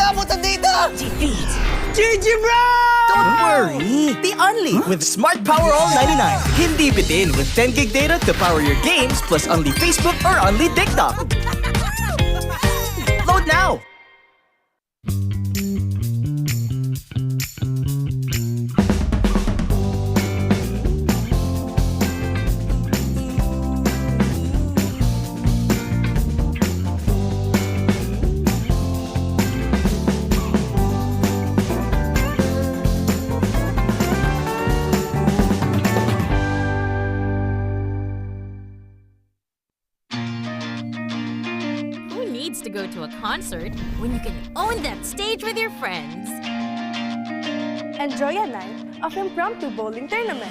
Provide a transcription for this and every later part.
abot ang data! Defeat. GG.Bren! Don't worry. The Only with Smart Power All 99. Hindi bitin with 10 gig data to power your games plus only Facebook or only TikTok. Load now. To go to a concert when you can own that stage with your friends. Enjoy a night of impromptu bowling tournament.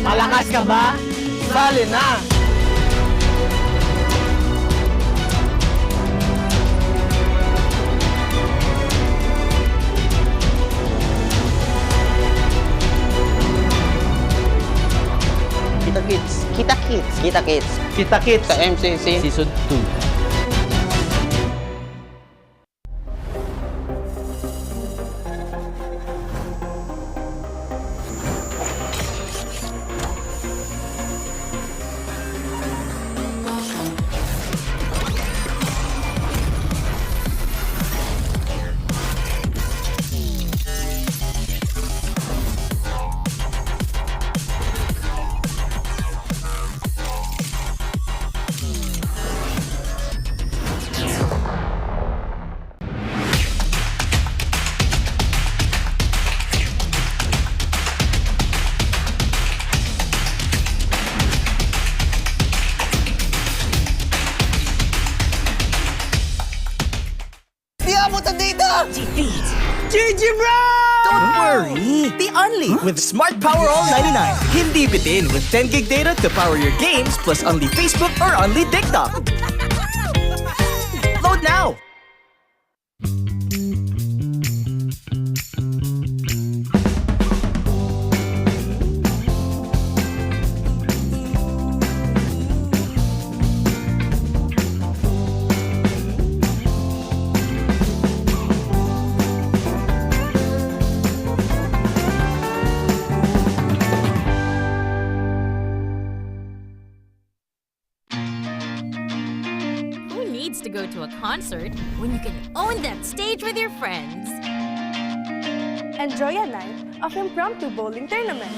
Malakas ka ba? Sali na! Kita-kits sa MCC Season 2. Abot ang data! Defeat. GG.Bren! Don't worry. The Only with Smart Power All 99. Hindi bitin with 10 gig data to power your games plus only Facebook or only TikTok. Load now. go to a concert when you can own that stage with your friends. Enjoy a night of impromptu bowling tournament.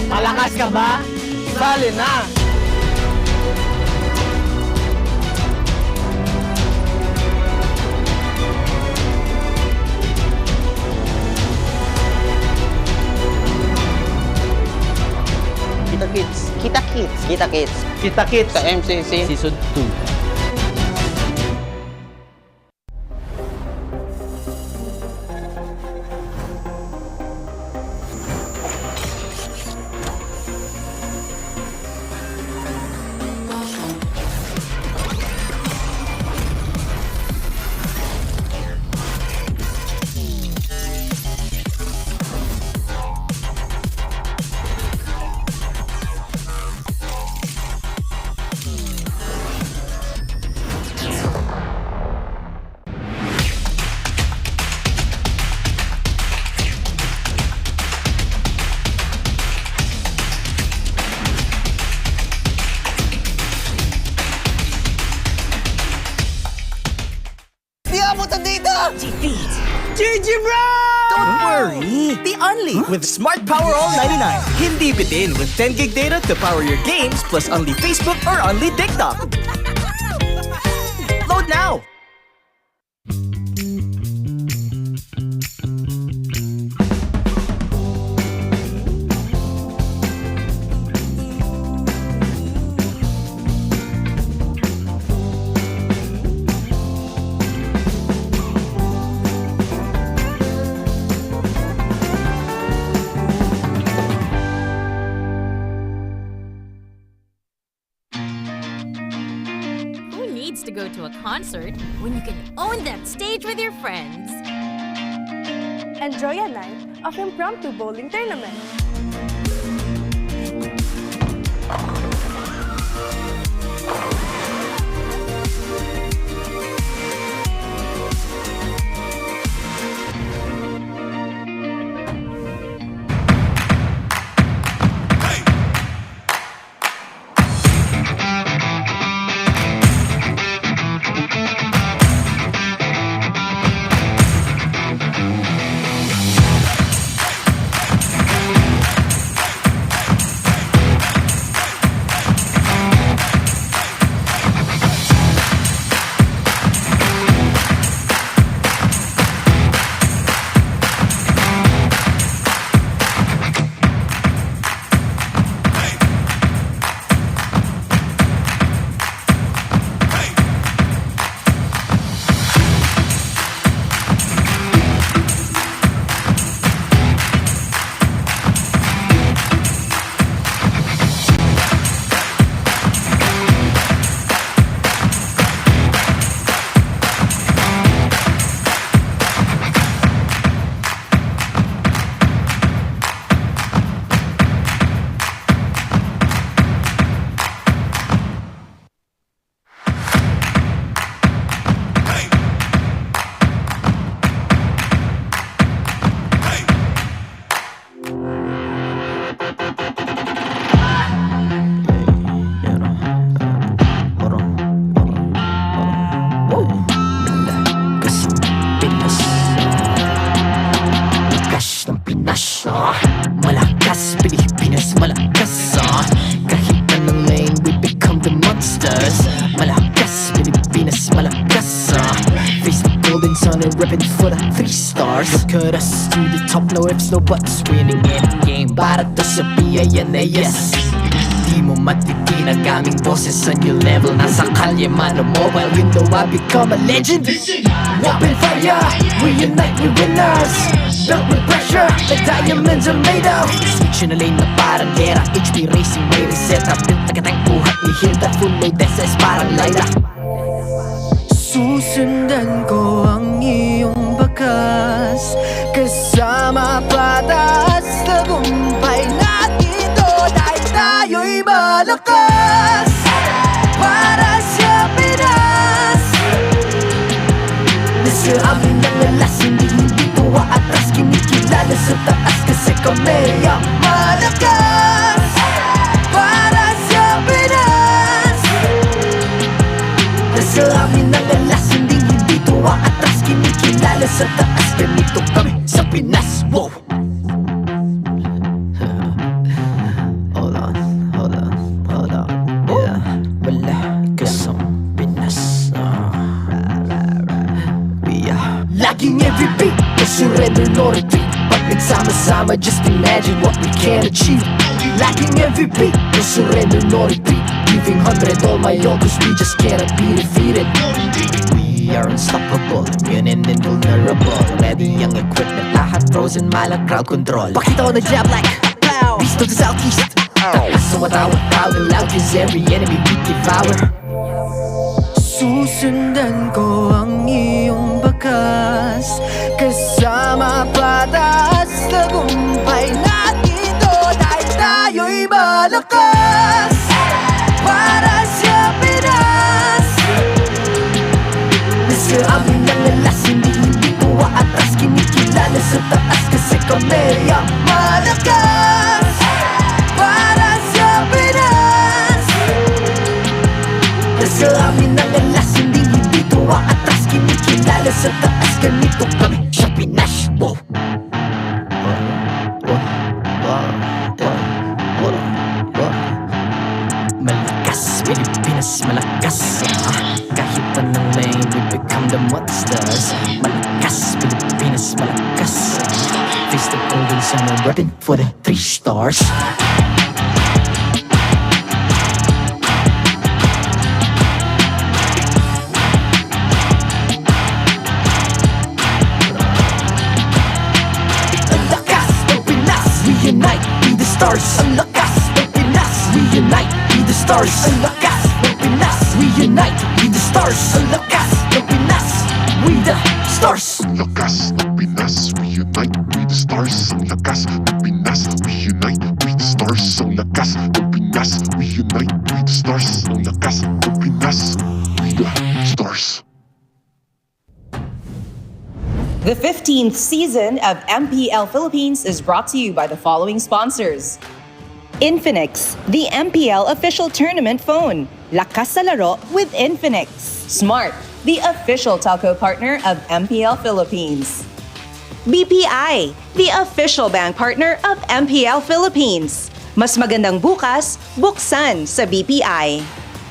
Malakas ka ba? Sali na! Kita-kits Sa MCC. Season 2. GG, bro! Don't worry. Be only with Smart Power All 99. Hindi bitin with 10 gig data to power your games plus only Facebook or only TikTok. Load now. To go to a concert when you can own that stage with your friends. Enjoy a night of impromptu bowling tournament. ripping for the 3 stars. Look at us to the top, no ifs, no buts. Winning any game, para to sa PINAS. Di mo matitinag aming boses on your level. Nasa kalye man o mobile, you know I become a legend. Open fire, we unite, we winners. Built with pressure, like diamonds are made of. Switch in a lane na parang gera. HP Racing may reset up. Built tagatang buhat ni Hilda. Full load SS parang Lyra. Susundan ko ang iyong bakas. Kasama pataas. Tagumpay natin ito. Dahil tayo'y malakas. Para sa Pinas. Nasa amin ang alas. Hindi tuwa atras. Kinikilala sa taas. Kasi kami ang malakas. Para sa Pinas. Nasa amin ang alas. Hindi tuwa atras. Kinikilala sa taas. Ganito kami sa Pinas. Wow! Hold on. Yeah, malakas ang Pinas. Laging every beat, no surrender, no retreat. Pag nagsama-sama, just imagine what we can achieve. Laging every beat, no surrender, no retreat. Giving 100 all my all, cause we just cannot be defeated. We are unstoppable, immune and invulnerable. Ready ang equipment, lahat frozen, malang crowd control. Pakita ko na jab like pow, beast of the southeast. So wataw-wataw the loud, cause every enemy we devour. Susundan ko ang iyong bakas. Kasama pataas. Tagumpay natin ito. Dahil tayo'y malakas. Para sa Pinas. Nasa amin ang alas. Hindi tuwa atras. Kinikilala sa taas. Kasi kami ang malakas. Para sa Pinas. Nasa amin ang alas. Hindi tuwa atras. Kinikilala sa taas. Ganito kami sa Pinas. Wow! Malakas, Pilipinas, malakas. Kahit anong lane, we become the monsters. Malakas, Pilipinas, malakas. Face the golden sun and repping for the 3 stars. Unite, be the stars. Ang lakas ng Pinas. We unite, be the stars. Ang lakas ng Pinas. We unite, be the stars. Ang lakas ng Pinas. We the stars. Ang lakas ng Pinas. We unite, we the stars. Ang lakas ng Pinas. We unite, we the stars. Ang lakas ng Pinas. We unite, we the stars. Ang lakas ng Pinas. We the stars. The 15th season of MPL Philippines is brought to you by the following sponsors. Infinix, the MPL official tournament phone. Lakas sa laro with Infinix. Smart, the official telco partner of MPL Philippines. BPI, the official bank partner of MPL Philippines. Mas magandang bukas, buksan sa BPI.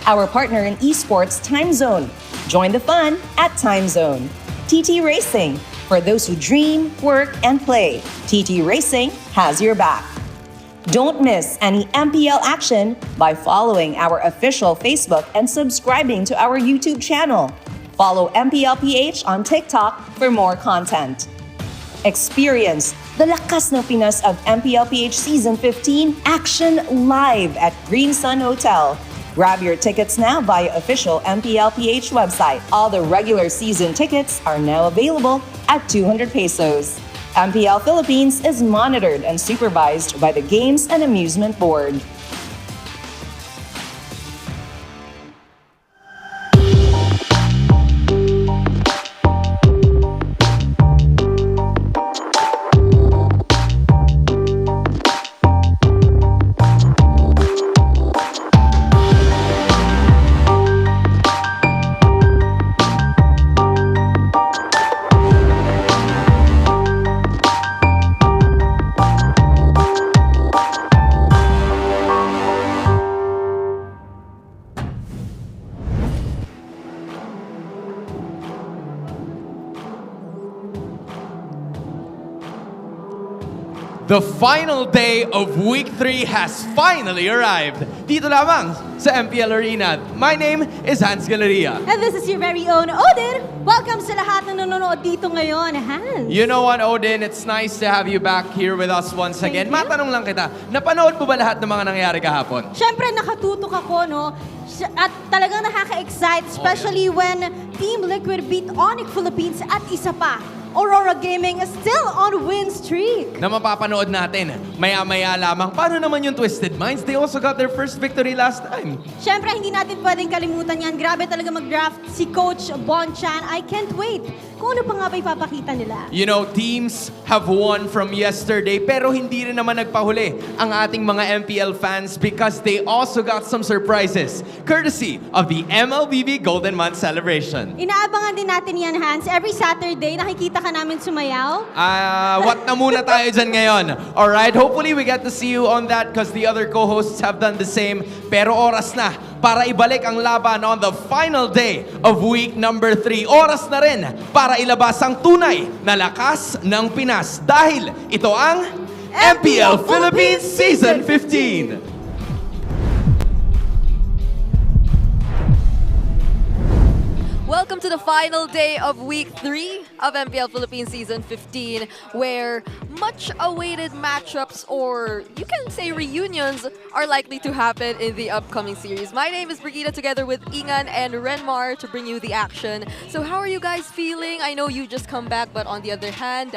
Our partner in esports, Time Zone. Join the fun at Time Zone. TT Racing, for those who dream, work, and play. TT Racing has your back. Don't miss any MPL action by following our official Facebook and subscribing to our YouTube channel. Follow MPLPH on TikTok for more content. Experience the Lakas ng Pinas of MPLPH Season 15 action live at Green Sun Hotel. Grab your tickets now via official MPLPH website. All the regular season tickets are now available at 200 pesos. MPL Philippines is monitored and supervised by the Games and Amusement Board. The final day of Week 3 has finally arrived. Dito lamang sa MPL Arena. My name is Hans Galeria. And this is your very own Odin. Welcome sa lahat na nanonood dito ngayon, Hans. You know what, Odin? It's nice to have you back here with us once again. Matanong lang kita, napanood mo ba lahat ng mga nangyari kahapon? Siyempre, nakatutok ako, no? At talagang nakaka-excite, especially when Team Liquid beat Onic Philippines at isa pa. Aurora Gaming is still on win streak. Na mapapanood natin, maya-maya lamang. Paano naman yung Twisted Minds? They also got their first victory last time. Siyempre, hindi natin pwedeng kalimutan yan. Grabe talaga mag-draft si Coach Bonchan. I can't wait kung ano pa nga ba ipapakita nila. You know, teams have won from yesterday pero hindi rin naman nagpahuli ang ating mga MPL fans because they also got some surprises courtesy of the MLBB Golden Month celebration. Inaabangan din natin yan, Hans. Every Saturday, nakikita ka namin sumayaw. What na muna tayo dyan ngayon? Alright, hopefully we get to see you on that because the other co-hosts have done the same. Pero oras na para ibalik ang laban on the final day of week number 3. Oras na rin para ilabas ang tunay na lakas ng Pinas dahil ito ang MPL Philippines Season 15. Welcome to the final day of Week 3 of MPL Philippines Season 15, where much-awaited matchups, or you can say reunions, are likely to happen in the upcoming series. My name is Brigida, together with Ingan and Renmar, to bring you the action. So how are you guys feeling? I know you just come back, but on the other hand,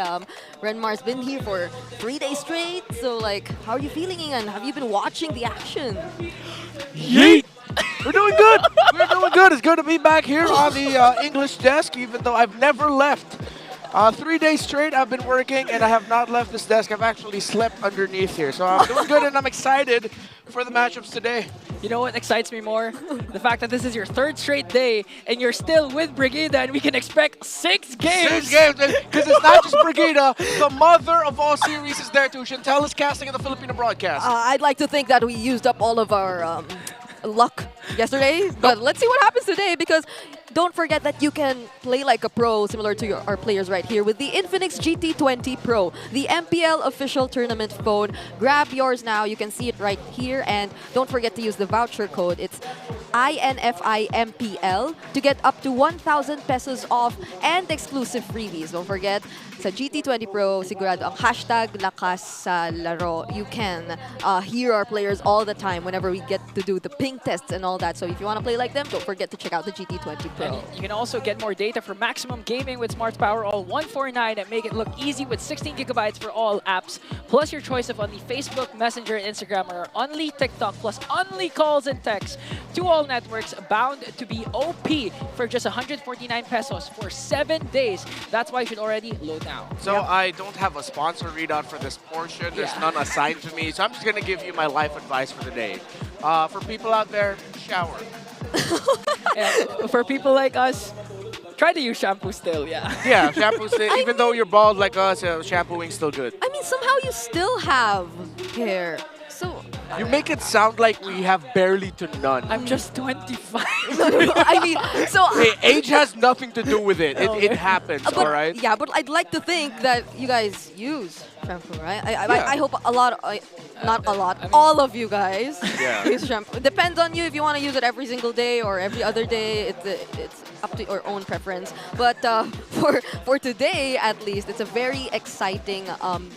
Renmar's been here for 3 days straight. So, like, how are you feeling, Ingan? Have you been watching the action? Yeet! We're doing good. We're doing good. It's good to be back here on the English desk, even though I've never left. 3 days straight I've been working, and I have not left this desk. I've actually slept underneath here. So I'm doing good, and I'm excited for the matchups today. You know what excites me more? The fact that this is your 3rd straight day, and you're still with Brigida, and we can expect 6 games. 6 games, because it's not just Brigida. The mother of all series is there too. Chantel is casting in the Filipino broadcast. I'd like to think that we used up all of our luck yesterday, but let's see what happens today, because don't forget that you can play like a pro, similar to our players right here, with the Infinix GT20 Pro, the MPL official tournament phone. Grab yours now. You can see it right here, and don't forget to use the voucher code. It's INFIMPL to get up to 1,000 pesos off and exclusive freebies. Don't forget, sa GT20 Pro, sigurado ang hashtag lakas sa laro. You can hear our players all the time whenever we get to do the ping tests and all that. So if you want to play like them, don't forget to check out the GT20 Pro. And you can also get more data for maximum gaming with Smart Power All 149 and make it look easy with 16 gigabytes for all apps, plus your choice of only Facebook, Messenger, and Instagram, or only TikTok, plus only calls and texts to all networks, bound to be OP for just 149 pesos for 7 days. That's why you should already load now. So I don't have a sponsor readout for this portion. There's none assigned to me. So I'm just going to give you my life advice for the day. For people out there, shower. And for people like us, try to use shampoo still, yeah. Yeah, shampoo still. Even though you're bald like us, shampooing's still good. I mean, somehow you still have hair. So you make it sound like we have barely to none. I'm just 25. I mean, so hey, age has nothing to do with it. It happens, but, all right? Yeah, but I'd like to think that you guys use shampoo, right? I hope a lot, not a lot, all of you guys use shampoo. It depends on you if you want to use it every single day or every other day. It's up to your own preference. But for today, at least, it's a very exciting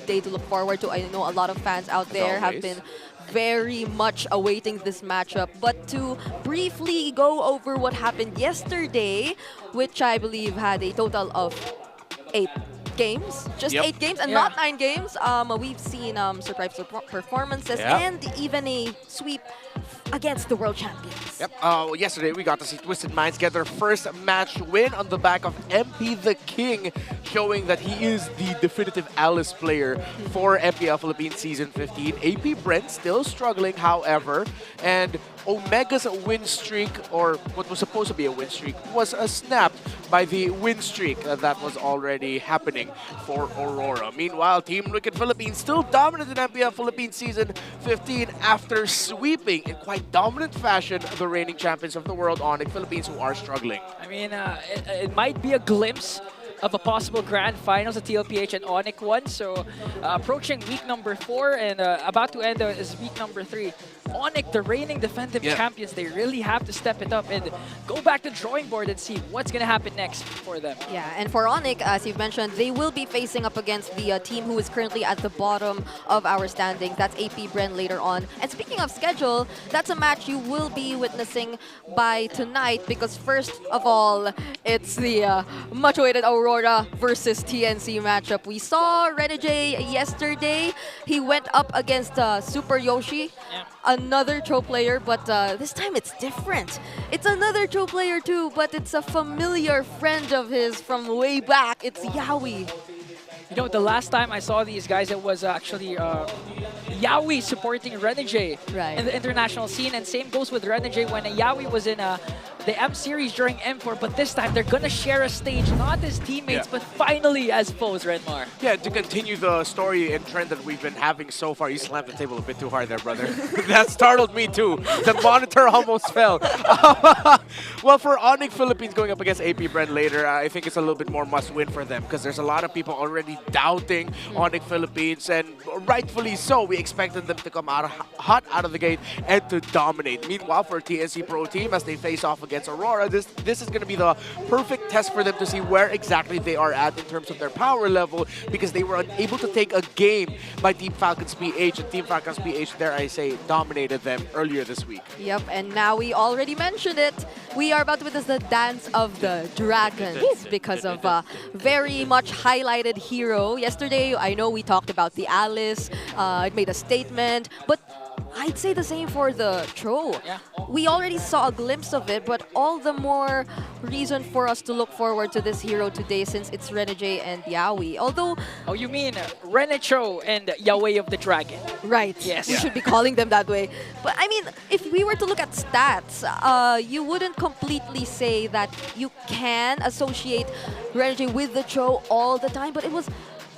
day to look forward to. I know a lot of fans out there have been very much awaiting this matchup. But to briefly go over what happened yesterday, which I believe had a total of 8 games, just 8 games and not 9 games. We've seen surprise performances and even a sweep against the world champions. Yep. Yesterday we got to see Twisted Minds get their first match win on the back of MP the King, showing that he is the definitive Alice player for MPL Philippines Season 15. AP.Bren still struggling, however, and Omega's win streak, or what was supposed to be a win streak, was snapped by the win streak that was already happening for Aurora. Meanwhile, Team Liquid Philippines still dominant in MPL Philippines Season 15 after sweeping in quite dominant fashion the reigning champions of the world, Onic Philippines, who are struggling. I mean, it might be a glimpse of a possible grand finals that TLPH and Onic won. So approaching week number 4 and about to end is week number 3. Onic, the reigning defensive champions, they really have to step it up and go back to the drawing board and see what's going to happen next for them. Yeah, and for Onic, as you've mentioned, they will be facing up against the team who is currently at the bottom of our standings. That's AP.Bren later on. And speaking of schedule, that's a match you will be witnessing by tonight because first of all, it's the much-awaited Aurora versus TNC matchup. We saw Renegade yesterday. He went up against Super Yoshi, another Cho player, but this time it's different. It's another Cho player too, but it's a familiar friend of his from way back. It's Yawi. You know, the last time I saw these guys, it was actually Yawi supporting Renegade in the international scene. And same goes with Renegade when Yawi was in the M series during M4. But this time, they're going to share a stage, not as teammates, but finally as foes, Renmar. Yeah, to continue the story and trend that we've been having so far, you slammed the table a bit too hard there, brother. That startled me too. The monitor almost fell. Well, for Onic Philippines going up against AP.Bren later, I think it's a little bit more must-win for them because there's a lot of people already doubting Onic Philippines, and rightfully so. We expected them to come out hot out of the gate and to dominate. Meanwhile, for TNC Pro Team, as they face off against Aurora, this is going to be the perfect test for them to see where exactly they are at in terms of their power level, because they were unable to take a game by Team Falcons PH, and Team Falcons PH, dare I say, dominated them earlier this week. Yep, and now we already mentioned it. We are about to witness the Dance of the Dragons because of a very much highlighted hero. Yesterday, I know we talked about the Alice. It made a statement, but I'd say the same for the Cho. We already saw a glimpse of it, but all the more reason for us to look forward to this hero today since it's Renegade and Yawi. Although... Oh, you mean Renecho and Yahweh of the Dragon. Right. Yes. We should be calling them that way. But I mean, if we were to look at stats, you wouldn't completely say that you can associate Renegade with the Cho all the time, but it was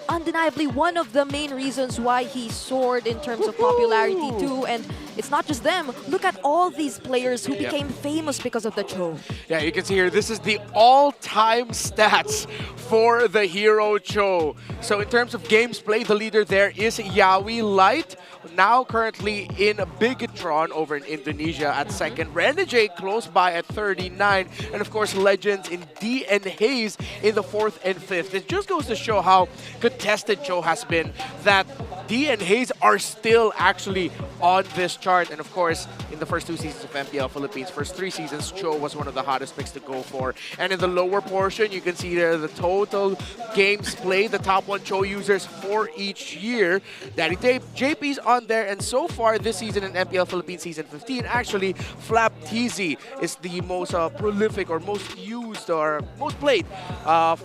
undeniably one of the main reasons why he soared in terms of popularity too. And it's not just them. Look at all these players who became famous because of the Cho. Yeah, you can see here, this is the all-time stats for the hero Cho. So in terms of games played, the leader there is Yawi Light, now currently in Bigatron over in Indonesia at second. Renegade close by at 39. And of course, legends in D and Hayes in the 4th and 5th. It just goes to show how contested Cho has been, that D and Hayes are still actually on this chart. And of course, in the first 2 seasons of MPL Philippines, first 3 seasons, Cho was one of the hottest picks to go for. And in the lower portion, you can see there the total games played, the top 1 Cho users for each year. Daddy Tape, JP's on there, and so far this season in MPL Philippines Season 15, actually, Flap TZ is the most prolific or most used or most played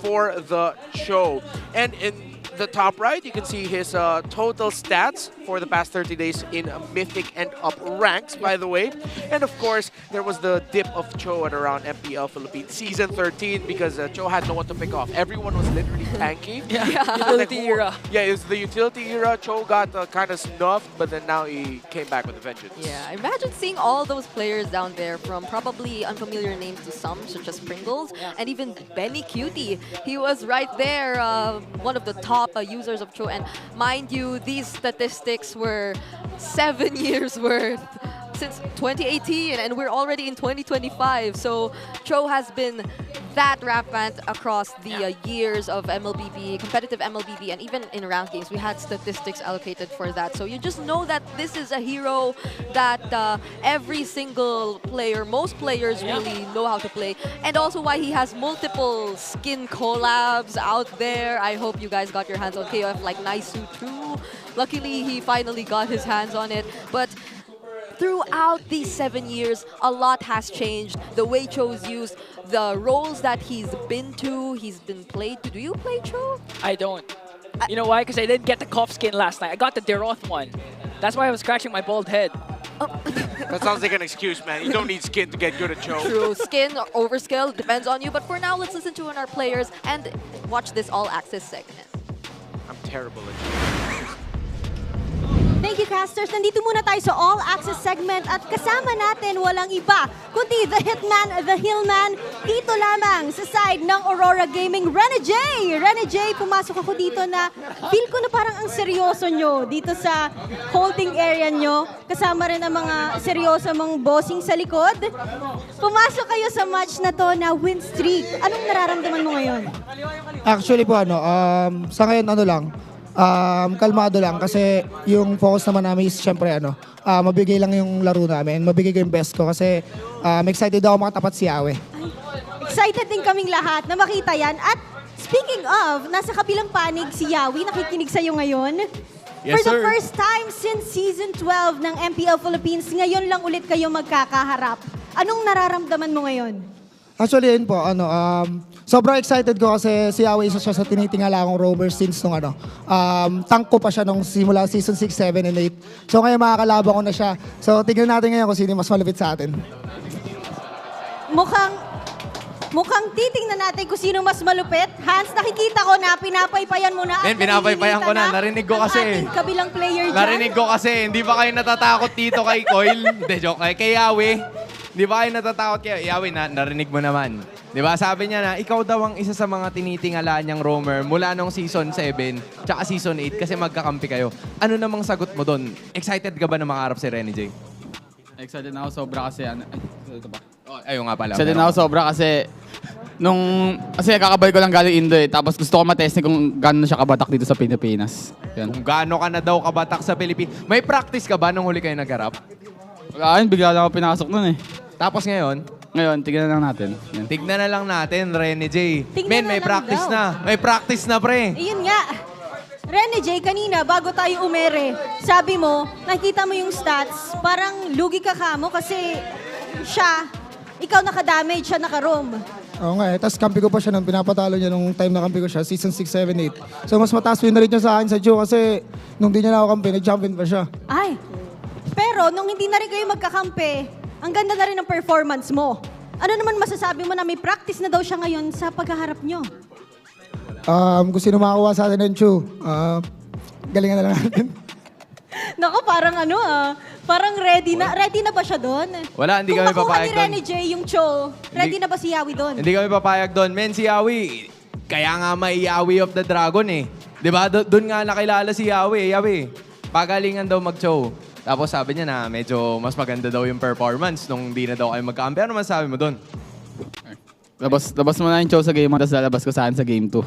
for the Cho. And in the top right, you can see his total stats for the past 30 days in Mythic and up ranks, by the way. And of course, there was the dip of Cho at around MPL Philippines Season 13 because Cho had no one to pick off. Everyone was literally tanky. Utility era. Yeah, it was the utility era. Cho got kind of snuffed, but then now he came back with a vengeance. Yeah, imagine seeing all those players down there, from probably unfamiliar names to some, such as Pringles, and even Benny Cutie. He was right there, one of the top users of Cho. And mind you, these statistics were 7 years worth since 2018, and we're already in 2025. So Cho has been that rampant across the years of MLBB, competitive MLBB, and even in ranked games. We had statistics allocated for that. So you just know that this is a hero that every single player, most players really know how to play. And also why he has multiple skin collabs out there. I hope you guys got your hands on KOF like Naisu too. Luckily, he finally got his hands on it. But throughout these 7 years, a lot has changed. The way Cho's used, the roles that he's been played to. Do you play Cho? I don't. You know why? Because I didn't get the Koff skin last night. I got the Deroth one. That's why I was scratching my bald head. That sounds like an excuse, man. You don't need skin to get good at Cho. True. Skin or overskill depends on you. But for now, let's listen to our players and watch this all-access segment. I'm terrible at Cho. Thank you, casters. Nandito muna tayo sa All Access segment at kasama natin walang iba kundi the Hitman, the Hillman, Dito lamang sa side ng Aurora Gaming, Rene J! Rene J, pumasok ako dito na feel ko na parang ang seryoso nyo dito sa holding area nyo. Kasama rin ang mga seryoso mong bossing sa likod. Pumasok kayo sa match na to na win streak. Anong nararamdaman mo ngayon? Actually po sa ngayon kalmado lang kasi yung focus naman namin is syempre mabigay lang yung laro namin, mabigay ko yung best ko kasi excited ako makatapat si Yawe. Excited din kaming lahat na makita yan. At speaking of, nasa kabilang panig si Yawi, nakikinig sa'yo ngayon. Yes, For the sir. first time since Season 12 ng MPL Philippines, ngayon lang ulit kayo magkakaharap. Anong nararamdaman mo ngayon? Actually yun po, sobrang excited ko kasi si Yawe isa siya sa tinitingala akong roamer since tank ko pa siya nung simula season 6, 7, and 8. So ngayon makakalaban ko na siya. So tignan natin ngayon kung sino mas malapit sa atin. Mukhang titingnan natin kung sino mas malupit. Hans, nakikita ko na pinapaypayan mo na. Men, pinapaypayan ko na. Narinig ko kasi. Ang ating kabilang player dyan. Narinig ko kasi. Hindi ba kayo natatakot dito kay Coil? Hindi, joke. Kay Yawe. Hindi ba kayo natatakot kay Yawe? Narinig mo naman. Di ba? Sabi niya na, ikaw daw ang isa sa mga tinitingalaan niyang roamer mula nung season 7 tsaka season 8 kasi magkakampi kayo. Ano namang sagot mo doon? Excited ka ba na makaharap si Rene J? Excited na ako sobra kasi ito ba? Oh, ayun nga pala. Excited na ako sobra kasi kasi kakabay ko lang galing Indo tapos gusto ko matesting kung gaano siya kabatak dito sa Pilipinas. Yan. Kung gaano ka na daw kabatak sa Pilipinas. May practice ka ba nung huli kayo nagharap? Wala, bigla lang ako pinasok nun Tapos ngayon? Ngayon, tignan na lang natin. Yan. Tignan na lang natin, Rene J. Tignan na May lang practice daw. na. May practice na, pre. Ayun nga. Rene J, kanina, bago tayo umere, sabi mo, nakita mo yung stats, parang lugi ka kamo kasi ikaw naka-damage, siya naka-roam. Oo nga tapos kampi ko pa siya nung pinapatalo niya nung time na kampi ko siya, season 6, 7, 8. So mas mataas win na rin niya sa akin sa Joe kasi nung di niya na ako kampi, nag-champion pa siya. Ay, pero nung hindi na rin kayo magkakampi, ang ganda na rin ng performance mo. Ano naman masasabi mo na may practice na daw siya ngayon sa paghaharap nyo? Kung sino makakuha sa atin ng Chu, galingan na lang natin. Naku, parang parang ready na. Ready na ba siya doon? Wala, hindi Kung kami makuha papayag ni doon. Rene J yung Cho, ready na ba si Yawi doon? Hindi kami papayag doon. Men, si Yawi, kaya nga may Yawi of the Dragon Di ba? Doon nga nakilala si Yawi. Yawi, pagalingan daw mag-show. Tapos sabi niya na medyo mas maganda daw yung performance nung di na daw kayo magka-compare. Ano man sabi mo doon? Labas mo na yung show sa game 1, tapos lalabas ko saan sa game 2.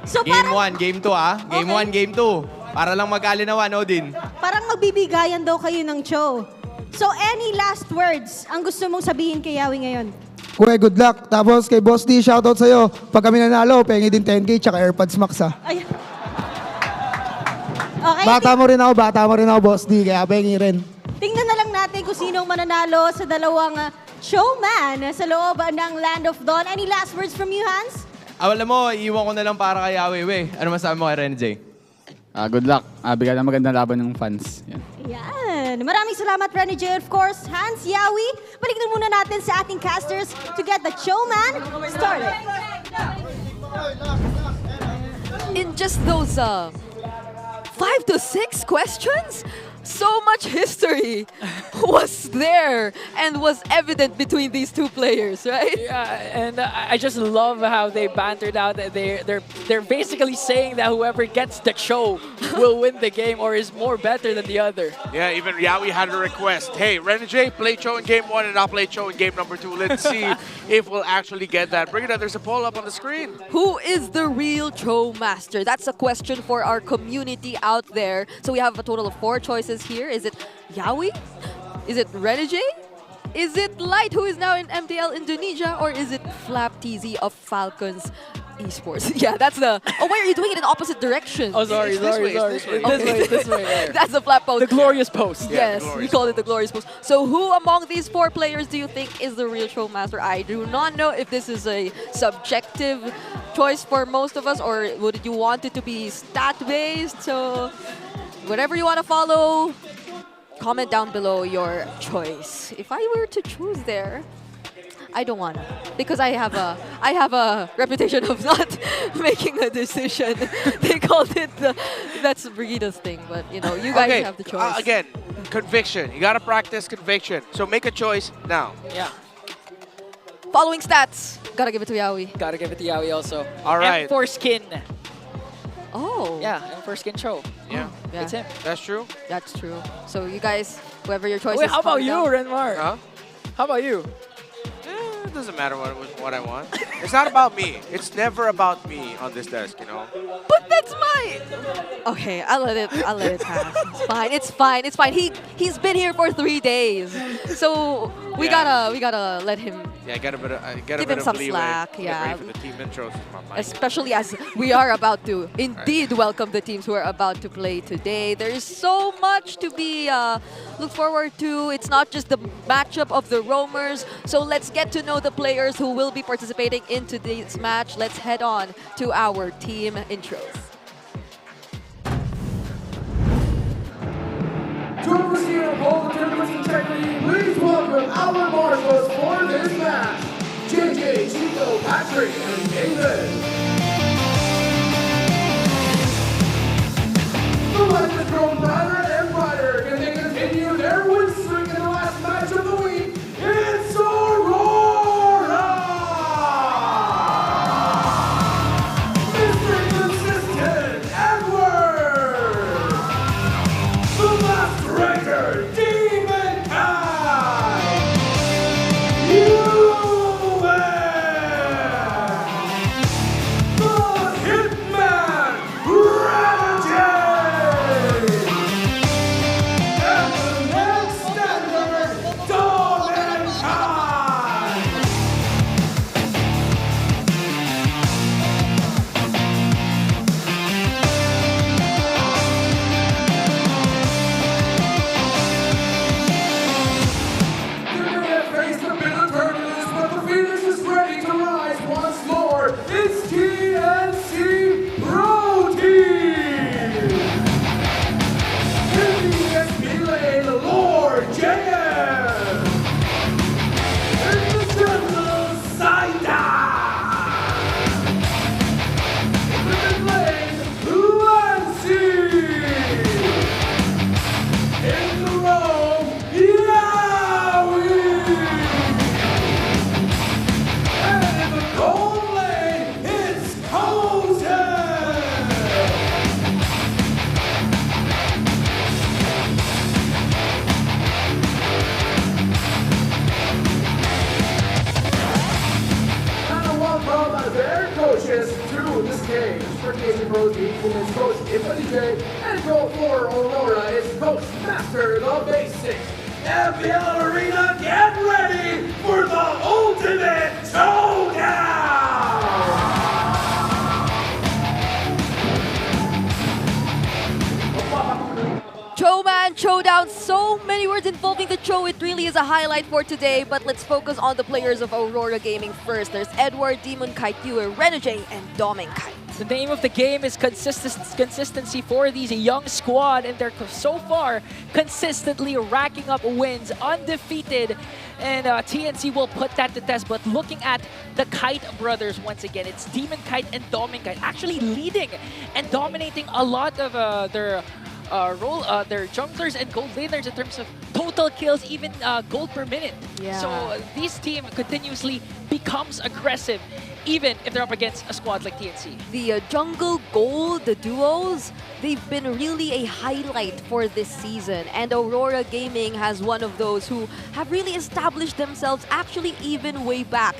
So Game parang, 1, game 2 Game Okay. 1, game 2. Para lang mag-alinawan, Odin. parang magbibigayan daw kayo ng Cho. So any last words ang gusto mong sabihin kay Yawi ngayon? Kuya, good luck. Tapos kay Boss D, shoutout sa'yo. Pag kami nanalo, pengi din 10K tsaka AirPods Max Ay. Okay, Bata mo rin ako, Boss D, kaya pengi rin. tingnan na lang natin kung sinong mananalo sa dalawang showman sa loob ng Land of Dawn. Any last words from you, Hans? Alam mo, iwan ko na lang para kay Yawi, we. Ano masabi mo kay Rene J? Good luck. Bigyan na magandang laban ng fans. Yan. Yan. Maraming salamat, Rene J. Of course, Hans, Yawi. Balikan muna natin sa ating casters to get the showman started. In just those 5 to 6 questions, so much history was there and was evident between these two players, right? Yeah, and I just love how they bantered out. They're basically saying that whoever gets the show will win the game or is more better than the other. Yeah, even Yawi had a request. Hey, Rene J, play Cho in game 1 and I'll play Cho in game number 2. Let's see if we'll actually get that. Bring it up. There's a poll up on the screen. Who is the real Cho master? That's a question for our community out there. So we have a total of 4 choices here. Is it Yawi? Is it Rene J? Is it Light, who is now in MPL Indonesia? Or is it Flap TZ of Falcons Esports? Yeah, that's the... Oh, why are you doing it in opposite direction? Oh, sorry. This way. This way. That's the Flap post. The glorious post. Yeah, Yes, the we glorious call it the glorious post. So who among these 4 players do you think is the real showmaster? I do not know if this is a subjective choice for most of us, or would you want it to be stat-based? So whatever you want to follow, comment down below your choice. If I were to choose there, I don't wanna because I have a reputation of not making a decision. They called it that's Brigida's thing, but you know, you guys have the choice. Again, conviction. You gotta practice conviction. So make a choice now. Yeah. Following stats, gotta give it to Yaoi. Gotta give it to Yaoi also. All right. M4 skin. Oh. Yeah, M4 skin show. Yeah. Yeah. It's him. That's true. That's true. So you guys, whoever your choice Wait, is. how about comment you, down. Renmar? Huh? How about you? It doesn't matter what I want. It's not about me. It's never about me on this desk, you know. But that's my. Okay, I'll let it pass. It's fine. It's fine. It's fine. He's been here for 3 days, so we gotta let him. Yeah, get a bit Give him of some leeway. slack. Get Yeah. ready for the team intros. My mind. Especially as we are about to indeed welcome the teams who are about to play today. There is so much to be look forward to. It's not just the matchup of the roamers. So let's get to know the players who will be participating in today's match. Let's head on to our team intros. To oversee and uphold the tournament's integrity, please welcome our marshals for this match, JJ, Chico, Patrick, and David. The line has grown brighter and brighter. Can they continue their win streak in the last match of the week? It's Aurora! Mr. Consistent, Edward! The last striker, Demon Kai! The Hitman, Renegade! And the next standard, Dominkai! You may have faced a bit of turbulence, but the Phoenix is ready to rise once more. It's TNC Pro Team! In the SP lane, Lord JM! In the jungle, Saida! In the mid lane, Lancy! In the row, Yaoi! And in the gold lane, it's Kozen! And I welcome their coaches to the stage. For TNC Pro Team, it's Coach J, and Coach for Aurora is Coach Master the Basics. MPL Arena, get ready for the ultimate showdown! Showman, showdown, so many words involving the show. It really is a highlight for today, but let's focus on the players of Aurora Gaming first. There's Edward, Demon Kite, Renegade, and Dominkite. The name of the game is consistency for these young squad, and they're so far consistently racking up wins, undefeated. And TNC will put that to test. But looking at the Kite brothers once again, it's Demon Kite and Dominkite actually leading and dominating a lot of their junglers and gold laners in terms of total kills, even gold per minute. Yeah. So this team continuously becomes aggressive, even if they're up against a squad like TNC. The jungle gold, the duos, they've been really a highlight for this season. And Aurora Gaming has one of those who have really established themselves actually even way back.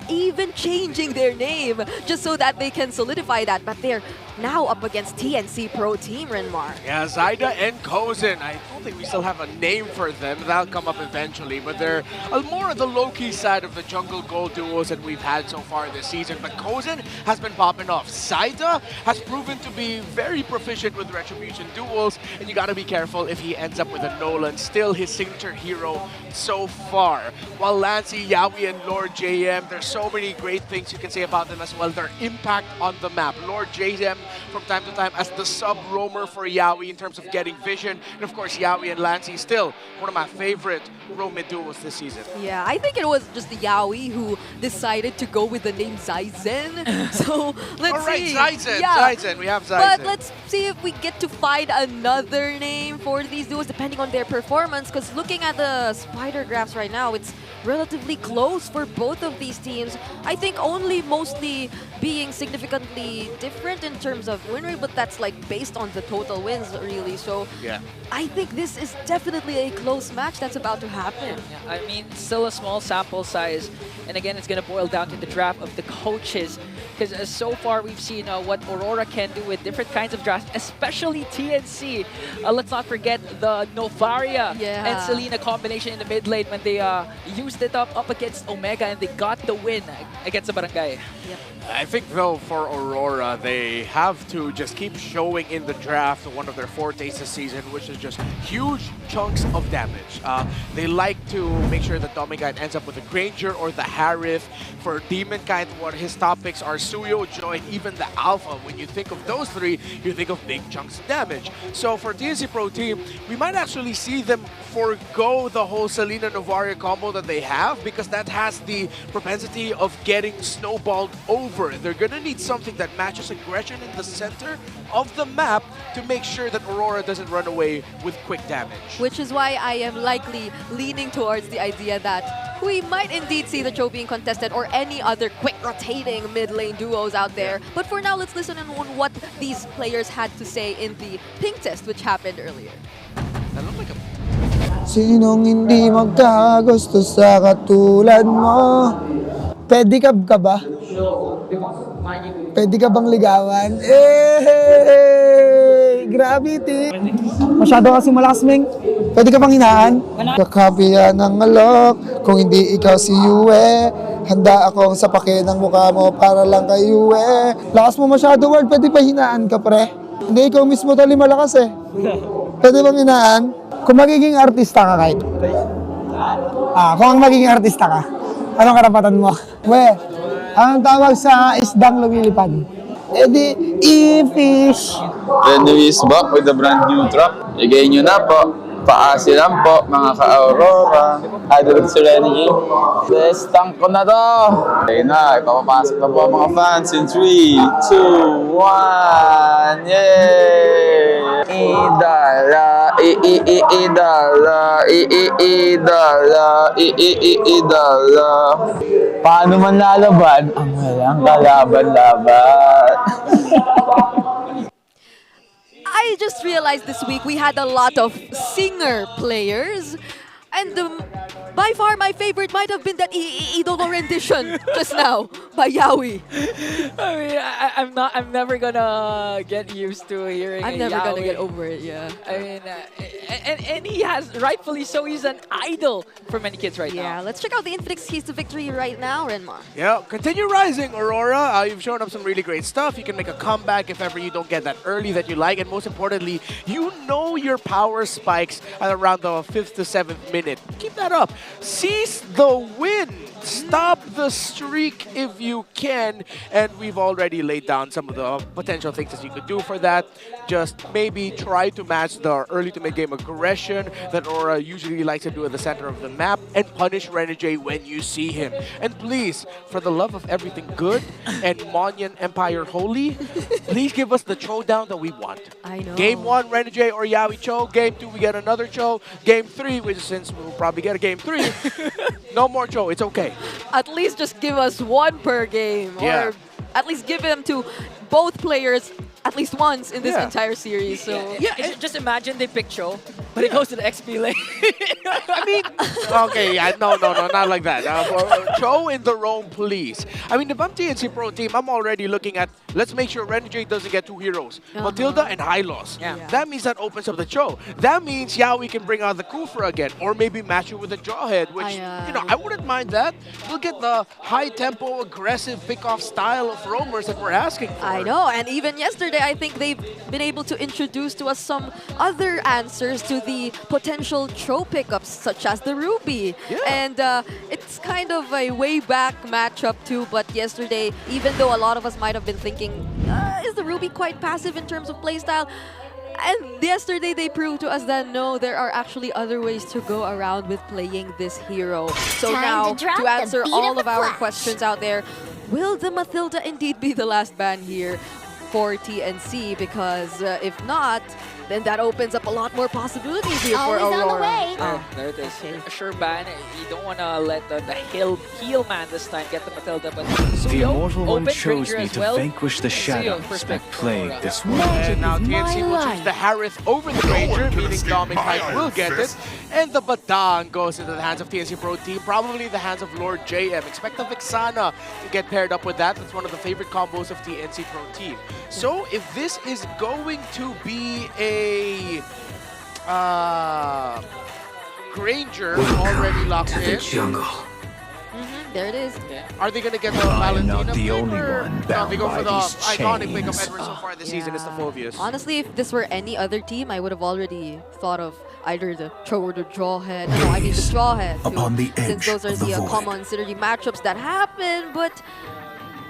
Even changing their name just so that they can solidify that. But they're now up against TNC Pro Team, Renmar. Yeah, Zaida and Kozen. I don't think we still have a name for them. That'll come up eventually, but they're more on the low-key side of the jungle gold duos that we've had so far this season. But Kozen has been popping off. Zaida has proven to be very proficient with retribution duels, and you gotta be careful if he ends up with a Nolan. Still his signature hero so far. While Lancy, Yaoi, and Lord JM, they're so many great things you can say about them as well. Their impact on the map. Lord JM from time to time as the sub-roamer for Yawi in terms of getting vision. And of course, Yawi and Lancey still one of my favorite roam mid duos this season. Yeah, I think it was just the Yawi who decided to go with the name Zaizen. So let's All right, see. Zaizen, Yeah. Zaizen, we have Zaizen. But let's see if we get to find another name for these duos depending on their performance. Because looking at the spider graphs right now, it's relatively close for both of these teams. I think only mostly being significantly different in terms of win rate, but that's like based on the total wins really. So yeah. I think this is definitely a close match that's about to happen. Yeah, I mean, still a small sample size. And again, it's going to boil down to the draft of the coaches. Because so far, we've seen what Aurora can do with different kinds of drafts, especially TNC. Let's not forget the Novaria and Selena combination in the mid lane when they used it up against Omega and they got the win against the Barangay. Yep. I think, though, for Aurora, they have to just keep showing in the draft one of their fortes this season, which is just huge chunks of damage. They like to make sure that Dominguez ends up with a Granger or the Harith. For Demonkind, what his top picks are Suyo, Joy, and even the Alpha. When you think of those three, you think of big chunks of damage. So for TNC Pro Team, we might actually see them forego the whole Selena Novaria combo that they have because that has the propensity of getting snowballed over. They're gonna need something that matches aggression in the center of the map to make sure that Aurora doesn't run away with quick damage. Which is why I am likely leaning towards the idea that we might indeed see the Cho being contested or any other quick rotating mid lane duos out there. But for now, let's listen on what these players had to say in the ping test, which happened earlier. That looked like a Sinong hindi magkagusto sa katulad mo? Pedicab ka ba? Pwede ka bang ligawan? Eh, gravity! Masyado kasi malakas, Ming. Pwede ka bang hinaan? Kakapiyan ng alok, kung hindi ikaw si Yue. Handa akong sapakin ng mukha mo para lang kay Yue. Lakas mo masyado, Ward. Pwede pa hinaan ka, pre? Hindi, ikaw mismo tali malakas eh. Pwede bang hinaan? Kung magiging artista ka kahit. Kung magiging artista ka, anong karapatan mo? We, anong tawag sa isdang lumilipad? Eh di, e-fish. Renny is back with a brand new drop. Igay nyo na po. Paasi lang po, mga ka-Aurora. Idol si Renny. Best tank ko na to. Okay na, ipapapasok na po ang mga fans in 3, 2, 1. Yay! Idala, idala, idala, idala. Paano man lalaban? Ang walang kalaban-laban. I just realized this week we had a lot of singer players. And by far my favorite might have been that Idolo rendition just now by Yawi. I mean, I'm never gonna get used to hearing I'm never Yawi. gonna get over it, yeah. I mean, and he has, rightfully so, he's an idol for many kids right now. Yeah, let's check out the Infinix keys to victory right now, Renma. Yeah, continue rising, Aurora. You've shown up some really great stuff. You can make a comeback if ever you don't get that early that you like. And most importantly, you know your power spikes at around the 5th to 7th minute. Keep that up. Seize the win. Stop the streak if you can. And we've already laid down some of the potential things that you could do for that. Just maybe try to match the early to mid-game aggression that Aurora usually likes to do at the center of the map and punish Renegade when you see him. And please, for the love of everything good and Monyan Empire Holy, please give us the showdown that we want. I know. Game 1, Renegade or Yawi Cho. Game 2, we get another Cho. Game 3, which since we'll probably get a Game 3, no more Cho. It's okay. At least just give us one per game. Yeah. Or at least give them to both players at least once in this entire series. So Just imagine they pick Cho, but it goes to the XP lane. I mean, okay, yeah, no, not like that. Cho in the roam, please. I mean, if I'm TNC Pro Team, I'm already looking at, let's make sure Renegade doesn't get 2 heroes, Matilda and Hylos. Yeah. That means that opens up the Cho. That means, yeah, we can bring out the Kufra again, or maybe match it with a Jawhead, which, you know, I wouldn't mind that. We'll get the high-tempo, aggressive, pick-off style of roamers that we're asking for. I know, and even yesterday I think they've been able to introduce to us some other answers to the potential throw pickups, such as the Ruby. And it's kind of a way back matchup too, but yesterday, even though a lot of us might have been thinking, is the Ruby quite passive in terms of playstyle? And yesterday they proved to us that no, there are actually other ways to go around with playing this hero. So Time now, to drop to the answer beat all of of the our flash. questions out there, will the Mathilda indeed be the last ban here for TNC? Because if not, then that opens up a lot more possibilities here for Always on the Aurora. way. There it is. A sure ban. You don't want to let the heel man this time get the Matilda, but The Suyo, Immortal One open chose Ranger me as to well. vanquish the Suyo, shadows first that pick. plague this world. And now TNC will choose the Harith over the Ranger, meaning Dominic Hype will get it. And the Batang goes into the hands of TNC Pro Team, probably the hands of Lord JM. Expect the Vixana to get paired up with that. That's one of the favorite combos of TNC Pro Team. So if this is going to be a Granger already locked in. There it is. Are they going to get the I am Valentina not the pick, only or one no, bound they go by for the these iconic pick of chains. Edward so far this season is the Phobius. Honestly, if this were any other team, I would have already thought of either the throw or the draw head. No, I mean the draw head. Too, upon the since edge those are of the the void. common synergy matchups that happen, but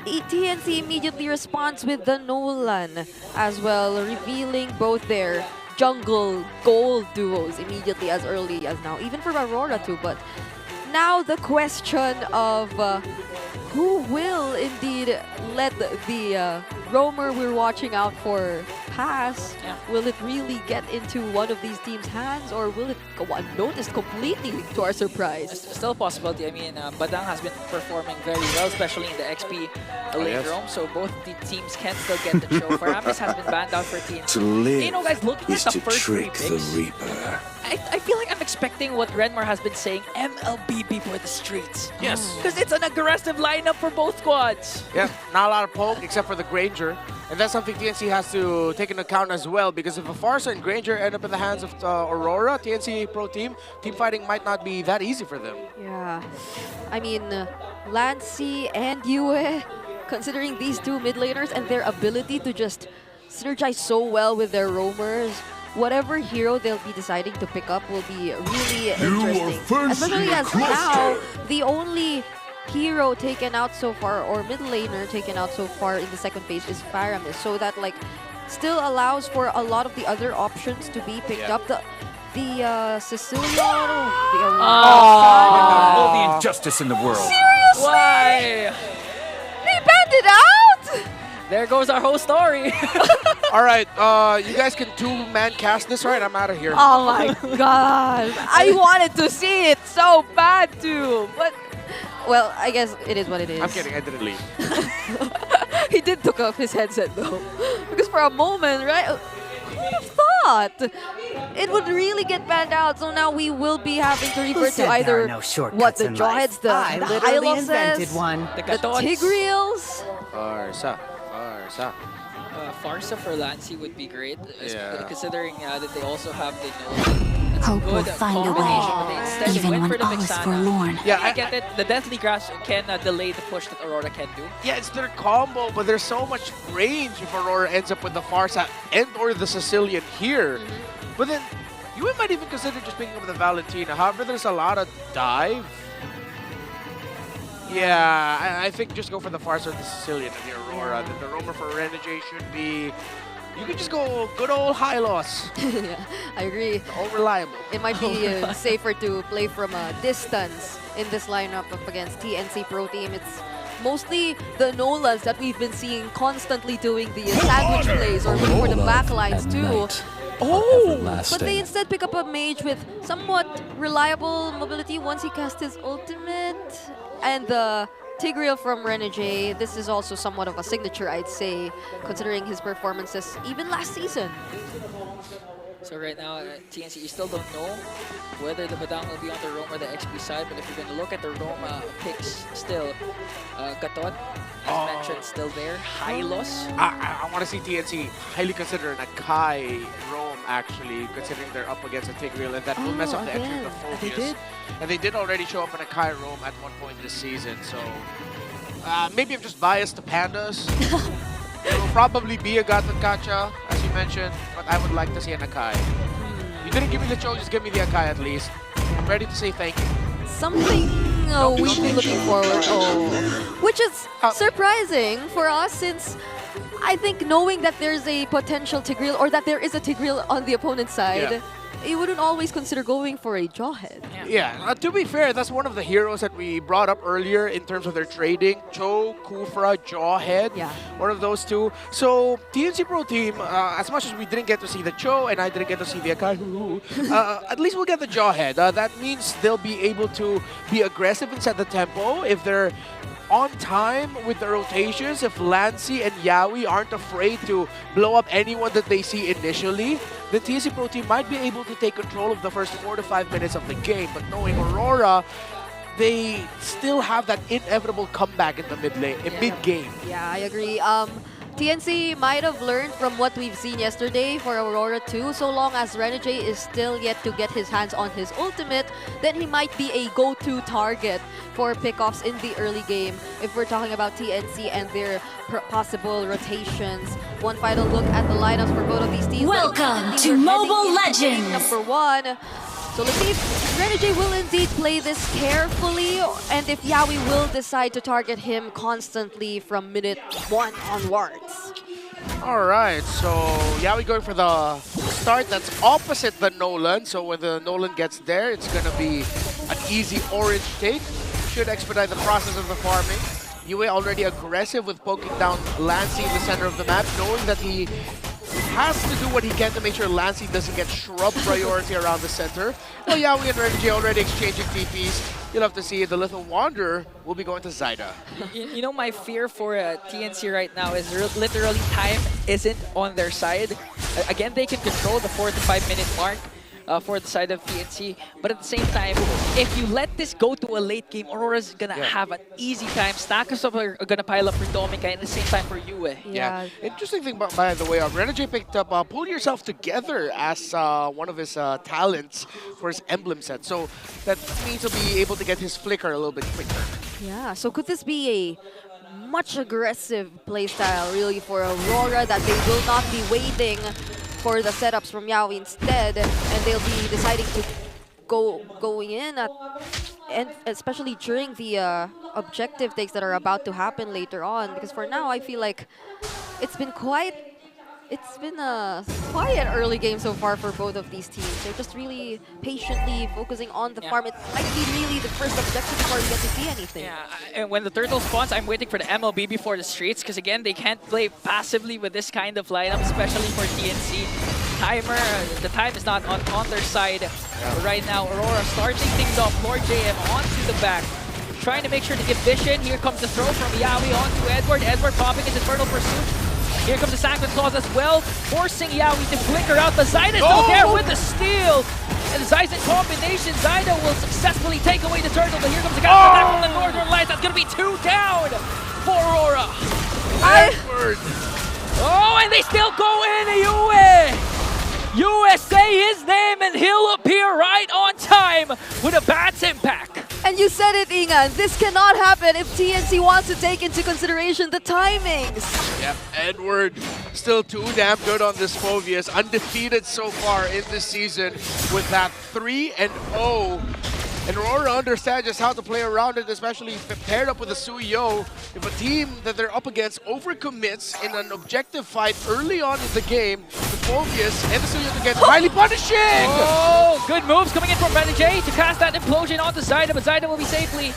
TNC immediately responds with the Nolan as well, revealing both their jungle gold duos immediately as early as now, even for Aurora too. But now the question of who will indeed let the roamer we're watching out for pass? Will it really get into one of these teams' hands, or will it go unnoticed completely to our surprise? It's still a possibility. I mean, Badang has been performing very well, especially in the XP late roam, so both the teams can still get the show. Faramis has been banned out for TNC. To live You know, guys, looking at is the to first three trick picks, the Reaper. I feel like I'm expecting what Renmar has been saying, MLBB for the streets. Yes. Because it's an aggressive lineup for both squads. Yeah, not a lot of poke except for the Granger. And that's something TNC has to take into account as well, because if a Farsa and Granger end up in the hands of Aurora, TNC Pro Team, team fighting might not be that easy for them. Yeah, I mean, Lancy and Yue, considering these two mid laners and their ability to just synergize so well with their roamers, whatever hero they'll be deciding to pick up will be really interesting. Especially as now, the only hero taken out so far, or mid laner taken out so far in the second phase is Faramis, so that like still allows for a lot of the other options to be picked up. The Sicilian, All the injustice in the world. Seriously? Why? They banned it out? There goes our whole story. All right, you guys can two-man cast this, right? I'm out of here. Oh my god. I wanted to see it so bad too, but well, I guess it is what it is. I'm kidding, I didn't leave. He did took off his headset though. Because for a moment, right? Who would have thought it would really get banned out? So now we will be having to revert to either what the Jawheads, the Hylos, The the Gatots. Tigreals. Farsa. Farsa for Lancy would be great, Yeah. considering that they also have the Nolan. Hope will Good find a combination, way, but they instead even went when for the all is Vixana. forlorn. Yeah, I get it. The Deathly Grasp can delay the push that Aurora can do. Yeah, it's their combo, but there's so much range if Aurora ends up with the Farsa and or the Sicilian here. But then, you might even consider just picking up the Valentina. However, there's a lot of dive. Yeah, I think just go for the Farsa or the Sicilian and the Aurora. The roamer for Renegade should be... You could just go good old high loss. Yeah, I agree. All reliable. It might be safer to play from a distance in this lineup up against TNC Pro Team. It's mostly the Nolans that we've been seeing constantly doing the sandwich plays or looking for the backlines too. But they instead pick up a mage with somewhat reliable mobility once he casts his ultimate. And the Tigreal from Renegade, this is also somewhat of a signature, I'd say, considering his performances even last season. So right now, TNC, you still don't know whether the Badang will be on the roam or the XP side, but if you're going to look at the roam picks still, Gatot, as mentioned, still there. Hylos. I want to see TNC highly consider an Akai roam, actually, considering they're up against a Tigreal, and that will mess up the entry of the Phobius. And they did already show up in a Akai roam at one point this season, so maybe I'm just biased to Pandas. It will probably be a Gatot-Kacha, as you mentioned, but I would like to see an Akai. You didn't give me the Cho, just give me the Akai at least. I'm ready to say thank you. Something we've been looking forward to, which is surprising for us since I think knowing that there's a potential Tigreal or that there is a Tigreal on the opponent's side, you wouldn't always consider going for a Jawhead. Yeah, to be fair, that's one of the heroes that we brought up earlier in terms of their trading. Cho, Kufra, Jawhead, one of those two. So TNC Pro Team, as much as we didn't get to see the Cho and I didn't get to see the Akai, at least we'll get the Jawhead. That means they'll be able to be aggressive and set the tempo if they're on time with the rotations. If Lancy and Yawi aren't afraid to blow up anyone that they see initially, the TNC Pro Team might be able to take control of the first 4 to 5 minutes of the game. But knowing Aurora, they still have that inevitable comeback in the mid-game. Yeah, I agree. TNC might have learned from what we've seen yesterday for Aurora too. So long as Renegade is still yet to get his hands on his ultimate, then he might be a go-to target for pickoffs in the early game if we're talking about TNC and their possible rotations. One final look at the lineups for both of these teams. Welcome to Mobile Legends! Number 1. So let's see if Renegade will indeed play this carefully and if Yawi will decide to target him constantly from minute 1 onwards. Alright, so Yawi going for the start that's opposite the Nolan. So when the Nolan gets there, it's going to be an easy orange take. Should expedite the process of the farming. Yue already aggressive with poking down Lancy in the center of the map, knowing that he has to do what he can to make sure Lancy doesn't get shrub priority around the center. Well, Yawi and Renegade already exchanging TPs. You'll have to see the Little Wanderer will be going to Zyda. You know, my fear for TNC right now is literally time isn't on their side. Again, they can control the 4 to 5 minute mark for the side of TNC, but at the same time, if you let this go to a late game, Aurora's gonna have an easy time. Stack of stuff are gonna pile up for Dominica and at the same time for Yue. Yeah. Interesting thing, by the way, Renegade picked up Pull Yourself Together as one of his talents for his emblem set. So that means he'll be able to get his flicker a little bit quicker. Yeah, so could this be a much aggressive playstyle really for Aurora that they will not be waiting for the setups from Yawi instead, and they'll be deciding to going in at, and especially during the objective takes that are about to happen later on, because for now I feel like it's been a quiet early game so far for both of these teams. They're just really patiently focusing on the farm. It might be really the first objective before you get to see anything. Yeah, and when the turtle spawns, I'm waiting for the MLB before the streets, because again, they can't play passively with this kind of lineup, especially for TNC. The time is not on their side. But right now, Aurora starting things off. Lord JM onto the back, trying to make sure to get vision. Here comes the throw from Yawi onto Edward. Edward popping his Infernal Pursuit. Here comes the Sanguine Claws as well, forcing Yawi to flicker out. The Zyda still there with the steal. And the Zyda combination, Zyda will successfully take away the turtle, but here comes the counter attack from the Northern Lights. That's going to be 2 down for Aurora. Oh, and they still go in, Yue say his name and he'll appear right on time with a Bat's Impact. And you said it, Ingan. This cannot happen if TNC wants to take into consideration the timings. Yep, Edward still too damn good on this Phoveus. Undefeated so far in this season with that 3-0. And Aurora understands just how to play around it, especially paired up with a Suyo. If a team that they're up against overcommits in an objective fight early on in the game, the Phoveus and the Suyo together highly punishing! Oh, good moves coming in from Renegade to cast that implosion onto Zyda, but Zyda will be safely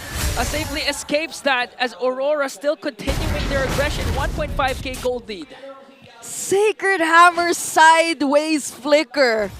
escapes that as Aurora still continuing their aggression. 1.5k gold lead. Sacred Hammer sideways flicker.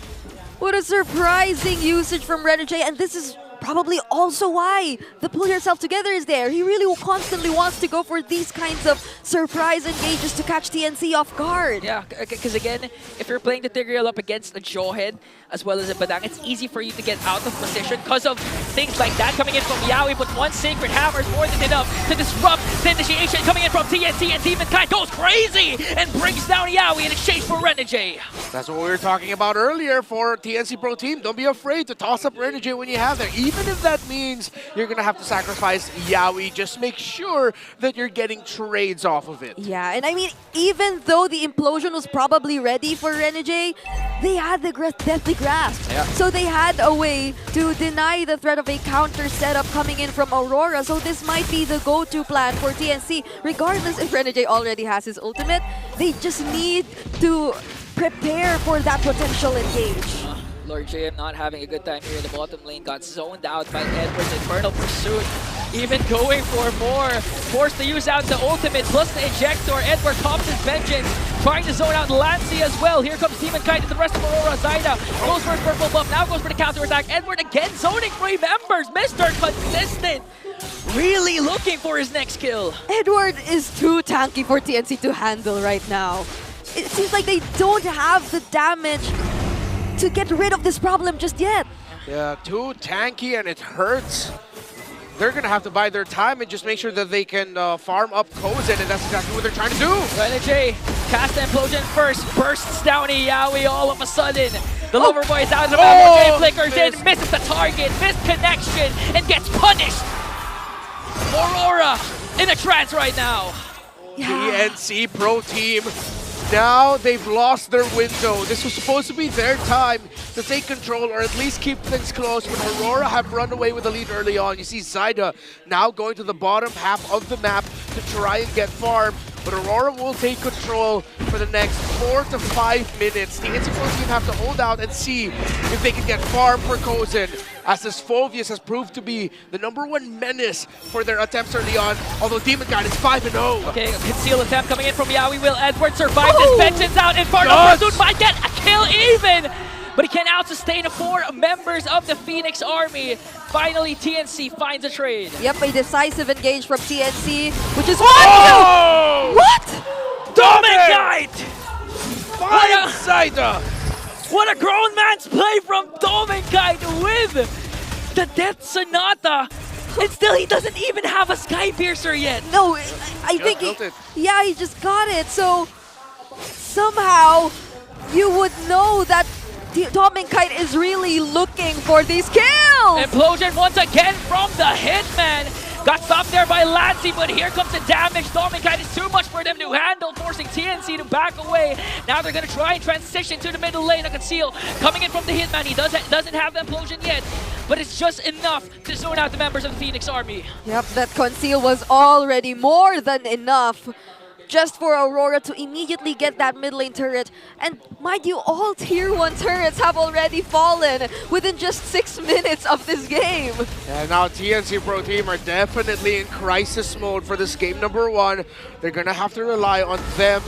What a surprising usage from Renegade, and this is probably also why the Pull Yourself Together is there. He really constantly wants to go for these kinds of surprise engages to catch TNC off guard. Yeah, because again, if you're playing the Tigreal up against a Jawhead as well as a Badang, it's easy for you to get out of position because of things like that coming in from Yawi, but one Sacred Hammer is more than enough to disrupt the initiation coming in from TNC, and Demonkind goes crazy and brings down Yawi in exchange for Renegade. That's what we were talking about earlier for TNC Pro Team. Don't be afraid to toss up Renegade when you have them. Even if that means you're gonna have to sacrifice Yaoi, just make sure that you're getting trades off of it. Yeah, and I mean, even though the implosion was probably ready for Renegade, they had the deathly grasp. Yeah. So they had a way to deny the threat of a counter setup coming in from Aurora. So this might be the go-to plan for TNC. Regardless if Renegade already has his ultimate, they just need to prepare for that potential engage. Lord JM not having a good time here in the bottom lane, got zoned out by Edward's Infernal Pursuit. Even going for more, forced to use out the ultimate plus the ejector. Edward pops his vengeance, trying to zone out Lancy as well. Here comes Demon Kite and the rest of Aurora. Zyda goes for his purple buff, now goes for the counter attack. Edward again zoning 3 members, Mr. Consistent. Really looking for his next kill. Edward is too tanky for TNC to handle right now. It seems like they don't have the damage to get rid of this problem just yet. Yeah, too tanky and it hurts. They're gonna have to bide their time and just make sure that they can farm up Kozen, and that's exactly what they're trying to do. Renegade cast the implosion first, bursts down Yaoi all of a sudden. The lover boy is out of the map, flickers in, misses the target, missed connection, and gets punished. Aurora in a trance right now. TNC Pro Team. Now they've lost their window. This was supposed to be their time to take control or at least keep things close, but Aurora have run away with the lead early on. You see Zyda now going to the bottom half of the map to try and get farm, but Aurora will take control for the next 4 to 5 minutes. The TNC Pro Team have to hold out and see if they can get farm for Kozen, as this Phovius has proved to be the #1 menace for their attempts early on, although Demon God is 5-0. Okay, a conceal attempt coming in from Yaoi. Will Edward survive this vengeance out? Infernal Pursuit might get a kill even, but he can't out-sustain 4 members of the Phoenix Army. Finally, TNC finds a trade. Yep, a decisive engage from TNC, which is Oh! What? Dominate! Fine Zyda! What a grown man's play from Dominkite with the Death Sonata. And still, he doesn't even have a Sky Piercer yet. No, I think yeah, he just got it. So somehow you would know that Dominkite is really looking for these kills. Implosion once again from the Hitman. Got stopped there by Lancy, but here comes the damage. Dominkite is too much for them to handle, forcing TNC to back away. Now they're going to try and transition to the middle lane. A conceal coming in from the Hitman. He doesn't have the implosion yet, but it's just enough to zone out the members of the Phoenix Army. Yep, that conceal was already more than enough just for Aurora to immediately get that mid lane turret. And mind you, all tier 1 turrets have already fallen within just 6 minutes of this game. And now TNC Pro Team are definitely in crisis mode for this game #1. They're gonna have to rely on them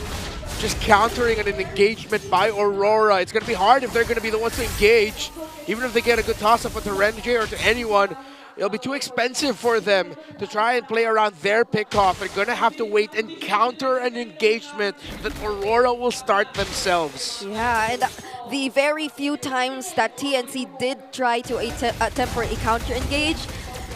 just countering an engagement by Aurora. It's gonna be hard if they're gonna be the ones to engage. Even if they get a good toss-up onto Renegade or to anyone, it'll be too expensive for them to try and play around their pickoff. They're gonna have to wait and counter an engagement that Aurora will start themselves. Yeah, and the very few times that TNC did try to attempt for a counter engage,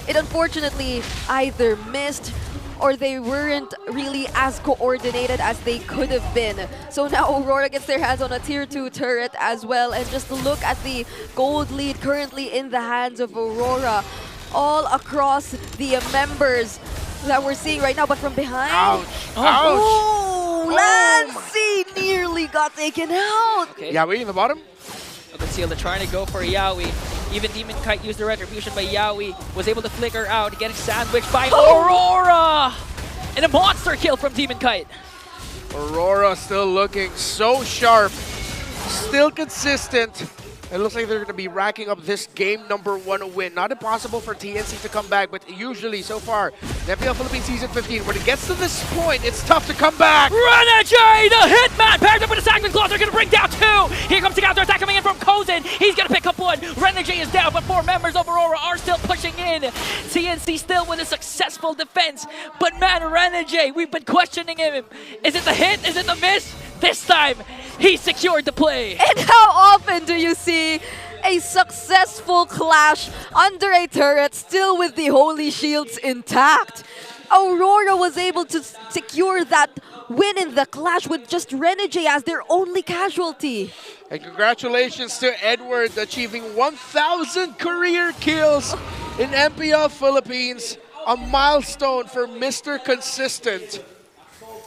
it unfortunately either missed or they weren't really as coordinated as they could have been. So now Aurora gets their hands on a tier 2 turret as well, and just look at the gold lead currently in the hands of Aurora all across the members that we're seeing right now, but from behind. Ouch! Oh, Lancy nearly got taken out. Okay. Yaoi in the bottom. A conceal, they're trying to go for Yaoi. Even Demon Kite used the retribution, but Yaoi was able to flicker out, getting sandwiched by Aurora! And a monster kill from Demon Kite. Aurora still looking so sharp, still consistent. It looks like they're going to be racking up this game #1 win. Not impossible for TNC to come back, but usually so far, the MPL Philippines Season 15, when it gets to this point, it's tough to come back. Renegade, the Hitman, paired up with a Sagman Claw, they're going to bring down 2. Here comes the counter attack coming in from Kozen. He's going to pick up 1. Renegade is down, but 4 members of Aurora are still pushing in. TNC still with a successful defense. But man, Renegade, we've been questioning him. Is it the hit? Is it the miss? This time, he secured the play. And how often do you see a successful clash under a turret still with the holy shields intact? Aurora was able to secure that win in the clash with just Renegade as their only casualty. And congratulations to Edward achieving 1,000 career kills in MPL Philippines, a milestone for Mr. Consistent.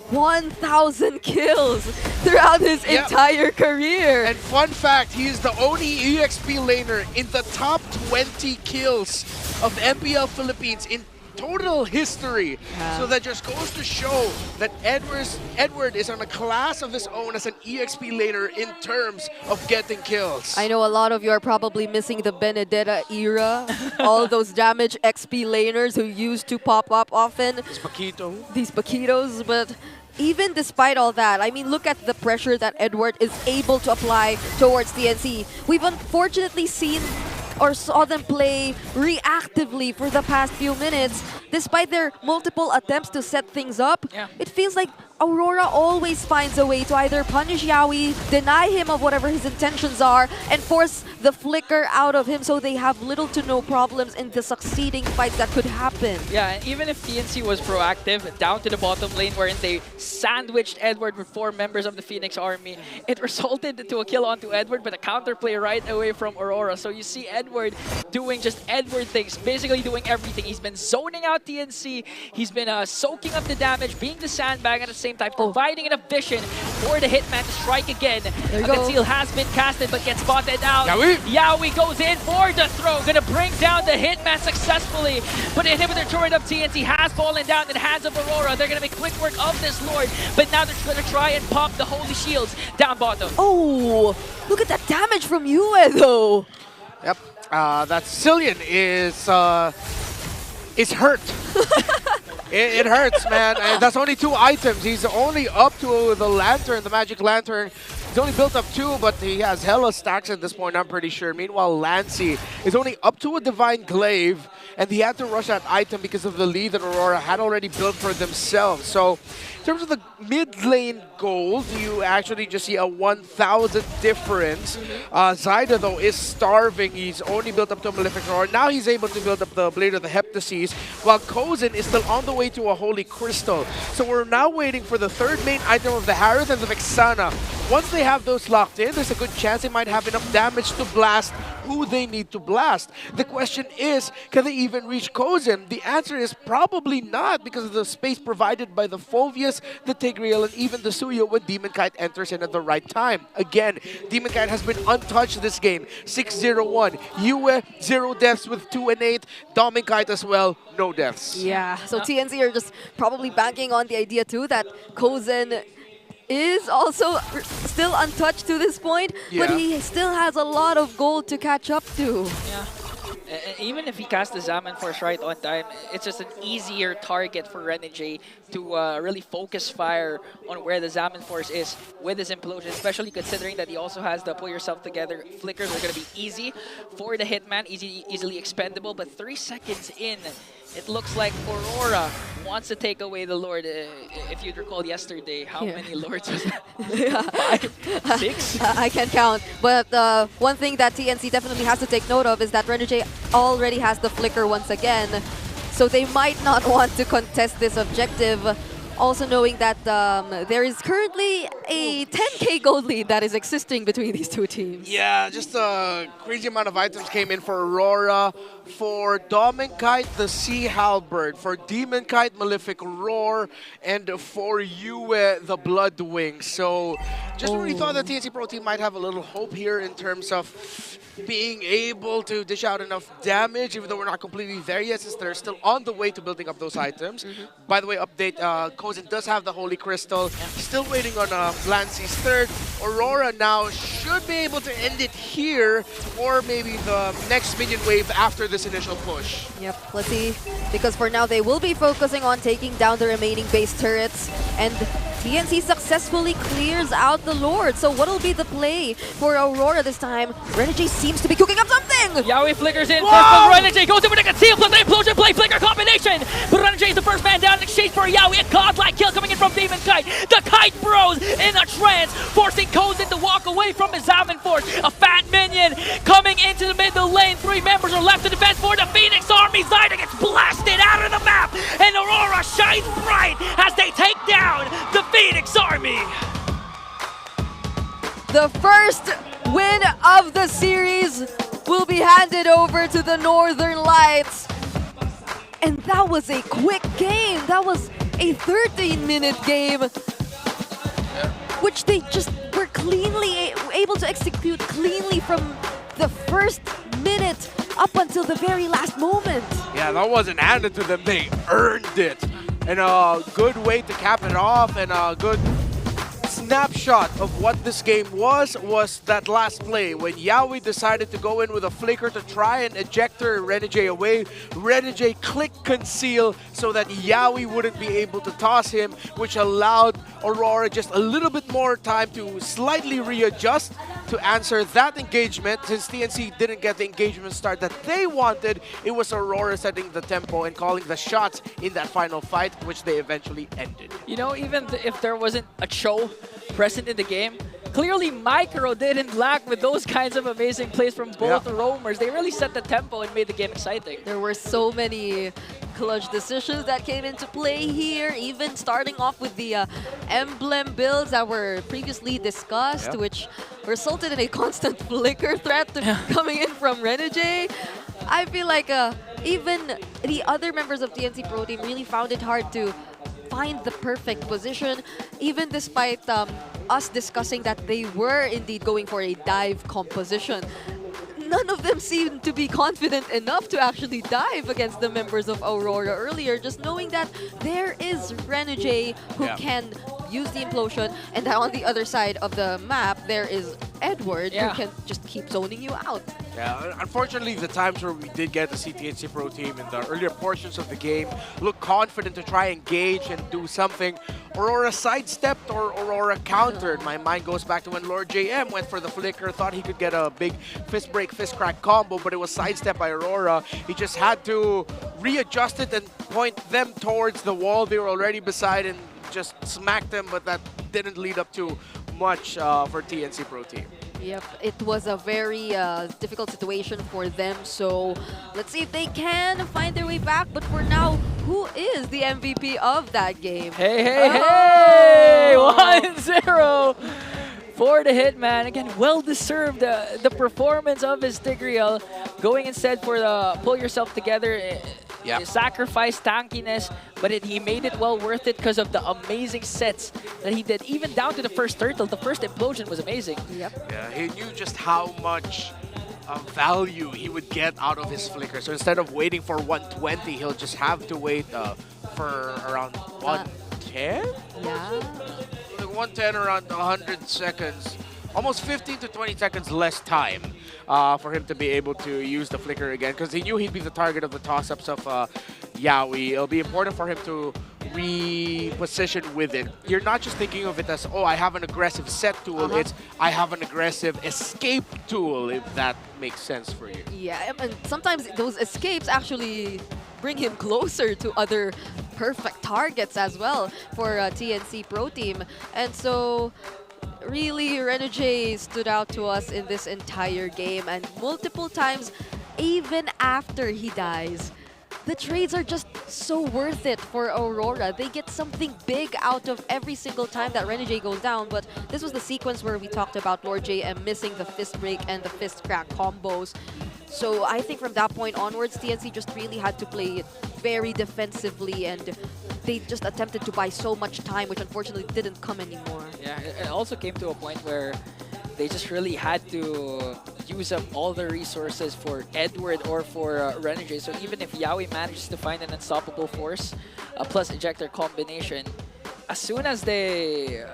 1,000 kills throughout his entire career. And fun fact, he is the only EXP laner in the top 20 kills of MPL Philippines in total history. So that just goes to show that Edward is on a class of his own as an EXP laner in terms of getting kills. I know a lot of you are probably missing the Benedetta era. All those damage XP laners who used to pop up often. These Paquitos, but even despite all that, I mean, look at the pressure that Edward is able to apply towards TNC. We've unfortunately seen or saw them play reactively for the past few minutes. Despite their multiple attempts to set things up, it feels like Aurora always finds a way to either punish Yawi, deny him of whatever his intentions are, and force the flicker out of him so they have little to no problems in the succeeding fights that could happen. Yeah, and even if TNC was proactive, down to the bottom lane wherein they sandwiched Edward with 4 members of the Phoenix army, it resulted to a kill onto Edward, but a counterplay right away from Aurora. So you see Edward doing just Edward things, basically doing everything. He's been zoning out TNC, he's been soaking up the damage, being the sandbag at the same time, providing enough vision for the Hitman to strike again. A conceal has been casted but gets spotted out. Yawi goes in for the throw, gonna bring down the Hitman successfully, but the inhibitor turret of TNC has fallen down in the hands of Aurora. They're gonna make quick work of this Lord, but now they're gonna try and pop the holy shields down bottom. Oh, look at that damage from Yue though. Yep, that Cillian is hurt. It hurts, man. That's only 2 items. He's only up to the lantern, the magic lantern. He's only built up 2, but he has hella stacks at this point, I'm pretty sure. Meanwhile, Lancy is only up to a Divine Glaive, and he had to rush that item because of the lead that Aurora had already built for themselves. So, in terms of the mid lane gold, you actually just see a 1,000 difference. Zyda, though, is starving. He's only built up to a Malefic Roar. Now he's able to build up the Blade of the Heptases, while Kozin is still on the way to a Holy Crystal. So we're now waiting for the 3rd main item of the Harith and the Vexana. Once they have those locked in, there's a good chance they might have enough damage to blast who they need to blast. The question is, can they even reach Kozin? The answer is probably not, because of the space provided by the Phovius, the Tigreal, and even the Suyo when Demon Kite enters in at the right time. Again, Demon Kite has been untouched this game. 6-0-1. Yue, 0 deaths with 2 and 8. Demon Kite as well, no deaths. Yeah, so TNC are just probably banking on the idea too that Kozin is also still untouched to this point, but he still has a lot of gold to catch up to. Yeah. Even if he casts the Zaman Force right on time, it's just an easier target for Renegade to really focus fire on where the Zaman Force is with his Implosion, especially considering that he also has the pull yourself together. Flickers are going to be easy for the Hitman, easily expendable, but 3 seconds in, it looks like Aurora wants to take away the Lord. If you'd recall yesterday, how many Lords was that? 5? 6? I can't count. But one thing that TNC definitely has to take note of is that Renegade already has the Flicker once again. So they might not want to contest this objective. Also knowing that there is currently a 10k gold lead that is existing between these 2 teams. Yeah, just a crazy amount of items came in for Aurora. For Demon Kite, the Sea Halberd. For Demon Kite, Malefic Roar. And for Yue, the Blood Wing. So, just really thought that TNC Pro Team might have a little hope here in terms of being able to dish out enough damage, even though we're not completely there yet, since they're still on the way to building up those items. By the way, update, Kozin does have the Holy Crystal. Still waiting on Lancy's 3rd. Aurora now should be able to end it here, or maybe the next minion wave after this initial push. Yep, let's see. Because for now, they will be focusing on taking down the remaining base turrets. And TNC successfully clears out the Lord. So what will be the play for Aurora this time? Renegade seems to be cooking up something! Yawi flickers in, first from Renegade, goes in with a conceal plus the implosion play, flicker combination! But Renegade is the first man down in exchange for Yawi, a godlike kill coming in from Demon Kite. The Kite Bros in a trance, forcing Kozin to walk away from his Zaman Force. A fat minion coming into the middle lane, 3 members are left to defend for the Phoenix Army. Zyda gets blasted out of the map, and Aurora The first win of the series will be handed over to the Northern Lights. And that was a quick game. That was a 13-minute game, which they just were cleanly able to execute cleanly from the first minute up until the very last moment. Yeah, that wasn't handed to them. They earned it. And a good way to cap it off, and a good snapshot of what this game was that last play when Yawi decided to go in with a flicker to try and ejector Renegade away. Renegade clicked conceal so that Yawi wouldn't be able to toss him, which allowed Aurora just a little bit more time to slightly readjust to answer that engagement. Since TNC didn't get the engagement start that they wanted, it was Aurora setting the tempo and calling the shots in that final fight, which they eventually ended. You know, even if there wasn't a show present in the game, clearly Micro didn't lack with those kinds of amazing plays from both roamers. They really set the tempo and made the game exciting. There were so many clutch decisions that came into play here, even starting off with the emblem builds that were previously discussed, which resulted in a constant flicker threat coming in from Renegade. I feel like even the other members of TNC Pro Team really found it hard to find the perfect position, even despite us discussing that they were indeed going for a dive composition. None of them seemed to be confident enough to actually dive against the members of Aurora earlier, just knowing that there is Renegade who can use the implosion, and that on the other side of the map there is Edward who can just keep zoning you out. Yeah, unfortunately, the times where we did get to see TNC Pro Team in the earlier portions of the game look confident to try and engage and do something, Aurora sidestepped or Aurora countered. My mind goes back to when Lord JM went for the flicker, thought he could get a big fist break, fist crack combo, but it was sidestepped by Aurora. He just had to readjust it and point them towards the wall they were already beside and just smack them, but that didn't lead up to much for TNC Pro Team. Yep, it was a very difficult situation for them, so let's see if they can find their way back. But for now, who is the MVP of that game? Hey, hey, hey! 1-0 for the Hitman. Again, well-deserved the performance of his Tigreal, going instead for the pull yourself together, sacrifice tankiness, but he made it well worth it because of the amazing sets that he did, even down to the first turtle. The first implosion was amazing. Yep. Yeah, he knew just how much value he would get out of his flicker. So instead of waiting for 120, he'll just have to wait for around 110? Yeah. Like 110 around 100 seconds. Almost 15 to 20 seconds less time for him to be able to use the flicker again, because he knew he'd be the target of the toss-ups of Yawi. It'll be important for him to reposition with it. You're not just thinking of it as, oh, I have an aggressive set tool. It's, I have an aggressive escape tool, if that makes sense for you. Yeah, and sometimes those escapes actually bring him closer to other perfect targets as well for TNC Pro Team. And so really, Renegade stood out to us in this entire game, and multiple times, even after he dies, the trades are just so worth it for Aurora. They get something big out of every single time that Renegade goes down, but this was the sequence where we talked about Lord JM missing the fist break and the fist crack combos. So I think from that point onwards, TNC just really had to play it very defensively, and they just attempted to buy so much time, which unfortunately didn't come anymore. Yeah, it also came to a point where they just really had to use up all their resources for Edward or for Renegade. So even if Yawi manages to find an unstoppable force plus ejector combination, as soon as they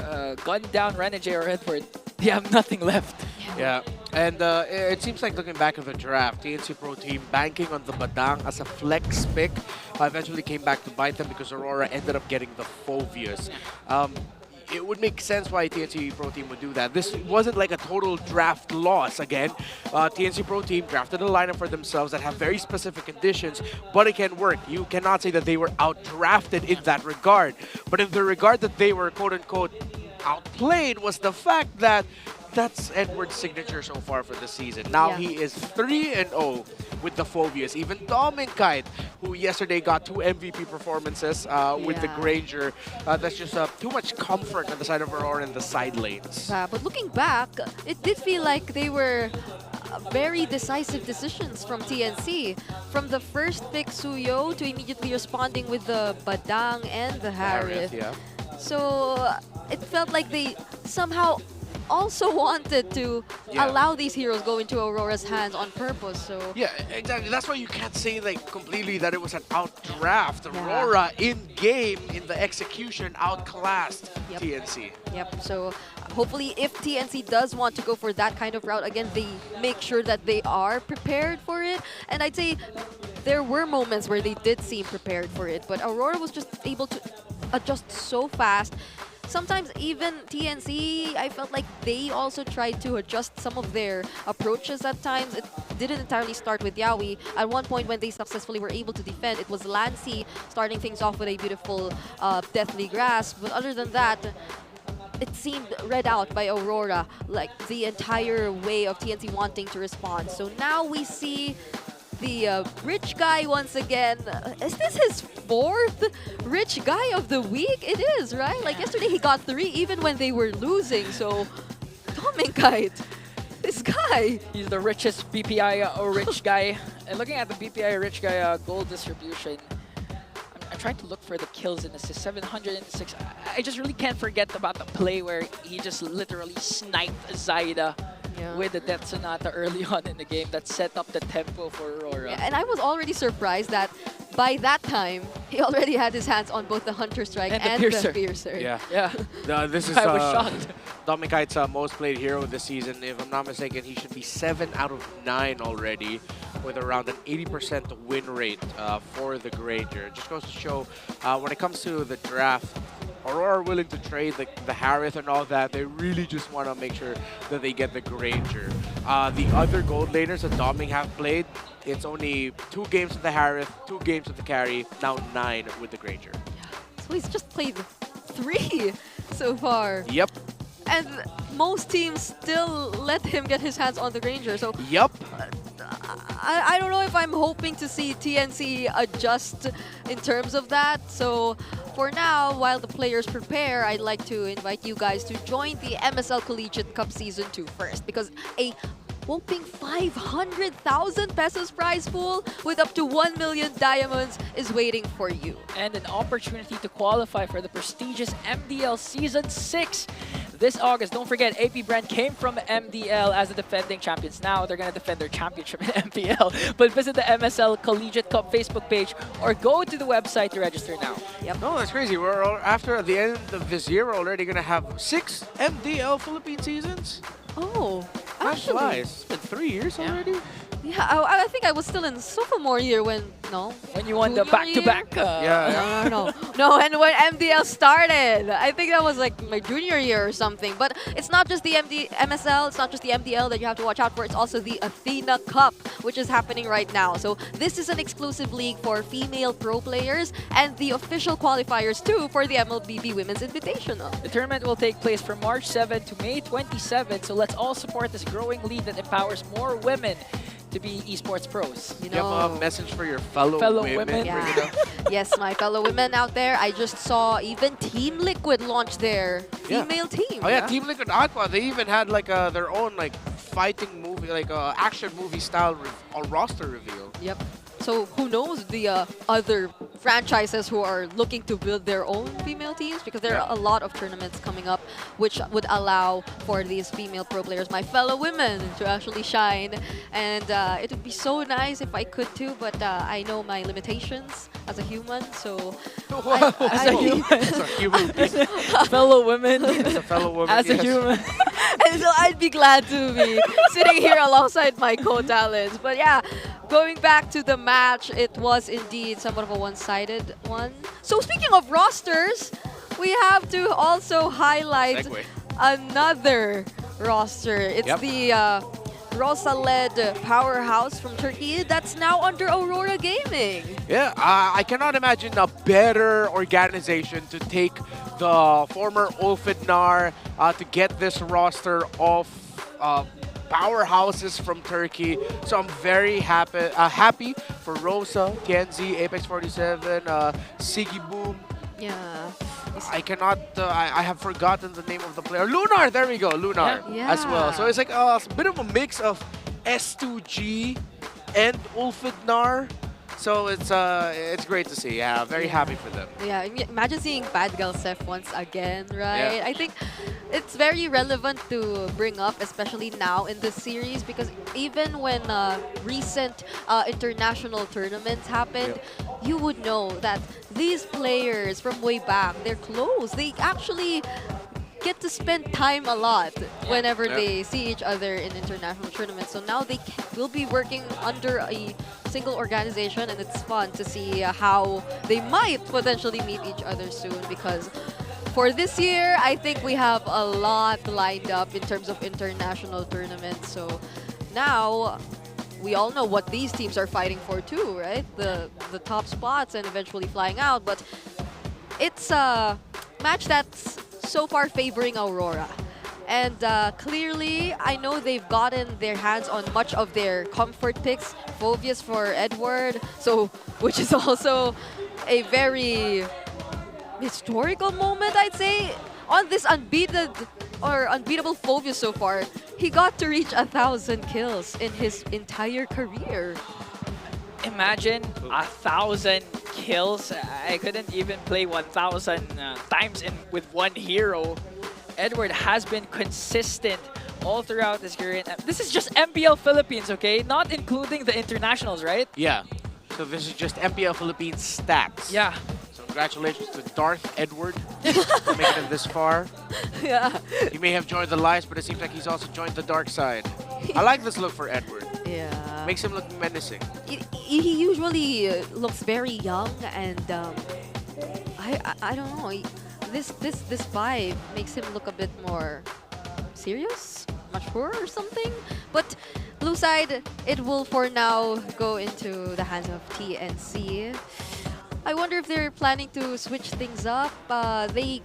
gun down Renegade or Edward, they have nothing left. Yeah, and it seems like looking back at the draft, TNC Pro Team banking on the Badang as a flex pick eventually came back to bite them because Aurora ended up getting the Phobius. It would make sense why TNC Pro Team would do that. This wasn't like a total draft loss. Again, TNC Pro Team drafted a lineup for themselves that have very specific conditions, but it can work. You cannot say that they were out-drafted in that regard. But in the regard that they were quote-unquote outplayed was the fact that that's Edward's signature so far for the season. Now he is 3-0 with the Phobius. Even Dom and Kite, who yesterday got 2 MVP performances with the Yeah. Granger. That's just too much comfort on the side of Aurora in the side lanes. But looking back, it did feel like they were very decisive decisions from TNC. From the first pick Suyo to immediately responding with the Badang and the Harith. Yeah. So it felt like they somehow also wanted to allow these heroes go into Aurora's hands on purpose. So Yeah, exactly. That's why you can't say like completely that it was an outdraft. Aurora in game in the execution outclassed TNC. Yep. So hopefully, if TNC does want to go for that kind of route again, they make sure that they are prepared for it. And I'd say there were moments where they did seem prepared for it, but Aurora was just able to adjust so fast. Sometimes even TNC, I felt like they also tried to adjust some of their approaches at times. It didn't entirely start with Yaoi. At one point when they successfully were able to defend, it was Lancy starting things off with a beautiful Deathly Grasp. But other than that, it seemed read out by Aurora, like the entire way of TNC wanting to respond. So now we see the rich guy once again. Is this his 4th rich guy of the week? It is, right? Like yesterday he got 3 even when they were losing. So Domingkite, this guy. He's the richest BPI rich guy. And looking at the BPI rich guy gold distribution, I'm trying to look for the kills and assists. 706. I just really can't forget about the play where he just literally sniped Zaida with the Death Sonata early on in the game that set up the tempo for Aurora. Yeah, and I was already surprised that by that time, he already had his hands on both the Hunter Strike and the Piercer. Yeah. This is I was shocked. Domingkite's most played hero this season. If I'm not mistaken, he should be 7 out of 9 already, with around an 80% win rate for the Granger. It just goes to show when it comes to the draft, Aurora are willing to trade the Harith and all that. They really just want to make sure that they get the Granger. The other gold laners that Doming have played, it's only 2 games with the Harith, 2 games with the carry, now 9 with the Granger. So he's just played 3 so far. Yep. And most teams still let him get his hands on the Granger. So yep. I don't know if I'm hoping to see TNC adjust in terms of that. So for now, while the players prepare, I'd like to invite you guys to join the MSL Collegiate Cup Season 2 first, because a whopping 500,000 pesos prize pool with up to 1 million diamonds is waiting for you. And an opportunity to qualify for the prestigious MDL Season 6 this August. Don't forget, AP.Bren came from MDL as the defending champions. Now they're going to defend their championship in MPL. But visit the MSL Collegiate Cup Facebook page or go to the website to register now. Yep. No, that's crazy. We're after the end of this year, we're already going to have 6 MDL Philippine seasons. Oh, Time actually. flies. It's been 3 years already. Yeah, I think I was still in sophomore year when, when you won the junior back-to-back. year? No, and when MDL started. I think that was like my junior year or something. But it's not just the MSL, it's not just the MDL that you have to watch out for. It's also the Athena Cup, which is happening right now. So this is an exclusive league for female pro players and the official qualifiers too for the MLBB Women's Invitational. The tournament will take place from March 7 to May 27. So let's all support this growing league that empowers more women to be esports pros. You have a message for your fellow women? Yeah. Yes, my fellow women out there. I just saw even Team Liquid launch their female team. Oh yeah, Team Liquid Aqua. They even had like their own like fighting movie, like action movie style roster reveal. Yep. So who knows the other franchises who are looking to build their own female teams, because there are a lot of tournaments coming up which would allow for these female pro players, my fellow women, to actually shine. And it would be so nice if I could too, but I know my limitations as a human, so... As a human. Fellow women. As a fellow woman. As a human. And so I'd be glad to be sitting here alongside my co-talents. But yeah, going back to the match, it was indeed somewhat of a one-sided one. So speaking of rosters, we have to also highlight another roster. It's the Rosa-led powerhouse from Turkey that's now under Aurora Gaming. Yeah, I cannot imagine a better organization to take the former Ulfidnar to get this roster off powerhouses from Turkey. So I'm very happy for Rosa, TNC, Apex47, Siggy Boom. Yeah. I have forgotten the name of the player. Lunar, there we go, Lunar as well. So it's like a bit of a mix of S2G and Ulfidnar. So it's great to see. Yeah, very happy for them. Yeah, imagine seeing Bad Girl Seth once again, right? I think it's very relevant to bring up, especially now in this series, because even when recent international tournaments happened, you would know that these players from way back, they're close. They actually get to spend time a lot whenever they see each other in international tournaments. So now they will be working under a single organization, and it's fun to see how they might potentially meet each other soon, because for this year, I think we have a lot lined up in terms of international tournaments. So now we all know what these teams are fighting for too, right? The top spots and eventually flying out. But it's a match that's so far favoring Aurora. And clearly, I know they've gotten their hands on much of their comfort picks. Phoveus for Edward, so which is also a very historical moment, I'd say. On this unbeatable Phoveus so far, he got to reach 1,000 kills in his entire career. Imagine 1,000 kills. I couldn't even play 1,000 times with one hero. Edward has been consistent all throughout his career. This is just MPL Philippines, okay? Not including the internationals, right? Yeah. So this is just MPL Philippines stats. Yeah. So congratulations to Darth Edward for making it this far. Yeah. He may have joined the lights, but it seems like he's also joined the dark side. I like this look for Edward. Yeah. Makes him look menacing. He usually looks very young, and I don't know. This vibe makes him look a bit more serious, mature or something. But blue side, it will for now go into the hands of TNC. I wonder if they're planning to switch things up. They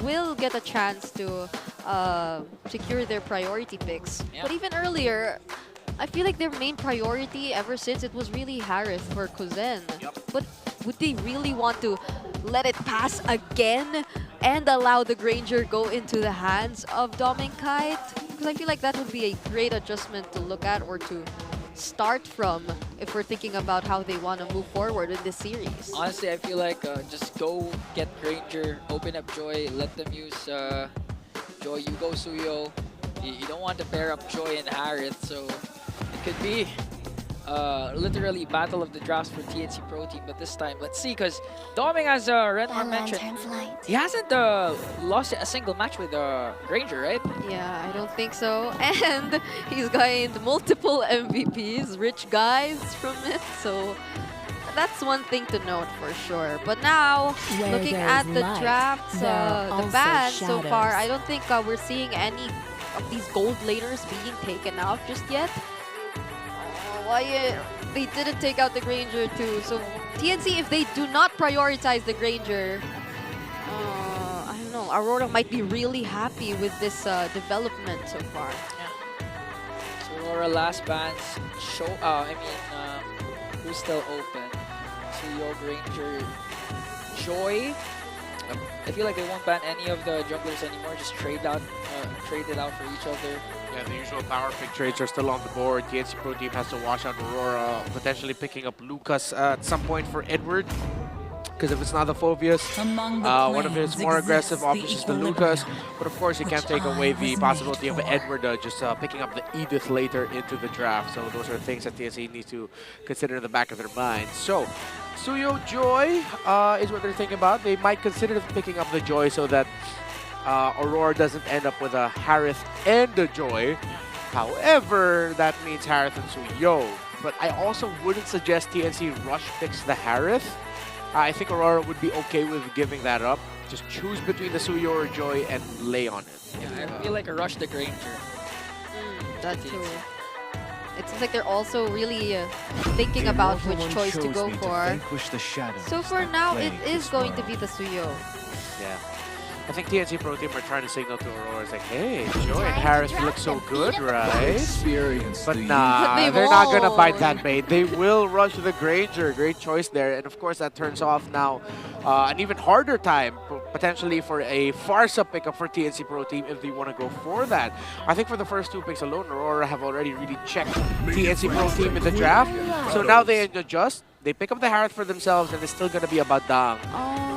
will get a chance to secure their priority picks. But even earlier, I feel like their main priority ever since it was really Harith for Kuzen. But would they really want to let it pass again and allow the Granger go into the hands of Domingkite? Because I feel like that would be a great adjustment to look at or to start from if we're thinking about how they want to move forward in this series. Honestly, I feel like just go get Granger, open up Joy, let them use Joy, you go Suyo. You don't want to pair up Joy and Harith, so it could be literally battle of the drafts for TNC Pro Team, but this time, let's see, because Doming, as Renmar mentioned, he hasn't lost a single match with Granger, right? Yeah, I don't think so. And he's gained multiple MVPs, rich guys from it, so that's one thing to note for sure. But now, looking at the drafts, the bans so far, I don't think we're seeing any of these gold laners being taken out just yet. Why they didn't take out the Granger too. So TNC, if they do not prioritize the Granger, I don't know, Aurora might be really happy with this development so far. So Aurora last bans show. Who's still open? Suyo, Granger, Joy. I feel like they won't ban any of the junglers anymore. Just trade it out for each other. Yeah, the usual power pick trades are still on the board. TNC Pro Team has to wash out Aurora, potentially picking up Lucas at some point for Edward. Because if it's not the Phoveus, one of his more aggressive options is the Lucas. But of course, you can't take away the possibility of Edward just picking up the Edith later into the draft. So those are things that TNC needs to consider in the back of their mind. So, Suyo Joy is what they're thinking about. They might consider picking up the Joy so that Aurora doesn't end up with a Harith and a Joy. However, that means Harith and Suyo. But I also wouldn't suggest TNC rush picks the Harith. I think Aurora would be okay with giving that up. Just choose between the Suyo or Joy and lay on it. Yeah, I feel like a rush the Granger. That's true. It seems like they're also really thinking about which choice to go for. So for now, it is going to be the Suyo. Yeah. I think TNC Pro Team are trying to signal to Aurora, it's like, hey, Joy and Harris look so good, right? But nah, they're not going to bite that bait. They will rush the Granger. Great choice there. And of course, that turns off now an even harder time, potentially for a Farsa pickup for TNC Pro Team if they want to go for that. I think for the first 2 picks alone, Aurora have already really checked TNC Pro Team in the draft. So now they adjust. They pick up the Harith for themselves, and it's still going to be a Badang. Oh,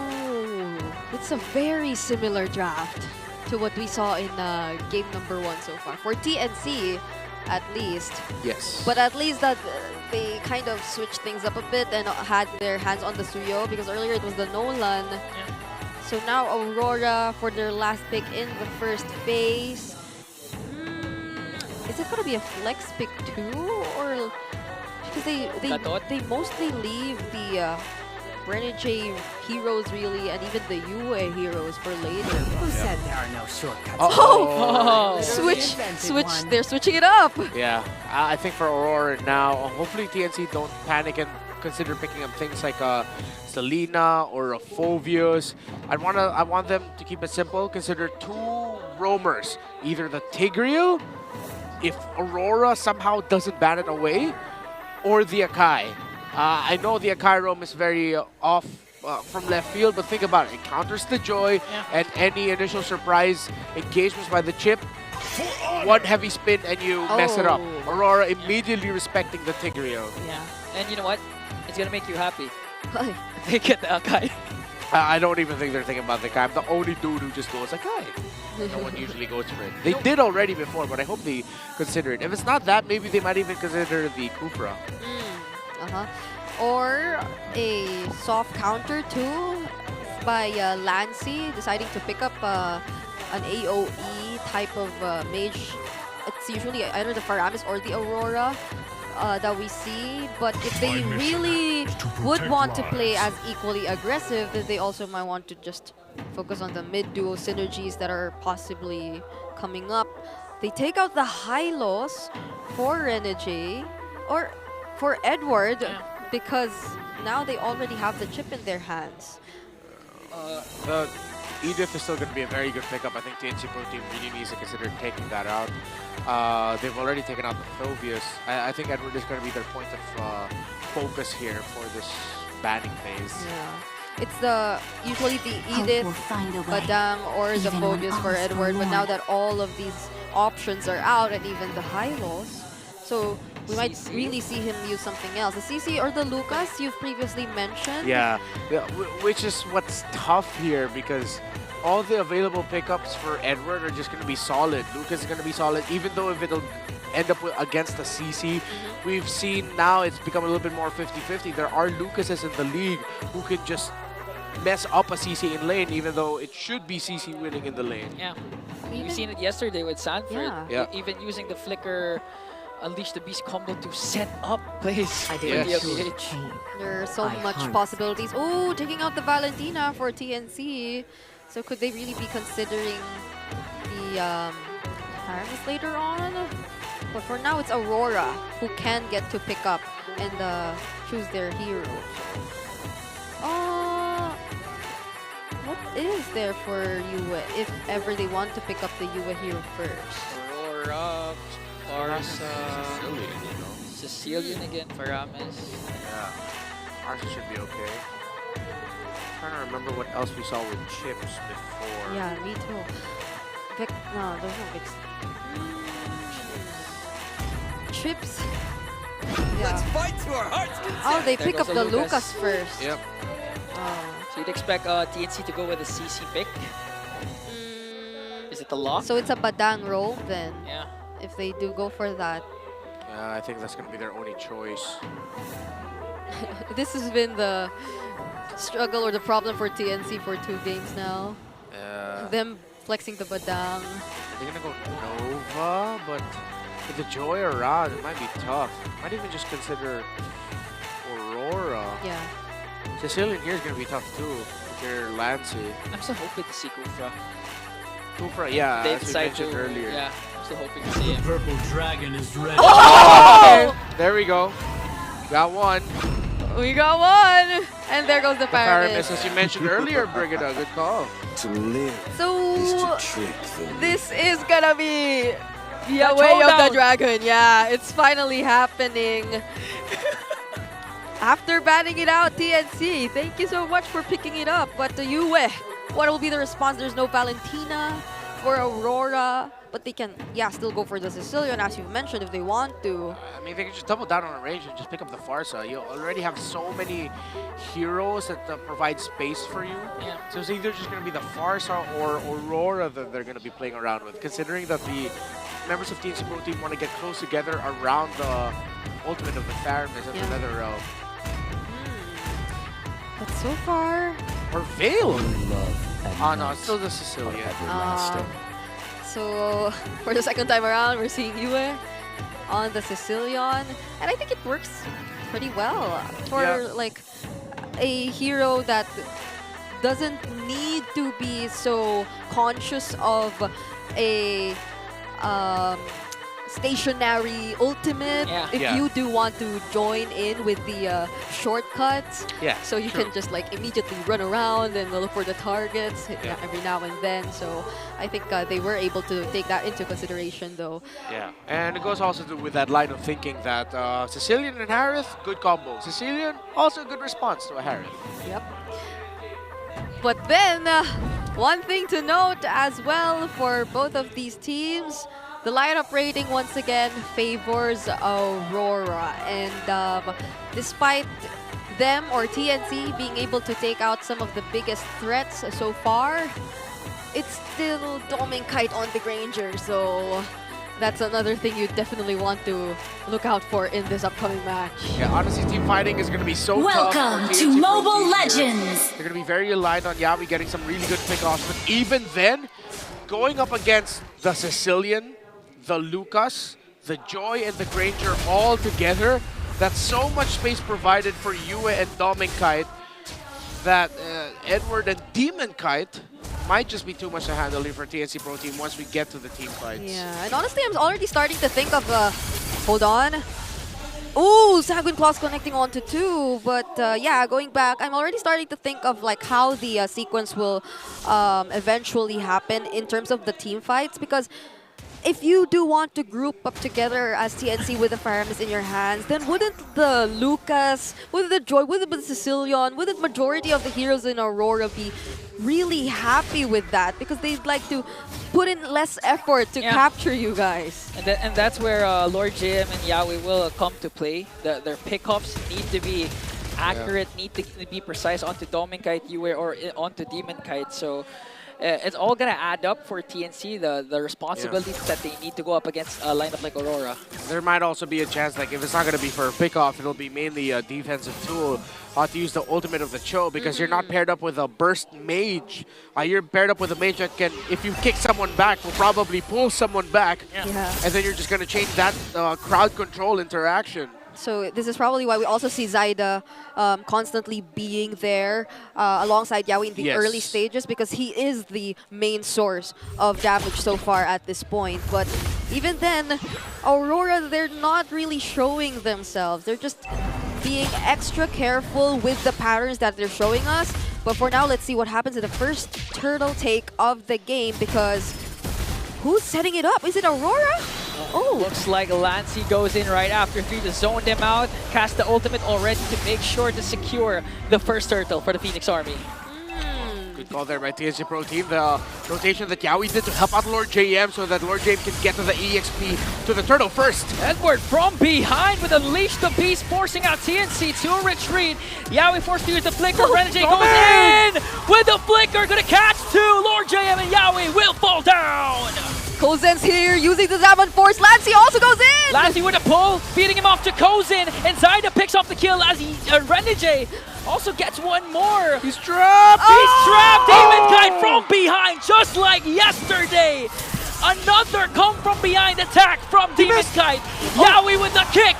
it's a very similar draft to what we saw in game number 1 so far. For TNC, at least. Yes. But at least that they kind of switched things up a bit and had their hands on the Suyo, because earlier it was the Nolan. So now Aurora for their last pick in the first phase. Is it going to be a flex pick too? Or because they mostly leave the Renegade heroes really, and even the UA heroes for later. Who said there are no shortcuts? Oh! They're switching it up! Yeah, I think for Aurora now, hopefully TNC don't panic and consider picking up things like Selena or a Phoveus. I want them to keep it simple. Consider 2 roamers, either the Tigreal, if Aurora somehow doesn't ban it away, or the Akai. I know the Akai roam is very off from left field, but think about it. It counters the Joy and any initial surprise engagements by the chip. 1 heavy spin and you mess it up. Aurora immediately respecting the Tigreal. Yeah, and you know what? It's gonna make you happy. They get the Akai. I don't even think they're thinking about the Akai. I'm the only dude who just goes Akai. No one usually goes for it. They did already before, but I hope they consider it. If it's not that, maybe they might even consider the Kufra. Or a soft counter too by Lancy deciding to pick up an AOE type of mage. It's usually either the Faramis or the Aurora that we see. But if they really would want to play as equally aggressive, then they also might want to just focus on the mid-duo synergies that are possibly coming up. They take out the Hylos for Renegade or for Edward because now they already have the chip in their hands. The Edith is still going to be a very good pickup. I think TNC Pro Team really needs to consider taking that out. They've already taken out the Phoveus. I think Edward is going to be their point of focus here for this banning phase. Yeah. It's usually the Edith, Badang, or the Phoveus for Edward, but now that all of these options are out, and even the Hylos, so we might really see him use something else. The CC or the Lucas you've previously mentioned. Yeah, which is what's tough here because all the available pickups for Edward are just going to be solid. Lucas is going to be solid, even though if it'll end up against the CC. We've seen now it's become a little bit more 50-50. There are Lucases in the league who can just mess up a CC in lane, even though it should be CC winning in the lane. Yeah, we've seen it yesterday with Sanford. Yeah. Even using the Flicker Unleash the Beast combo to set up plays for the LPH. There are so much possibilities. Oh, taking out the Valentina for TNC. So could they really be considering the Paramis later on? But for now, it's Aurora who can get to pick up and choose their hero. What is there for Yue if ever they want to pick up the Yue hero first? Aurora, Farsa, Sicilian again, Faramis. Yeah, Farsa should be okay. I'm trying to remember what else we saw with Chips before. Yeah, me too. No, there's no Vix. Chips. Yeah. Let's fight to our heart's content. Oh, they There pick up goes the the Lucas first. Yep. So you'd expect TNC to go with a CC pick? Is it the lock? So it's a Badang roll then. Yeah. If they do go for that. I think that's going to be their only choice. This has been the struggle or the problem for TNC for 2 games now. Them flexing the Badang. They're going to go Nova, but with the Joy or Rod, it might be tough. Might even just consider Aurora. Yeah. Sicilian here is going to be tough too, if you're Lancy. I'm still hoping to see Kufra. Kufra, yeah, They as we decide mentioned earlier. Yeah, I'm still hoping to see him. Purple Dragon is ready. Oh! There we go. Got one. We got one! And And there goes the Paramis. As you mentioned earlier, Brigida, good call. To live So, is to trick the this is gonna be the That's way of the showdown. dragon. Yeah, it's finally happening. After banning it out, TNC, thank you so much for picking it up. But Yue, what will be the response? There's no Valentina for Aurora, but they can, still go for the Sicilian, as you mentioned, if they want to. I mean, they can just double down on a range and just pick up the Farsa. You already have so many heroes that provide space for you. Yeah. So it's either just going to be the Farsa or Aurora that they're going to be playing around with, considering that the members of TNC Pro Team want to get close together around the ultimate of the Paramis and another realm. But so far... Or Veil! Oh no, it's still the Sicilian. So, for the second time around, we're seeing Yue on the Sicilian. And I think it works pretty well for like a hero that doesn't need to be so conscious of a stationary ultimate if you do want to join in with the shortcuts. So you can just like immediately run around and look for the targets every now and then. So I think they were able to take that into consideration though. Yeah, and it goes also with that line of thinking that Sicilian and Harith, good combo. Sicilian, also a good response to a Harith. Yep. But then, one thing to note as well for both of these teams, the lineup rating once again favors Aurora. And despite them or TNC being able to take out some of the biggest threats so far, it's still Kite on the Granger. So that's another thing you definitely want to look out for in this upcoming match. Yeah, honestly, team fighting is going to be so Welcome tough. to Mobile Legends. They're going to be very aligned on Yawi getting some really good pickoffs. But even then, going up against the Sicilian, the Lucas, the Joy, and the Granger all together, that's so much space provided for Yue and Kite that Edward and Kite might just be too much to handle here for TNC Pro Team once we get to the team fights. Yeah, and honestly, I'm already starting to think of, hold on. Ooh, Sanguine Claws connecting onto 2. But yeah, going back, I'm already starting to think of like how the sequence will eventually happen in terms of the team fights. Because if you do want to group up together as TNC with the Paramis in your hands, then wouldn't the Lucas, wouldn't the Joy, wouldn't the Sicilian, wouldn't majority of the heroes in Aurora be really happy with that? Because they'd like to put in less effort to capture you guys. And that's where Lord JM and Yawi will come to play. Their pickups need to be accurate, need to be precise onto Kite, Yue, or onto Kite. So it's all gonna add up for TNC, the responsibilities that they need to go up against a lineup like Aurora. There might also be a chance, like if it's not gonna be for a pickoff, it'll be mainly a defensive tool to use the ultimate of the Cho, because you're not paired up with a burst mage. You're paired up with a mage that can, if you kick someone back, will probably pull someone back, and then you're just gonna change that crowd control interaction. So this is probably why we also see Zaida constantly being there alongside Yawi in the early stages, because he is the main source of damage so far at this point. But even then, Aurora, they're not really showing themselves. They're just being extra careful with the patterns that they're showing us. But for now, let's see what happens in the first turtle take of the game, because who's setting it up? Is it Aurora? Oh, looks like Lancy goes in right after 3 to zone them out, cast the ultimate already to make sure to secure the first turtle for the Phoenix Army. Good call there by TNC Pro Team. The rotation that Yawi did to help out Lord JM so that Lord JM can get to the EXP to the turtle first. Edward from behind with Unleash the Beast, forcing out TNC to retreat. Yawi forced to use the flicker. Renegade goes in with the flicker, gonna catch 2. Lord JM and Yawi will fall down. Kozen's here using the Zaman Force. Lancey also goes in! Lancey with a pull, feeding him off to Kozin, and Zaida picks off the kill as Renegade also gets one more. He's trapped! He's trapped! Demon Kite from behind, just like yesterday. Another come from behind attack from Demon Kite. Yawi with the kick,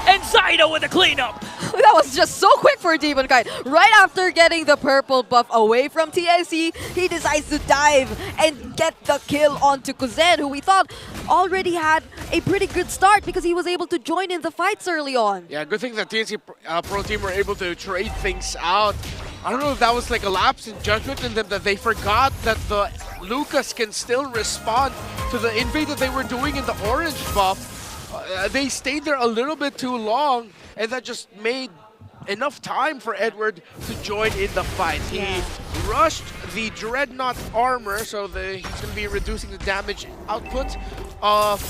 and Zaida with the cleanup. That was just so quick for Demon Kite. Right after getting the purple buff away from TNC, he decides to dive and get the kill onto Kuzen, who we thought already had a pretty good start because he was able to join in the fights early on. Yeah, good thing that TNC Pro Team were able to trade things out. I don't know if that was like a lapse in judgment in them, that they forgot that the Lucas can still respond to the invade that they were doing in the orange buff. They stayed there a little bit too long, and that just made enough time for Edward to join in the fight. He rushed the Dreadnought armor, so he's going to be reducing the damage output of,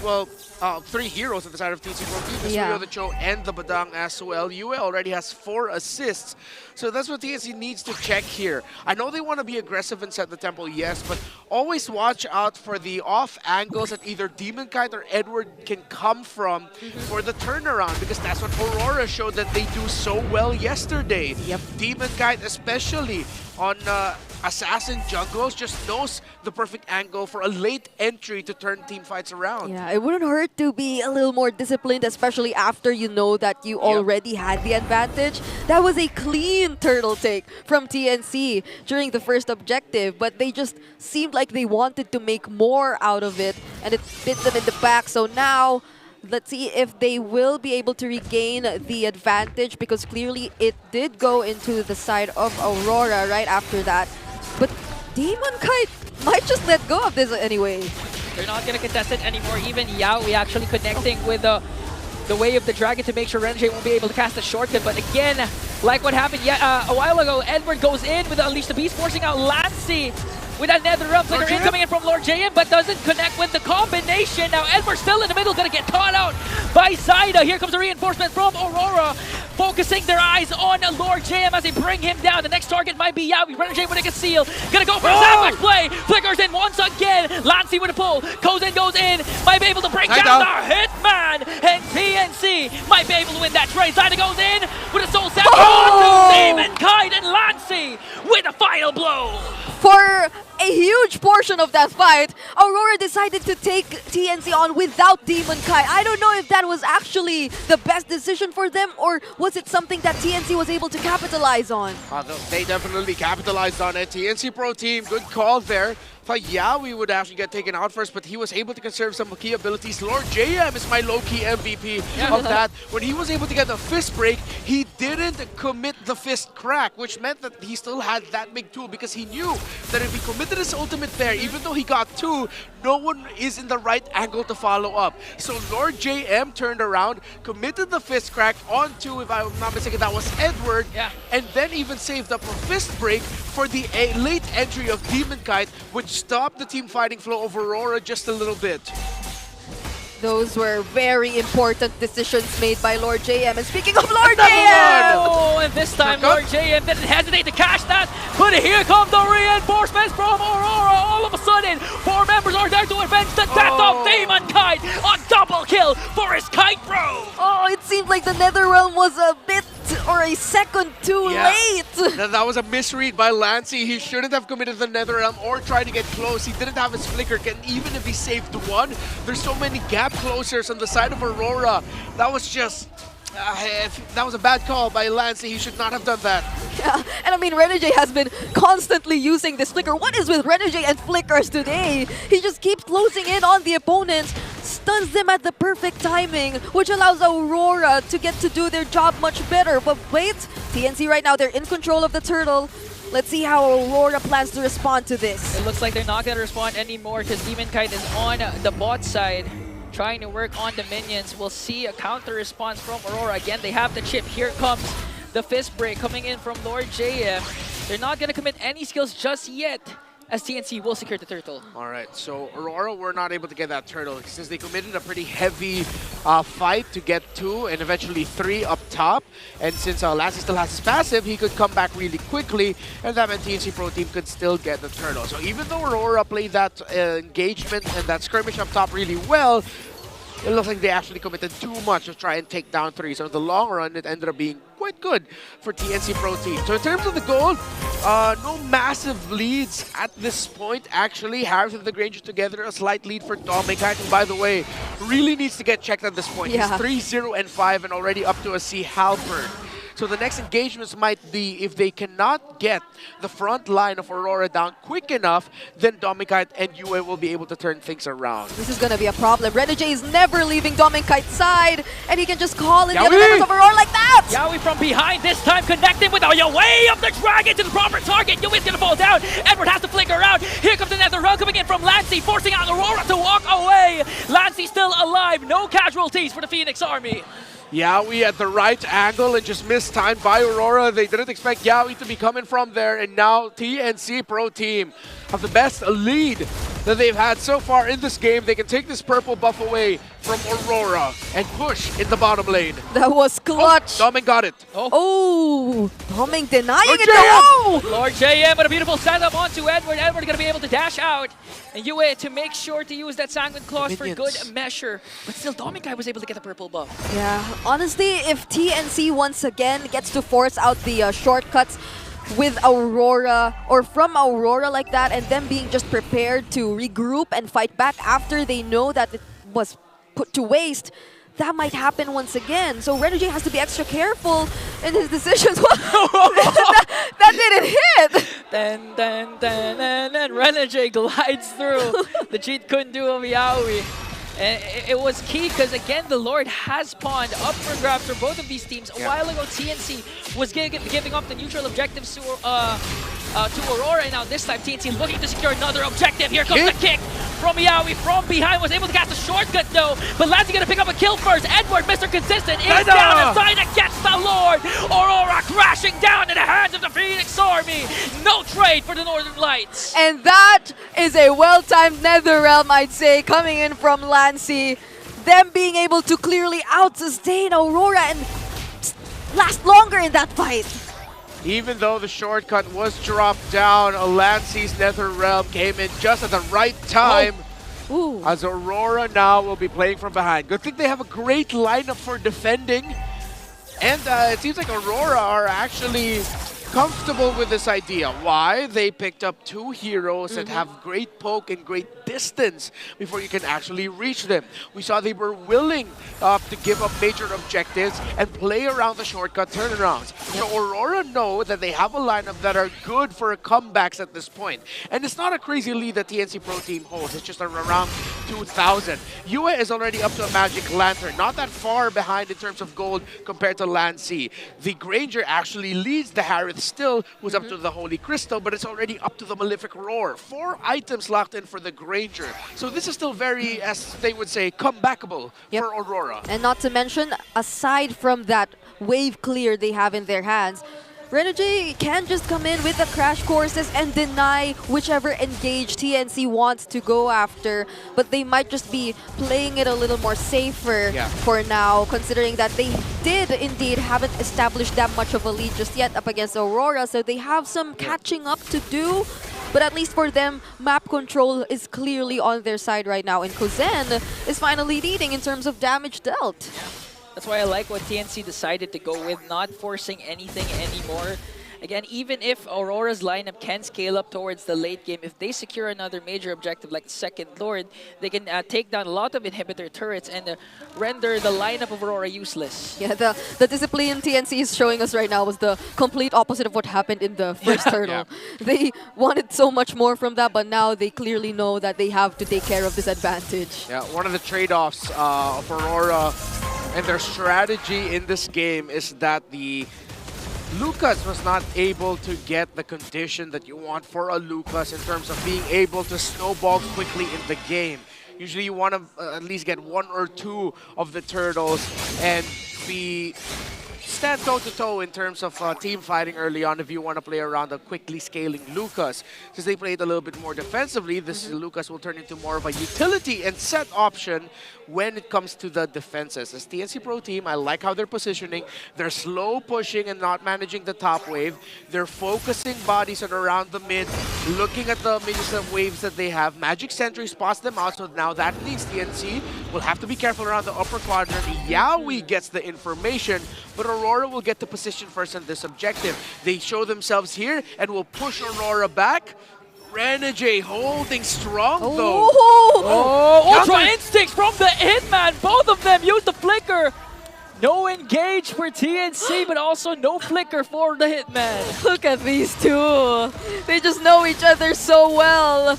well, 3 heroes at the side of TNC Pro Team, the Suryo, the Cho, and the Badang as well. Yue already has 4 assists, so that's what TNC needs to check here. I know they want to be aggressive and set the tempo, yes, but always watch out for the off angles that either Demon Kite or Edward can come from for the turnaround, because that's what Aurora showed that they do so well yesterday. Demon Kite especially on Assassin jungles just knows the perfect angle for a late entry to turn team fights around. Yeah, it wouldn't hurt to be a little more disciplined, especially after you know that you already had the advantage. That was a clean turtle take from TNC during the first objective, but they just seemed like they wanted to make more out of it, and it bit them in the back. So now, let's see if they will be able to regain the advantage, because clearly it did go into the side of Aurora right after that. But Demon Kite might just let go of this anyway. They're not going to contest it anymore. Even Yaoi actually connecting with the way of the dragon to make sure Renjay won't be able to cast a shortcut. But again, like what happened a while ago, Edward goes in with the Unleash the Beast, forcing out Lancey with that Nether Realm Flicker incoming in from Lord JM, but doesn't connect with the combination. Now Edward still in the middle, gonna get caught out by Zyda. Here comes the reinforcement from Aurora, focusing their eyes on Lord JM as they bring him down. The next target might be Yaoi. Renjay with a conceal, gonna go for a sandwich play. Flickers in once again. Lancey with a pull. Kozen goes in, might be able to break down the Hitman, and TNC might be able to win that trade. Zyda goes in with a soul sandwich onto Demon Kite, and Lancey with a final blow. For a huge portion of that fight, Aurora decided to take TNC on without Demon Kite. I don't know if that was actually the best decision for them, or was it something that TNC was able to capitalize on? They definitely capitalized on it. TNC Pro Team, good call there. Thought Yaoi would actually get taken out first, but he was able to conserve some key abilities. Lord JM is my low-key MVP of that. When he was able to get the fist break, he didn't commit the fist crack, which meant that he still had that big tool, because he knew that if he committed his ultimate there, even though he got 2, no one is in the right angle to follow up. So Lord JM turned around, committed the fist crack onto, if I'm not mistaken, that was Edward, and then even saved up a fist break for the late entry of Demon Kite, which stopped the team fighting flow of Aurora just a little bit. Those were very important decisions made by Lord JM. And speaking of Lord JM! Oh, and this time Lord JM didn't hesitate to cash that. But here come the reinforcements from Aurora. All of a sudden, 4 members are there to avenge the death of Demon Kite. A double kill for his Kite Bro. Oh, it seemed like the Netherrealm was a bit or a second too late. That was a misread by Lancey. He shouldn't have committed the Netherrealm or tried to get close. He didn't have his flicker, and even if he saved 1, there's so many gap closers on the side of Aurora. That was just... that was a bad call by Lancey. He should not have done that. Yeah, and I mean, Renjay has been constantly using this flicker. What is with Renjay and flickers today? He just keeps closing in on the opponents, stuns them at the perfect timing, which allows Aurora to get to do their job much better. But wait, TNC right now, they're in control of the turtle. Let's see how Aurora plans to respond to this. It looks like they're not going to respond anymore because Demon Kite is on the bot side, trying to work on the minions. We'll see a counter response from Aurora. Again, they have the chip. Here comes the fist break coming in from Lord JM. They're not going to commit any skills just yet, as TNC will secure the turtle. All right, so Aurora were not able to get that turtle since they committed a pretty heavy fight to get 2 and eventually 3 up top. And since Lancey still has his passive, he could come back really quickly, and that meant TNC Pro Team could still get the turtle. So even though Aurora played that engagement and that skirmish up top really well, it looks like they actually committed too much to try and take down 3. So in the long run, it ended up being quite good for TNC Pro Team. So in terms of the goal, No massive leads at this point, actually. Harris and the Granger together, a slight lead for Dominic, who, by the way, really needs to get checked at this point. Yeah. He's 3-0 and 5 and already up to a C halberd. So the next engagements might be, if they cannot get the front line of Aurora down quick enough, then Domikite and Yue will be able to turn things around. This is gonna be a problem. Renegade is never leaving Domikite's side, and he can just call in the Yawi! other members of Aurora like that! Yawi from behind, this time connecting with Oya way of the dragon to the proper target. Yui's gonna fall down. Edward has to flicker around. Here comes the Nether Realm coming in from Lancy, forcing out Aurora to walk away. Lancy still alive, no casualties for the Phoenix Army. Yawi at the right angle and just mistimed by Aurora. They didn't expect Yawi to be coming from there, and now TNC Pro Team have the best lead that they've had so far in this game. They can take this purple buff away from Aurora and push in the bottom lane. That was clutch. Doming got it. Oh, Doming denying Lord it. JM! Oh! Lord JM with a beautiful setup onto Edward. Edward gonna be able to dash out. And Yue to make sure to use that Sanguine Claws for good measure. But still, Dominic was able to get the purple buff. Yeah, honestly, if TNC once again gets to force out the shortcuts with Aurora or from Aurora like that, and them being just prepared to regroup and fight back after they know that it was put to waste, that might happen once again. So Renegade has to be extra careful in his decisions. that didn't hit! Then Renegade glides through. The cheat couldn't do of Yawi. And it was key because, again, the Lord has pawned up for grabs for both of these teams. A while ago, TNC was giving up the neutral objectives to Aurora, and now this time TNC looking to secure another objective. Here comes the kick from Yawi from behind. Was able to cast a shortcut though, but Lancy gonna pick up a kill first. Edward, Mr. Consistent, is down, and Zayna gets the Lord. Aurora crashing down in the hands of the Phoenix Army. No trade for the Northern Lights. And that is a well-timed Nether Realm, I'd say, coming in from Lancy. Them being able to clearly out-sustain Aurora and last longer in that fight. Even though the shortcut was dropped down, Lancy's Nether Realm came in just at the right time. As Aurora now will be playing from behind. Good thing they have a great lineup for defending. And it seems like Aurora are actually comfortable with this idea. Why? They picked up two heroes that have great poke and great distance before you can actually reach them. We saw they were willing to give up major objectives and play around the shortcut turnarounds. So Aurora know that they have a lineup that are good for comebacks at this point. And it's not a crazy lead that TNC Pro Team holds. It's just around 2,000. Yue is already up to a Magic Lantern. Not that far behind in terms of gold compared to Lancy. The Granger actually leads the Harith still, who's up to the Holy Crystal, but it's already up to the Malefic Roar. 4 items locked in for the Granger. So this is still very, as they would say, comebackable for Aurora. And not to mention, aside from that wave clear they have in their hands, Renegade can just come in with the crash courses and deny whichever engage TNC wants to go after, but they might just be playing it a little more safer for now, considering that they did indeed haven't established that much of a lead just yet up against Aurora, so they have some catching up to do. But at least for them, map control is clearly on their side right now, and Kozen is finally leading in terms of damage dealt. That's why I like what TNC decided to go with, not forcing anything anymore. Again, even if Aurora's lineup can scale up towards the late game, if they secure another major objective like the second Lord, they can take down a lot of inhibitor turrets and render the lineup of Aurora useless. Yeah, the discipline TNC is showing us right now was the complete opposite of what happened in the first turtle. They wanted so much more from that, but now they clearly know that they have to take care of this advantage. Yeah, one of the trade-offs of Aurora and their strategy in this game is that the Lucas was not able to get the condition that you want for a Lucas in terms of being able to snowball quickly in the game. Usually you want to at least get 1 or 2 of the turtles and stand toe-to-toe in terms of team fighting early on if you want to play around a quickly scaling Lucas. Since they played a little bit more defensively, this Lucas will turn into more of a utility and set option when it comes to the defenses. As TNC Pro Team, I like how they're positioning. They're slow pushing and not managing the top wave. They're focusing bodies at around the mid, looking at the minions of waves that they have. Magic Sentry spots them out, so now that needs TNC will have to be careful around the upper quadrant. Yaoi gets the information, but Aurora will get the position first on this objective. They show themselves here and will push Aurora back. Renegade holding strong though. Ultra Instinct from the Hitman. Both of them use the flicker. No engage for TNC, but also no flicker for the Hitman. Look at these two. They just know each other so well.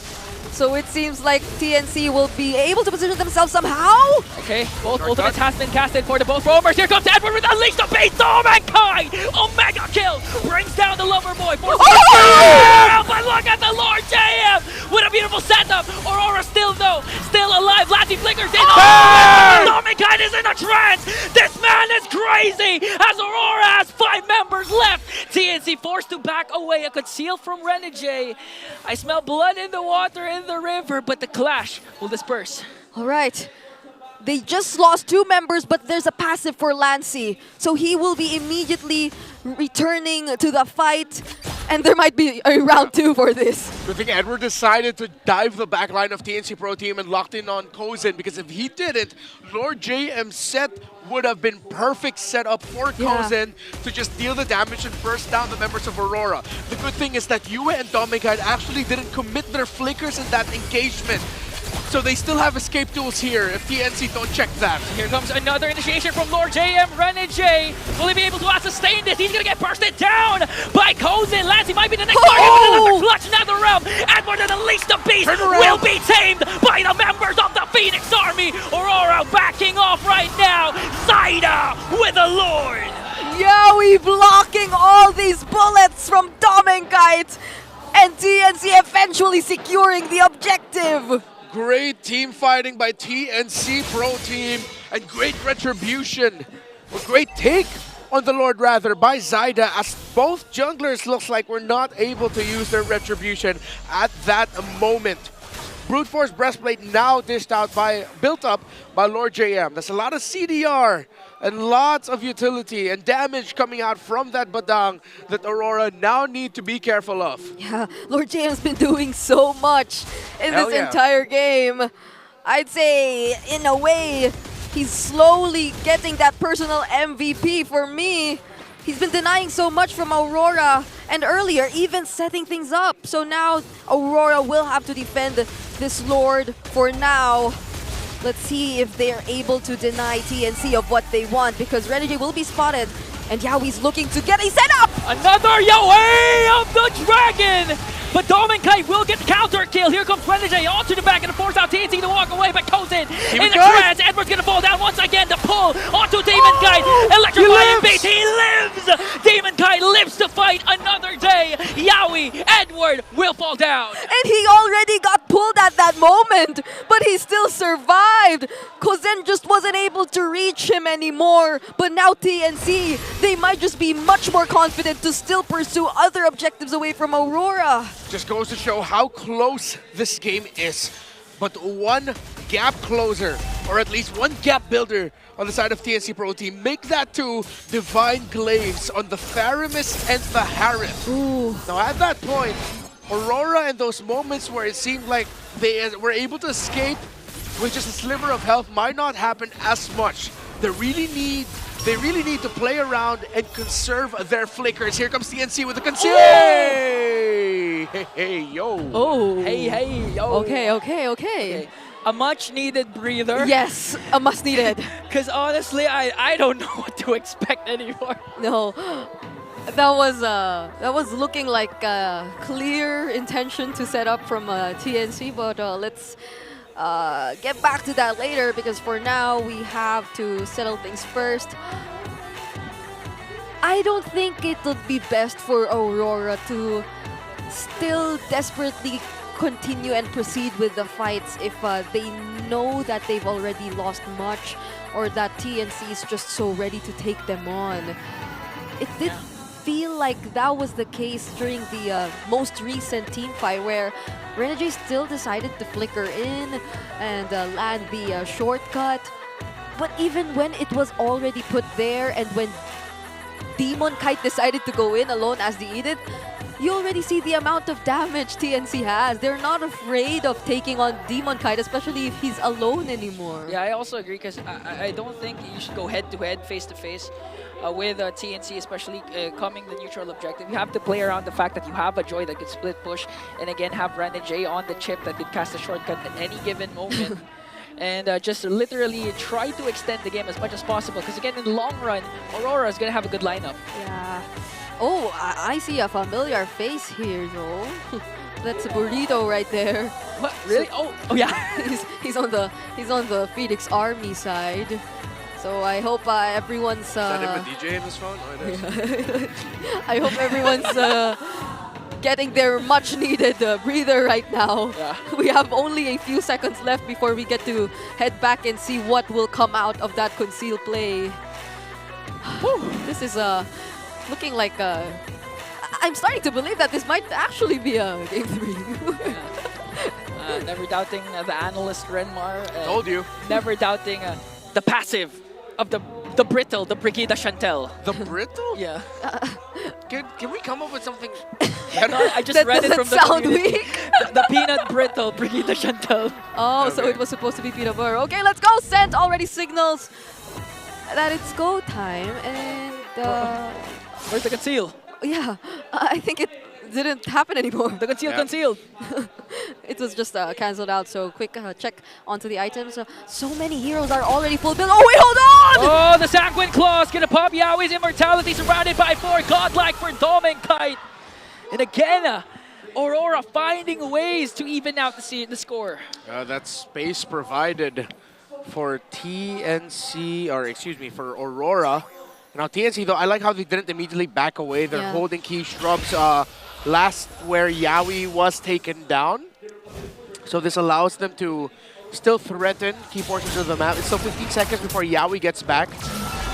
So it seems like TNC will be able to position themselves somehow. Okay, both ultimates has been casted for the both roamers. Here comes Edward with Unleash the Beast. Oh my god! Omega kill brings down the lover boy. But look at the Lord JM with a beautiful setup. Aurora still alive. Lassie flickers in. Dominguez is in a trance. This man is crazy. As Aurora has 5 members left. TNC forced to back away. A conceal from Renegade. I smell blood in the water in the river, but the clash will disperse. All right. They just lost 2 members, but there's a passive for Lancy. So he will be immediately returning to the fight. And there might be a round 2 for this. I think Edward decided to dive the backline of TNC Pro Team and locked in on Kozen, because if he didn't, Lord JM's set would have been perfect setup for Kozen to just deal the damage and burst down the members of Aurora. The good thing is that Yue and Dominguez actually didn't commit their flickers in that engagement. So they still have escape tools here if TNC don't check that. Here comes another initiation from Lord JM. Renegade, will he be able to sustain this? He's gonna get bursted down by Kozen. Lancy might be the next target with another clutch, another round. Edward and Unleash the Beast will be tamed by the members of the Phoenix Army. Aurora backing off right now. Zaida with the Lord. Yaoi blocking all these bullets from Dominguez. And TNC eventually securing the objective. Great team fighting by TNC Pro Team and great retribution. A great take on the Lord rather by Zaida, as both junglers looks like were not able to use their retribution at that moment. Brute Force Breastplate now built up by Lord JM. There's a lot of CDR and lots of utility and damage coming out from that Badang that Aurora now need to be careful of. Yeah, Lord JM's been doing so much in this entire game. I'd say, in a way, he's slowly getting that personal MVP for me. He's been denying so much from Aurora, and earlier even setting things up. So now Aurora will have to defend this Lord for now. Let's see if they're able to deny TNC of what they want, because Renegade will be spotted, and Yaoi's looking to get a setup! Another Yaoi of the Dragon! But Dominguez will get the counter kill. Here comes Renegade onto the back and force out TNC to walk away, but Kozen in the trance. Edward's gonna fall down once again. The pull onto Dominguez. Electrifying beast. He lives! Dominguez lives to fight another day. Yaoi, Edward will fall down. And he already got pulled at that moment, but he still survived. Kozen just wasn't able to reach him anymore. But now TNC, they might just be much more confident to still pursue other objectives away from Aurora. Just goes to show how close this game is. But one gap closer, or at least one gap builder on the side of TNC Pro Team. Make that 2 Divine Glaives on the Theramis and the Harith. Now at that point, Aurora in those moments where it seemed like they were able to escape with just a sliver of health might not happen as much. They really need to play around and conserve their flickers. Here comes TNC with the conceal. Hey, hey, yo. Oh. Hey, yo. Okay. A much needed breather. Yes, a must needed. Because honestly, I don't know what to expect anymore. No. That was looking like a clear intention to set up from TNC, but let's get back to that later, because for now we have to settle things first. I don't think it would be best for Aurora to still desperately continue and proceed with the fights if they know that they've already lost much, or that TNC is just so ready to take them on. It did feel like that was the case during the most recent team fight, where Renegade still decided to flicker in and land the shortcut. But even when it was already put there, and when Demon Kite decided to go in alone as the Edith, you already see the amount of damage TNC has. They're not afraid of taking on Demon Kite, especially if he's alone anymore. Yeah, I also agree because I don't think you should go head-to-head, face-to-face with TNC, especially coming the neutral objective. You have to play around the fact that you have a Joy that can split push, and again have Renegade on the chip that can cast a shortcut at any given moment. And just literally try to extend the game as much as possible. Because again, in the long run, Aurora is going to have a good lineup. Yeah. Oh, I see a familiar face here, though. That's a burrito right there. What? Really? Oh yeah. he's on the Phoenix Army side. So I hope everyone's. Is that him a DJ in his phone? Oh, it is. I hope everyone's getting their much-needed breather right now. Yeah. We have only a few seconds left before we get to head back and see what will come out of that concealed play. This is looking like I'm starting to believe that this might actually be a Game 3. Never doubting the analyst Renmar. Told you. Never doubting the passive of the brittle, the Brigida Chantel. The brittle? Yeah. Can we come up with something? No, I just That read it from doesn't the sound community. weak. The peanut brittle, Brigida Chantel. Oh, so it was supposed to be peanut butter. Okay, let's go. Scent already signals that it's go time, and where's the conceal? Yeah, I think it didn't happen anymore. The concealed. It was just cancelled out. So quick check onto the items. So many heroes are already full build. Oh wait, hold on! Oh, the Sanguine Claw's gonna pop Yahweh's immortality, surrounded by 4 godlike for Dom and Kite. And again, Aurora finding ways to even out the score. That space provided for TNC, or excuse me, for Aurora. Now TNC though, I like how they didn't immediately back away. They're holding key shrubs last where Yawi was taken down. So this allows them to still threaten key portions of the map. It's still 15 seconds before Yawi gets back.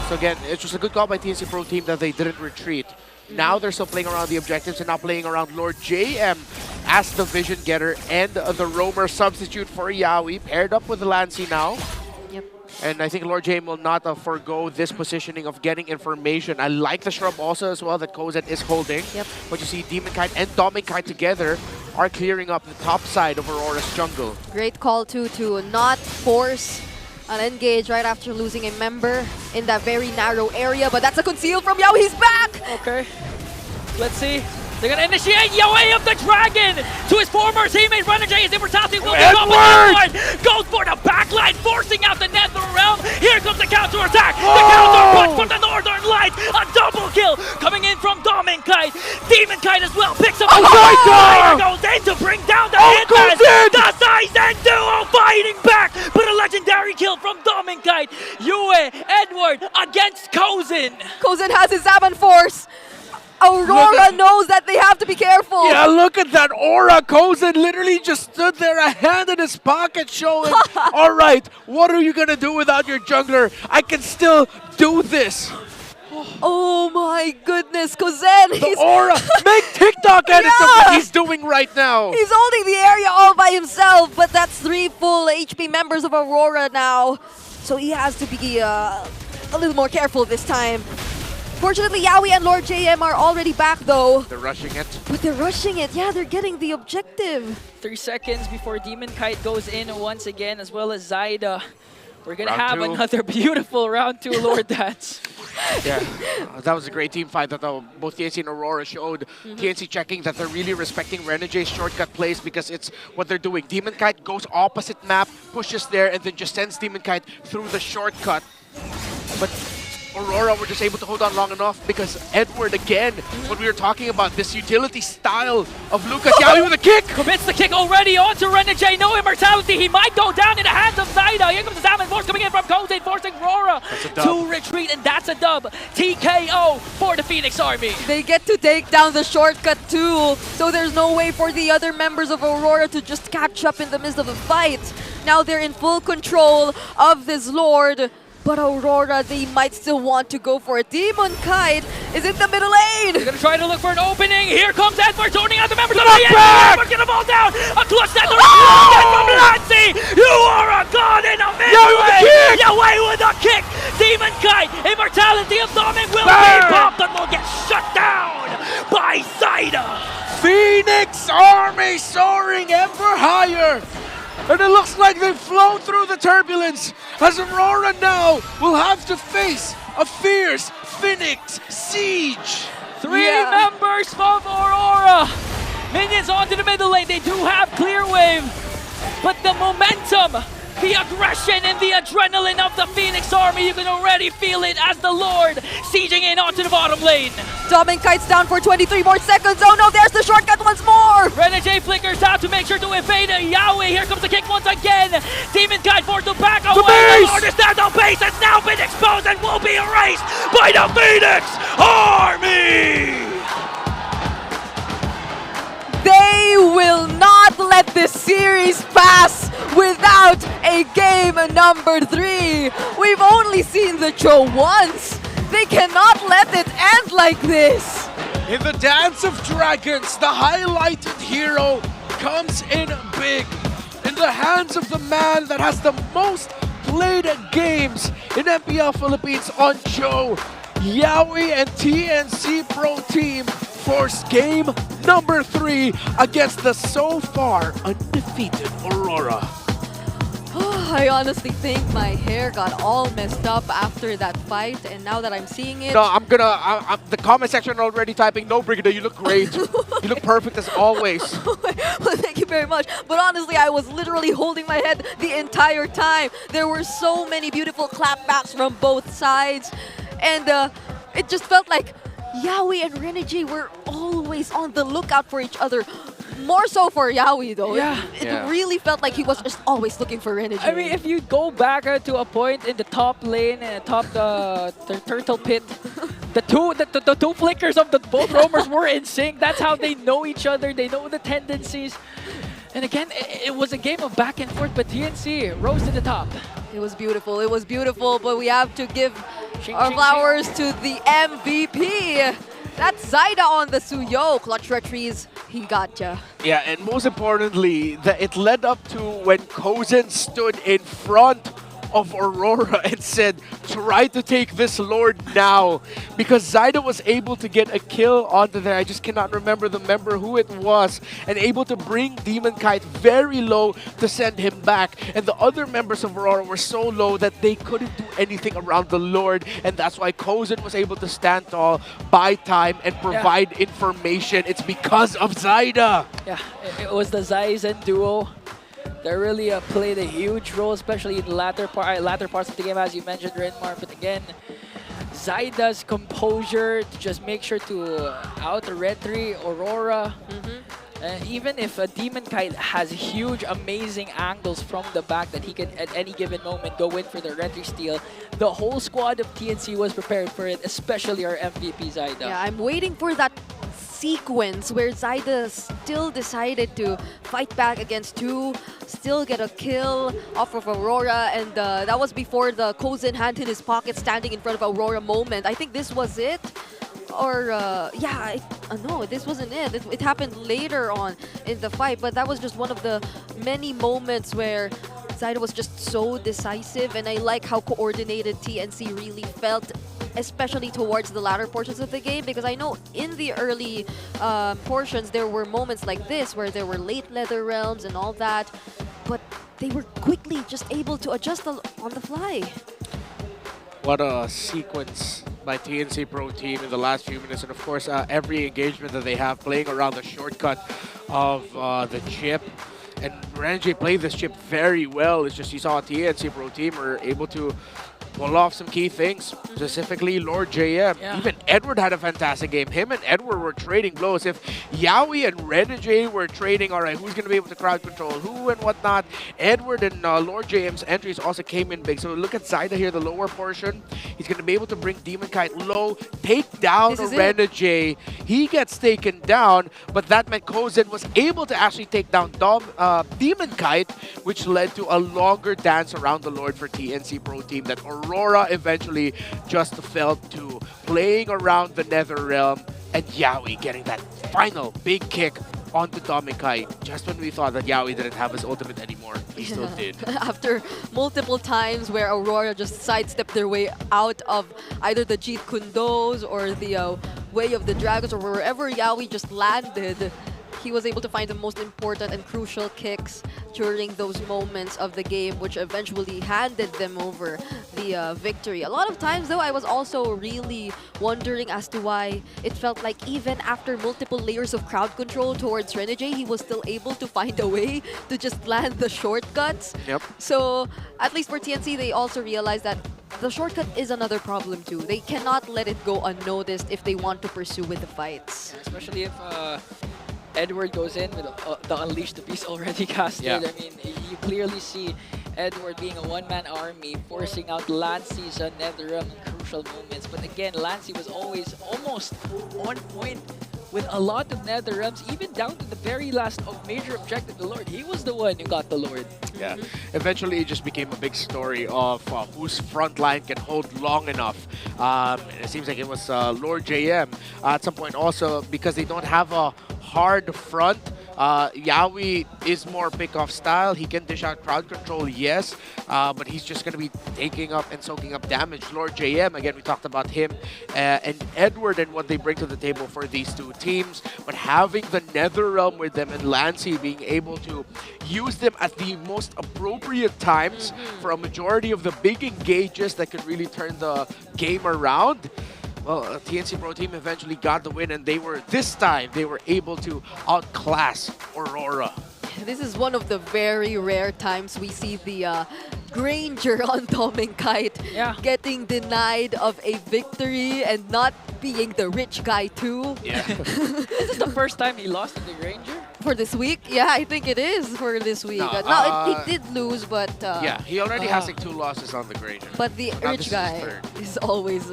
So again, it's just a good call by TNC Pro Team that they didn't retreat. Now they're still playing around the objectives and now playing around Lord JM as the Vision Getter and the Roamer substitute for Yawi, paired up with Lancy now. And I think Lord JM will not forego this positioning of getting information. I like the shrub also as well that Kozet is holding. But you see Demon Kite and Dominic Kite together are clearing up the top side of Aurora's jungle. Great call too to not force an engage right after losing a member in that very narrow area. But that's a conceal from Yao. He's back! Okay. Let's see. They're gonna initiate Yahweh of the Dragon to his former teammate Renegade. His immortality will be up with goes for the backline, forcing out the Nether Realm. Here comes the counter attack. The counter punch from the Northern Lights. A double kill coming in from Dom and Kite. Demon Kite as well picks up. Spider goes in to bring down the Hitman. The Sizen duo fighting back, but a legendary kill from Dom and Kite. Yue Edward against Kozin. Kozin has his Zaman Force. Aurora knows that they have to be careful. Yeah, look at that aura. Kozin literally just stood there, a hand in his pocket showing, all right, what are you going to do without your jungler? I can still do this. Oh my goodness, Kozin. The aura. Make TikTok edits of what he's doing right now. He's holding the area all by himself, but that's 3 full HP members of Aurora now. So he has to be a little more careful this time. Fortunately, Yawi and Lord JM are already back though. They're rushing it. But they're rushing it. Yeah, they're getting the objective. 3 seconds before Demon Kite goes in once again, as well as Zaida. We're going to have 2. another beautiful round 2 Lord Dance. Yeah, that was a great team fight that both TNC and Aurora showed. TNC checking that they're really respecting Renegade's shortcut plays because it's what they're doing. Demon Kite goes opposite map, pushes there, and then just sends Demon Kite through the shortcut. But Aurora were just able to hold on long enough because Edward again, when we were talking about this utility style of Lucas, Yawi with a kick! Commits the kick already onto Renegade, no immortality, he might go down in the hands of Zaida. Here comes the Salmon Force coming in from Kozin, forcing Aurora to retreat, and that's a dub. TKO for the Phoenix Army. They get to take down the shortcut too, so there's no way for the other members of Aurora to just catch up in the midst of the fight. Now they're in full control of this Lord. But Aurora, they might still want to go for it. Demon Kite is in the middle lane. They're going to try to look for an opening. Here comes Edward joining out the members of the Edward's going to fall down. A clutch that from Lancy. You are a god in a midway. Yahweh with a kick. Demon Kite, immortality of Dominic will be popped and will get shut down by by Zaida. Phoenix Army soaring ever higher. And it looks like they've flown through the turbulence as Aurora now will have to face a fierce Phoenix siege. Three members of Aurora. Minions onto the middle lane. They do have clear wave, but the momentum, the aggression and the adrenaline of the Phoenix Army, you can already feel it as the Lord sieging in onto the bottom lane. Doming kites down for 23 more seconds. Oh no, there's the shortcut once more. Renegade flickers out to make sure to evade Yaoi. Here comes the kick once again. Demon Kite forced to back away. The Lord is down. The base has now been exposed and will be erased by the Phoenix Army. They will not let this series pass without a game number 3. We've only seen the show once. They cannot let it end like this. In the Dance of Dragons, the highlighted hero comes in big. In the hands of the man that has the most played games in MPL Philippines on Joe, Yaoi and TNC Pro Team force game number 3 against the so far undefeated Aurora. I honestly think my hair got all messed up after that fight, and now that I'm seeing it... No, I'm the comment section already typing, no Brigida, you look great. You look perfect as always. Well, thank you very much. But honestly, I was literally holding my head the entire time. There were so many beautiful clapbacks from both sides, and it just felt like Yaoi and Renegade were always on the lookout for each other. More so for Yaoi though. Yeah. It really felt like he was just always looking for Renegade. I mean, if you go back to a point in the top lane and top the turtle pit, the two flickers of the both roamers were in sync. That's how they know each other. They know the tendencies. And again, it was a game of back and forth, but TNC rose to the top. It was beautiful. It was beautiful, but we have to give our flowers to the MVP. That's Zaida on the Suyo. Clutch retries, he gotcha. Yeah, and most importantly, it led up to when Kozen stood in front of Aurora and said, try to take this Lord now. Because Zaida was able to get a kill onto there. I just cannot remember the member who it was. And able to bring Demon Kite very low to send him back. And the other members of Aurora were so low that they couldn't do anything around the Lord. And that's why Kozen was able to stand tall, buy time, and provide information. It's because of Zaida. Yeah, it was the Zaizen duo. They really played a huge role, especially in the latter parts of the game, as you mentioned, Renmar. But again, Zaida's composure to just make sure to out-retry Aurora. Even if a Demon Kite has huge, amazing angles from the back that he can, at any given moment, go in for the retry steal, the whole squad of TNC was prepared for it, especially our MVP, Zaida. Yeah, I'm waiting for that sequence where Zaida still decided to fight back against 2, still get a kill off of Aurora, and that was before the Kozen hand in his pocket standing in front of Aurora moment. I think this was it. Or, no, this wasn't it. It happened later on in the fight, but that was just one of the many moments where Zaida was just so decisive, and I like how coordinated TNC really felt, especially towards the latter portions of the game, because I know in the early portions there were moments like this where there were late leather realms and all that, but they were quickly just able to adjust on the fly. What a sequence by TNC Pro Team in the last few minutes, and of course every engagement that they have playing around the shortcut of the chip. And Renegade played this chip very well. It's just you saw TNC Pro Team were able to pull off some key things, specifically Lord JM. Yeah. Even Edward had a fantastic game. Him and Edward were trading blows. If Yaoi and Renegade were trading, all right, who's going to be able to crowd control who and whatnot, Edward and Lord JM's entries also came in big. So look at Zaida here, the lower portion. He's going to be able to bring Demon Kite low, take down Renegade. He gets taken down, but that meant Kozen was able to actually take down Demon Kite, which led to a longer dance around the Lord for TNC Pro Team that Aurora eventually just fell to, playing around the Nether Realm, and Yaoi getting that final big kick onto Domikai just when we thought that Yaoi didn't have his ultimate anymore. He still did. After multiple times where Aurora just sidestepped their way out of either the Jeet Kundos or the way of the Dragons or wherever Yawi just landed, he was able to find the most important and crucial kicks during those moments of the game, which eventually handed them over the victory. A lot of times, though, I was also really wondering as to why it felt like even after multiple layers of crowd control towards Renegade, he was still able to find a way to just land the shortcuts. Yep. So, at least for TNC, they also realized that the shortcut is another problem too. They cannot let it go unnoticed if they want to pursue with the fights. Especially if Edward goes in with the Unleash the Beast already casted. Yeah. I mean, you clearly see Edward being a one-man army, forcing out Lancey's NetherRealm in crucial moments. But again, Lancey was always almost on point with a lot of NetherRealms, even down to the very last of major objective, the Lord. He was the one who got the Lord. Yeah. Eventually, it just became a big story of whose front line can hold long enough. It seems like it was Lord JM at some point also, because they don't have a hard front. Yawi is more pick-off style. He can dish out crowd control, yes, but he's just going to be taking up and soaking up damage. Lord JM, again, we talked about him and Edward and what they bring to the table for these two teams, but having the NetherRealm with them and Lancey being able to use them at the most appropriate times for a majority of the big engages that could really turn the game around. Well, TNC Pro Team eventually got the win, and this time they were able to outclass Aurora. This is one of the very rare times we see the Granger on Doming Kite getting denied of a victory and not being the rich guy too. Yeah. Is this the first time he lost to the Granger? For this week? Yeah, I think it is for this week. He did lose, but... yeah, he already has like 2 losses on the Granger. But the rich guy is always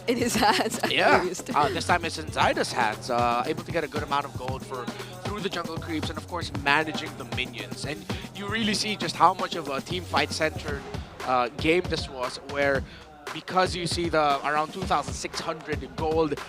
in his hands. Yeah, this time it's in Zyda's hands. Able to get a good amount of gold through the jungle creeps and of course managing the minions. And you really see just how much of a team fight centered game this was, where because you see the around 2,600 gold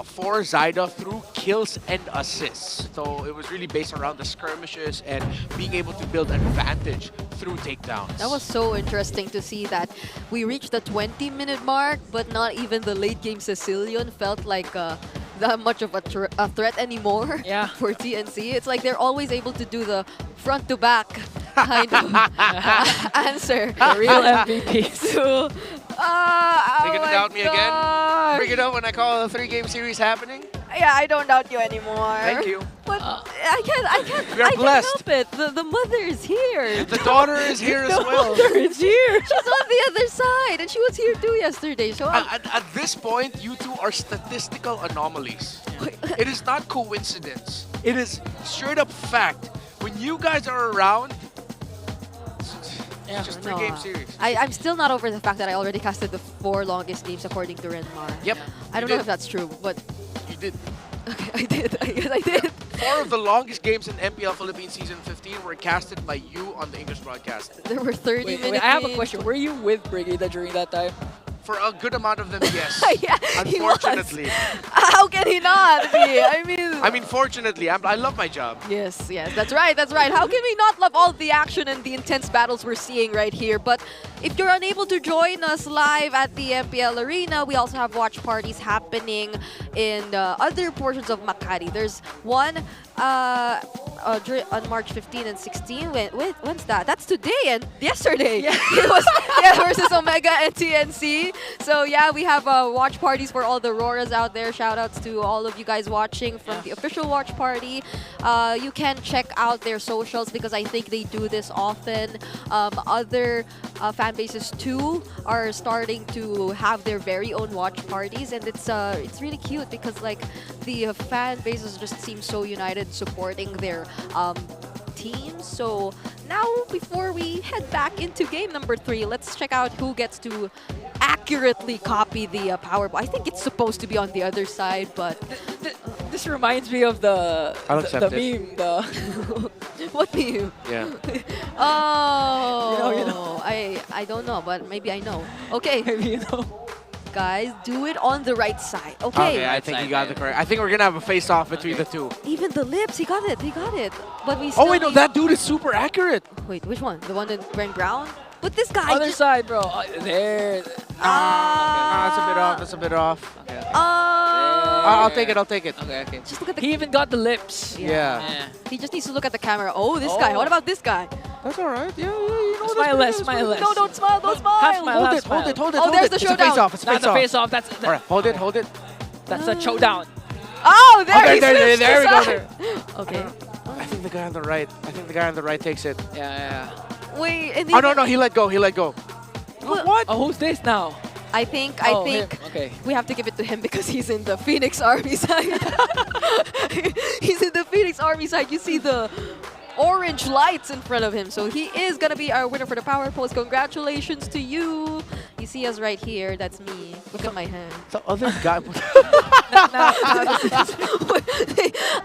for Zyda through kills and assists. So it was really based around the skirmishes and being able to build advantage through takedowns. That was so interesting to see that we reached the 20-minute mark, but not even the late game Sicilian felt like that much of a threat anymore for TNC. It's like they're always able to do the front to back kind of answer. The real MVP. So, You're gonna doubt me again? Bring it up when I call a 3-game series happening? Yeah, I don't doubt you anymore. Thank you. But I can't We are blessed. help it. The mother is here. The daughter is here as well. The mother is here. She's on the other side, and she was here too yesterday. So at this point, you two are statistical anomalies. It is not coincidence. It is straight up fact. When you guys are around, it's just 3-game series. I'm still not over the fact that I already casted the 4 longest games according to Renmar. Yep. I don't know if that's true, but... You did. Okay, I did. I guess I did. 4 of the longest games in MPL Philippines Season 15 were casted by you on the English broadcast. There were 30-minute Wait, I have a question. Were you with Brigida during that time? For a good amount of them, yes. Yeah, unfortunately. How can he not be? I mean, fortunately, I love my job. Yes, that's right, that's right. How can we not love all the action and the intense battles we're seeing right here? But if you're unable to join us live at the MPL Arena, we also have watch parties happening in other portions of Makati. There's one on March 15 and 16. When's that? That's today and yesterday. Yeah. It was versus Omega and TNC. So yeah, we have watch parties for all the RORAs out there. Shout outs to all of you guys watching from the official watch party. You can check out their socials because I think they do this often. Other fan bases too are starting to have their very own watch parties, and it's really cute because like the fan bases just seem so united supporting their teams. So now before we head back into game number 3, let's check out who gets to accurately copy the power ball. I think it's supposed to be on the other side, but this reminds me of the meme. What meme? Yeah. Oh, you know. I don't know, but maybe I know. Okay. Maybe you know. Guys, do it on the right side. Okay. I think you got the correct. I think we're gonna have a face-off between the two. Even the lips, he got it. He got it. But we still Oh wait, no, that dude is super accurate. Wait, which one? The one that Brent Brown? But this guy. Other side, bro. There. That's a bit off. That's a bit off. Oh. I'll take it. I'll take it. Okay, okay. Just look at the. He even got the lips. Yeah. He just needs to look at the camera. Oh, this guy. What about this guy? That's all right. Yeah, you know. Smile less, smile less. No, don't smile. Don't smile. Half smile, Hold half it. smile. Hold it. Hold it. Oh, hold there's it. the It's a showdown. face off. It's a Not face the off. face off. All right. Hold it. Hold it. That's a showdown. Oh, there Okay, he there switched we go. aside. There. Okay. I think the guy on the right. I think the guy on the right takes it. Yeah. Wait, and Oh no, he let go. He let go. What? Oh, who's this now? I think Oh, him. Okay. we have to give it to him because he's in the Phoenix Army side. He's in the Phoenix Army side. You see the orange lights in front of him. So he is going to be our winner for the power pose. Congratulations to you. You see us right here. That's me. Look at my hand. The other guy.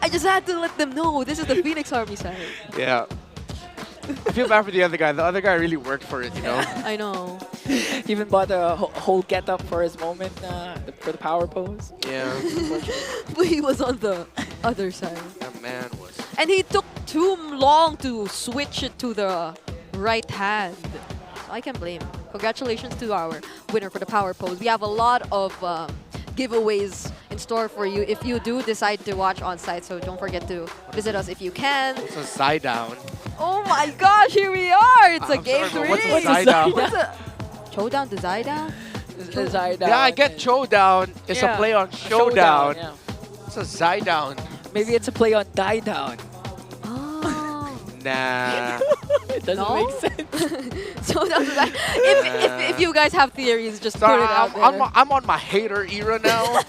I just had to let them know this is the Phoenix Army side. Yeah. I feel bad for the other guy. The other guy really worked for it, you know? I know. He even bought a whole get-up for his moment, for the power pose. Yeah. But he was on the other side. That man was. And he took too long to switch it to the right hand. So I can blame him. Congratulations to our winner for the power pose. We have a lot of giveaways in store for you if you do decide to watch on site. So don't forget to visit us if you can. It's a side down. Oh my gosh, here we are! It's a I'm game sorry, 3. but what's a side down? What's a showdown to Zida? Yeah, I get showdown. It's a play on showdown. Yeah. It's a side down. Maybe it's a play on die down. Nah. It doesn't make sense. Showdown to Zida. If you guys have theories, just Sorry, put it out there. I'm on my hater era now.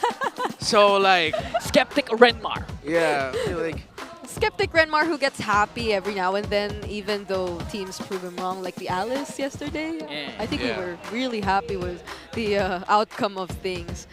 So like Skeptic Renmar. Yeah, I feel like Skeptic Renmar who gets happy every now and then, even though teams prove him wrong, like the Alice yesterday. Yeah. I think we were really happy with the outcome of things.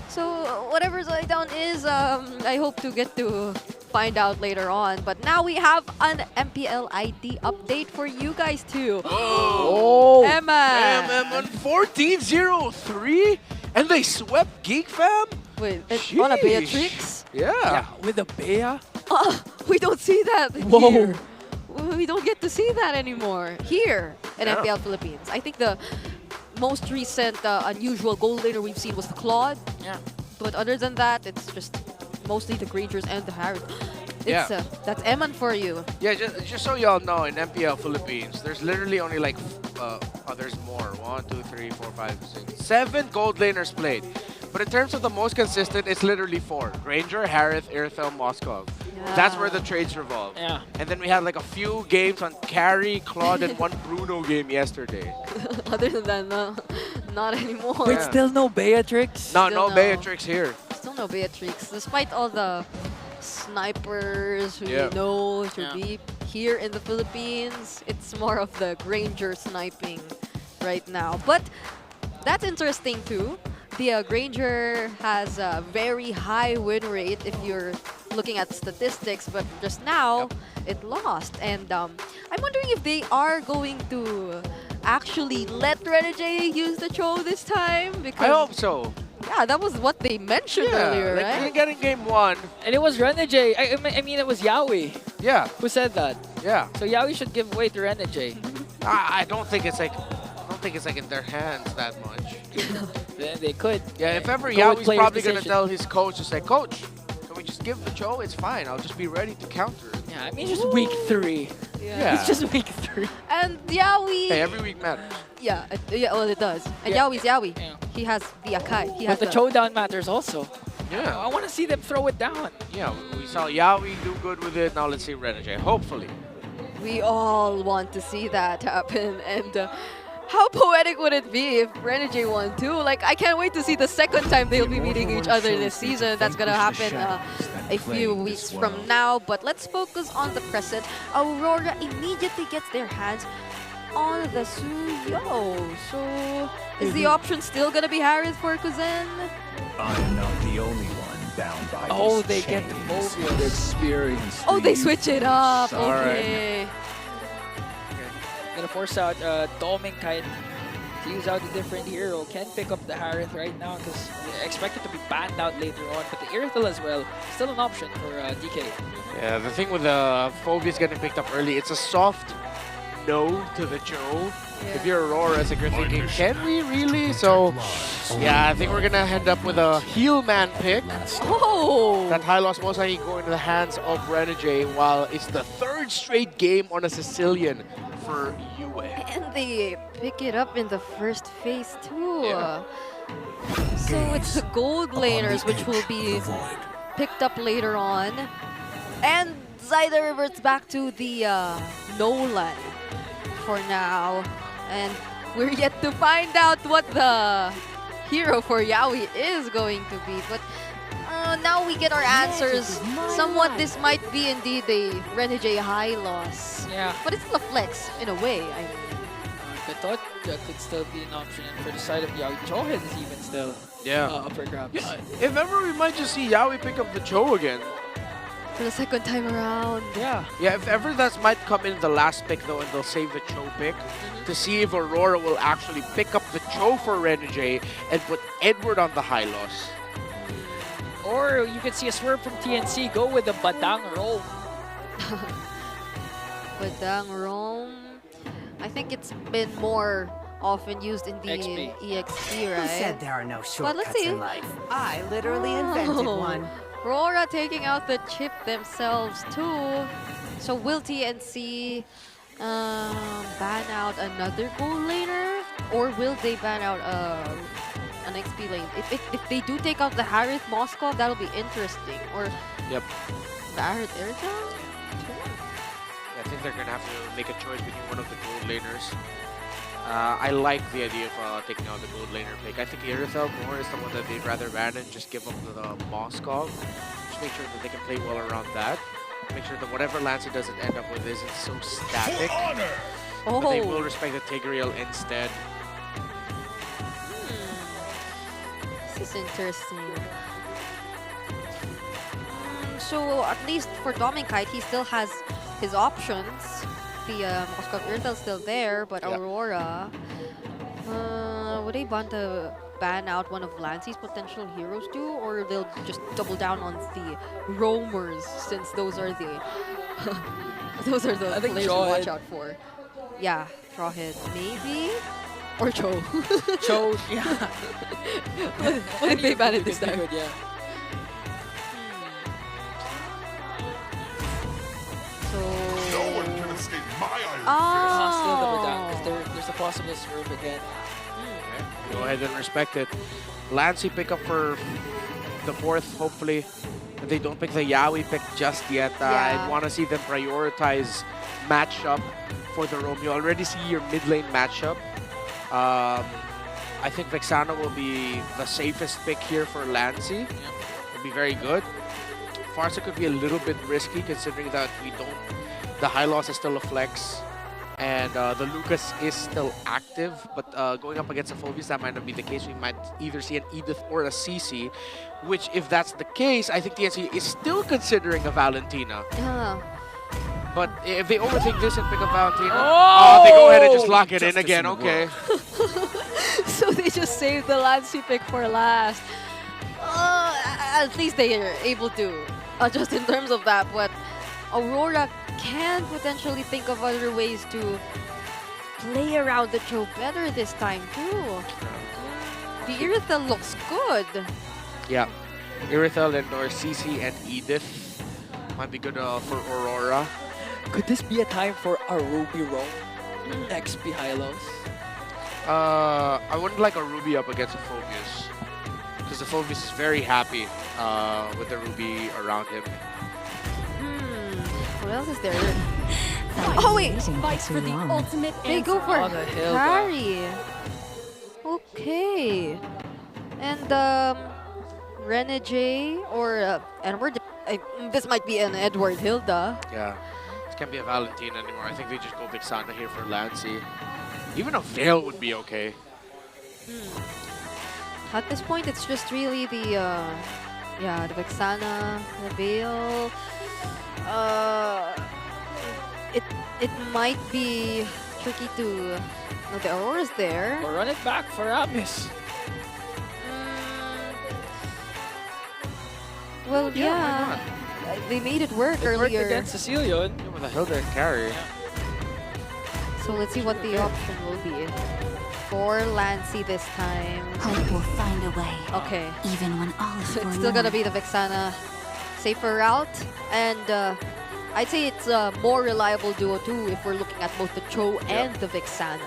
So whatever Zaidown is, I hope to get to find out later on. But now we have an MPL ID update for you guys too. Oh, Emma! MM 1403, and they swept Geek Fam. Wait, on a Beatrix? Yeah. With a Bea? We don't see that Whoa. here. We don't get to see that anymore here in Yeah. MPL Philippines. I think the most recent unusual gold laner we've seen was the Claude. Yeah. But other than that, it's just mostly the Grangers and the Harris. It's, Yeah. that's Eman for you. Yeah, just so y'all know, in MPL Philippines, there's literally only like, there's more. 1, 2, 3, 4, 5, 6, 7 gold laners played. But in terms of the most consistent, it's literally 4. Granger, Harith, Irithel, Moskov. That's where the trades revolve. Yeah. And then we had like a few games on Carry, Claude, and one Bruno game yesterday. Other than that, no, not anymore. Wait, still no Beatrix? No, Still no Beatrix here. Still no Beatrix, despite all the snipers who Yeah. we know to be here in the Philippines. It's more of the Granger sniping right now. But that's interesting too. The Granger has a very high win rate if you're looking at statistics, but just now it lost. And I'm wondering if they are going to actually let Renegade use the Cho this time. Because I hope so. yeah, that was what they mentioned earlier, like right? we get in game 1. And it was Renegade. I mean, it was Yaoi. Yeah. Who said that? Yeah. So Yaoi should give way to Renegade. I don't think it's like, in their hands that much. Then they could. Yeah, if ever Go with Yaoi's player's probably gonna decision. tell his coach to say, Coach, can we just give the Cho? It's fine. I'll just be ready to counter it. Yeah, I mean, just week 3. Yeah. It's just week 3. And Yaoi... Hey, every week matters. Yeah, well, it does. And Yeah. Yaoi's Yaoi. He has the Akai. He But has the showdown matters also. Yeah. I want to see them throw it down. Yeah, we saw Yaoi do good with it. Now let's see Renegade. Hopefully. We all want to see that happen. And how poetic would it be if Renegade won too? Like, I can't wait to see the second time they'll be meeting each other this season. That's gonna happen a few weeks from now. But let's focus on the present. Aurora immediately gets their hands on the Suyo. So, is the option still gonna be Harith for Kuzen? I am not the only one bound by Oh, these they get the chains. phobia. Experience. Oh, they switch it up. Sorry. Okay. Gonna force out Doming Kite to use out a different hero. Can pick up the Harith right now because expect it to be banned out later on. But the Irithel as well, still an option for DK. Yeah, the thing with the Phobias getting picked up early, it's a soft no to the Cho. If you're Aurora, it's like you're thinking, can we really? So, yeah, I think we're gonna end up with a heel man pick. Oh! That high loss most likely going to the hands of Renegade, while it's the third straight game on a Sicilian for UA. And they pick it up in the first phase too. Yeah. So it's the gold laners which will be picked up later on. And Zyder reverts back to the Nolan for now. And we're yet to find out what the hero for Yaoi is going to be. But now we get our answers. Somewhat this might be indeed a Renegade high loss. Yeah. But it's still a flex in a way. I mean. I thought that could still be an option, and for the side of Yaoi, Chohead is even still up for grabs. Yeah, if ever, we might just see Yaoi pick up the Cho again. For the second time around. Yeah, if ever that might come in the last pick though, and they'll save the Cho pick to see if Aurora will actually pick up the Cho for Renegade and put Edward on the high loss. Or you could see a swerve from TNC, go with the Badang roll. Badang Rome. I think it's been more often used in the EXP, right? Who said there are no But let's shortcuts see. in life? I literally invented one. RORA taking out the chip themselves too. So will TNC ban out another gold laner? Or will they ban out an XP lane? If they do take out the Harith Moskov, that'll be interesting. Or the Harith Erika? I think they're gonna have to make a choice between one of the gold laners. I like the idea of taking out the gold laner pick. I think Irithel more is the one that they'd rather ban and just give them the Moskov. Just make sure that they can play well around that. Make sure that whatever lance he doesn't end up with isn't so static. But they will respect the Tigreal instead. This is interesting. So at least for Dominkite, he still has his options. The Moskov Irtel's still there, but Aurora, would they want to ban out one of Lancey's potential heroes too, or they'll just double down on the roamers, since those are the those are the players to watch out for. Yeah, Trawhead maybe, or Cho. Cho, yeah. What if they ban it this time? Good, yeah. Still double down, because there's a possible swerve again. Okay. Go ahead and respect it. Lancey pick up for the fourth, hopefully. But they don't pick the Yaoi pick just yet. I want to see them prioritize matchup for the Roam. You already see your mid lane matchup. I think Vexana will be the safest pick here for Lancey. It'll be very good. Farsa could be a little bit risky considering that the high loss is still a flex. And the Lucas is still active, but going up against a Phobius, that might not be the case. We might either see an Edith or a CC, which, if that's the case, I think TNC is still considering a Valentina. Yeah. But if they overthink this and pick up Valentina, they go ahead and just lock it in again. Okay. So they just saved the Lancey pick for last. At least they are able to adjust in terms of that, but Aurora can potentially think of other ways to play around the Cho better this time too. The Irithel looks good. Yeah, Irithel and or CC and Edith might be good for Aurora. Could this be a time for a Ruby roam? XP high-lows? I wouldn't like a Ruby up against a Phobius, because the Phobius is very happy with the Ruby around him. What else is there? Oh wait! Fights for the ultimate They go for Oh, the Hilda. Harry. Okay. And Renegade or Edward. This might be an Edward Hilda. Yeah, this can't be a Valentina anymore. I think they just go Vexana here for Lancey. Even a Veil would be okay. At this point, it's just really the the Vexana, the Veil. It might be tricky to. No, the Aurora's there. Or run it back for Amis. Well, Yeah, they made it work It worked earlier. against Cecilion. With a Hilda and carry. So let's see what the option will be. For Lancy this time. Hope will find a way. Okay. Even when all is So it's still gonna be the Vexana safer route, and I'd say it's a more reliable duo too if we're looking at both the Cho and the Vexana.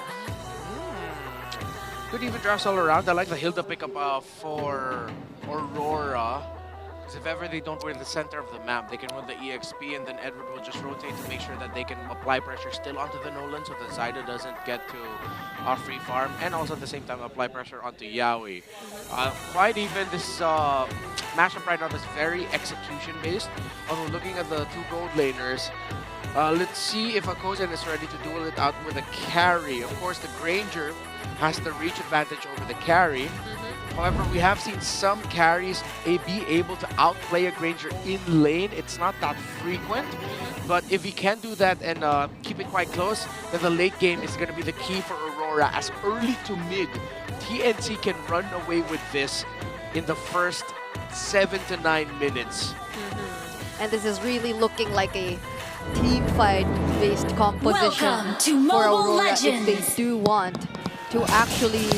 Good even drafts all around. I like the Hilda pickup for Aurora. Because if ever they don't win the center of the map, they can win the EXP, and then Edward will just rotate to make sure that they can apply pressure still onto the Nolan so that Zyda doesn't get to free farm, and also at the same time apply pressure onto Yaoi. Quite even, this matchup right now is very execution-based. Although looking at the two gold laners, let's see if Akozen is ready to duel it out with a carry. Of course, the Granger has the reach advantage over the carry. However, we have seen some carries be able to outplay a Granger in lane. It's not that frequent, but if he can do that and keep it quite close, then the late game is going to be the key for Aurora. As early to mid, TNC can run away with this in the first 7 to 9 minutes. And this is really looking like a team fight based composition Welcome to for Mobile Aurora Legends. if they do want to actually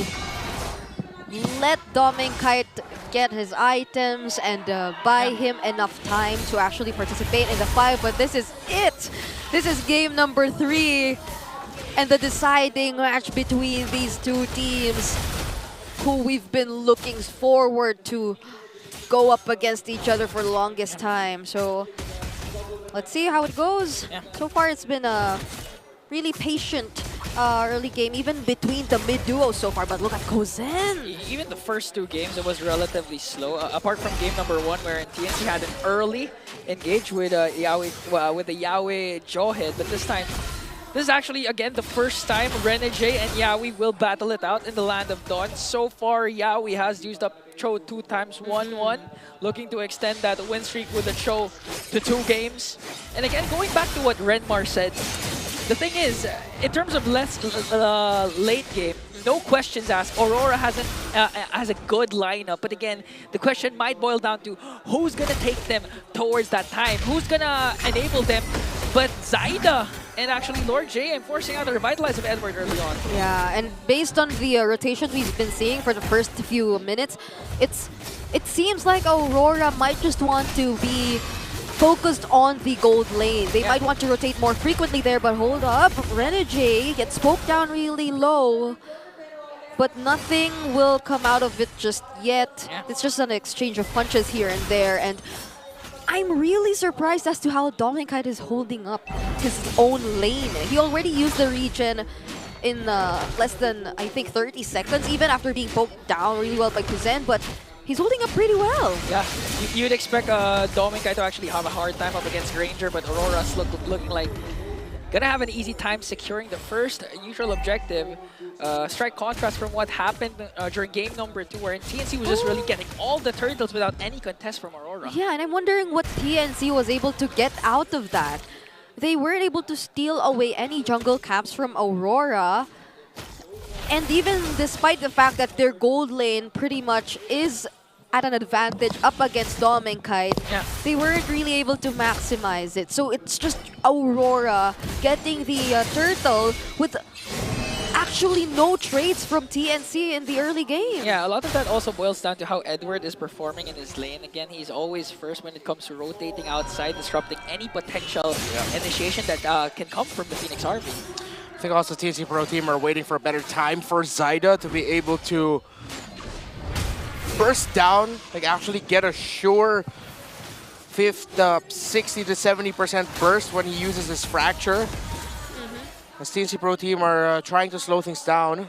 let Dominkite get his items and buy him enough time to actually participate in the fight. But this is it. This is game number 3 and the deciding match between these two teams who we've been looking forward to go up against each other for the longest time. So let's see how it goes. So far it's been a really patient early game, even between the mid duo so far. But look at Kozen. Even the first 2 games, it was relatively slow. Apart from game number 1, where TNC had an early engage with Yaoi, with the Yaoi jaw hit. But this time, this is actually again the first time Renegade and Yaoi will battle it out in the Land of Dawn. So far, Yaoi has used up Cho 2 times 1-1, looking to extend that win streak with the Cho to 2 games. And again, going back to what Renmar said, the thing is, in terms of late game, no questions asked. Aurora has a good lineup, but again, the question might boil down to who's gonna take them towards that time, who's gonna enable them. But Zyda and actually Lord J enforcing out the Revitalize of Edward early on. Yeah, and based on the rotations we've been seeing for the first few minutes, it seems like Aurora might just want to be focused on the gold lane. They might want to rotate more frequently there, but hold up, Renegade gets spoke down really low, but nothing will come out of it just yet. It's just an exchange of punches here and there, and I'm really surprised as to how Dominkite is holding up his own lane. He already used the regen in less than, I think, 30 seconds, even after being poked down really well by Kuzen, but he's holding up pretty well. Yeah, you'd expect Dominkite to actually have a hard time up against Granger, but Aurora's looking like gonna have an easy time securing the first usual objective. Strike contrast from what happened during game number 2, where TNC was just really getting all the turtles without any contest from Aurora. Yeah, and I'm wondering what TNC was able to get out of that. They weren't able to steal away any jungle camps from Aurora. And even despite the fact that their gold lane pretty much is at an advantage up against Dominkite, they weren't really able to maximize it. So it's just Aurora getting the turtle with actually no trades from TNC in the early game. Yeah, a lot of that also boils down to how Edward is performing in his lane. Again, he's always first when it comes to rotating outside, disrupting any potential initiation that can come from the Phoenix Army. I think also TNC Pro Team are waiting for a better time for Zyda to be able to burst down, like actually get a sure 60 to 70% burst when he uses his fracture. As TNC Pro Team are trying to slow things down.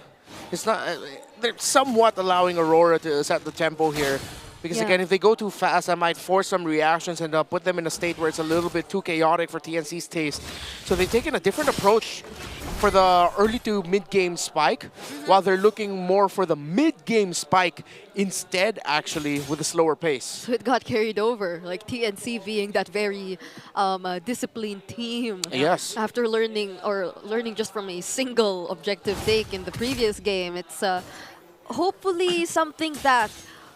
It's not, they're somewhat allowing Aurora to set the tempo here. Because again, if they go too fast, I might force some reactions and put them in a state where it's a little bit too chaotic for TNC's taste. So they've taken a different approach for the early to mid-game spike, while they're looking more for the mid-game spike instead, actually, with a slower pace. So it got carried over, like TNC being that very disciplined team. Yes. After learning just from a single objective take in the previous game, it's hopefully something that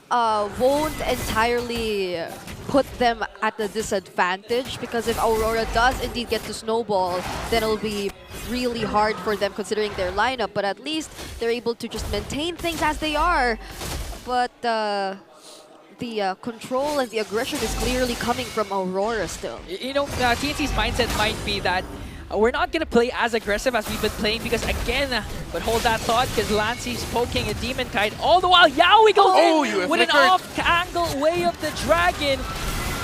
won't entirely put them at a disadvantage, because if Aurora does indeed get to snowball, then it'll be really hard for them considering their lineup. But at least they're able to just maintain things as they are. But the control and the aggression is clearly coming from Aurora still. You know, TNC's mindset might be that we're not going to play as aggressive as we've been playing because, again, but hold that thought because Lancey's poking a Demon Kite. All the while, Yaoi goes in with an off-angle way of the Dragon.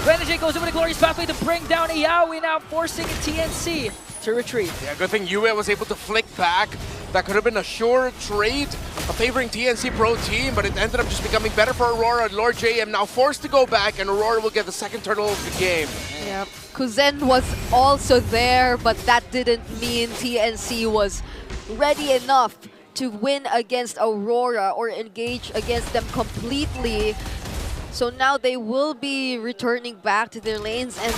Renegade goes in with a glorious pathway to bring down a Yaoi, now forcing TNC to retreat. Yeah, good thing Yue was able to flick back. That could have been a sure trade favoring TNC Pro Team, but it ended up just becoming better for Aurora. Lord JM now forced to go back, and Aurora will get the second turtle of the game. Yep. Kuzen was also there, but that didn't mean TNC was ready enough to win against Aurora or engage against them completely. So now they will be returning back to their lanes, and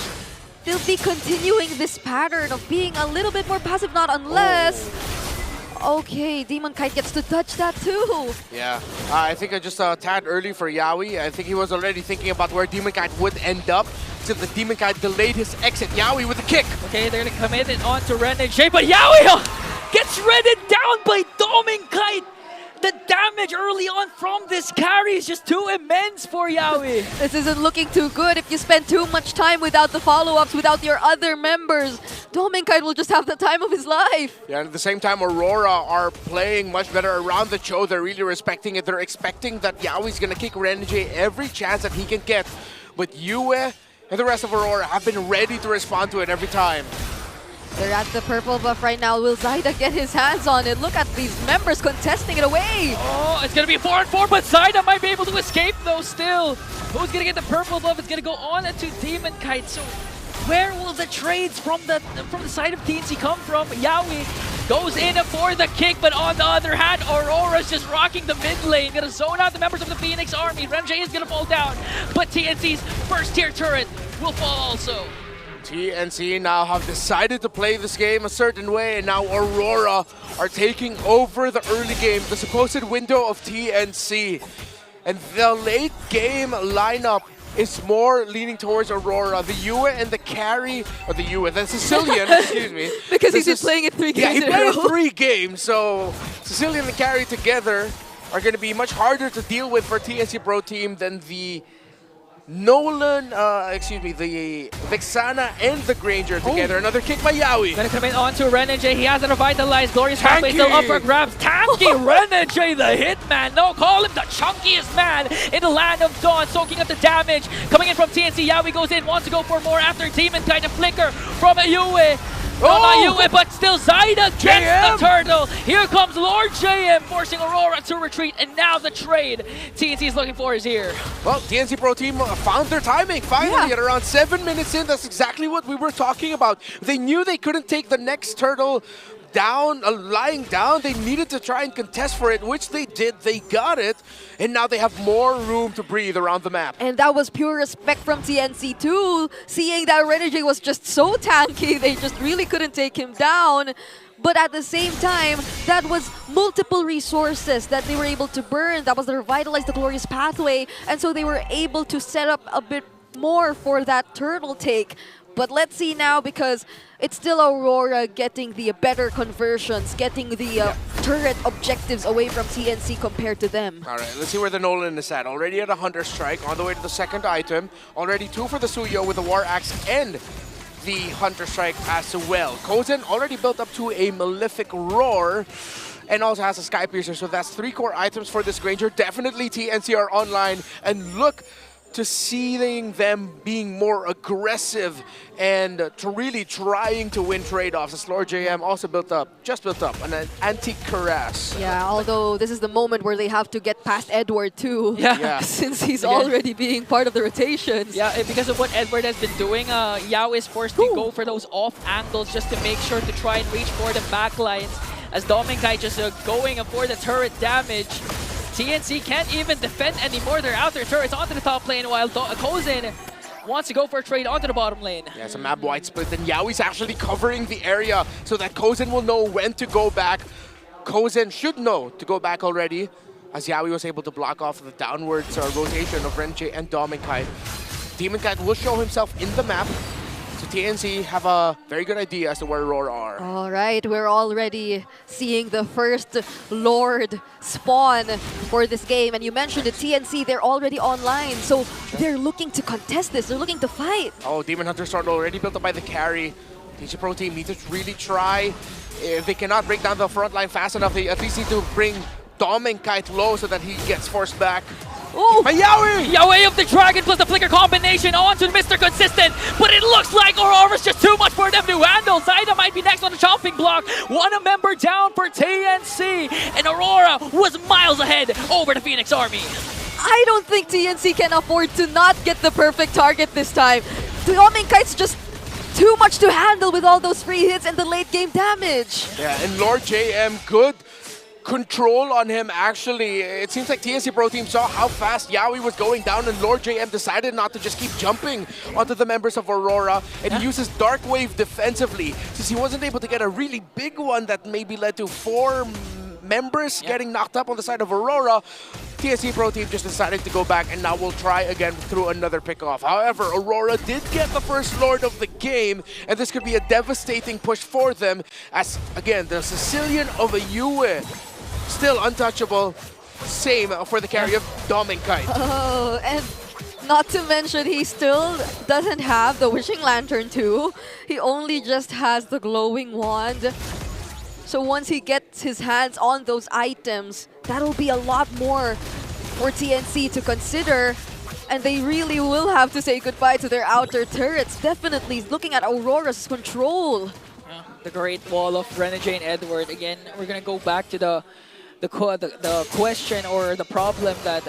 they'll be continuing this pattern of being a little bit more passive, not unless... Okay, Demon Kite gets to touch that too. Yeah, I think just a tad early for Yaoi. I think he was already thinking about where Demon Kite would end up, so the Demon Kite delayed his exit. Yaoi with a kick. Okay, they're gonna commit it onto Renegade, but Yaoi gets shredded down by Demon Kite. The damage early on from this carry is just too immense for Yaoi. This isn't looking too good if you spend too much time without the follow-ups, without your other members. Dominkite will just have the time of his life. Yeah, and at the same time, Aurora are playing much better around the Cho. They're really respecting it. They're expecting that Yaoi's gonna kick Renegade every chance that he can get. But Yue and the rest of Aurora have been ready to respond to it every time. They're at the purple buff right now. Will Zyda get his hands on it? Look at these members contesting it away. Oh, it's going to be 4-on-4, but Zyda might be able to escape though still. Who's going to get the purple buff? It's going to go on to Demon Kite. So where will the trades from the side of TNC come from? Yaoi goes in for the kick, but on the other hand, Aurora's just rocking the mid lane. Going to zone out the members of the Phoenix Army. Renjay is going to fall down, but TNC's first tier turret will fall also. TNC now have decided to play this game a certain way, and now Aurora are taking over the early game, the supposed window of TNC. And the late game lineup is more leaning towards Aurora. The Yue and the carry, or the Sicilian, excuse me. Because he's been playing it 3 games he played 3 games, so Sicilian and carry together are going to be much harder to deal with for TNC Pro Team than the the Vexana and the Granger together. Another kick by Yaoi. Gonna come in onto Renegade. He has a revitalized glorious pathway still up for grabs. Tanky Renegade, the hitman. No, call him the chunkiest man in the land of Dawn, soaking up the damage. Coming in from TNC, Yaoi goes in, wants to go for more after Demon Kite, a flicker from Yue. No, not Yue, but still Zyda gets the turtle. Here comes Lord JM, forcing Aurora to retreat, and now the trade TNC is looking for is here. Well, TNC Pro Team found their timing, finally, at around 7 minutes in. That's exactly what we were talking about. They knew they couldn't take the next turtle down, lying down. They needed to try and contest for it, which they did. They got it, and now they have more room to breathe around the map. And that was pure respect from TNC too, seeing that Renegade was just so tanky, they just really couldn't take him down. But at the same time, that was multiple resources that they were able to burn. That was to revitalize the glorious pathway, and so they were able to set up a bit more for that turtle take. But let's see now, because it's still Aurora getting the better conversions, getting the turret objectives away from TNC compared to them. All right, let's see where the Nolan is at. Already at a Hunter Strike, on the way to the second item. Already 2 for the Suyo with the War Axe and the Hunter Strike as well. Kozen already built up to a Malefic Roar, and also has a Sky Piercer, so that's 3 core items for this Granger. Definitely TNC are online, and look to seeing them being more aggressive and to really trying to win trade-offs. As Lord JM also just built up an Antique Cuirass. Yeah, although this is the moment where they have to get past Edward too, since he's already being part of the rotations. Yeah, because of what Edward has been doing, Yao is forced to go for those off angles just to make sure to try and reach for the back lines, as Dominkai just going for the turret damage. TNC can't even defend anymore. They're out their turrets onto the top lane, while Kozen wants to go for a trade onto the bottom lane. Yeah, it's a map wide split, and Yaoi's actually covering the area so that Kozen will know when to go back. Kozen should know to go back already, as Yaoi was able to block off the downwards rotation of Renjay and Dominkai. Demon Kite will show himself in the map. So TNC have a very good idea as to where Aurora are. All right, we're already seeing the first Lord spawn for this game. And you mentioned the TNC, they're already online. So they're looking to contest this. They're looking to fight. Oh, Demon Hunter Sword already built up by the carry. TNC Pro Team need to really try. If they cannot break down the front line fast enough, they at least need to bring Dom and Kite low so that he gets forced back. Oh, Yawi! Yawi of the Dragon plus the Flicker combination onto Mr. Consistent, but it looks like Aurora's just too much for them to handle. Zaida might be next on the chopping block. One member down for TNC, and Aurora was miles ahead over the Phoenix Army. I don't think TNC can afford to not get the perfect target this time. Dom and Kite's just too much to handle with all those free hits and the late game damage. Yeah, and Lord JM, good control on him actually. It seems like TNC Pro Team saw how fast Yawi was going down, and Lord JM decided not to just keep jumping onto the members of Aurora, and he uses Dark Wave defensively since he wasn't able to get a really big one that maybe led to 4 members getting knocked up on the side of Aurora. TNC Pro Team just decided to go back, and now we'll try again through another pickoff. However, Aurora did get the first Lord of the game, and this could be a devastating push for them as, again, the Sicilian of a Yue still untouchable. Same for the carry of Dom and Kite. Oh, and not to mention he still doesn't have the Wishing Lantern too. He only just has the Glowing Wand. So once he gets his hands on those items, that'll be a lot more for TNC to consider. And they really will have to say goodbye to their outer turrets. Definitely looking at Aurora's control. The Great Wall of Renegade and Edward. Again, we're gonna go back to the question or the problem that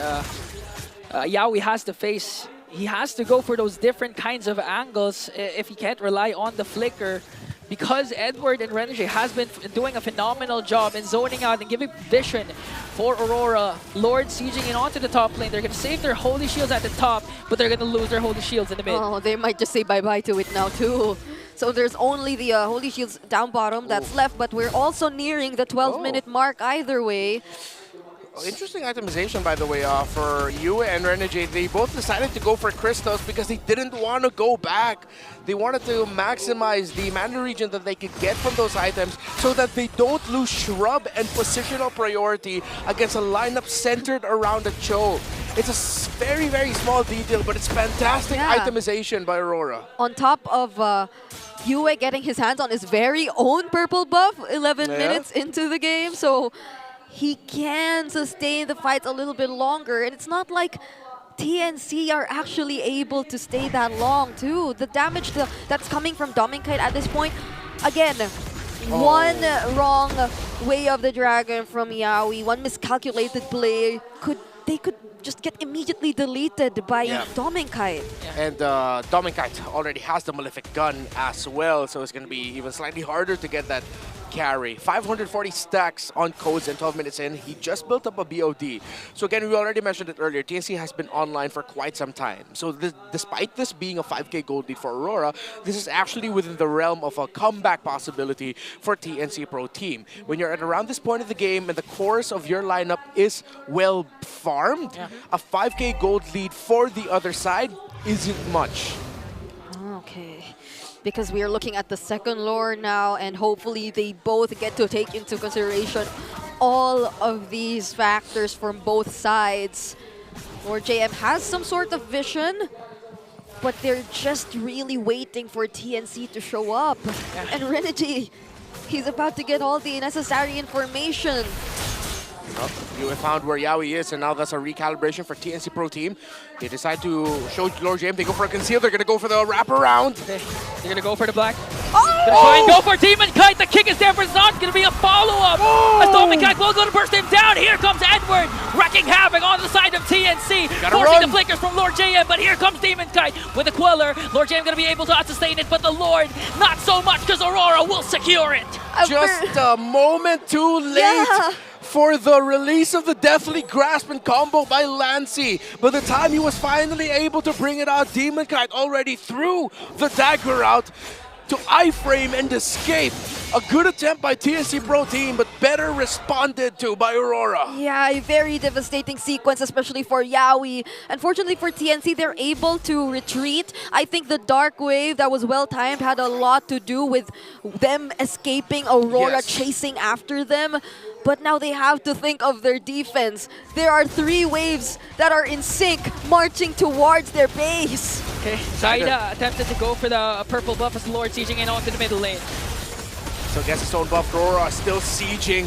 Yawi has to face. He has to go for those different kinds of angles if he can't rely on the flicker. Because Edward and Renegade has been doing a phenomenal job in zoning out and giving vision for Aurora. Lord sieging in onto the top lane. They're going to save their Holy Shields at the top, but they're going to lose their Holy Shields in the mid. Oh, they might just say bye-bye to it now too. So there's only the Holy Shields down bottom that's left, but we're also nearing the 12-minute mark either way. Interesting itemization, by the way, for Yue and Renegade. They both decided to go for Crystals because they didn't want to go back. They wanted to maximize the mana region that they could get from those items so that they don't lose Shrub and positional priority against a lineup centered around a Cho. It's a very, very small detail, but it's fantastic itemization by Aurora. On top of Yue getting his hands on his very own purple buff 11 minutes into the game, so he can sustain the fight a little bit longer. And it's not like TNC are actually able to stay that long too. The damage that's coming from Dominkite at this point, again, one wrong way of the dragon from Yawi, one miscalculated play, they could just get immediately deleted by Dominkite. And Dominkite already has the Malefic Gun as well, so it's going to be even slightly harder to get that carry. 540 stacks on codes and 12 minutes in. He just built up a BOD. So again, we already mentioned it earlier, TNC has been online for quite some time. So despite this being a 5k gold lead for Aurora, this is actually within the realm of a comeback possibility for TNC Pro Team. When you're at around this point of the game and the course of your lineup is well farmed, a 5k gold lead for the other side isn't much. Okay. Because we are looking at the second lore now, and hopefully they both get to take into consideration all of these factors from both sides. Lord JM has some sort of vision, but they're just really waiting for TNC to show up. And Renegade, he's about to get all the necessary information. You have found where Yawi is, and now that's a recalibration for TNC Pro Team. They decide to show Lord JM. They go for a conceal. They're going to go for the wraparound. They're going to go for the black. Gonna try and go for Demon Kite. The kick is there, but it's not going to be a follow-up. As Demon Kite will go to burst him down. Here comes Edward, wrecking havoc on the side of TNC. Forcing the flickers from Lord JM, but here comes Demon Kite with the Queller. Lord JM going to be able to sustain it, but the Lord, not so much, because Aurora will secure it. Just a moment too late for the release of the Deathly Grasp and combo by Lancy. By the time he was finally able to bring it out, Demon Kite already threw the dagger out to iframe and escape. A good attempt by TNC Pro Team, but better responded to by Aurora. Yeah, a very devastating sequence, especially for Yaoi. Unfortunately for TNC, they're able to retreat. I think the Dark Wave that was well-timed had a lot to do with them escaping Aurora chasing after them. But now they have to think of their defense. There are 3 waves that are in sync, marching towards their base. Okay, Zaida attempted to go for the purple buff as Lord sieging in onto the middle lane. So against his own buff, Aurora still sieging.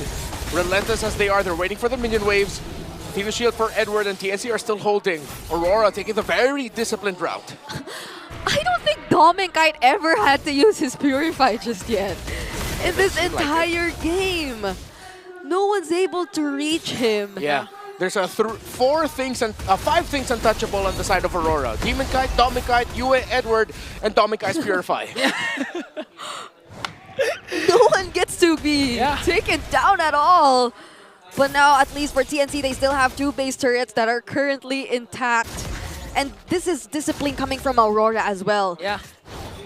Relentless as they are, they're waiting for the minion waves. Team Shield for Edward and TNC are still holding. Aurora taking the very disciplined route. I don't think Dominkite ever had to use his Purify just yet. In this entire game. No one's able to reach him. Yeah. There's 5 things untouchable on the side of Aurora. Demonkite, Dominkite, Yue, Edward, and Dominkite's Purify. No one gets to be taken down at all. But now, at least for TNC, they still have 2 base turrets that are currently intact. And this is discipline coming from Aurora as well. Yeah.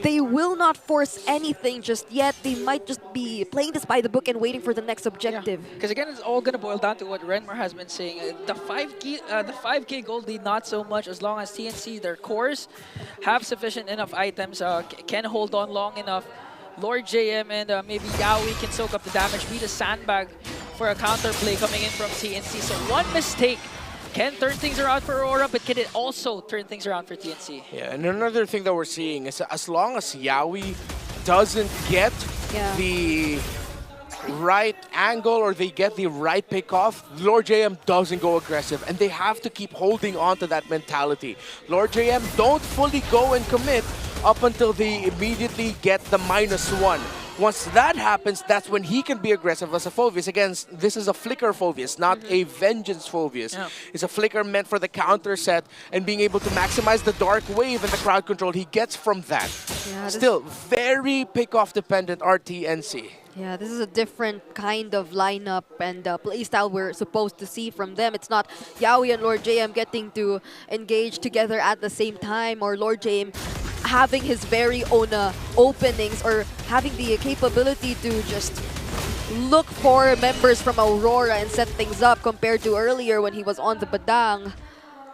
They will not force anything just yet. They might just be playing this by the book and waiting for the next objective. Because again, it's all going to boil down to what Renmar has been saying. The 5k gold lead, not so much, as long as TNC, their cores, have sufficient enough items, can hold on long enough. Lord JM and maybe Yaoi can soak up the damage, be the sandbag for a counterplay coming in from TNC. So one mistake can turn things around for Aurora, but can it also turn things around for TNC? Yeah, and another thing that we're seeing is as long as Yaoi doesn't get the right angle or they get the right pick off, Lord JM doesn't go aggressive, and they have to keep holding on to that mentality. Lord JM don't fully go and commit up until they immediately get the -1. Once that happens, that's when he can be aggressive as a Phoveus. Again, this is a flicker Phoveus, not a vengeance Phoveus. It's a flicker meant for the counter set and being able to maximize the Dark Wave and the crowd control he gets from that. Still, very pick-off dependent RTNC. Yeah, this is a different kind of lineup and playstyle we're supposed to see from them. It's not Yaoi and Lord JM getting to engage together at the same time, or Lord JM having his very own openings, or having the capability to just look for members from Aurora and set things up compared to earlier when he was on the Badang.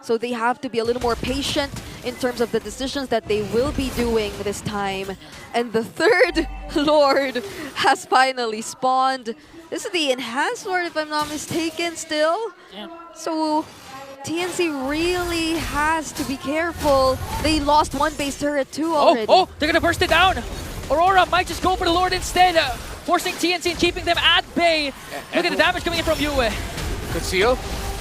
So they have to be a little more patient in terms of the decisions that they will be doing this time. And the 3rd Lord has finally spawned. This is the Enhanced Lord, if I'm not mistaken, still. So TNC really has to be careful. They lost 1 base turret too already. Oh, they're going to burst it down. Aurora might just go for the Lord instead, forcing TNC and keeping them at bay. Look at the damage coming in from Yue. Good seal.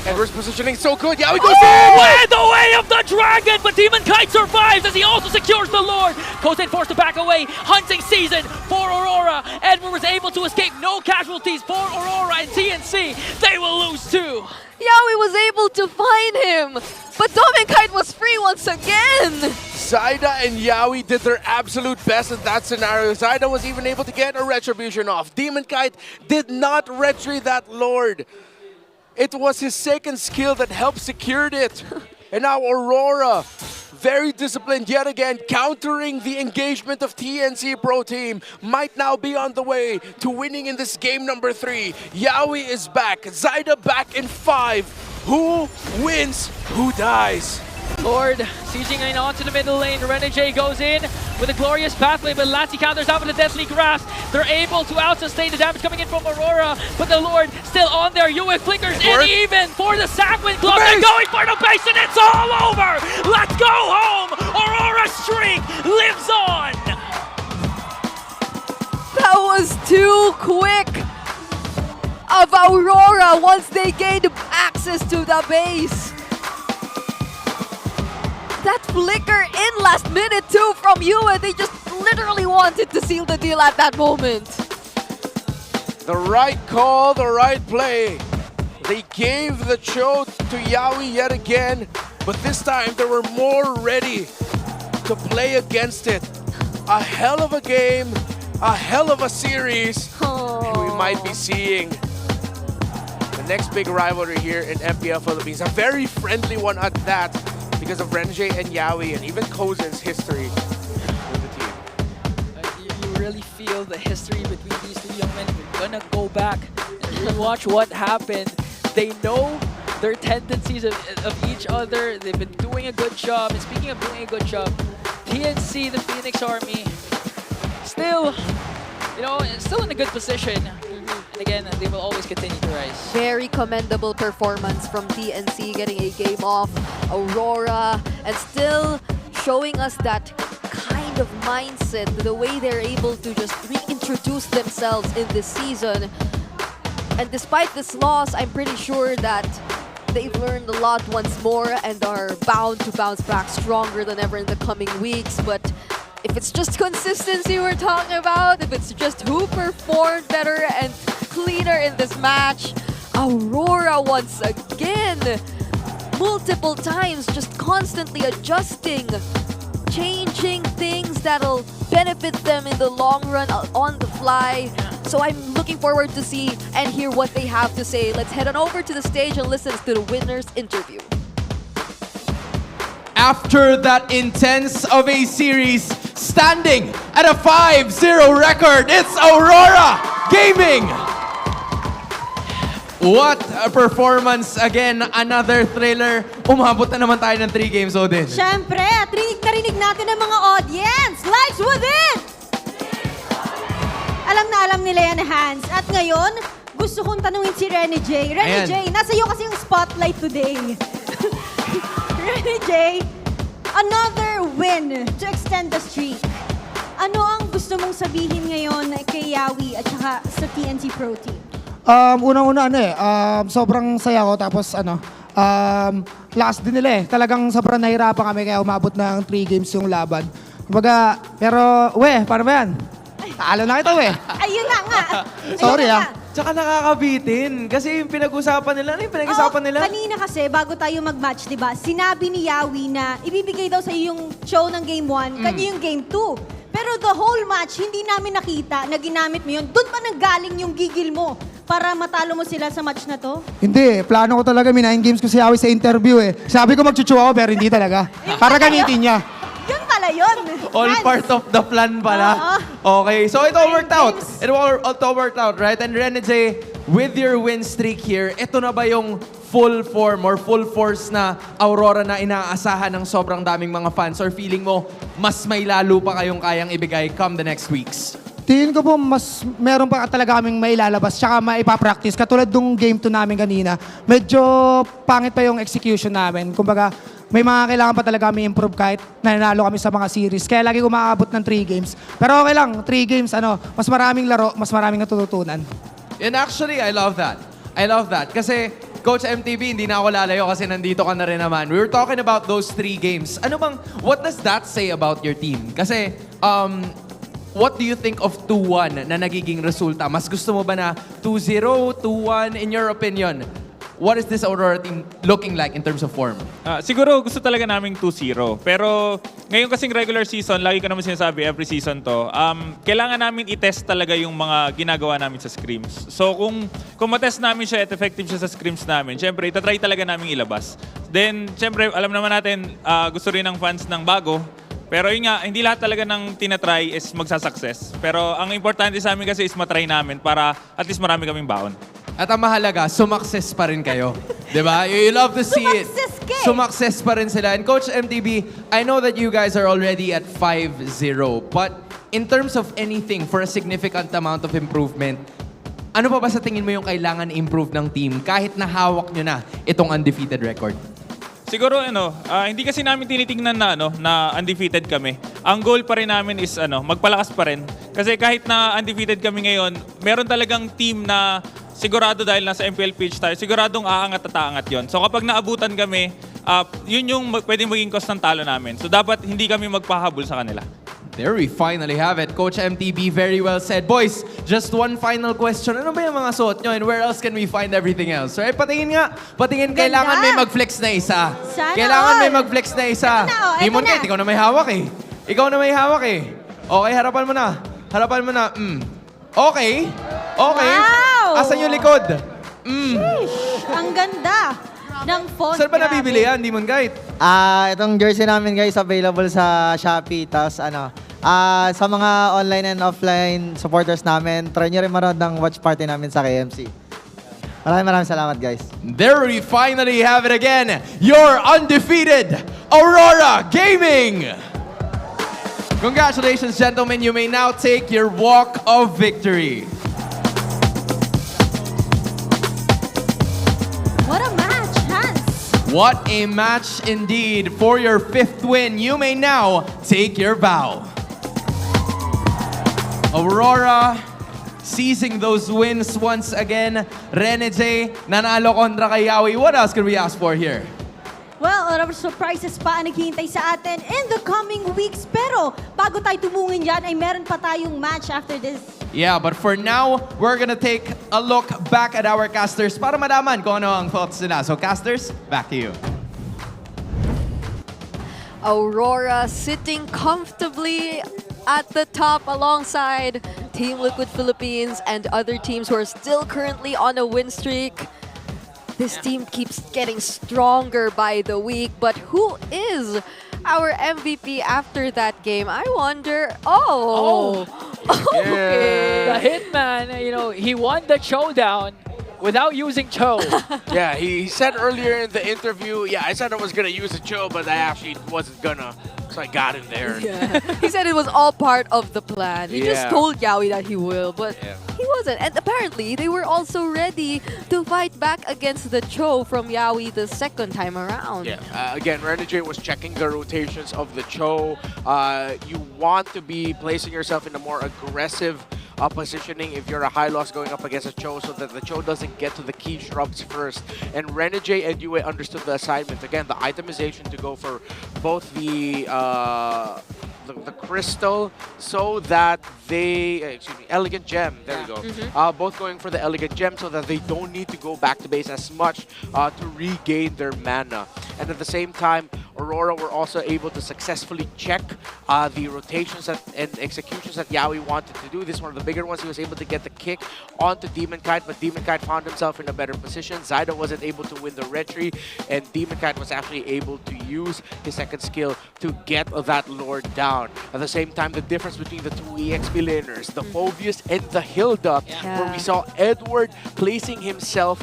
Edward's positioning so good. Yeah, we goes in! With the way of the dragon, but Demonkite survives as he also secures the Lord. Goes in, forced to back away. Hunting season for Aurora. Edward was able to escape. No casualties for Aurora and TNC. They will lose too. Yaoi was able to find him, but Dominkite was free once again. Zaida and Yaoi did their absolute best in that scenario. Zaida was even able to get a retribution off. Demonkite did not retry that Lord. It was his 2nd skill that helped secured it. And now Aurora, very disciplined yet again, countering the engagement of TNC Pro Team, might now be on the way to winning in this game number 3. Yaoi is back, Zaida back in 5. Who wins, who dies? Lord sieging in onto the middle lane. Renegade goes in with a glorious pathway, but Lassie counters out with a deadly grasp. They're able to out-sustain the damage coming in from Aurora, but the Lord still on there. Yue flickers in even for the Sanguine Club. They're going for the base and it's all over! Let's go home! Aurora's streak lives on! That was too quick of Aurora once they gained access to the base. That flicker in last minute too from Yue, they just literally wanted to seal the deal at that moment. The right call, the right play. They gave the choke to Yaoi yet again, but this time they were more ready to play against it. A hell of a game, a hell of a series. And we might be seeing the next big rivalry here in MPL Philippines. A very friendly one at that, because of Renjay and Yaoi and even Kozen's history with the team. really feel the history between these two young men. If you're gonna go back and rewatch what happened, they know their tendencies of each other. They've been doing a good job. And speaking of doing a good job, TNC, the Phoenix Army, still, still in a good position. And again, they will always continue to rise. Very commendable performance from TNC, getting a game off Aurora, and still showing us that kind of mindset, the way they're able to just reintroduce themselves in this season. And despite this loss, I'm pretty sure that they've learned a lot once more and are bound to bounce back stronger than ever in the coming weeks. But if it's just consistency we're talking about, if it's just who performed better and cleaner in this match, Aurora once again, multiple times, just constantly adjusting, changing things that'll benefit them in the long run on the fly. So I'm looking forward to see and hear what they have to say. Let's head on over to the stage and listen to the winner's interview. After that intense of a series, standing at a 5-0 record, it's Aurora Gaming! What a performance. Again, another thriller. Umabot na naman tayo ng 3 games, Odin. Siyempre, at rinig natin ng mga audience. Likes with it! Alam na alam nila yan, Hans. At ngayon, gusto kong tanungin si Rene J. Rene J, nasa iyo kasi yung spotlight today. Rene J, another win to extend the streak. Ano ang gusto mong sabihin ngayon kay Yawi at saka sa TNC Pro Team? Unang-una sobrang saya ko tapos last din nila talagang sobrang nahirapan kami kaya umabot ng 3 games yung laban. Kumbaga, pero paano ba yan? Talo na kita Ayun na nga. Sorry Tsaka nakakabitin. Kasi yung pinag-usapan nila, Kanina kasi, bago tayo mag-match, diba, sinabi ni Yawi na ibibigay daw sa yung show ng Game 1, kanya yung Game 2. Pero the whole match, hindi namin nakita na ginamit mo yun. Doon pa nanggaling yung gigil mo para matalo mo sila sa match na to? Hindi, plano ko talaga, 9 games ko si Yawi sa interview Sabi ko magchuchu ako pero hindi talaga. Para gamitin niya. Yun pala yun. All part of the plan pala. Okay, so it all worked out. It all worked out, right? And Rene J, with your win streak here, ito na ba yung full form or full force na Aurora na inaasahan ng sobrang daming mga fans? Or feeling mo, mas may lalo pa kayong kayang ibigay come the next weeks? Tingin ko po, mas meron pa talaga kaming mailalabas tsaka maipapractice. Katulad nung game 2 namin kanina, medyo pangit pa yung execution namin. Kumbaga, may mga kailangan pa talaga kami improve kahit nanalo kami sa mga series. Kaya lagi umaabot ng 3 games. Pero okay lang, 3 games, mas maraming laro, mas maraming natututunan. And actually, I love that. I love that. Kasi, Coach MTV, hindi na ako lalayo kasi nandito ka na rin naman. We were talking about those 3 games. What does that say about your team? Kasi, what do you think of 2-1 na nagiging resulta? Mas gusto mo ba na 2-0, 2-1? In your opinion, what is this Aurora team looking like in terms of form? Siguro gusto talaga naming 2-0. Pero ngayon kasing regular season, lagi ko naman sinasabi, every season to, kailangan namin i-test talaga yung mga ginagawa namin sa scrims. So kung matest namin siya at effective siya sa scrims namin, syempre itatry talaga namin ilabas. Then syempre alam naman natin, gusto rin ng fans ng bago. Pero yun nga, hindi lahat talaga ng tinatry is magsasucess. Pero ang importante sa amin kasi is matry namin para at least marami kaming baon. At ang mahalaga, sumakses pa rin kayo. Diba? You love to see it. Sumakses pa rin sila. And Coach MTB, I know that you guys are already at 5-0. But in terms of anything for a significant amount of improvement, ano pa ba sa tingin mo yung kailangan improve ng team kahit na hawak nyo na itong undefeated record? Siguro hindi kasi namin tinitingnan na undefeated kami. Ang goal pa rin namin is magpalakas pa rin. Kasi kahit na undefeated kami ngayon, meron talagang team na sigurado dahil nasa MPL pitch tayo, siguradong aangat at aangat yon. So kapag naabutan kami, yun yung pwedeng maging cost ng talo namin. So dapat hindi kami magpahabol sa kanila. There we finally have it. Coach MTB, very well said. Boys, just one final question. Ano ba yung mga suot nyo and where else can we find everything else? Right? Patingin nga. Patingin, kailangan may mag-flex na isa. Kailangan may mag-flex na isa. Demon Kate, ikaw na may hawak eh. Ikaw na may hawak eh. Okay, harapan mo na. Harapan mo na. Okay. Okay. Wow! Asan yung likod? Sheesh, ang ganda ng font. Saan ba nabibili yan, Demon Kite? Itong jersey namin guys available sa Shopee. Tapos Sa mga online and offline supporters namin, try nyo rin manood ng watch party namin sa KMC. Maraming salamat, guys. There we finally have it again. Your undefeated Aurora Gaming. Congratulations, gentlemen. You may now take your walk of victory. What a match, Hans! What a match indeed. For your 5th win, you may now take your bow. Aurora seizing those wins once again. Renege, nanalo kontra kay Yawi. What else can we ask for here? Well, a lot of surprises pa ang naghihintay sa atin in the coming weeks. Pero bago tayo tumungin dyan, ay meron pa tayong match after this. Yeah, but for now, we're gonna take a look back at our casters para malaman kung ano ang thoughts nila. So casters, back to you. Aurora sitting comfortably at the top alongside Team Liquid Philippines and other teams who are still currently on a win streak. This team keeps getting stronger by the week, but who is our MVP after that game? I wonder. Okay. The Hitman, you know, he won the showdown without using Cho. Yeah, he said earlier in the interview, I said I was going to use a Cho, but I actually wasn't gonna. So I got him there. Yeah. He said it was all part of the plan. He just told Yawi that he will, but he wasn't. And apparently, they were also ready to fight back against the Cho from Yawi the second time around. Yeah, again, Renege was checking the rotations of the Cho. You want to be placing yourself in a more aggressive positioning if you're a high loss going up against a Cho so that the Cho doesn't get to the key shrubs first. And Renege and Yue understood the assignment. Again, the itemization to go for both the crystal so that they, elegant gem, there we go. Both going for the elegant gem so that they don't need to go back to base as much to regain their mana. And at the same time, Aurora were also able to successfully check the rotations and executions that Yawi wanted to do. This is one of the bigger ones. He was able to get the kick onto Demon Kite, but Demon Kite found himself in a better position. Zyda wasn't able to win the retry, and Demon Kite was actually able to use his second skill to get that Lord down. At the same time, the difference between the two EXP laners, the Phobius and the Hilda, where we saw Edward placing himself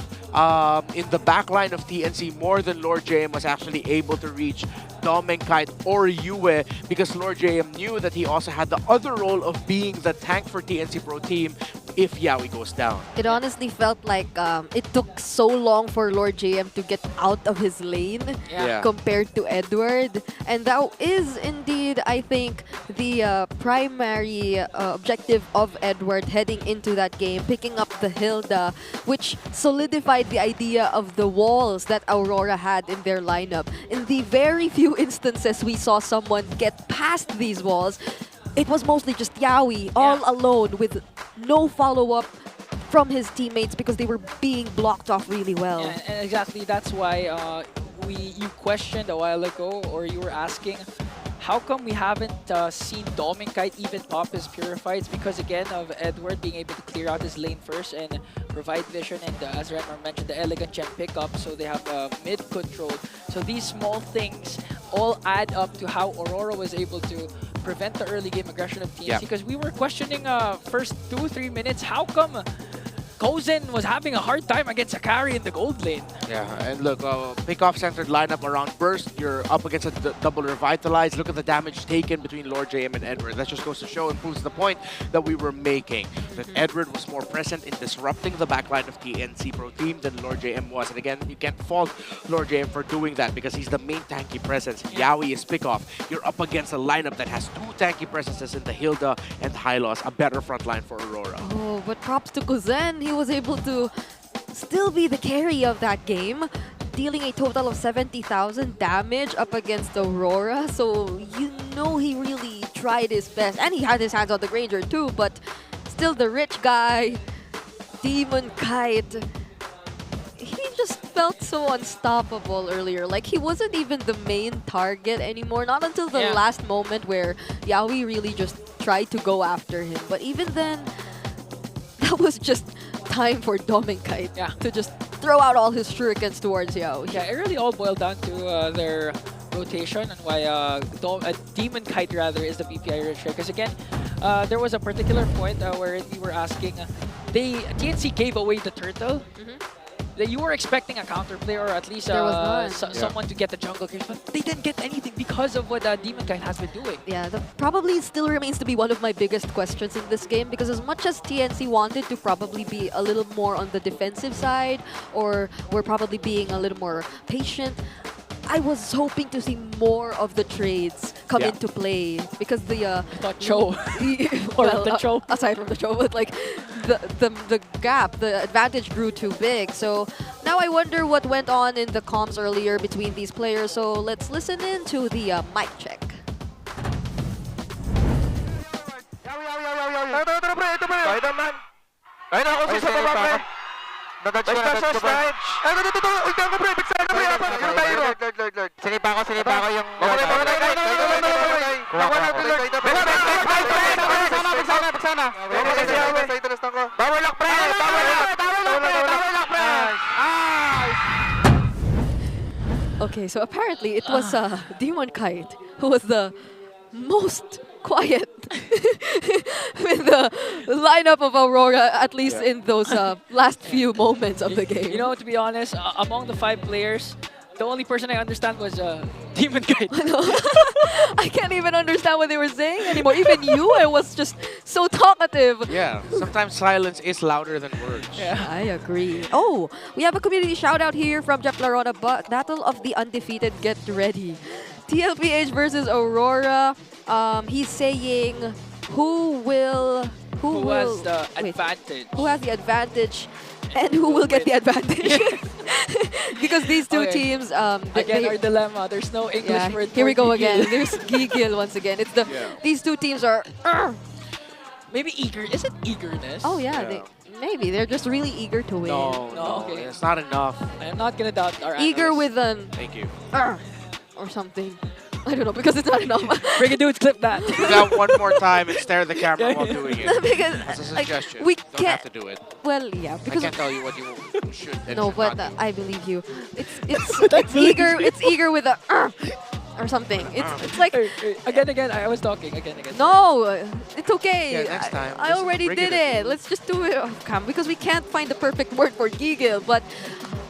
in the backline of TNC more than Lord JM was actually able to reach Dom and Kite or Yue, because Lord JM knew that he also had the other role of being the tank for TNC Pro Team if Yawi goes down. It honestly felt like it took so long for Lord JM to get out of his lane compared to Edward. And that is indeed, I think, the primary objective of Edward heading into that game, picking up the Hilda, which solidified the idea of the walls that Aurora had in their lineup. In the very few instances we saw someone get past these walls, it was mostly just Yawi all alone with no follow-up from his teammates because they were being blocked off really well. Yeah, and exactly, that's why you questioned a while ago, or you were asking, how come we haven't seen Dom and Kite even pop his Purifieds? Because again, of Edward being able to clear out his lane first and provide vision, and as Renmar mentioned, the elegant gem pickup, so they have mid control. So these small things all add up to how Aurora was able to prevent the early game aggression of TNC. Because we were questioning first 2-3 minutes, how come Kozen was having a hard time against a carry in the gold lane? Yeah, and look, pick-off centered lineup around Burst, you're up against a double Revitalize. Look at the damage taken between Lord JM and Edward. That just goes to show and proves the point that we were making. That Edward was more present in disrupting the backline of TNC Pro Team than Lord JM was. And again, you can't fault Lord JM for doing that because he's the main tanky presence. Yawi is pick-off. You're up against a lineup that has two tanky presences in the Hilda and Hylos, a better front line for Aurora. Oh, but props to Kozen. He was able to still be the carry of that game, dealing a total of 70,000 damage up against Aurora. So you know he really tried his best, and he had his hands on the Granger too, but still the rich guy, Demon Kite, he just felt so unstoppable earlier. Like he wasn't even the main target anymore, not until the last moment where Yawi really just tried to go after him. But even then, that was just time for Dom and Kite to just throw out all his shurikens towards Yawi. Yeah, it really all boiled down to their rotation and why Demon Kite rather is the PPI rich here. Because again, there was a particular point where we were asking, TNC gave away the turtle. That you were expecting a counterplay or at least There was none. someone to get the jungle kills, but they didn't get anything because of what Demon Kite has been doing. Yeah, that probably still remains to be one of my biggest questions in this game, because as much as TNC wanted to probably be a little more on the defensive side, or we're probably being a little more patient, I was hoping to see more of the trades come into play, because the Cho the Cho. Aside from the Cho, but like the gap, the advantage grew too big. So now I wonder what went on in the comms earlier between these players. So let's listen in to the mic check. Spider-Man! Ayun ako sa baba, pre! Nadodge ko, nadodge ko, pre! Ay, natututo! Ultihan ko, pre! Bigsan ka, pre! Yun tayo, Lord! Sinipa ko yung... Okay, Bigsana! Bawal lock, pre! Okay, so apparently it was Demon Kite who was the most quiet with the lineup of Aurora, at least in those last few moments of the game. You know, to be honest, among the 5 players, the only person I understand was Demon Kite. I can't even understand what they were saying anymore. Even you, I was just so talkative. Yeah, sometimes silence is louder than words. Yeah. I agree. Oh, we have a community shout out here from Jeff Larona. Battle of the Undefeated, get ready. TLPH versus Aurora. He's saying who has the advantage? Who has the advantage? And who will get the advantage? Because these two teams, again, our dilemma. There's no English word. Here we go for again. Gigil. There's Gigil once again. It's the these two teams are. Maybe eager. Is it eagerness? Oh yeah, maybe they're just really eager to win. No, okay. It's not enough. I am not gonna doubt our Eager analysts. with an Thank you. or something. I don't know, because it's not enough. Freaking dudes, clip that. Do that one more time and stare at the camera while doing it. Because That's a like, suggestion. we Don't can't. have to do it. Well, yeah, I because can't tell you what you should and no, should but not do. I believe you. It's eager. It's eager with a or something. It's like Again, I was talking again. no, it's okay. Yeah, next time, I just already bring did it. it. Let's just do it off cam, because we can't find the perfect word for Gigil. But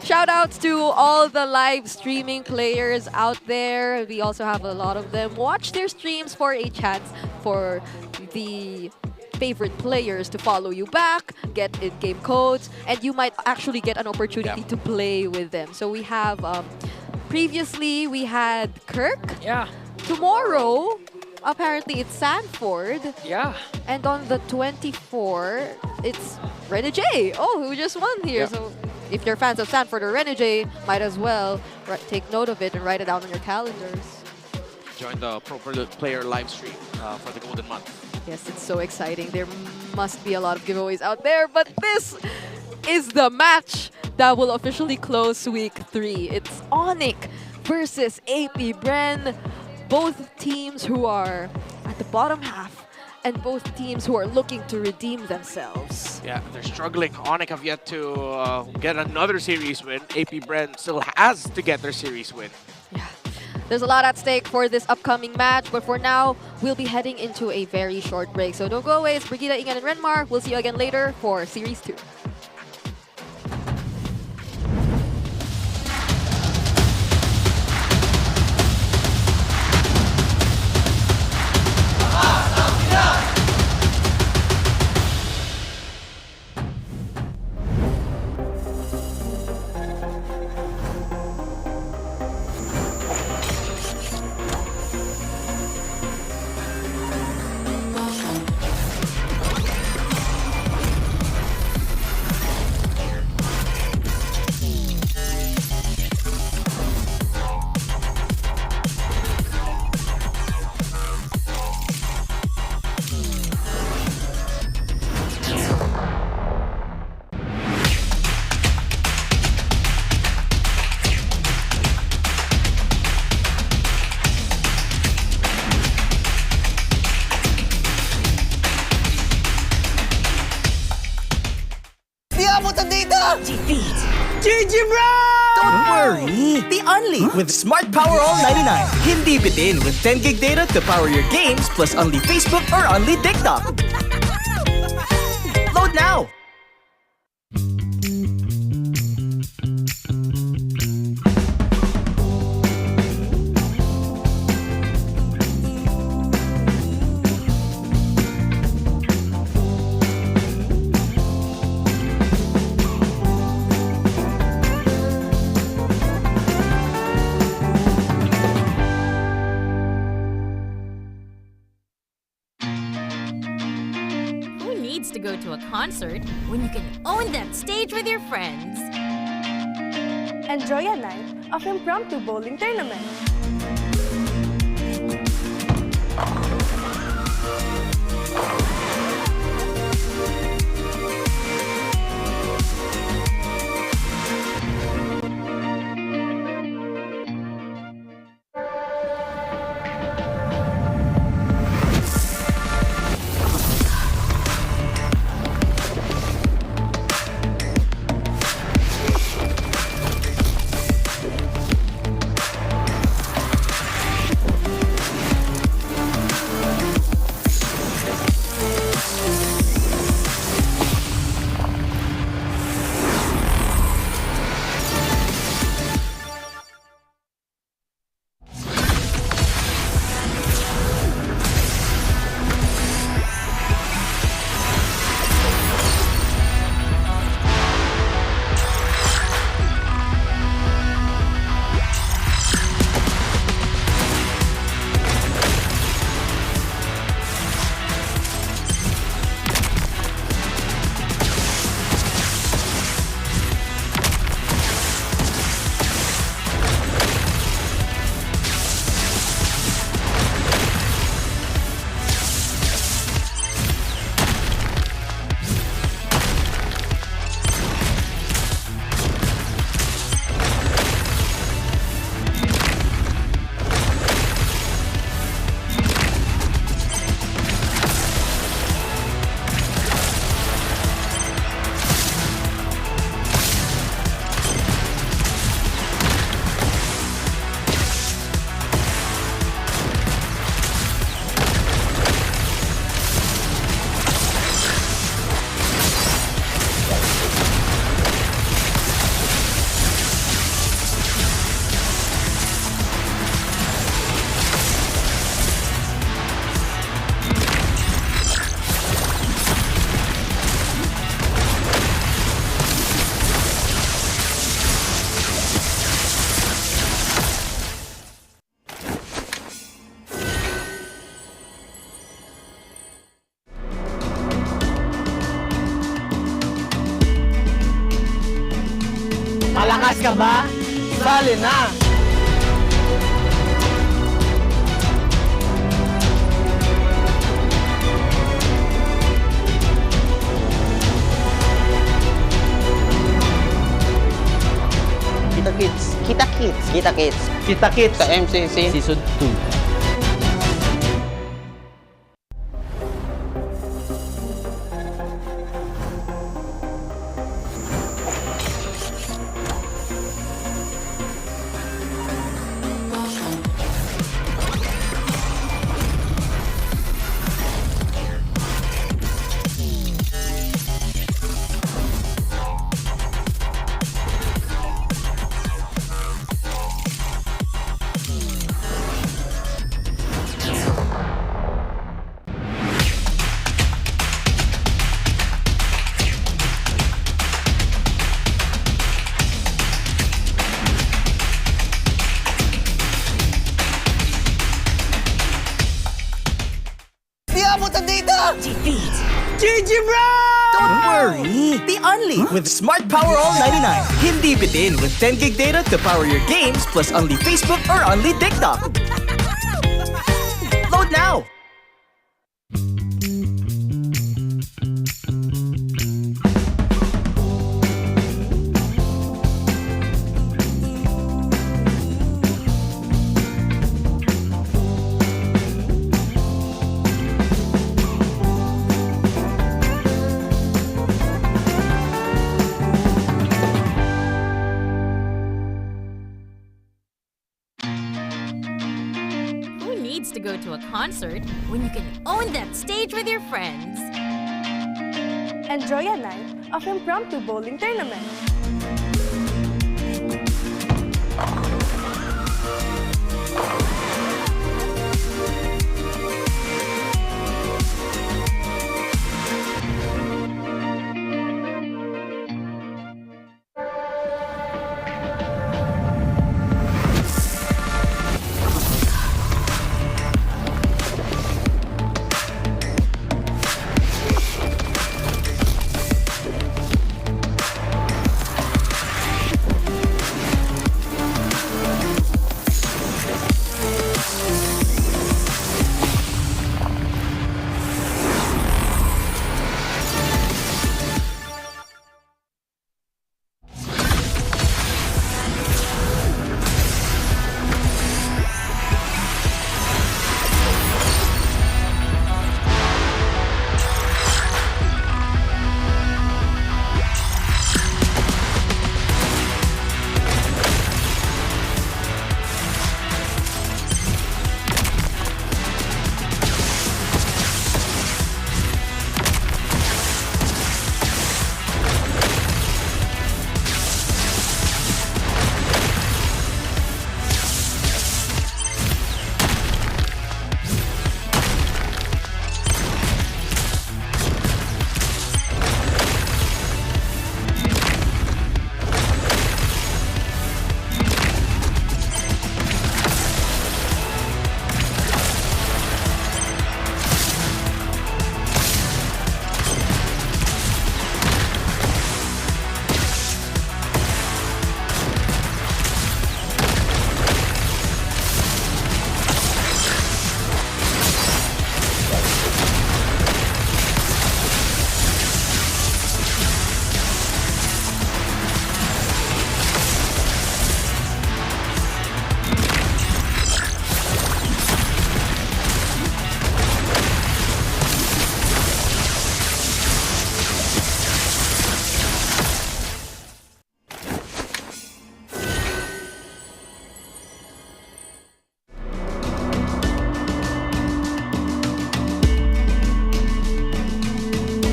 shout outs to all the live streaming players out there. We also have a lot of them. Watch their streams for a chance for the favorite players to follow you back, get in-game codes, and you might actually get an opportunity to play with them. So we have previously we had Kirk. Yeah. Tomorrow, apparently it's Sanford. Yeah. And on the 24th, it's Rene J. Oh, who just won here. So if you're fans of Sanford or Rene J, might as well take note of it and write it down on your calendars. Join the Pro Player live stream for the Golden Month. Yes, it's so exciting. There must be a lot of giveaways out there, but this is the match that will officially close week 3. It's Onic versus AP.Bren. Both teams who are at the bottom half and both teams who are looking to redeem themselves. Yeah, they're struggling. Onic have yet to get another series win. AP.Bren still has to get their series win. Yeah. There's a lot at stake for this upcoming match, but for now, we'll be heading into a very short break. So don't go away. It's Brigida, Ingan, and Renmar. We'll see you again later for Series 2. Di abot ang data! Defeat! GG, bro! Don't worry! The Only with Smart Power All 99. Hindi bitin with 10 gig data to power your games plus Only Facebook or Only TikTok. Load now! Who needs to go to a concert when you can own that stage with your friends? Enjoy a night of impromptu bowling tournament. Malakas ka ba? Sali na! Kita Kids. Kita Kids. Kita Kids. Kita Kids. Sa MCC Season 2. Defeat GG.Bren! Don't worry! The Only with Smart Power All 99. Hindi bitin with 10 gig data to power your games plus Only Facebook or Only TikTok. Load now! go to a concert when you can own that stage with your friends. Enjoy a night of impromptu bowling tournament.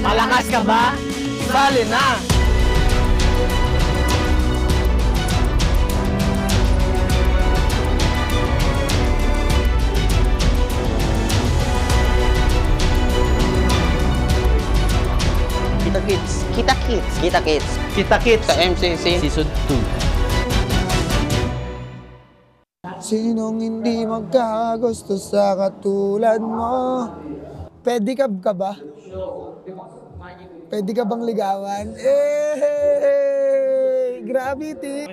Malakas ka ba? Sali na! Kita Kids. Kita Kids. Kita Kids. Kita Kids. Sa MCC Season 2. Sinong hindi magkagusto sa katulad mo? Pedicab ka ba? Pwede ka bang ligawan? Gravity!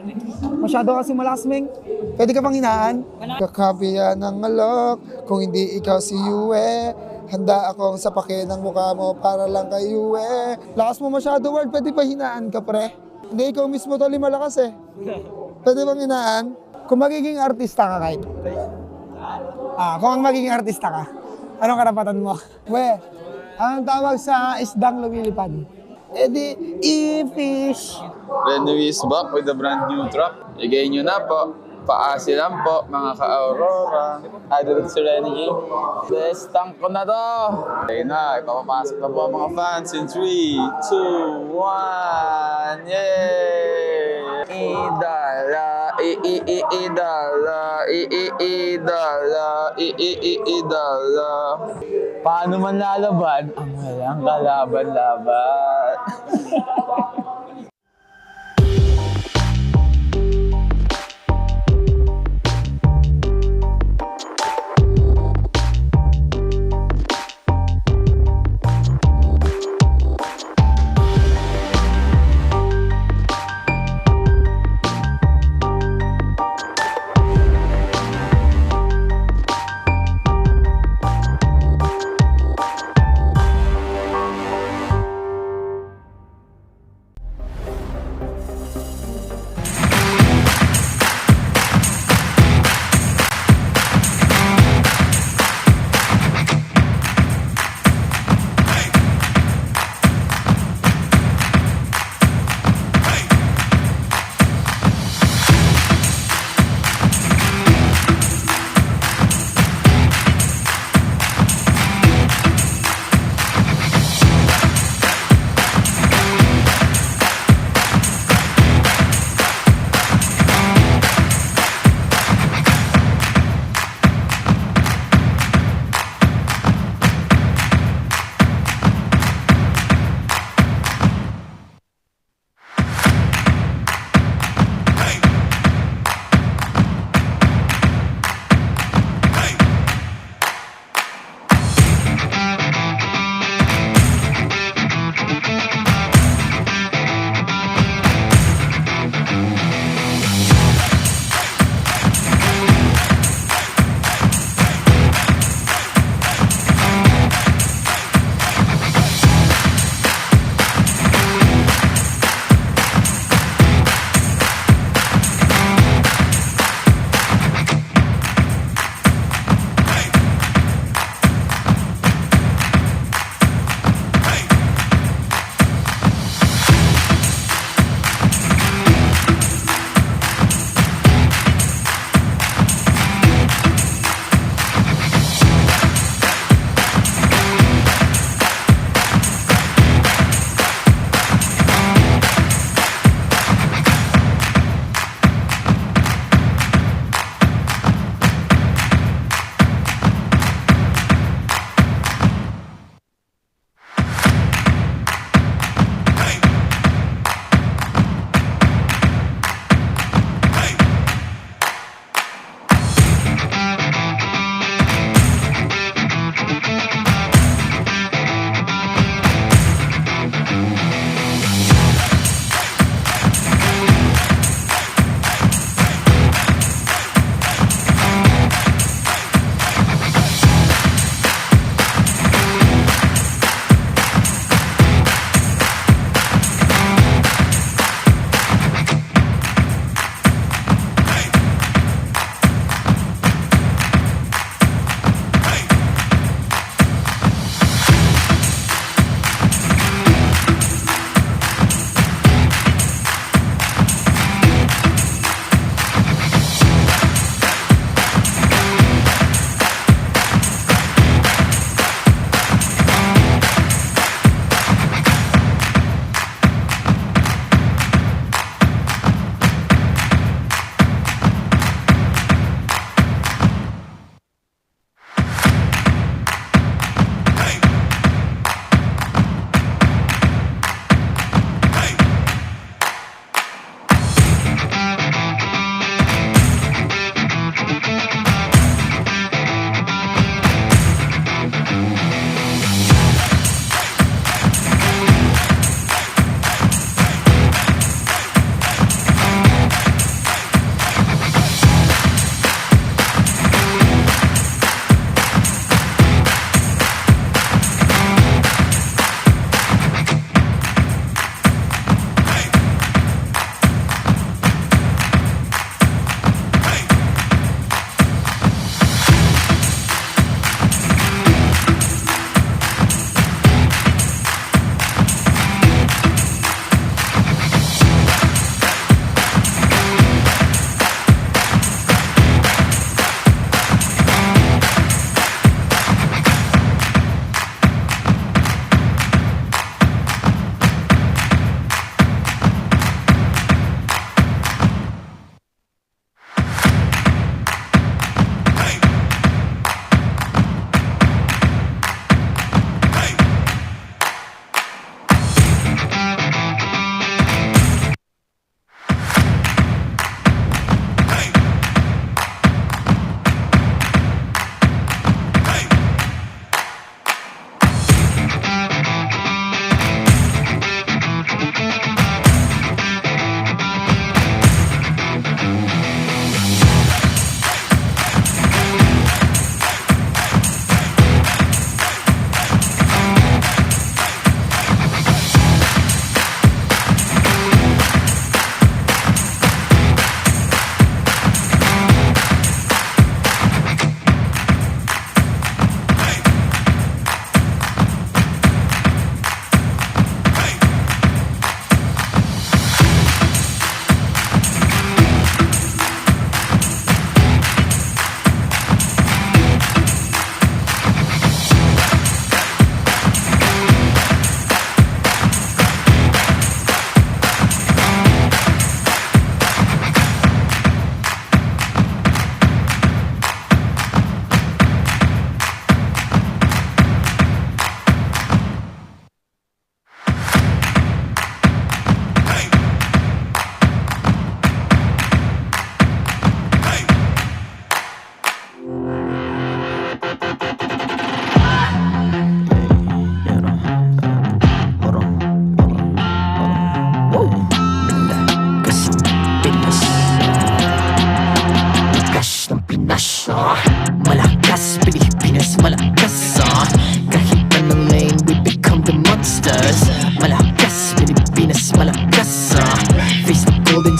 Masyado kasi malakas, Ming. Pwede ka bang hinaan? Kakapiya ng alok, kung hindi ikaw si Yue. Handa akong sapakin ang mukha mo para lang kay Yue. Lakas mo masyado, Ward. Pwede ba hinaan ka, pre? Hindi, ikaw mismo tali malakas eh. Pwede bang hinaan? Kung magiging artista ka kahit. Kung magiging artista ka, anong karapatan mo? Anong tawag sa isdang lumilipad? E-fish. Renewee is back with a brand new truck. Igay nyo na po. Paasi lang po, mga ka-Aurora. Idol si Renegade. Best tank ko na to. Okay na, ipapapasok na po ang mga fans in 3, 2, 1. Yay! Idala, idala. Paano man lalaban ang walang kalaban-laban?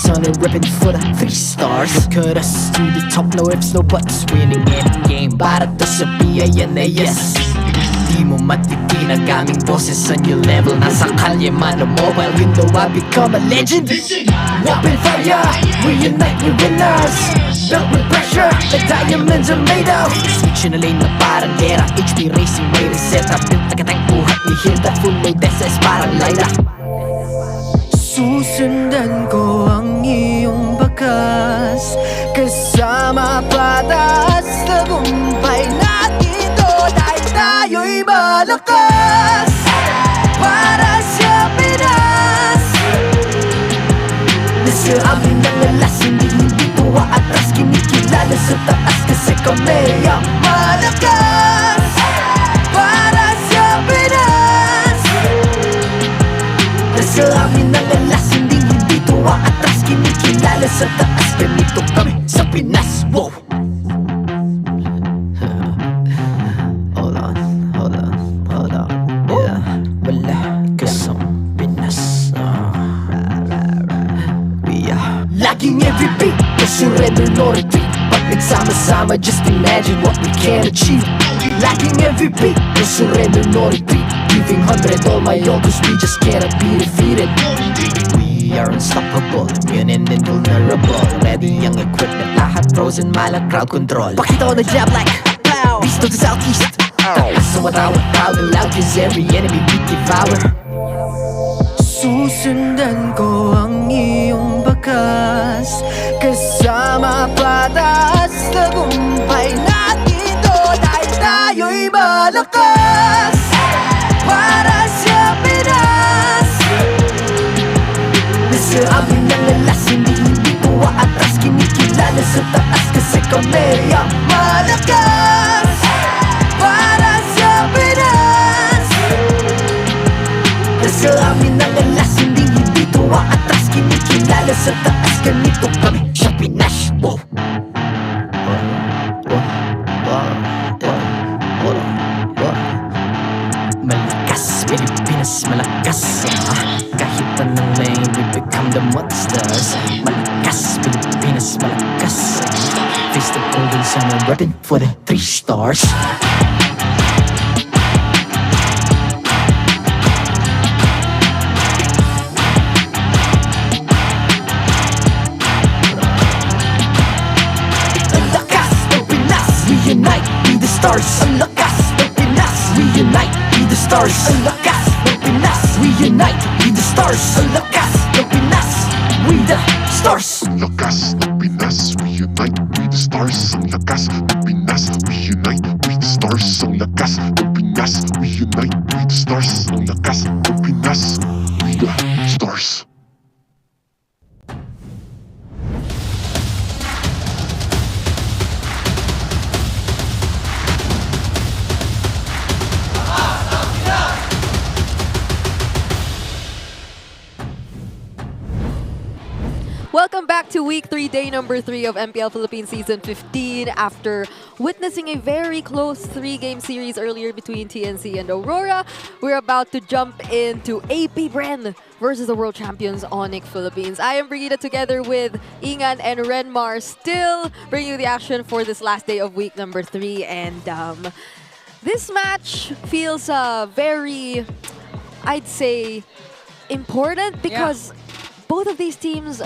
sun and ripping for the 3 stars. Look at us to the top, no ifs, no buts. Winning any game, para to sa yan na yes. Di mo matitinag aming boses on your level. Nasa kalye man o mobile, you know I become a legend. Open fire, reunite with winners. Built with pressure, the diamonds are made of. Switching a lane na parang gera. HP racing, way to set up. Built like a tank, buhat ni Hilda. Full load, SS parang Laila. Susundan ko ang iyong bakas. Kasama pataas, tagumpay natin to. Dahil tayo'y malakas. Para sa Pinas. Nasa amin ang alas, hindi tuwa atras. Kinikilala sa taas kasi kami ang malakas. Para sa Pinas. Nasa amin ang alas, hindi tuwa atras. Kinikilala sa taas, ganito kami sa Pinas. Wow! Hold on. Yeah, wala kasang Pinas. Laging every beat, no surrender, no retreat. Pag nagsama-sama, just imagine what we can achieve. Laging every beat, no surrender, no retreat. Giving 100 all my all, cause we just cannot be defeated. We are unstoppable, immune and invulnerable. Ready ang equipment, lahat frozen, malang crowd control. Pakita ko na jab like pow, beast of the southeast. So matawag proud and loud, cause every enemy we devour. Susundan ko ang iyong bakas. Kasama pataas, tagumpay natin to. Dahil tayo'y malakas. Para sa Pinas. Nasa amin ang alas, hindi tuwa atras. Kinikilala sa taas kasi kami ang malakas. Para sa Pinas. Nasa amin ang alas, hindi tuwa atras. Kinikilala sa taas, ganito kami sa Pinas. Wow! Malakas, Pilipinas, malakas. Kahit anong lane, we become the monsters. Malakas, Pilipinas, malakas. Face the golden sun and repping for the 3 stars. Reunite, be the stars. Ang lakas ng Pinas. Reunite, be the stars. Ang lakas ng Pinas. Reunite, be the stars. Ang lakas ng Pinas. We the stars. Ang lakas ng Pinas. Reunite, we the stars. Ang lakas ng Pinas. Reunite, we the stars. Ang lakas ng Pinas. Reunite, we the stars. Ang lakas ng Pinas. We the stars. Welcome back to week 3, day number 3 of MPL Philippines Season 15. After witnessing a very close 3-game series earlier between TNC and Aurora, we're about to jump into AP.Bren versus the world champions Onic Philippines. I am Brigida together with Ingan and Renmar, still bringing you the action for this last day of week number 3. And this match feels very, I'd say, important because both of these teams,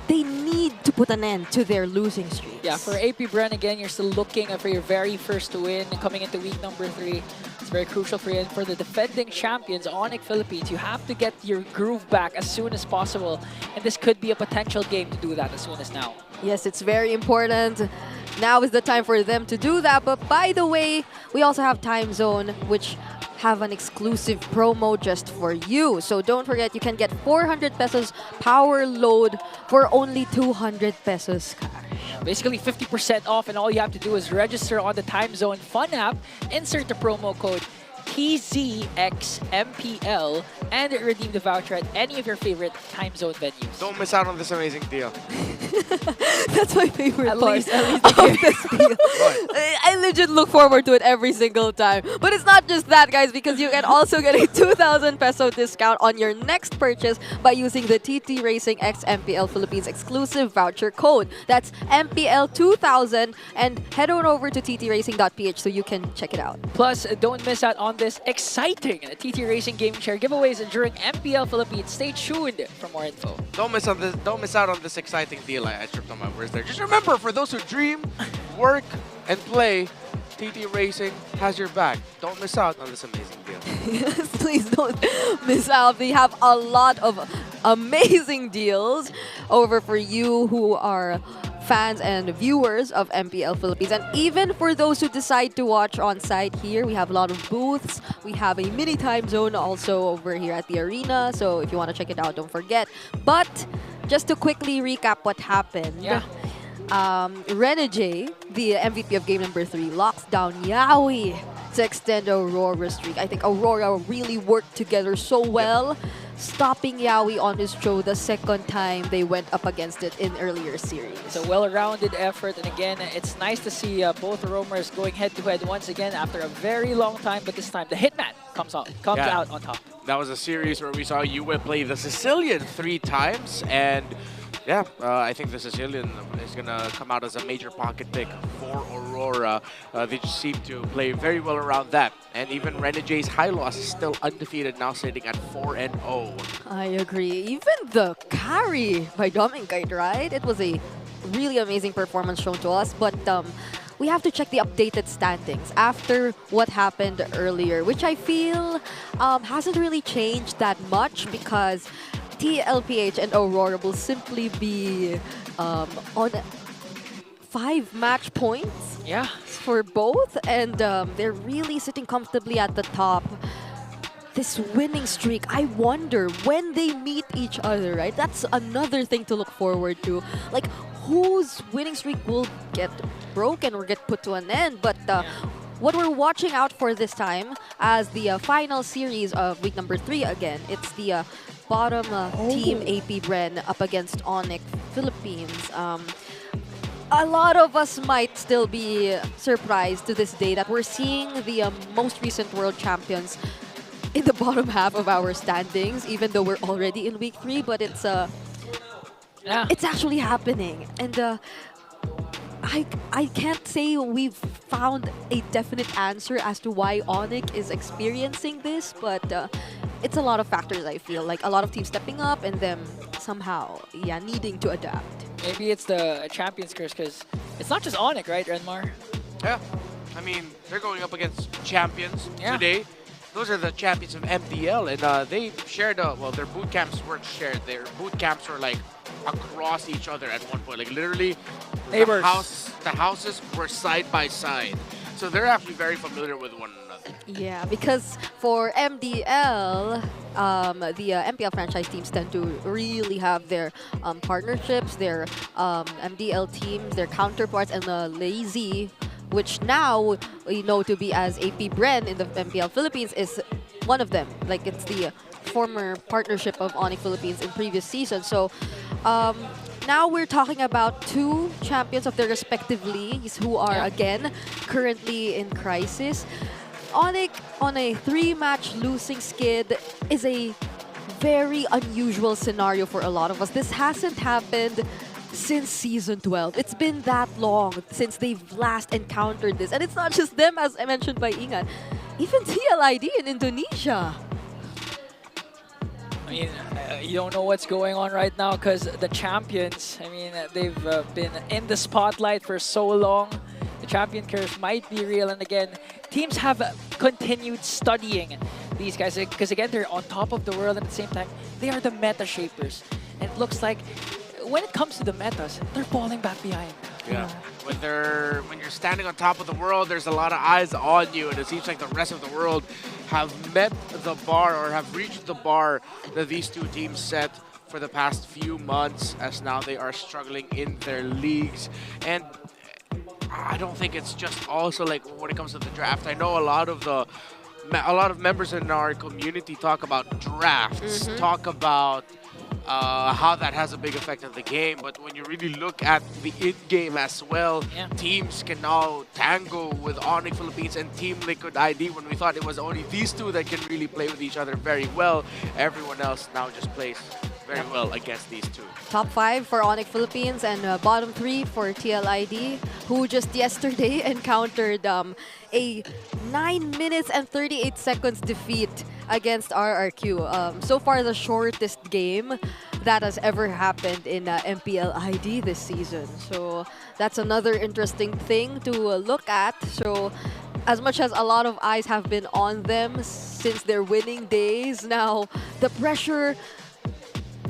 they need to put an end to their losing streaks. Yeah, for AP.Bren, again, you're still looking for your very first win coming into week number 3. It's very crucial for you. And for the defending champions, Onic Philippines, you have to get your groove back as soon as possible. And this could be a potential game to do that as soon as now. Yes, it's very important. Now is the time for them to do that. But by the way, we also have Time Zone, which have an exclusive promo just for you. So don't forget, you can get 400 pesos power load for only 200 pesos cash. Basically 50% off, and all you have to do is register on the Time Zone Fun app, insert the promo code TZXMPL, and redeem the voucher at any of your favorite time zone venues. Don't miss out on this amazing deal. That's my favorite At part least of this deal. I legit look forward to it every single time. But it's not just that, guys, because you can also get a 2,000 peso discount on your next purchase by using the TT Racing X MPL Philippines exclusive voucher code. That's MPL 2000, and head on over to ttracing.ph so you can check it out. Plus, don't miss out on this exciting TT Racing Gaming Share giveaways during MPL Philippines. Stay tuned for more info. Don't miss out on this exciting deal. I tripped on my words there. Just remember, for those who dream, work, and play, TT Racing has your back. Don't miss out on this amazing deal. Yes, please don't miss out. We have a lot of amazing deals over for you who are fans and viewers of MPL Philippines. And even for those who decide to watch on site here, we have a lot of booths. We have a mini time zone also over here at the arena. So if you want to check it out, don't forget. But just to quickly recap what happened. Yeah. Renegade, the MVP of game number 3, locks down Yawi to extend Aurora streak. I think Aurora really worked together so well, stopping Yawi on his show the second time they went up against it in earlier series. It's a well-rounded effort, and again, it's nice to see both roamers going head-to-head once again after a very long time, but this time the Hitman comes out on top. That was a series where we saw Yue play the Sicilian 3 times, and yeah, I think the Sicilian is going to come out as a major pocket pick for Aurora. They just seem to play very well around that. And even Renegade's high loss is still undefeated, now sitting at 4-0. I agree. Even the carry by Dominkite, right? It was a really amazing performance shown to us, but we have to check the updated standings after what happened earlier, which I feel hasn't really changed that much because TLPH and Aurora will simply be on 5 match points for both, and they're really sitting comfortably at the top. This winning streak, I wonder when they meet each other, right? That's another thing to look forward to. Like, whose winning streak will get broken or get put to an end? But what we're watching out for this time as the final series of week number 3 again, it's the bottom team AP.Bren up against Onic Philippines. A lot of us might still be surprised to this day that we're seeing the most recent world champions in the bottom half of our standings, even though we're already in week 3, but it's actually happening. And I can't say we've found a definite answer as to why Onic is experiencing this, but it's a lot of factors, I feel. Like a lot of teams stepping up and them somehow, needing to adapt. Maybe it's the Champions Curse, because it's not just Onic, right, Renmar? Yeah. I mean, they're going up against champions today. Those are the champions of MPL, and they shared, well, their boot camps weren't shared. Their boot camps were like across each other at one point. Like literally, neighbors. The houses were side by side. So they're actually very familiar with one another. Yeah, because for MDL, the MPL franchise teams tend to really have their partnerships, their MDL teams, their counterparts, and the Lazy, which now we know to be as AP.Bren in the MPL Philippines, is one of them. Like, it's the former partnership of Onic Philippines in previous seasons. So now we're talking about 2 champions of their respective leagues who are, again, currently in crisis. Onic on a 3-match losing skid is a very unusual scenario for a lot of us. This hasn't happened since Season 12. It's been that long since they've last encountered this. And it's not just them, as I mentioned by Ingan. Even TLID in Indonesia. I mean, you don't know what's going on right now because the champions, I mean, they've been in the spotlight for so long. The champion curse might be real. And again, teams have continued studying these guys because, again, they're on top of the world, and at the same time, they are the meta shapers. And it looks like when it comes to the metas, they're falling back behind. Yeah. When you're standing on top of the world, there's a lot of eyes on you, and it seems like the rest of the world have met the bar or have reached the bar that these 2 teams set for the past few months, as now they are struggling in their leagues. And I don't think it's just also like when it comes to the draft. I know a lot of the a lot of members in our community talk about drafts, talk about how that has a big effect on the game. But when you really look at the in-game as well, teams can now tango with Onic Philippines and Team Liquid ID. When we thought it was only these two that can really play with each other very well, everyone else now just plays very well against these two. Top 5 for Onic Philippines and bottom 3 for TLID, who just yesterday encountered a 9 minutes and 38 seconds defeat against RRQ. So far, the shortest game that has ever happened in MPL ID this season. So that's another interesting thing to look at. So as much as a lot of eyes have been on them since their winning days, now the pressure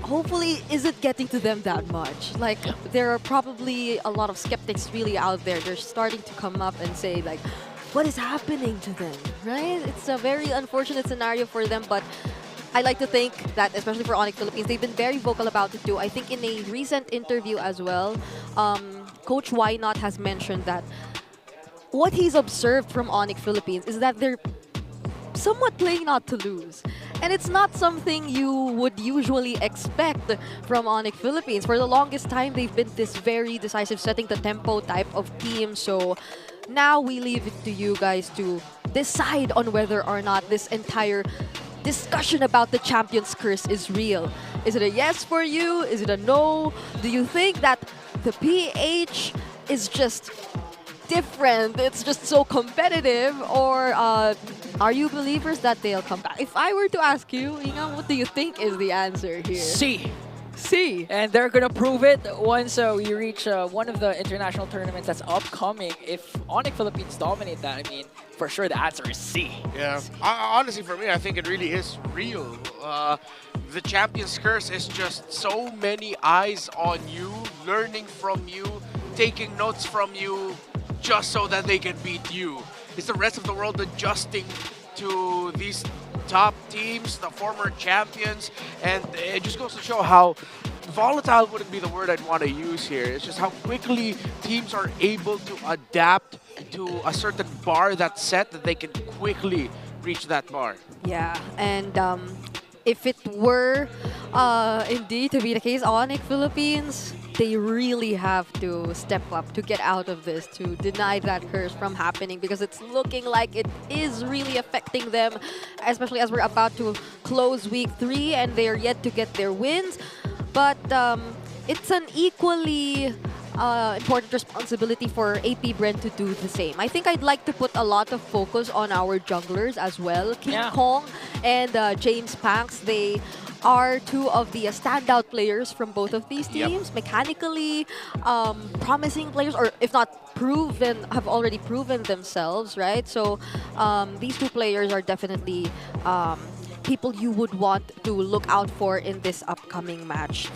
hopefully isn't getting to them that much. Like, there are probably a lot of skeptics really out there. They're starting to come up and say, like, what is happening to them, right? It's a very unfortunate scenario for them, but I like to think that, especially for Onic Philippines, they've been very vocal about it too. I think in a recent interview as well, Coach Why Not has mentioned that what he's observed from Onic Philippines is that they're somewhat playing not to lose. And it's not something you would usually expect from Onic Philippines. For the longest time, they've been this very decisive, setting the tempo type of team. So now we leave it to you guys to decide on whether or not this entire discussion about the Champions Curse is real. Is it a yes for you? Is it a no? Do you think that the PH is just different, it's just so competitive, or are you believers that they'll come back? If I were to ask you, Inga, what do you think is the answer here? C. And they're gonna prove it once we reach one of the international tournaments that's upcoming. If Onic Philippines dominate that, I mean, for sure the answer is C. Yeah, honestly for me, I think it really is real. The Champions Curse is just so many eyes on you, learning from you, taking notes from you, just so that they can beat you. It's the rest of the world adjusting to these top teams, the former champions, and it just goes to show how volatile wouldn't be the word I'd want to use here. It's just how quickly teams are able to adapt to a certain bar that's set, that they can quickly reach that bar. Yeah, and if it were indeed to be the case, Onic Philippines, they really have to step up to get out of this, to deny that curse from happening, because it's looking like it is really affecting them, especially as we're about to close week 3 and they're yet to get their wins. But it's an equally important responsibility for AP.Bren to do the same. I think I'd like to put a lot of focus on our junglers as well. King Kong and James Panks, they are two of the standout players from both of these teams. Mechanically promising players, or if not proven, have already proven themselves, right? So these two players are definitely people you would want to look out for in this upcoming match.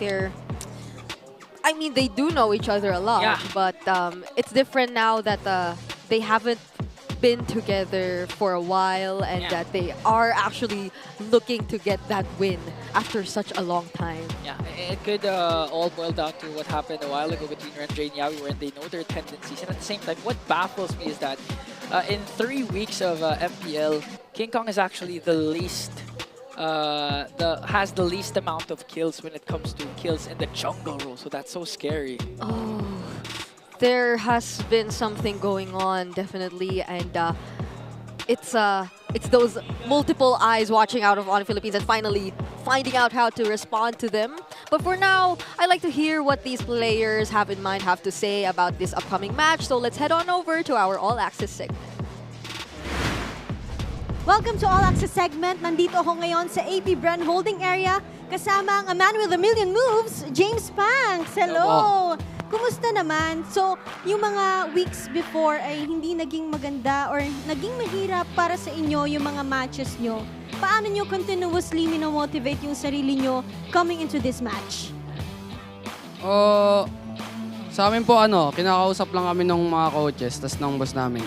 I mean, they do know each other a lot, but it's different now that they haven't been together for a while, and that they are actually looking to get that win after such a long time. Yeah, it could all boil down to what happened a while ago between Renjay and Yawi, where they know their tendencies. And at the same time, what baffles me is that in 3 weeks of MPL, King Kong is actually the least has the least amount of kills when it comes to kills in the jungle role. So that's so scary. Oh, there has been something going on, definitely, and it's those multiple eyes watching out of Onic Philippines and finally finding out how to respond to them. But for now, I'd like to hear what these players have in mind, have to say about this upcoming match. So let's head on over to our All Access segment. Welcome to All Access segment. Nandito ako ngayon sa AP.Bren holding area kasama ang man with a million moves, James Panks. Hello! Kumusta naman? So, yung mga weeks before ay hindi naging maganda or naging mahirap para sa inyo yung mga matches nyo. Paano nyo continuously minomotivate yung sarili nyo coming into this match? Sa amin po, kinakausap lang kami ng mga coaches, tas ng boss namin,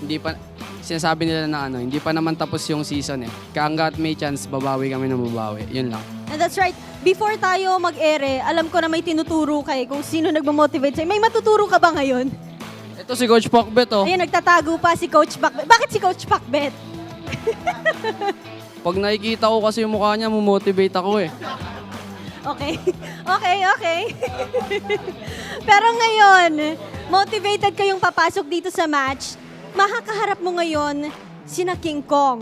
hindi pa, sinasabi nila na hindi pa naman tapos yung season eh. Hanggat may chance, babawi kami ng babawi. Yun lang. And that's right. Before tayo mag-ere, alam ko na may tinuturo kayo kung sino nagmamotivate sa'yo. May matuturo ka ba ngayon? Ito si Coach Pacbet, oh. Ayun, nagtatago pa si Coach Pacbet. Bakit si Coach Pacbet? Pag nakikita ko kasi yung mukha niya, motivate ako eh. Okay. Okay. Pero ngayon, motivated kayong papasok dito sa match. Makakaharap mo ngayon sina King Kong.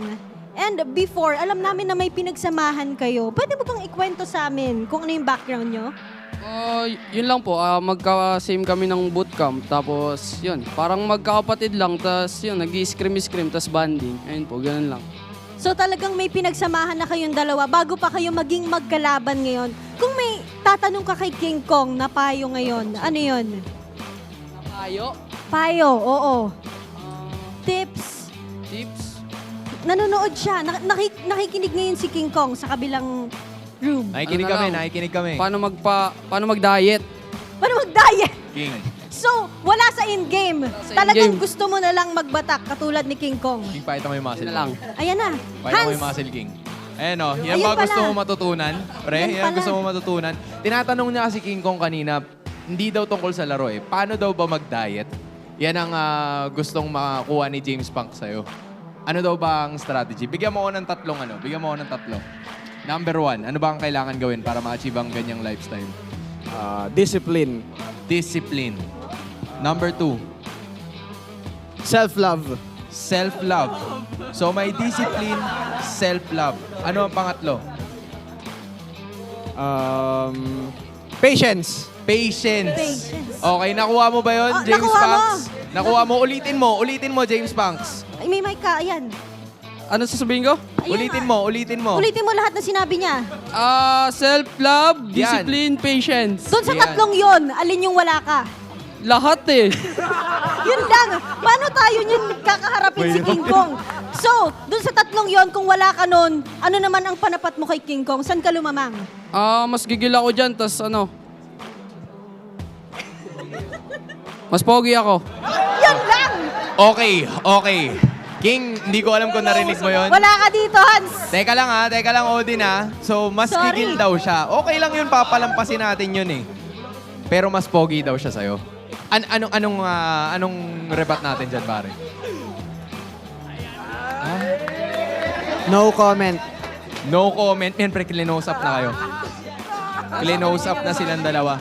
And before, alam namin na may pinagsamahan kayo. Pwede mo bang ikwento sa amin kung ano yung background nyo? Yun lang po, magka-same kami ng bootcamp. Tapos yun, parang magkakapatid lang. Tapos yun, nag-scrim, tapos banding. Ayun po, ganun lang. So talagang may pinagsamahan na kayong dalawa bago pa kayo maging magkalaban ngayon. Kung may tatanong ka kay King Kong na payo ngayon, ano yun? Payo? Payo, oo. Tips. Nanonood siya. Nakikinig ngayon si King Kong sa kabilang room. Nakikinig kami. Paano mag-diet? Paano mag-diet? King. So, wala sa in-game. Talagang gusto mo na lang magbatak katulad ni King Kong. King, pakita mo yung muscle. Ayan na. Pakita mo yung muscle, King. Ayan o, yan Ayun ba gusto pala. mo matutunan? Pre, yan gusto mo matutunan. Tinatanong niya kasi King Kong kanina, hindi daw tungkol sa laro eh. Paano daw ba mag-diet? Yan ang gustong makakuha ni James Punk sa'yo. Ano daw ba ang strategy? Bigyan mo ako ng tatlong. Number 1, ano ba ang kailangan gawin para ma-achieve ang ganyang lifestyle? Discipline. Number 2, Self-love. self-love. So may discipline, self-love. Ano ang pangatlo? Patience. Patience. Okay, nakuha mo ba yun, James nakuha mo. Punks? Nakuha mo. Ulitin mo, James Punks. Ay, may mic ka. Ayan. Ano sasabihin ko? Ulitin mo. Ulitin mo lahat na sinabi niya. Self-love, discipline, patience. Doon sa tatlong yon, alin yung wala ka? Lahat eh. Yun lang. Paano tayo yun kakaharapin si King Kong? So, doon sa tatlong yon, kung wala ka nun, ano naman ang panapat mo kay King Kong? Saan ka lumamang? Mas gigil ako dyan, tas mas pogi ako. Yun lang! Okay. King, hindi ko alam kung narinig mo yun. Wala ka dito, Hans! Teka lang, Odin ha. So, mas Sorry. gigil daw siya. Okay lang yun, papalampasin natin yun eh. Pero mas pogi daw siya sa'yo. Anong rebat natin dyan, pare? No comment. No comment. Yan, pre, clinose up na kayo. Clinose up na silang dalawa.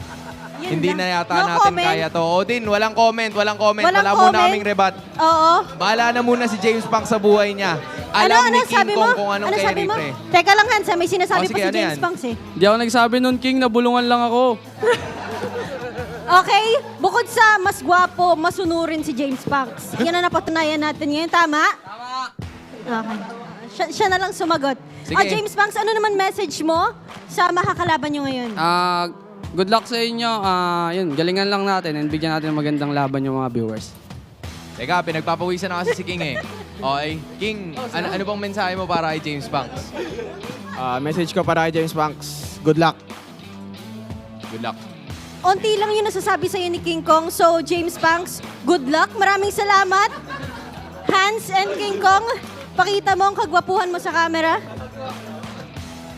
Hindi na yata natin kaya to. Odin, walang comment. Wala muna kaming rebat. Oo. Bahala na muna si James Punk sa buhay niya. Alam ni King Kong kung anong sabi carry, mo? pre. Teka lang, Hans, may sinasabi Oh, pa sige, si ano James yan? Punks eh. Di ako nagsabi nun, King, nabulungan lang ako. Okay, bukod sa mas gwapo, masunurin si James Punks. Yan ang napatunayan natin ngayon, tama? Okay. Siya na lang sumagot. Sige. James Punks, ano naman message mo sa makakalaban nyo ngayon? Good luck sa inyo. Yun, galingan lang natin and bigyan natin ng magandang laban yung mga viewers. Teka, pinagpapawisan na kasi si King eh. Okay, King, ano bang mensahe mo para kay James Punks? Message ko para kay James Punks. Good luck. Good luck. Unti lang yung nasasabi sa'yo ni King Kong. So, James Punks, good luck. Maraming salamat. Hans and King Kong, pakita mo ang kagwapuhan mo sa camera.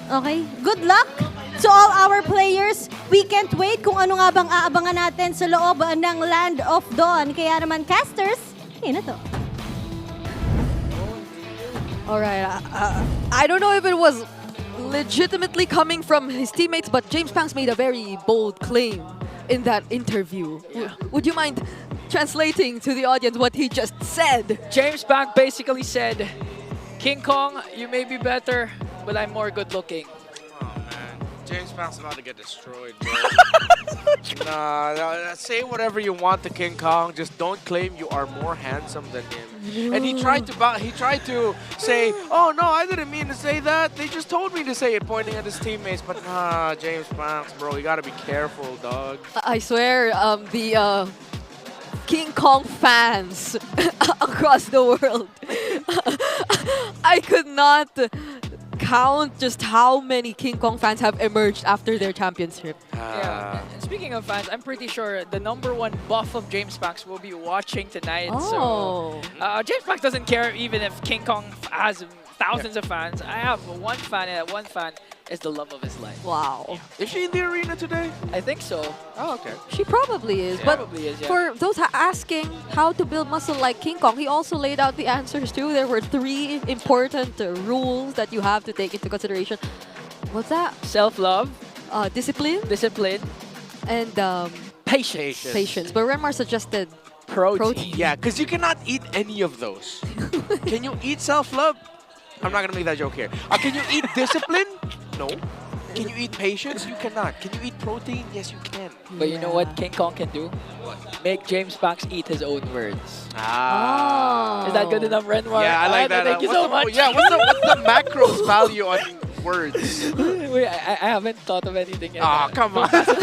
Okay, good luck to all our players. We can't wait kung ano nga bang aabangan natin sa loob ng Land of Dawn. Kaya naman, casters, na to. Alright, I don't know if it was legitimately coming from his teammates, but James Punks made a very bold claim in that interview. Would you mind translating to the audience what he just said? James Punk basically said, King Kong, you may be better, but I'm more good looking. James Punk's about to get destroyed, bro. Nah, say whatever you want to King Kong. Just don't claim you are more handsome than him. And he tried to say, "Oh no, I didn't mean to say that. They just told me to say it," pointing at his teammates. But nah, James Punks, bro, you gotta be careful, dog. I swear, the King Kong fans across the world, I could not count just how many King Kong fans have emerged after their championship. Yeah. And speaking of fans, I'm pretty sure the #1 buff of James Punks will be watching tonight. Oh. So James Punks doesn't care even if King Kong has thousands of fans. I have one fan, is the love of his life. Wow. Is she in the arena today? I think so. Oh, okay. She probably is. Yeah. But Probably is, yeah. for those asking how to build muscle like King Kong, he also laid out the answers too. There were 3 important rules that you have to take into consideration. What's that? Self-love. Discipline. Discipline. And patience. Patience. But Renmar suggested protein. Yeah, because you cannot eat any of those. Can you eat self-love? I'm not going to make that joke here. Can you eat discipline? No. Can you eat patience? You cannot. Can you eat protein? Yes, you can. But you know what King Kong can do? Make James Banks eat his own words. Ah. Is that good enough, Renmar? Yeah, I like that. Thank you so much. Yeah, what's the macros value on words? Wait, I haven't thought of anything yet. Ah, come on. I'm just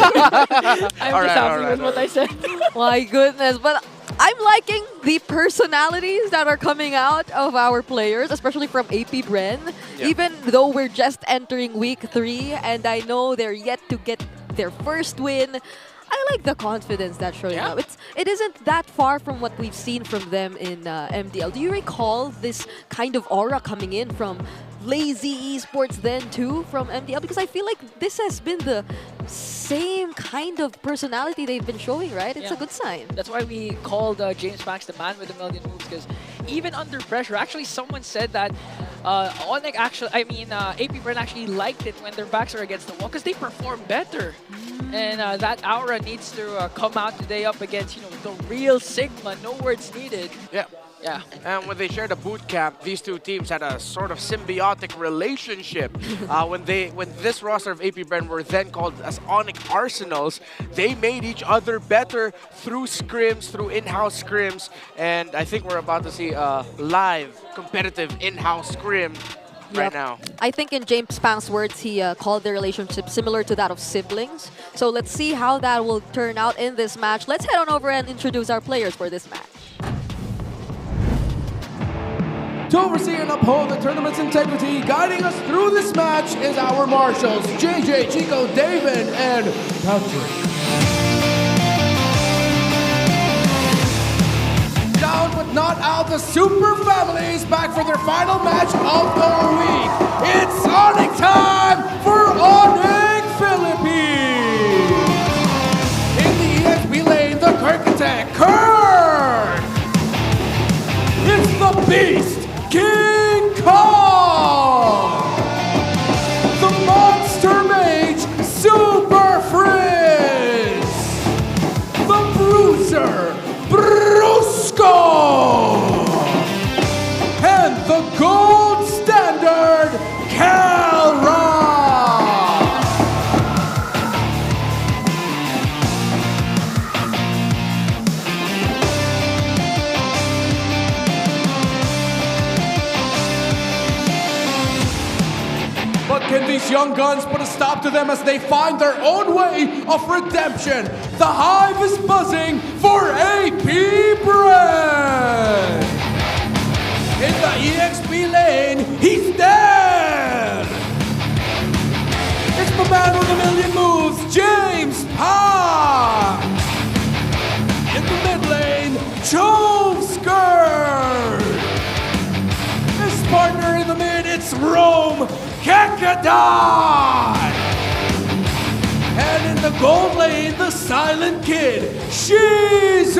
happy with what I said. My goodness. But I'm liking the personalities that are coming out of our players, especially from AP.Bren. Yeah. Even though we're just entering week 3 and I know they're yet to get their first win, I like the confidence that's showing up. It isn't that far from what we've seen from them in MDL. Do you recall this kind of aura coming in from Lazy Esports then too from MDL? Because I feel like this has been the same kind of personality they've been showing, right? It's a good sign. That's why we called James Banks the man with a million moves, because even under pressure, actually someone said that Onic AP.Bren actually liked it when their backs are against the wall because they perform better. And that aura needs to come out today up against, the real Sigma. No words needed. Yeah. Yeah. And when they shared a boot camp, these two teams had a sort of symbiotic relationship. When this roster of AP.Bren were then called as Onic Arsenals, they made each other better through scrims, through in-house scrims, and I think we're about to see a live competitive in-house scrim right now. I think in James Pang's words, he called their relationship similar to that of siblings. So let's see how that will turn out in this match. Let's head on over and introduce our players for this match. To oversee and uphold the tournament's integrity, guiding us through this match is our marshals, JJ, Chico, David, and Patrick. Down but not out, the Super Families back for their final match of the week. It's Onic time for Onic Philippines. In the EXP lane, the Kirk attack. Kirk! It's the Beast! King Kong! The Monster Mage, Super Frizz! The Bruiser, Brusco! And the Gold Standard, Calra! But can these young guns put a stop to them as they find their own way of redemption? The hive is buzzing for AP.Bren! In the EXP lane, he's dead! It's the man with a million moves, James Pang! In the mid lane, Chove Skirt! His partner in the mid, it's Rome Kekadai! And in the gold lane, the silent kid, Shizu!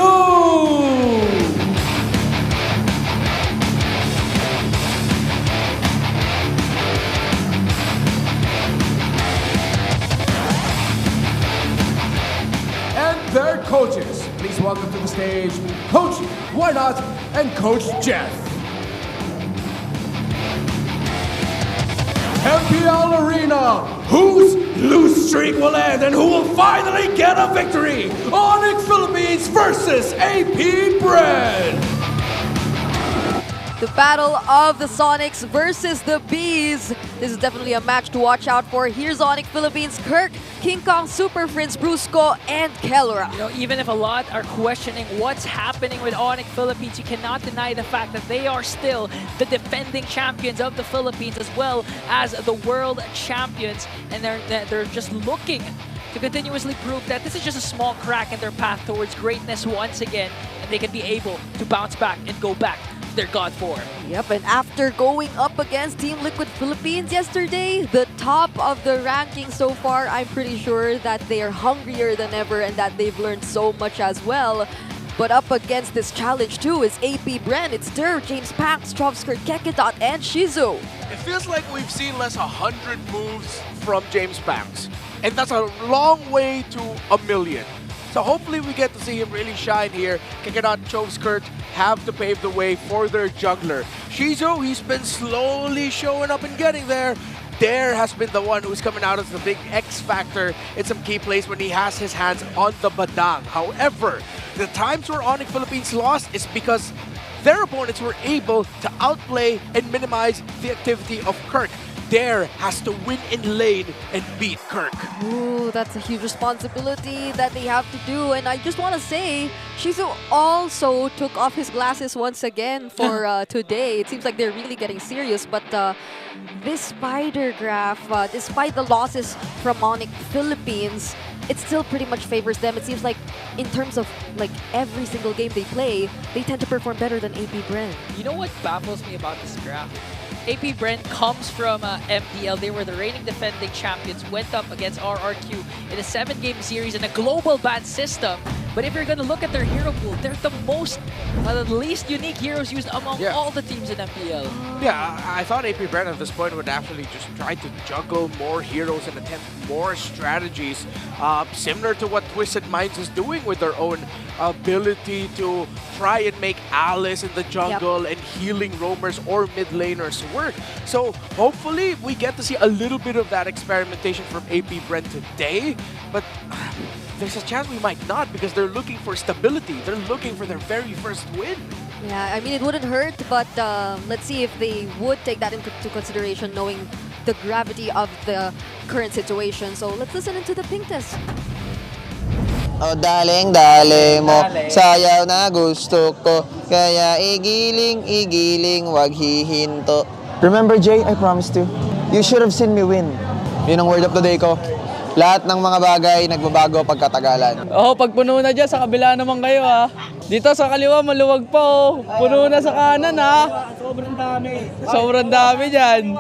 And their coaches. Please welcome to the stage, Coach Why Not and Coach Jeff. MPL Arena, whose lose streak will end and who will finally get a victory? Onic Philippines versus AP.Bren. The battle of the Sonics versus the Bees. This is definitely a match to watch out for. Here's Onic Philippines, Kirk, King Kong, Super Prince, Brusco, and Kelra. Even if a lot are questioning what's happening with Onic Philippines, you cannot deny the fact that they are still the defending champions of the Philippines as well as the world champions. And they're just looking to continuously prove that this is just a small crack in their path towards greatness once again. And they can be able to bounce back and go back their God for. Yep, and after going up against Team Liquid Philippines yesterday, the top of the ranking so far, I'm pretty sure that they are hungrier than ever and that they've learned so much as well. But up against this challenge too is AP.Bren, it's Der, James Pax, Trovskert, Kekedot, and Shizu. It feels like we've seen less 100 moves from James Pax. And that's a long way to a million. So hopefully we get to see him really shine here. Kekedot, Trovskert have to pave the way for their jungler. Shizu, he's been slowly showing up and getting there. Der has been the one who's coming out as the big X factor in some key plays when he has his hands on the Badang. However, the times where Onic Philippines lost is because their opponents were able to outplay and minimize the activity of Kirk. Der has to win in lane and beat Kirk. Ooh, that's a huge responsibility that they have to do. And I just want to say, Shizu also took off his glasses once again for today. It seems like they're really getting serious. But this spider graph, despite the losses from Onic Philippines, it still pretty much favors them. It seems like in terms of like every single game they play, they tend to perform better than AP.Bren. You know what baffles me about this graph? AP.Bren comes from MPL. They were the reigning defending champions, went up against RRQ in a 7-game series in a global ban system. But if you're going to look at their hero pool, they're the least unique heroes used among all the teams in MPL. Yeah, I thought AP.Bren at this point would actually just try to juggle more heroes and attempt more strategies, similar to what Twisted Minds is doing with their own ability to try and make Alice in the jungle and healing roamers or mid laners work. So hopefully we get to see a little bit of that experimentation from AP.Bren today, but there's a chance we might not because they're looking for stability. They're looking for their very first win. Yeah, I mean, it wouldn't hurt, but let's see if they would take that into consideration, knowing the gravity of the current situation. So let's listen into the pink test. O daling dali mo, sayaw na gusto ko, kaya igiling, wag hihinto. Remember Jay, I promised you. You should have seen me win. Yun ang word of the day ko. Lahat ng mga bagay nagbabago pagkatagalan. Pag puno na dyan, sa kabila naman kayo ha. Dito sa kaliwa, maluwag pa oh. Puno na sa kanan ha. Sobrang dami. Sobrang dami dyan.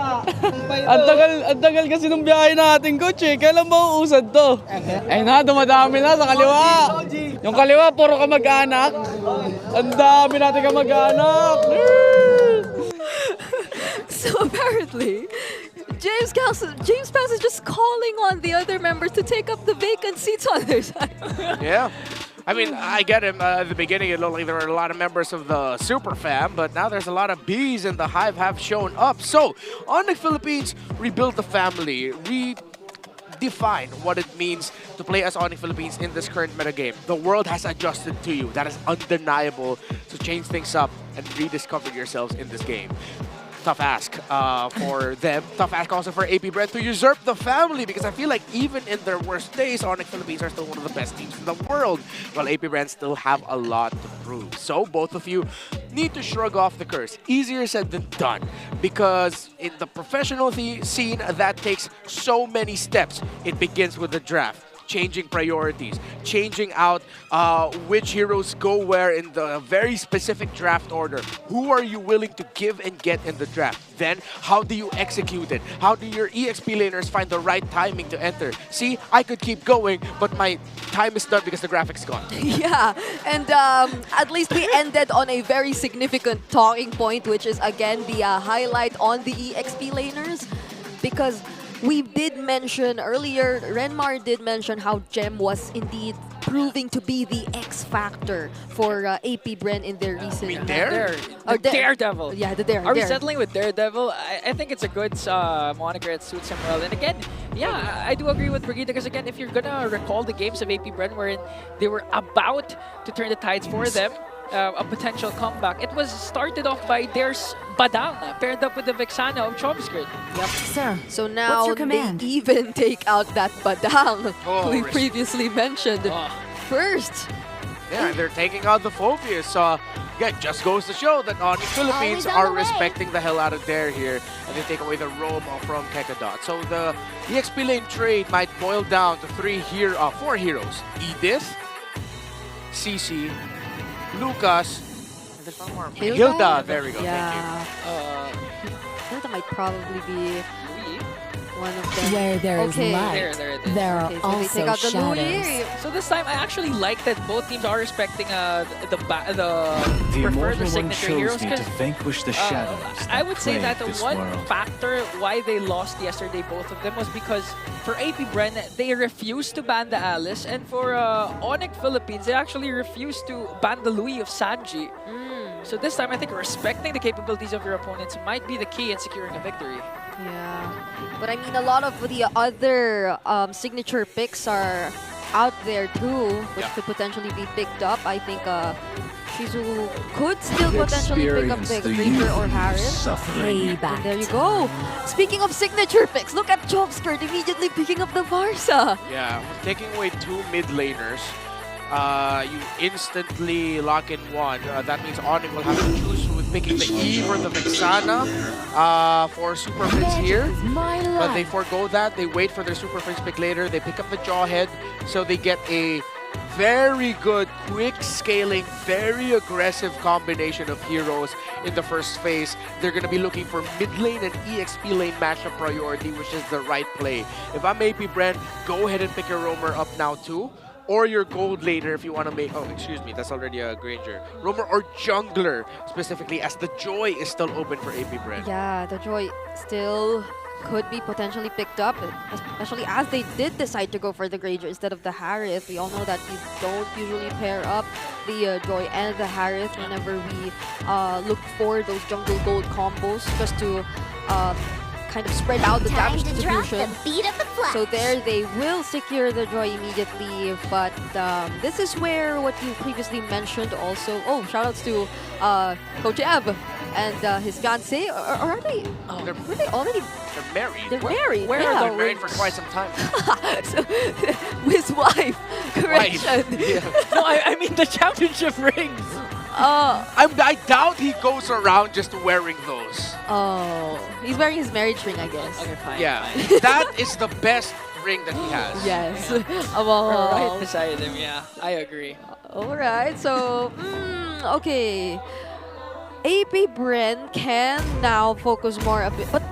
Ang tagal kasi nung biyahe natin, coach eh. Kailan ba uusad to? Ayun na, dumadami na sa kaliwa. Yung kaliwa, puro kamag-anak. Ang dami natin kamag-anak. So apparently, James Pax is just calling on the other members to take up the vacant seats on their side. Yeah. I mean, I get him. At the beginning, it looked like there were a lot of members of the Super Fam, but now there's a lot of bees in the hive have shown up. So, Onic Philippines rebuild the family, redefine what it means to play as Onic Philippines in this current metagame. The world has adjusted to you. That is undeniable. So change things up and rediscover yourselves in this game. Tough ask for them. Tough ask also for AP.Bren to usurp the family, because I feel like even in their worst days, Onic Philippines are still one of the best teams in the world, while AP.Bren still have a lot to prove. So both of you need to shrug off the curse. Easier said than done, because in the professional scene, that takes so many steps. It begins with the draft, changing priorities, changing out which heroes go where in the very specific draft order. Who are you willing to give and get in the draft? Then, how do you execute it? How do your EXP laners find the right timing to enter? See, I could keep going, but my time is done because the graphic's gone. Yeah, and at least we ended on a very significant talking point, which is again the highlight on the EXP laners, because we did mention earlier, Renmar did mention how Gem was indeed proving to be the X factor for AP.Bren in their recent... Daredevil. Yeah, the Daredevil. Are we settling with Daredevil? I think it's a good moniker. It suits him well. And again, yeah, I do agree with Brigida, because again, if you're gonna recall the games of AP.Bren wherein they were about to turn the tides for them, a potential comeback, it was started off by their Badang, paired up with the Vexana of Trovskert. Yep. Sir, so now they even take out that Badang we previously mentioned first. Yeah, they're taking out the Phobius. Yeah, it just goes to show that Onic Philippines are respecting the hell out of Dare here, and they take away the roam from Kekedot. So the EXP lane trade might boil down to 4 heroes: Edith, CC, Lucas, There's one more. Hilda? There we go. Yeah. Thank you. Hilda might probably be one of them. Where there is okay. light, There it is. there are Okay, so they take also out the shadows. Louis. So this time, I actually like that both teams are respecting the The preferred immortal one signature chose heroes. me to 'Cause, vanquish the shadows. I would say that that the plague this one world. factor why they lost yesterday, both of them, was because for AP.Bren, they refused to ban the Alice, and for Onic Philippines, they actually refused to ban the Louis of Sanji. So this time, I think respecting the capabilities of your opponents might be the key in securing a victory. Yeah. But I mean, a lot of the other signature picks are out there too, which could potentially be picked up. I think Shizu could still potentially pick up the Reaper or Harris. And there you go. Speaking of signature picks, look at Chopskirt immediately picking up the Varsa. Yeah, taking away 2 mid laners. You instantly lock in one. That means Onic will have to choose with picking the Eve or the Vexana for Super Fritz here. But they forego that. They wait for their Super Fritz pick later. They pick up the Jawhead, so they get a very good, quick scaling, very aggressive combination of heroes in the first phase. They're going to be looking for mid lane and EXP lane matchup priority, which is the right play. If I'm AP.Bren, go ahead and pick your roamer up now too. Or your gold later if you want to make... Oh, excuse me, that's already a Granger. Roamer or jungler, specifically, as the Joy is still open for AP.Bren. Yeah, the Joy still could be potentially picked up, especially as they did decide to go for the Granger instead of the Harith. We all know that we don't usually pair up the Joy and the Harith whenever we look for those jungle gold combos, just to kind of spread out the damage distribution. So there they will secure the Joy immediately, but this is where what you previously mentioned also. Oh, shoutouts to Coach Eb and his fiancée. Or are they? Were they already? They're married. They're married. Where yeah. are they married for quite some time? So, his wife. Correction. Yeah. No, I mean the championship rings. I doubt he goes around just wearing those. Oh, he's wearing his marriage ring, I guess. Okay, fine. Yeah, that is the best ring that he has. Yes. Right beside him, yeah. I agree. Alright, so, okay. AP.Bren can now focus more a bit, but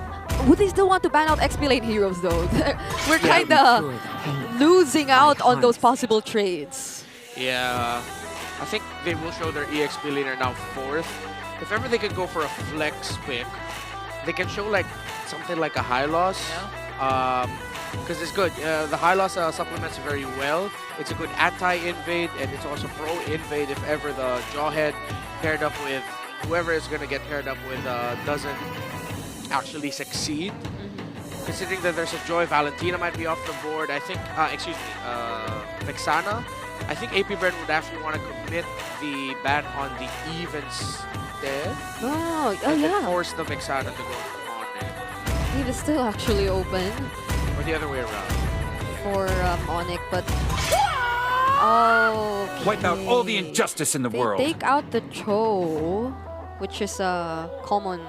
would they still want to ban out XP lane heroes though? We're kind of losing out on those possible trades. Yeah, I think they will show their EXP laner now 4th. If ever they could go for a flex pick, they can show like something like a high loss. Because it's good. The high loss supplements very well. It's a good anti-invade and it's also pro-invade if ever the Jawhead paired up with whoever is going to get paired up with doesn't actually succeed. Considering that there's a Joy, Valentina might be off the board. I think, Vexana. I think AP.Bren would actually want to commit the ban on the Eve instead. Oh and yeah. then force the Vexana to go on it. Eve is still actually open. Or the other way around. For Onic, but... Oh. Wipe out all the injustice in the world. Take out the Cho, which is a common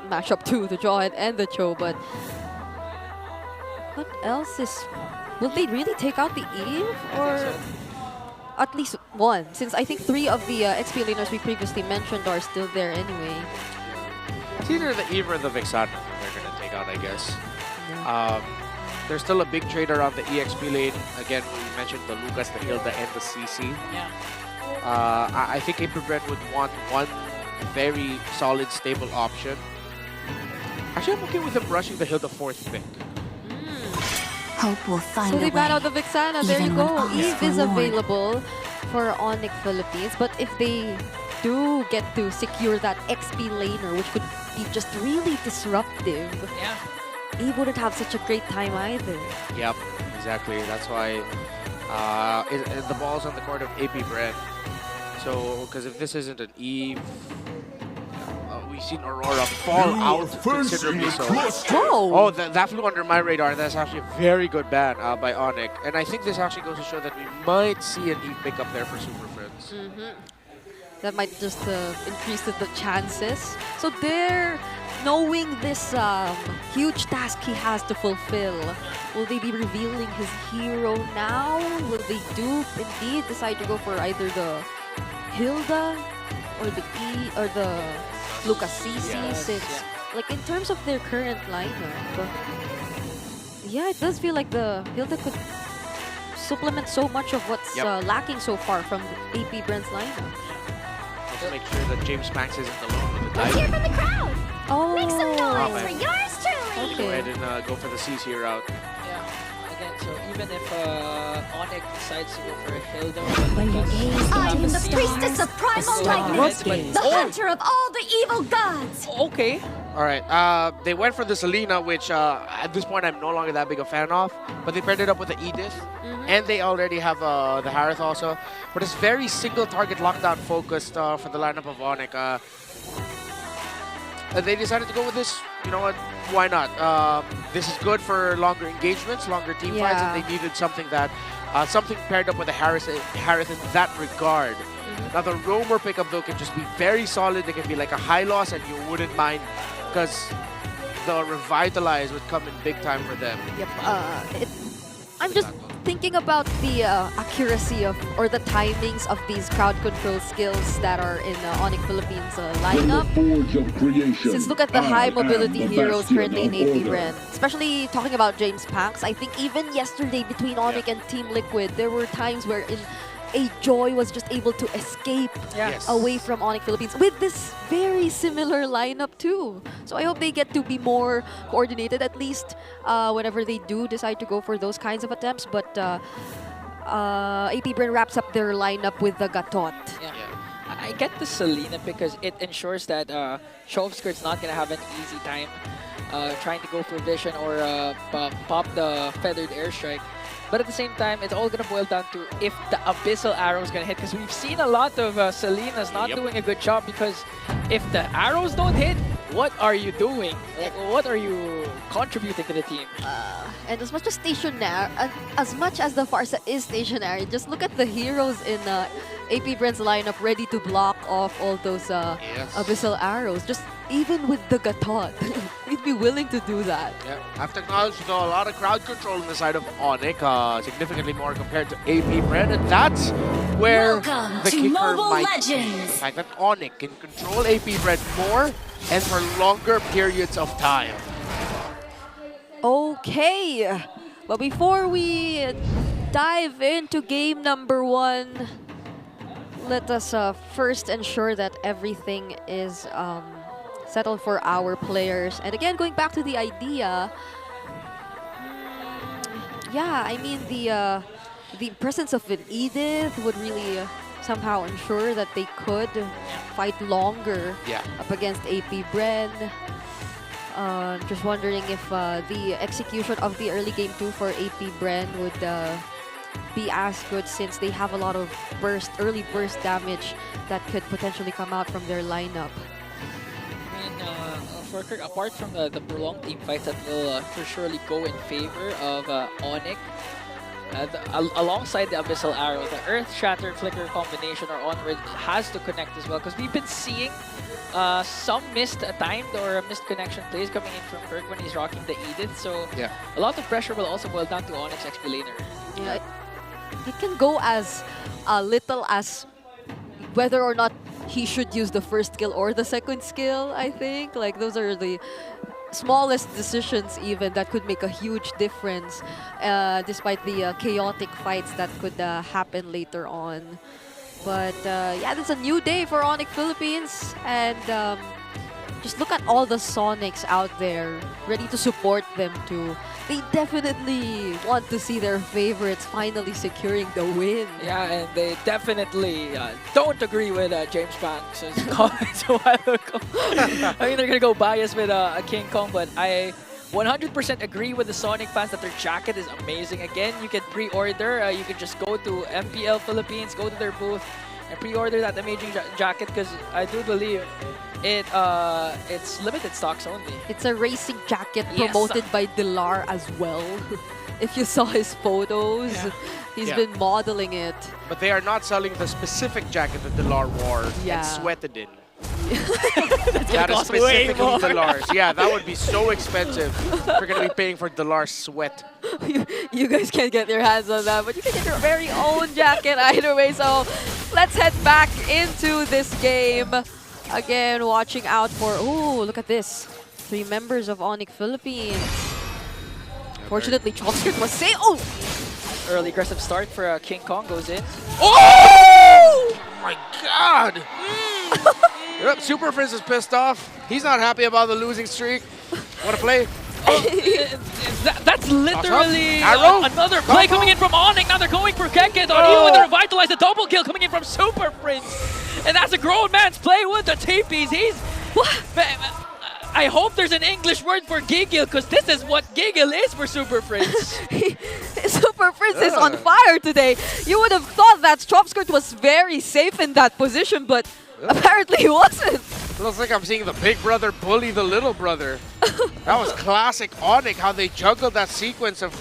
matchup too, the Jawhead and the Cho, but what else is... Will they really take out the Eve? Or at least one, since I think 3 of the XP laners we previously mentioned are still there anyway. It's either the Eve or the Vexana that they're going to take out, I guess. There's still a big trade around the EXP lane. Again, we mentioned the Lucas, the Hilda, and the CC. Yeah. I think AP.Bren would want one very solid, stable option. Actually, I'm okay with them rushing the Hilda 4th pick. Hope will find So a they ban way. out the Vexana. There you even go. when all is Eve is forlorn. available for Onic Philippines. But if they do get to secure that XP laner, which would be just really disruptive, Eve wouldn't have such a great time either. Yep, exactly. That's why the ball's on the court of AP.Bren. So, because if this isn't an Eve, we've seen Aurora fall out considerably. So, oh, that flew under my radar. That's actually a very good ban by Onic. And I think this actually goes to show that we might see an Eve pick up there for Super Friends. That might just increase the chances. So there, knowing this huge task he has to fulfill, will they be revealing his hero now? Will they indeed decide to go for either the Hilda or the Lucas CC6. Like in terms of their current lineup, yeah, it does feel like the Hilda could supplement so much of what's lacking so far from the AP.Bren's lineup. Let's make sure that James Max isn't alone with the Let's hear diving. from the crowd. Oh, Make some noise man. for yours truly. Go ahead and go for the CC route. Again, so even if Onic decides to go for a Hilda, I am the priestess of primal lightning, the hunter of all the evil gods. Okay. All right. They went for the Selena, which at this point I'm no longer that big a fan of. But they paired it up with the Edith, and they already have the Harith also. But it's very single target lockdown focused for the lineup of Onic. They decided to go with this. You know what? Why not? This is good for longer engagements, longer team fights, and they needed something that something paired up with the Harith in that regard. Now the roamer pickup though can just be very solid. They can be like a high loss, and you wouldn't mind because the revitalize would come in big time for them. Yep. I'm just thinking about the accuracy of or the timings of these crowd control skills that are in Onic Philippines lineup. Since look at the high mobility heroes currently in AP.Bren, especially talking about James Panks. I think even yesterday between Onic and Team Liquid, there were times where a Joy was just able to escape away from Onic Philippines with this very similar lineup too. So I hope they get to be more coordinated at least whenever they do decide to go for those kinds of attempts. But AP.Bren wraps up their lineup with the Gatot. I get the Selena because it ensures that Shovskirt's not going to have an easy time trying to go for vision or pop the feathered airstrike. But at the same time, it's all going to boil down to if the Abyssal Arrow is going to hit. Because we've seen a lot of Selenas not doing a good job because if the arrows don't hit, what are you doing? Like, what are you contributing to the team? And as much as the Farsa is stationary, just look at the heroes in AP.Bren's lineup ready to block off all those Abyssal Arrows. Just even with the Gatot, we'd be willing to do that. Yeah, I have to acknowledge though a lot of crowd control on the side of Onic, significantly more compared to AP.Bren, and that's where the kicker might be. The fact that Onic can control AP.Bren more and for longer periods of time. Okay, but before we dive into game number 1, let us first ensure that everything is settled for our players. And again, going back to the idea, yeah, I mean the presence of an Edith would really somehow ensure that they could fight longer up against AP.Bren. Just wondering if the execution of the early game 2 for AP.Bren would be as good since they have a lot of early burst damage that could potentially come out from their lineup. Apart from the prolonged team fights that will for surely go in favor of Onic, alongside the Abyssal Arrow, the Earth Shatter Flicker combination or onward has to connect as well because we've been seeing some missed timed or missed connection plays coming in from Kirk when he's rocking the Edith. So a lot of pressure will also boil down to Onic's XP laner. Yeah, it can go as little as whether or not he should use the first skill or the second skill, I think. Like, those are the smallest decisions even that could make a huge difference despite the chaotic fights that could happen later on. But yeah, it's a new day for Onic Philippines, and just look at all the Sonics out there ready to support them too. They definitely want to see their favorites finally securing the win. Yeah, and they definitely don't agree with James Banks' comments a while ago. I mean, they're going to go biased with King Kong, but I 100% agree with the Sonic fans that their jacket is amazing. Again, you can pre-order. You can just go to MPL Philippines, go to their booth, and pre-order that amazing jacket because I do believe it's limited stocks only. It's a racing jacket promoted by Dilar as well. If you saw his photos, he's been modeling it. But they are not selling the specific jacket that Dilar wore and sweated in. That is specifically Dilar's. Yeah, that would be so expensive. We're going to be paying for Dilar's sweat. You guys can't get your hands on that, but you can get your very own jacket either way. So Let's head back into this game. Again, watching out for... Ooh, look at this. 3 members of Onic Philippines. Fortunately, Chopskirt was safe. Oh! Early aggressive start for King Kong goes in. Oh! My God! Yep, Super Prince is pissed off. He's not happy about the losing streak. What a play. That's literally Arrow? another play coming in from Onic. Now they're going for Keket. Even with the revitalize, the double kill coming in from Super Prince. And that's a grown man's play with the TPs. He's... I hope there's an English word for giggle, because this is what giggle is for Super Prince. Super Prince is on fire today. You would have thought that Chopskirt was very safe in that position, but apparently he wasn't. Looks like I'm seeing the big brother bully the little brother. That was classic Onic, how they juggled that sequence of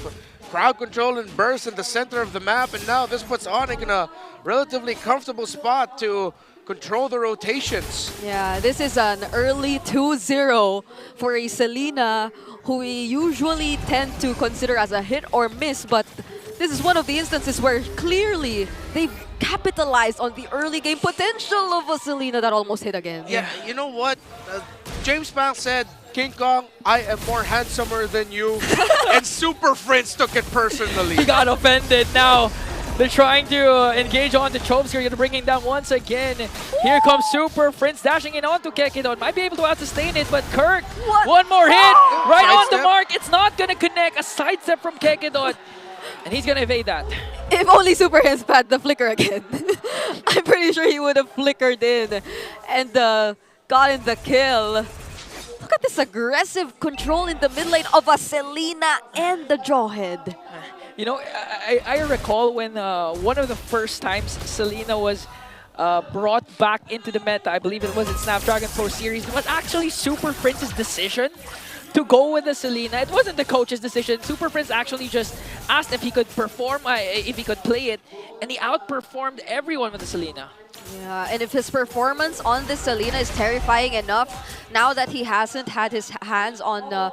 crowd control and burst in the center of the map, and now this puts Onic in a relatively comfortable spot to control the rotations. Yeah, this is an early 2-0 for a Selena who we usually tend to consider as a hit or miss, but this is one of the instances where clearly they've capitalized on the early game potential of a Selena that almost hit again. Yeah, you know what? James Pang said, King Kong, I am more handsomer than you. And Super Prince took it personally. He got offended. Now they're trying to engage on the Chopskirt. Going to bring him down once again. Here comes Super Prince dashing in onto Kekidon. Might be able to out-sustain it, but Kirk, one more hit. Right on the mark. It's not going to connect. A sidestep from Kekidon. And he's going to evade that. If only Super Prince had the flicker again. I'm pretty sure he would have flickered in and gotten the kill. Look at this aggressive control in the mid lane of a Selena and the Jawhead. You know, I recall when one of the first times Selena was brought back into the meta, I believe it was in Snapdragon Pro Series, it was actually Super Prince's decision to go with the Selena. It wasn't the coach's decision. Super Prince actually just asked if he could perform, if he could play it, and he outperformed everyone with the Selena. Yeah, and if his performance on this Selena is terrifying enough, now that he hasn't had his hands on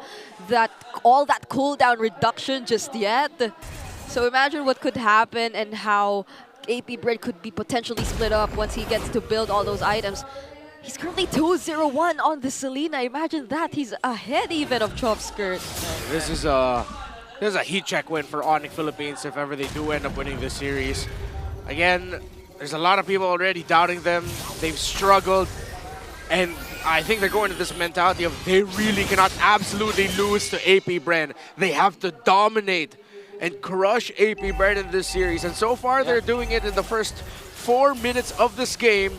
all that cooldown reduction just yet, so imagine what could happen and how AP.Bren could be potentially split up once he gets to build all those items. He's currently 2-0-1 on the Selena. Imagine that. He's ahead even of Chopskirt. This is a heat check win for Onic Philippines if ever they do end up winning this series. Again, there's a lot of people already doubting them. They've struggled. And I think they're going to this mentality of they really cannot absolutely lose to AP.Bren. They have to dominate and crush AP.Bren in this series. And so far, they're doing it in the first 4 minutes of this game,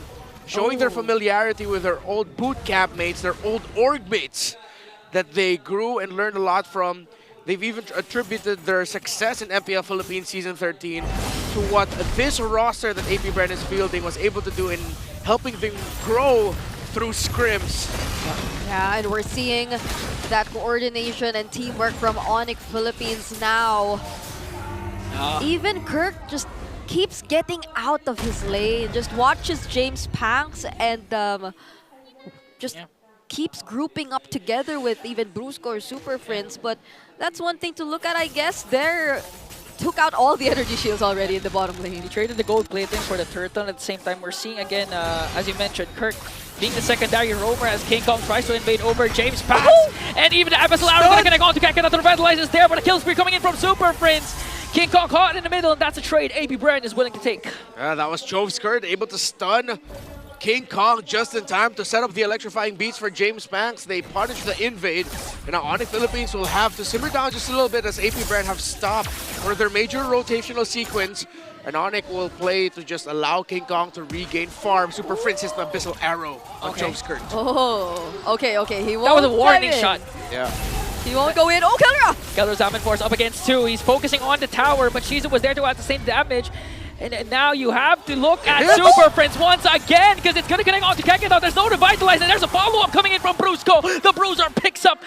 showing their familiarity with their old boot camp mates, their old org mates that they grew and learned a lot from. They've even attributed their success in MPL Philippines Season 13 to what this roster that AP.Bren is fielding was able to do in helping them grow through scrims. Yeah, and we're seeing that coordination and teamwork from Onic Philippines now. Even Kirk just keeps getting out of his lane, just watches James Panks and just keeps grouping up together with even Brusco or Super Prince. But that's one thing to look at, I guess. They're took out all the energy shields already in the bottom lane. He traded the gold plating for the turtle. At the same time, we're seeing again, as you mentioned, Kirk being the secondary roamer as King Kong tries to invade over James Panks. And even the Abyssal Arrow is going to go on to Kakena to revitalize is there, but a kill spree coming in from Super Prince. King Kong caught in the middle, and that's a trade AP.Bren is willing to take. That was Chopskirt able to stun King Kong just in time to set up the electrifying beats for James Panks. They punish the invade, and now Onic Philippines will have to simmer down just a little bit as AP.Bren have stopped for their major rotational sequence. And Onic will play to just allow King Kong to regain farm. Super Prince hits the Abyssal Arrow on Chopskirt. Oh, okay. He won't. That was a warning shot. Yeah. He won't go in. Oh, Kellera! Kellera's Diamond Force up against 2. He's focusing on the tower, but Shizu was there to add the same damage. And now you have to look at Super Prince once again, because it's going to connect onto Kekidon. There's no revitalize, and there's a follow-up coming in from Brusco. The Bruiser picks up,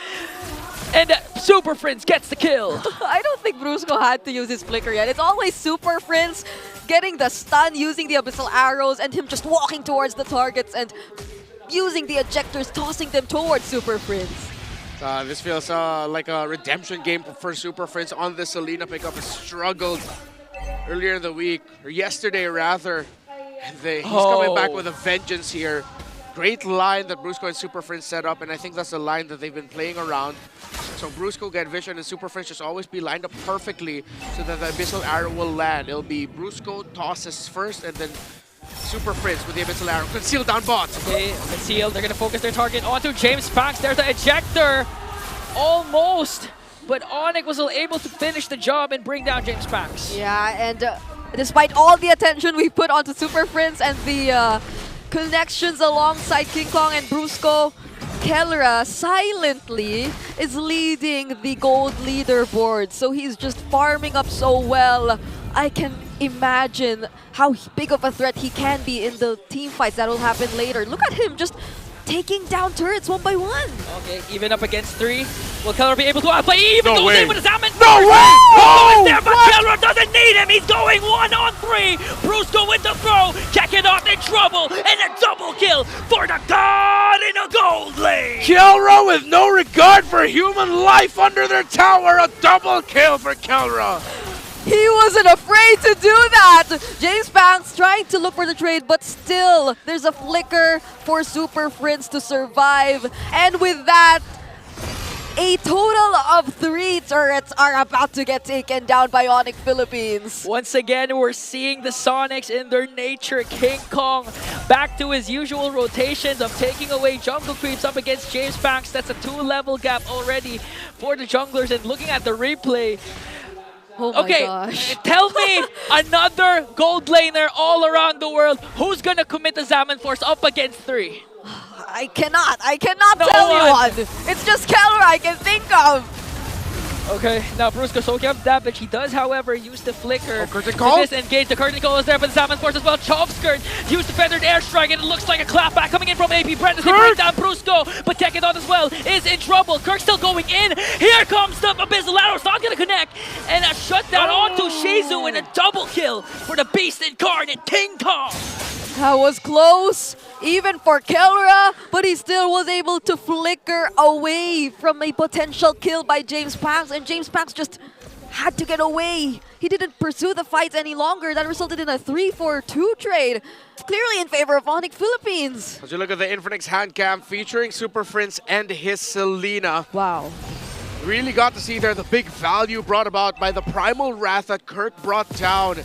and Super Prince gets the kill. I don't think Brusco had to use his flicker yet. It's always Super Prince getting the stun, using the Abyssal Arrows, and him just walking towards the targets and using the ejectors, tossing them towards Super Prince. This feels like a redemption game for Super Prince on the Selena pickup. Has struggled earlier in the week, or yesterday rather. He's coming back with a vengeance here. Great line that Brusco and Super Friends set up, and I think that's the line that they've been playing around. So Brusco get vision and Super Friends just always be lined up perfectly so that the Abyssal Arrow will land. It'll be Brusco tosses first and then Super Friends with the Abyssal Arrow. Conceal down bot. Okay, Conceal. They're going to focus their target onto James Pax. There's the ejector. Almost. But Onic was able to finish the job and bring down James Pax. Yeah, and despite all the attention we put onto Super Friends and the connections alongside King Kong and Brusco, Kellra silently is leading the gold leaderboard. So he's just farming up so well. I can imagine how big of a threat he can be in the team fights that will happen later. Look at him just taking down turrets one by one. Okay, even up against 3. Will Kellra be able to outplay? Even goes in with his Zaman. No way! Brusco is there, but Kellra doesn't need him. He's going 1-on-3. Brusco with the throw. Kakedot in trouble. And a double kill for the god in a gold lane. Kellra with no regard for human life under their tower. A double kill for Kellra. He wasn't afraid to do that! James Banks trying to look for the trade, but still, there's a flicker for Super Friends to survive. And with that, a total of 3 turrets are about to get taken down by Onic Philippines. Once again, we're seeing the Sonics in their nature. King Kong back to his usual rotations of taking away jungle creeps up against James Banks. That's a 2-level gap already for the junglers. And looking at the replay, oh my gosh. Tell me another gold laner all around the world who's gonna commit the Zaman Force up against 3. I cannot tell you one. It's just Kellra I can think of. Okay, now Brusco soaking up damage. He does, however, use the flicker curtain to call? disengage. The curtain call is there, but the Zaman Force as well. Chop Skirt used the feathered airstrike, and it looks like a clapback coming in from AP.Bren as they bring down Brusco. But Kakedot as well is in trouble. Kirk still going in. Here comes the Abyssal Arrow. It's not going to connect. And a shutdown onto Shizu and a double kill for the Beast Incarnate, King Kong. That was close, even for Kellra, but he still was able to flicker away from a potential kill by James Pax, and James Pax just had to get away. He didn't pursue the fights any longer. That resulted in a 3-4-2 trade, clearly in favor of Onic Philippines. As you look at the Infinix hand cam featuring Super Friends and his Selena. Wow. Really got to see there the big value brought about by the Primal Wrath that Kirk brought down.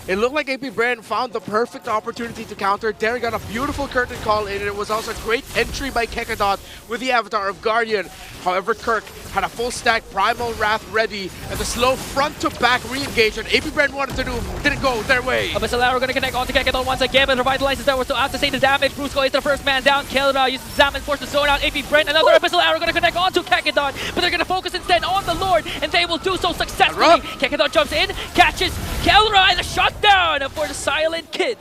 It looked like AP.Bren found the perfect opportunity to counter. Derek got a beautiful curtain call in, and it was also a great entry by Kakedot with the avatar of Guardian. However, Kirk had a full stack Primal Wrath ready, and the slow front-to-back re-engage that AP.Bren wanted to do didn't go their way. Abyssal Arrow gonna connect onto Kakedot once again, but Revitalizes there was to out to say the damage. Brusco is the first man down. Kellra uses Zaman Force to zone out AP.Bren. Another Abyssal Arrow gonna connect onto Kakedot, but they're gonna focus instead on the Lord, and they will do so successfully. Kakedot jumps in, catches Kellra, and a shutdown for the Silent Kid.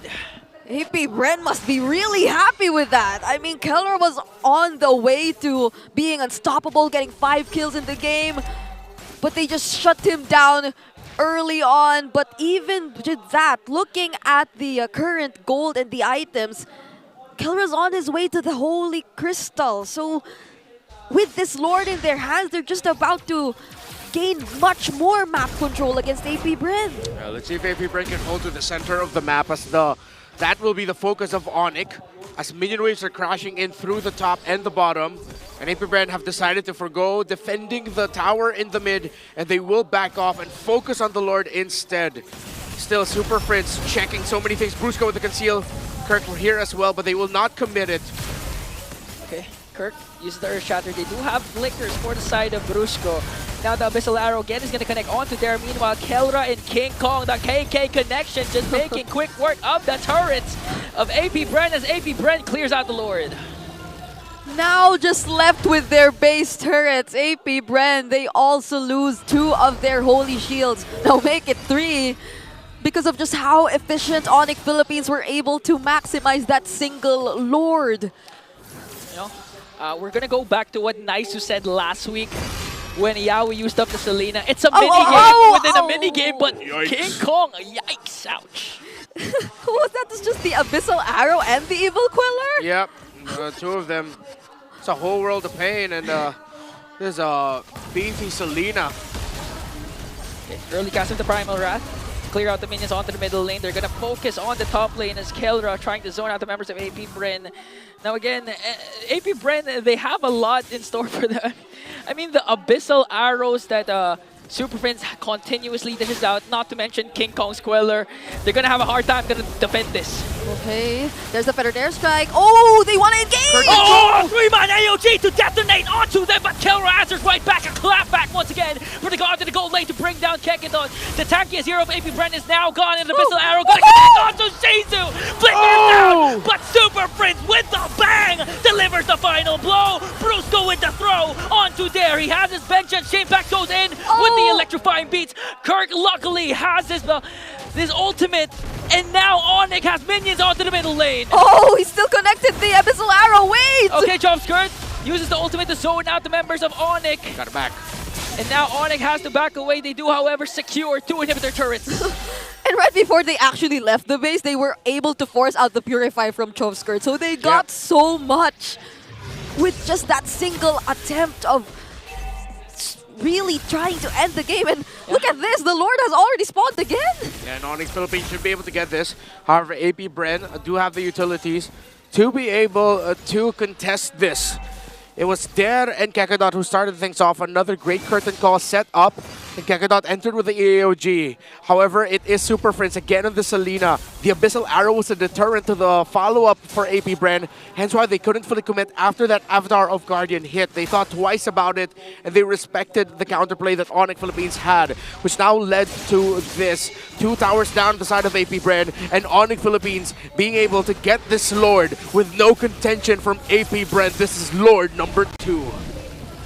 AP.Bren must be really happy with that. I mean, Kellra was on the way to being unstoppable, getting 5 kills in the game, but they just shut him down early on. But even with that, looking at the current gold and the items, Kellra's on his way to the Holy Crystal. So with this Lord in their hands, they're just about to gain much more map control against AP.Bren. Let's see if AP.Bren can hold to the center of the map as that will be the focus of Onic, as minion waves are crashing in through the top and the bottom. And AP.Bren have decided to forgo defending the tower in the mid, and they will back off and focus on the Lord instead. Still, Super Friends checking so many things. Brusco with the conceal. Kirk were here as well, but they will not commit it. Okay, Kirk uses the Earth Shatter. They do have flickers for the side of Brusco. Now the Abyssal Arrow again is going to connect onto there. Meanwhile, Kellra and King Kong, the KK connection, just making quick work of the turrets of AP.Bren as AP.Bren clears out the Lord. Now just left with their base turrets, AP.Bren, they also lose 2 of their holy shields. Now make it 3 because of just how efficient Onic Philippines were able to maximize that single Lord. You know, we're going to go back to what Naisu said last week when Yaoi used up the Selena. It's a mini-game within a mini-game, but yikes. King Kong, yikes, ouch. Was that just the Abyssal Arrow and the Evil Queller? Yep, 2 of them. It's a whole world of pain, and there's a beefy Selena. Okay, early cast of the Primal Wrath. clear out the minions onto the middle lane. They're gonna focus on the top lane as Kelra trying to zone out the members of AP.Bren. Now again, AP.Bren, they have a lot in store for them. I mean, the abyssal arrows that Super Prince continuously dishes out, not to mention King Kong's Queller. They're gonna have a hard time gonna defend this. Okay, there's the Feather Dare Strike. Oh, they want to engage! Oh, 3-man AOG to detonate onto them, but Kelra answers right back, a clap back once again for the guard to the gold lane to bring down Kekedon. The tankiest hero of AP.Bren is now gone, and the Abyssal Arrow gonna connect onto Shizu! Flicking him down, but Super Prince with the bang delivers the final blow. Brusco with the throw onto Dare. He has his bench and Shane back goes in with the electrifying beats. Kirk luckily has his ultimate, and now Onic has minions onto the middle lane. Oh, he still connected the Abyssal Arrow. Wait! Okay, Jump Skirt uses the ultimate to zone out the members of Onic. Got it back. And now Onic has to back away. They do, however, secure 2 inhibitor turrets. And right before they actually left the base, they were able to force out the Purify from Chove Skirt. So they got so much with just that single attempt of really trying to end the game. And look at this, the Lord has already spawned again. Yeah, and Onic Philippines should be able to get this. However, AP.Bren do have the utilities to be able to contest this. It was Dare and Kekedot who started things off. Another great curtain call set up, and Kekedot entered with the AOG. However, it is Super Prince again on the Selena. The Abyssal Arrow was a deterrent to the follow-up for AP.Bren, hence why they couldn't fully commit after that Avatar of Guardian hit. They thought twice about it, and they respected the counterplay that Onic Philippines had, which now led to this. 2 towers down the side of AP.Bren, and Onic Philippines being able to get this Lord with no contention from AP.Bren. This is Lord number 2.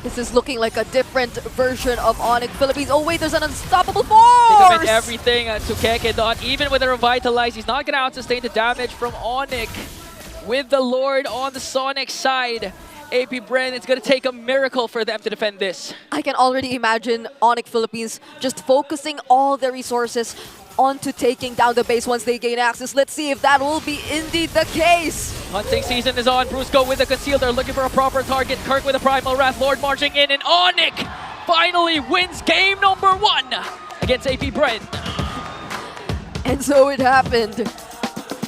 This is looking like a different version of Onic Philippines. Oh wait, there's an unstoppable They force! commit everything to Kekedon. Even with a Revitalize, he's not going to out-sustain the damage from Onic. With the Lord on the Sonic side, AP.Bren, it's going to take a miracle for them to defend this. I can already imagine Onic Philippines just focusing all their resources onto taking down the base once they gain access. Let's see if that will be indeed the case. Hunting season is on. Brusco with the conceal. They're looking for a proper target. Kirk with a Primal Wrath. Lord marching in, and Onic finally wins game number 1 against AP.Bren. And so it happened.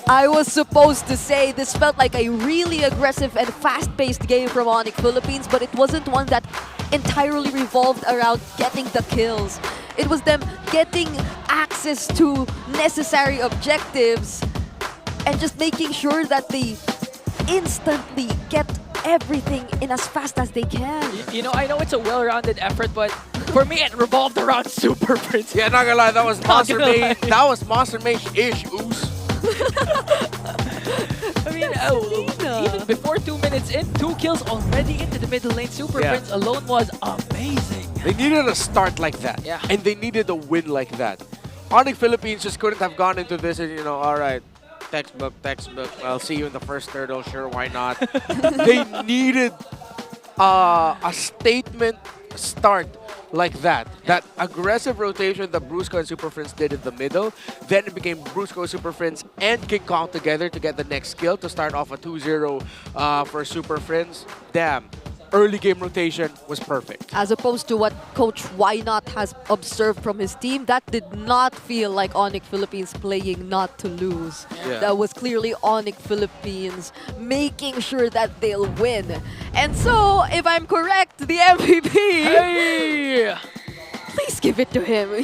I was supposed to say this felt like a really aggressive and fast-paced game from Onic Philippines, but it wasn't one that entirely revolved around getting the kills. It was them getting access to necessary objectives and just making sure that they instantly get everything in as fast as they can. You know, I know it's a well-rounded effort, but for me, it revolved around Super Prince. Yeah, not gonna lie, that was Monster Mage. That was Monster Mage-ish, Oos. I mean, even before 2 minutes in, 2 kills already into the middle lane. Super Prince alone was amazing. They needed a start like that. Yeah. And they needed a win like that. Onic Philippines just couldn't have gone into this and, you know, all right, textbook, I'll see you in the first turtle, sure, why not? They needed a statement start like that. That aggressive rotation that Brusco and Super Prince did in the middle. Then it became Brusco, Super Prince, and King Kong together to get the next skill to start off a 2-0 for Super Prince. Damn. Early game rotation was perfect. As opposed to what Coach Why Not has observed from his team, that did not feel like Onic Philippines playing not to lose. Yeah. That was clearly Onic Philippines making sure that they'll win. And so, if I'm correct, the MVP, Hey! please give it to him.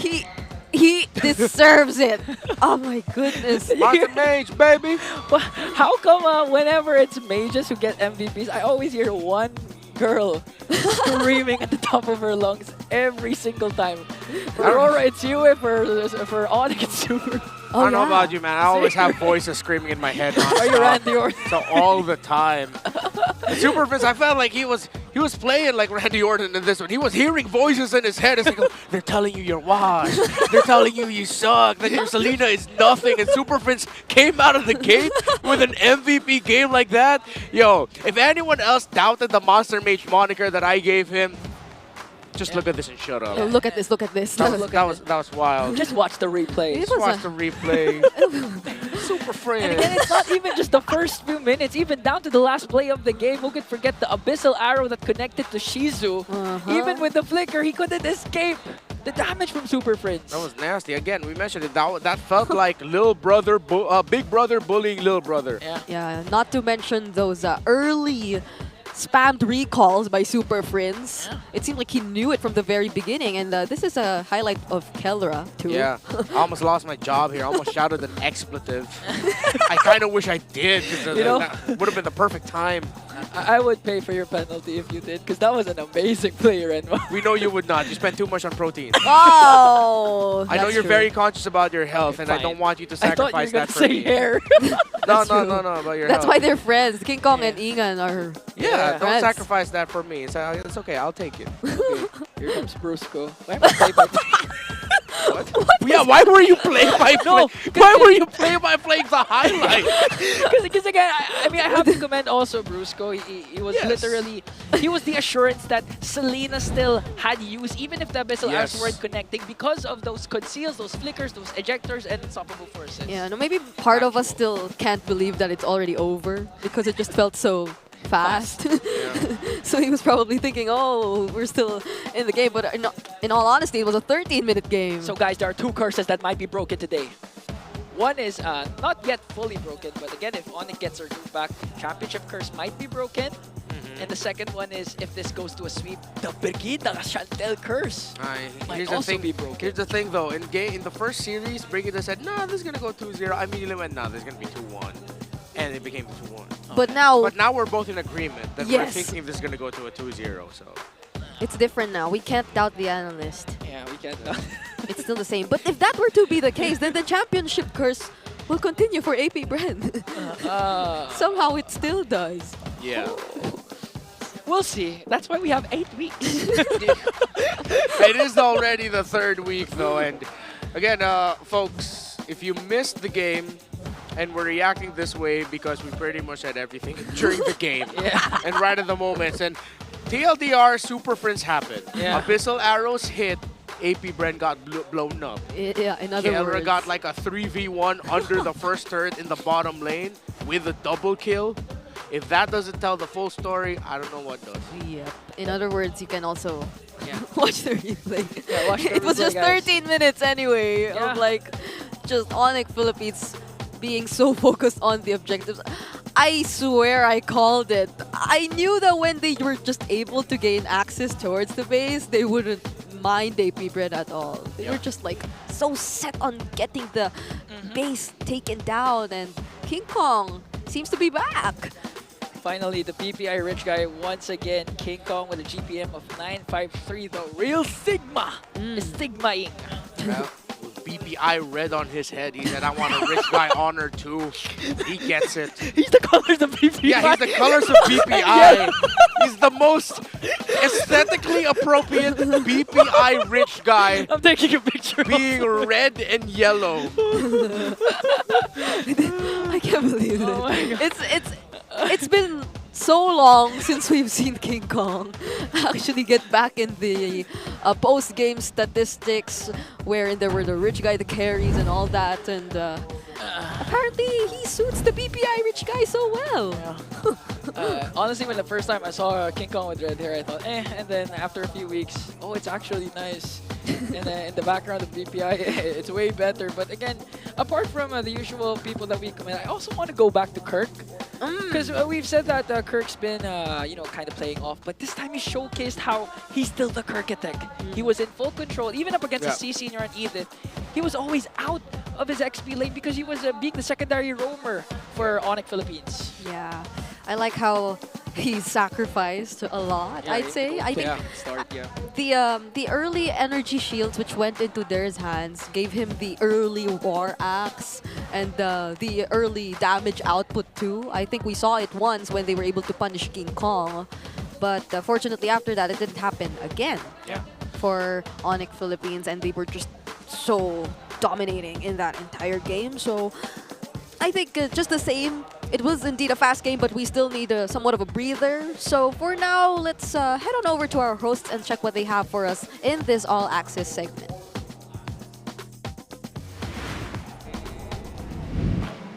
He deserves it. Oh my goodness. Monster Mage, baby! How come whenever it's mages who get MVPs, I always hear one girl screaming at the top of her lungs every single time. For Aurora, it's you. For Onic, it's Super. I don't know about you, man. I always have voices screaming in my head. Are you Randy Orton? So all the time. Super Prince, I felt like he was playing like Randy Orton in this one. He was hearing voices in his head. It's like, they're telling you you're washed. They're telling you you suck. That your Selena is nothing. And Super Prince came out of the gate with an MVP game like that. Yo, if anyone else doubted the Monster Mage moniker that I gave him, just look at this and shut up. Oh, look at this, look at this. That was wild. Just watch the replay. Just watch the replay. Super Prince. And again, it's not even just the first few minutes, even down to the last play of the game. Who could forget the Abyssal Arrow that connected to Shizu? Even with the flicker, he couldn't escape. The damage from Super Friends. That was nasty. Again, we mentioned it. That felt like big brother bullying little brother. Yeah, not to mention those early spammed recalls by Super Friends. It seemed like he knew it from the very beginning, and this is a highlight of Kelra too. Yeah, I almost lost my job here. I almost shouted an expletive. I kind of wish I did, because that would have been the perfect time. I would pay for your penalty if you did, because that was an amazing play, Renmo. We know you would not. You spend too much on protein. Wow! I know you're very conscious about your health, and I don't want you to sacrifice that for me. Hair. No, about your That's health. why they're friends. King Kong and Ingan are Yeah, don't friends. sacrifice that for me. It's okay, I'll take it. Okay, here comes Brusco. Why am I play-by-play? Yeah, why were you playing by No, Why were you playing by playing the highlight? Because again, I mean, I have to commend also Brusco. He was literally, he was the assurance that Selena still had use, even if the Abyssal Arms weren't connecting, because of those conceals, those flickers, those ejectors, and unstoppable forces. Yeah, no, maybe part of us still can't believe that it's already over, because it just felt so fast. So he was probably thinking, oh, we're still in the game. But in all honesty, it was a 13-minute game. So guys, there are two curses that might be broken today. One is not yet fully broken, but again, if Onic gets her group back, championship curse might be broken. And the second one is, if this goes to a sweep, the Brigida Chantel curse might also be broken. Here's the thing, though. In the first series, Brigida said, "No, this is gonna go 2-0." I immediately went, "No, this is gonna be 2-1," and it became 2-1. But now we're both in agreement that we're thinking this is gonna go to a 2-0. So it's different now. We can't doubt the analyst. Yeah, we can't doubt. It's still the same. But if that were to be the case, then the championship curse will continue for AP.Bren. Somehow it still does. Yeah. We'll see. That's why we have 8 weeks. It is already the 3rd week, though. And again, folks, if you missed the game and we're reacting this way because we pretty much had everything during the game and right at the moments. And TLDR, Super Friends happened. Abyssal Arrows hit. AP.Bren got blown up. Yeah, in other Kelra words. got like a 3v1 under the first turret in the bottom lane with a double kill. If that doesn't tell the full story, I don't know what does. Yep. In other words, you can also watch the replay. Yeah, watch the It was replay, just guys. 13 minutes anyway of like just Onic Philippines being so focused on the objectives. I swear I called it. I knew that when they were just able to gain access towards the base, they wouldn't mind AP.Bren at all. They were just like so set on getting the base taken down, and King Kong seems to be back. Finally, the PPI rich guy once again. King Kong with a GPM of 953. The real Sigma is Sigma-ing. Well, with BPI red on his head, he said, "I want a rich guy honor too." He gets it. He's the colors of BPI. Yeah, he's the colors of BPI. He's the most aesthetically appropriate BPI rich guy. I'm taking a picture. Being red and yellow. I can't believe it. It's been so long since we've seen King Kong actually get back in the post-game statistics, wherein there were the rich guy, the carries, and all that, and apparently he suits the BPI rich guy so well. Honestly, when the first time I saw King Kong with red hair, I thought, and then after a few weeks, oh, it's actually nice. And then in the background of BPI, it's way better. But again, apart from the usual people that we commend, I also want to go back to Kirk. Because we've said that Kirk's been, kind of playing off. But this time he showcased how he's still the Kirkitech. He was in full control, even up against the C Senior and Edith. He was always out of his XP lane because he was being the secondary roamer for Onic Philippines. Yeah, I like how he sacrificed a lot, I'd say. I think the early energy shields which went into Dare's hands gave him the early war axe and the early damage output too. I think we saw it once when they were able to punish King Kong, but fortunately after that it didn't happen again for Onic Philippines, and they were just so dominating in that entire game. So I think just the same. It was indeed a fast game, but we still need somewhat of a breather. So for now, let's head on over to our hosts and check what they have for us in this All Access segment.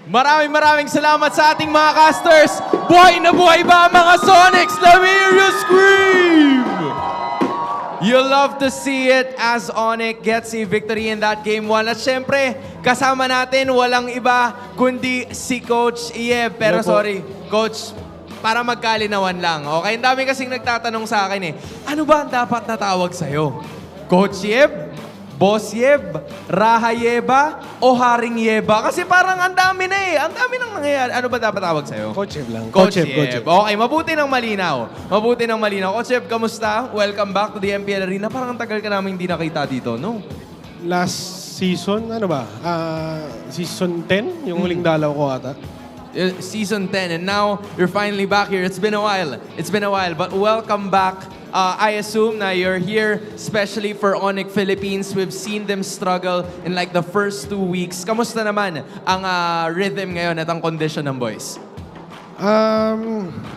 Maraming salamat sa ating mga casters. Buhay na buhay ba ang mga Sonics? Let me hear you scream! You'll love to see it as Onic gets a victory in that game 1. At syempre, kasama natin walang iba kundi si Coach Yeb. Pero sorry, Coach, para magkalinawan lang. Okay, ang dami kasing nagtatanong sa akin ano ba ang dapat natawag sa'yo? Coach Yeb? Boss Yeb? Raha Yeba? O Haring Yeba? Kasi parang ang dami na Ang dami nang nangyayari. Ano ba dapat tawag sa'yo? Coach Yeb lang. Coach Yeb. Okay, mabuti ng malinaw. Mabuti ng malinaw. Coach Yeb, kamusta? Welcome back to the MPL Arena. Parang ang tagal ka namin hindi nakita dito, no? Last season, ano ba? Season 10? Yung huling dalaw ko ata. Season 10, and now you're finally back here. It's been a while. But welcome back. I assume na you're here especially for Onic Philippines. We've seen them struggle in like the first 2 weeks. Kamusta naman ang rhythm ngayon at ang condition ng boys?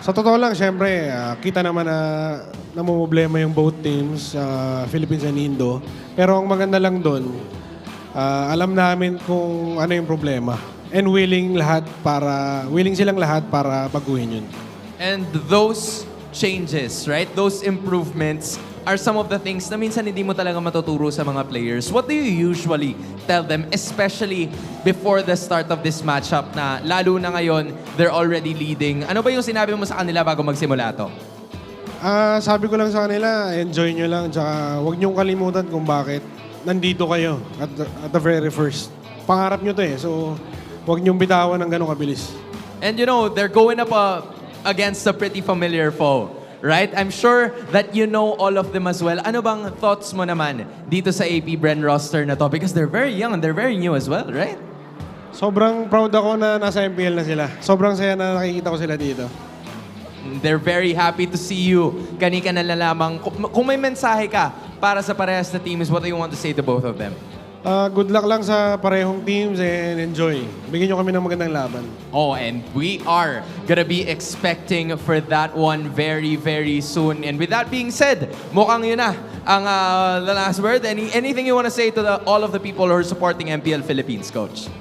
Sa totoo lang, syempre, kita naman na namumblema yung both teams, Philippines and Indo. Pero ang maganda lang doon, alam namin kung ano yung problema. And willing silang lahat para baguhin yun. And those changes, right? Those improvements are some of the things na minsan hindi mo talaga matuturo sa mga players. What do you usually tell them, especially before the start of this matchup na lalo na ngayon, they're already leading? Ano ba yung sinabi mo sa kanila bago magsimula to? Sabi ko lang sa kanila, enjoy nyo lang. Tsaka huwag nyo kalimutan kung bakit nandito kayo at the very first. Pangarap nyo to so huwag nyo bitawan ng gano'ng kabilis. And you know, they're going up against a pretty familiar foe, right? I'm sure that you know all of them as well. Ano bang thoughts mo naman dito sa AP.Bren roster na to? Because they're very young and they're very new as well, right? Sobrang proud ako na nasa MPL na sila. Sobrang saya na nakikita ko sila dito. They're very happy to see you. Kanika na lamang. Kung may mensahe ka para sa parehas na teams, what do you want to say to both of them? Good luck lang sa parehong teams and enjoy. Bigyan nyo kami ng magandang laban. Oh, and we are gonna be expecting for that one very, very soon. And with that being said, mukhang yun na ang the last word. Anything you want to say to all of the people who are supporting MPL Philippines, Coach?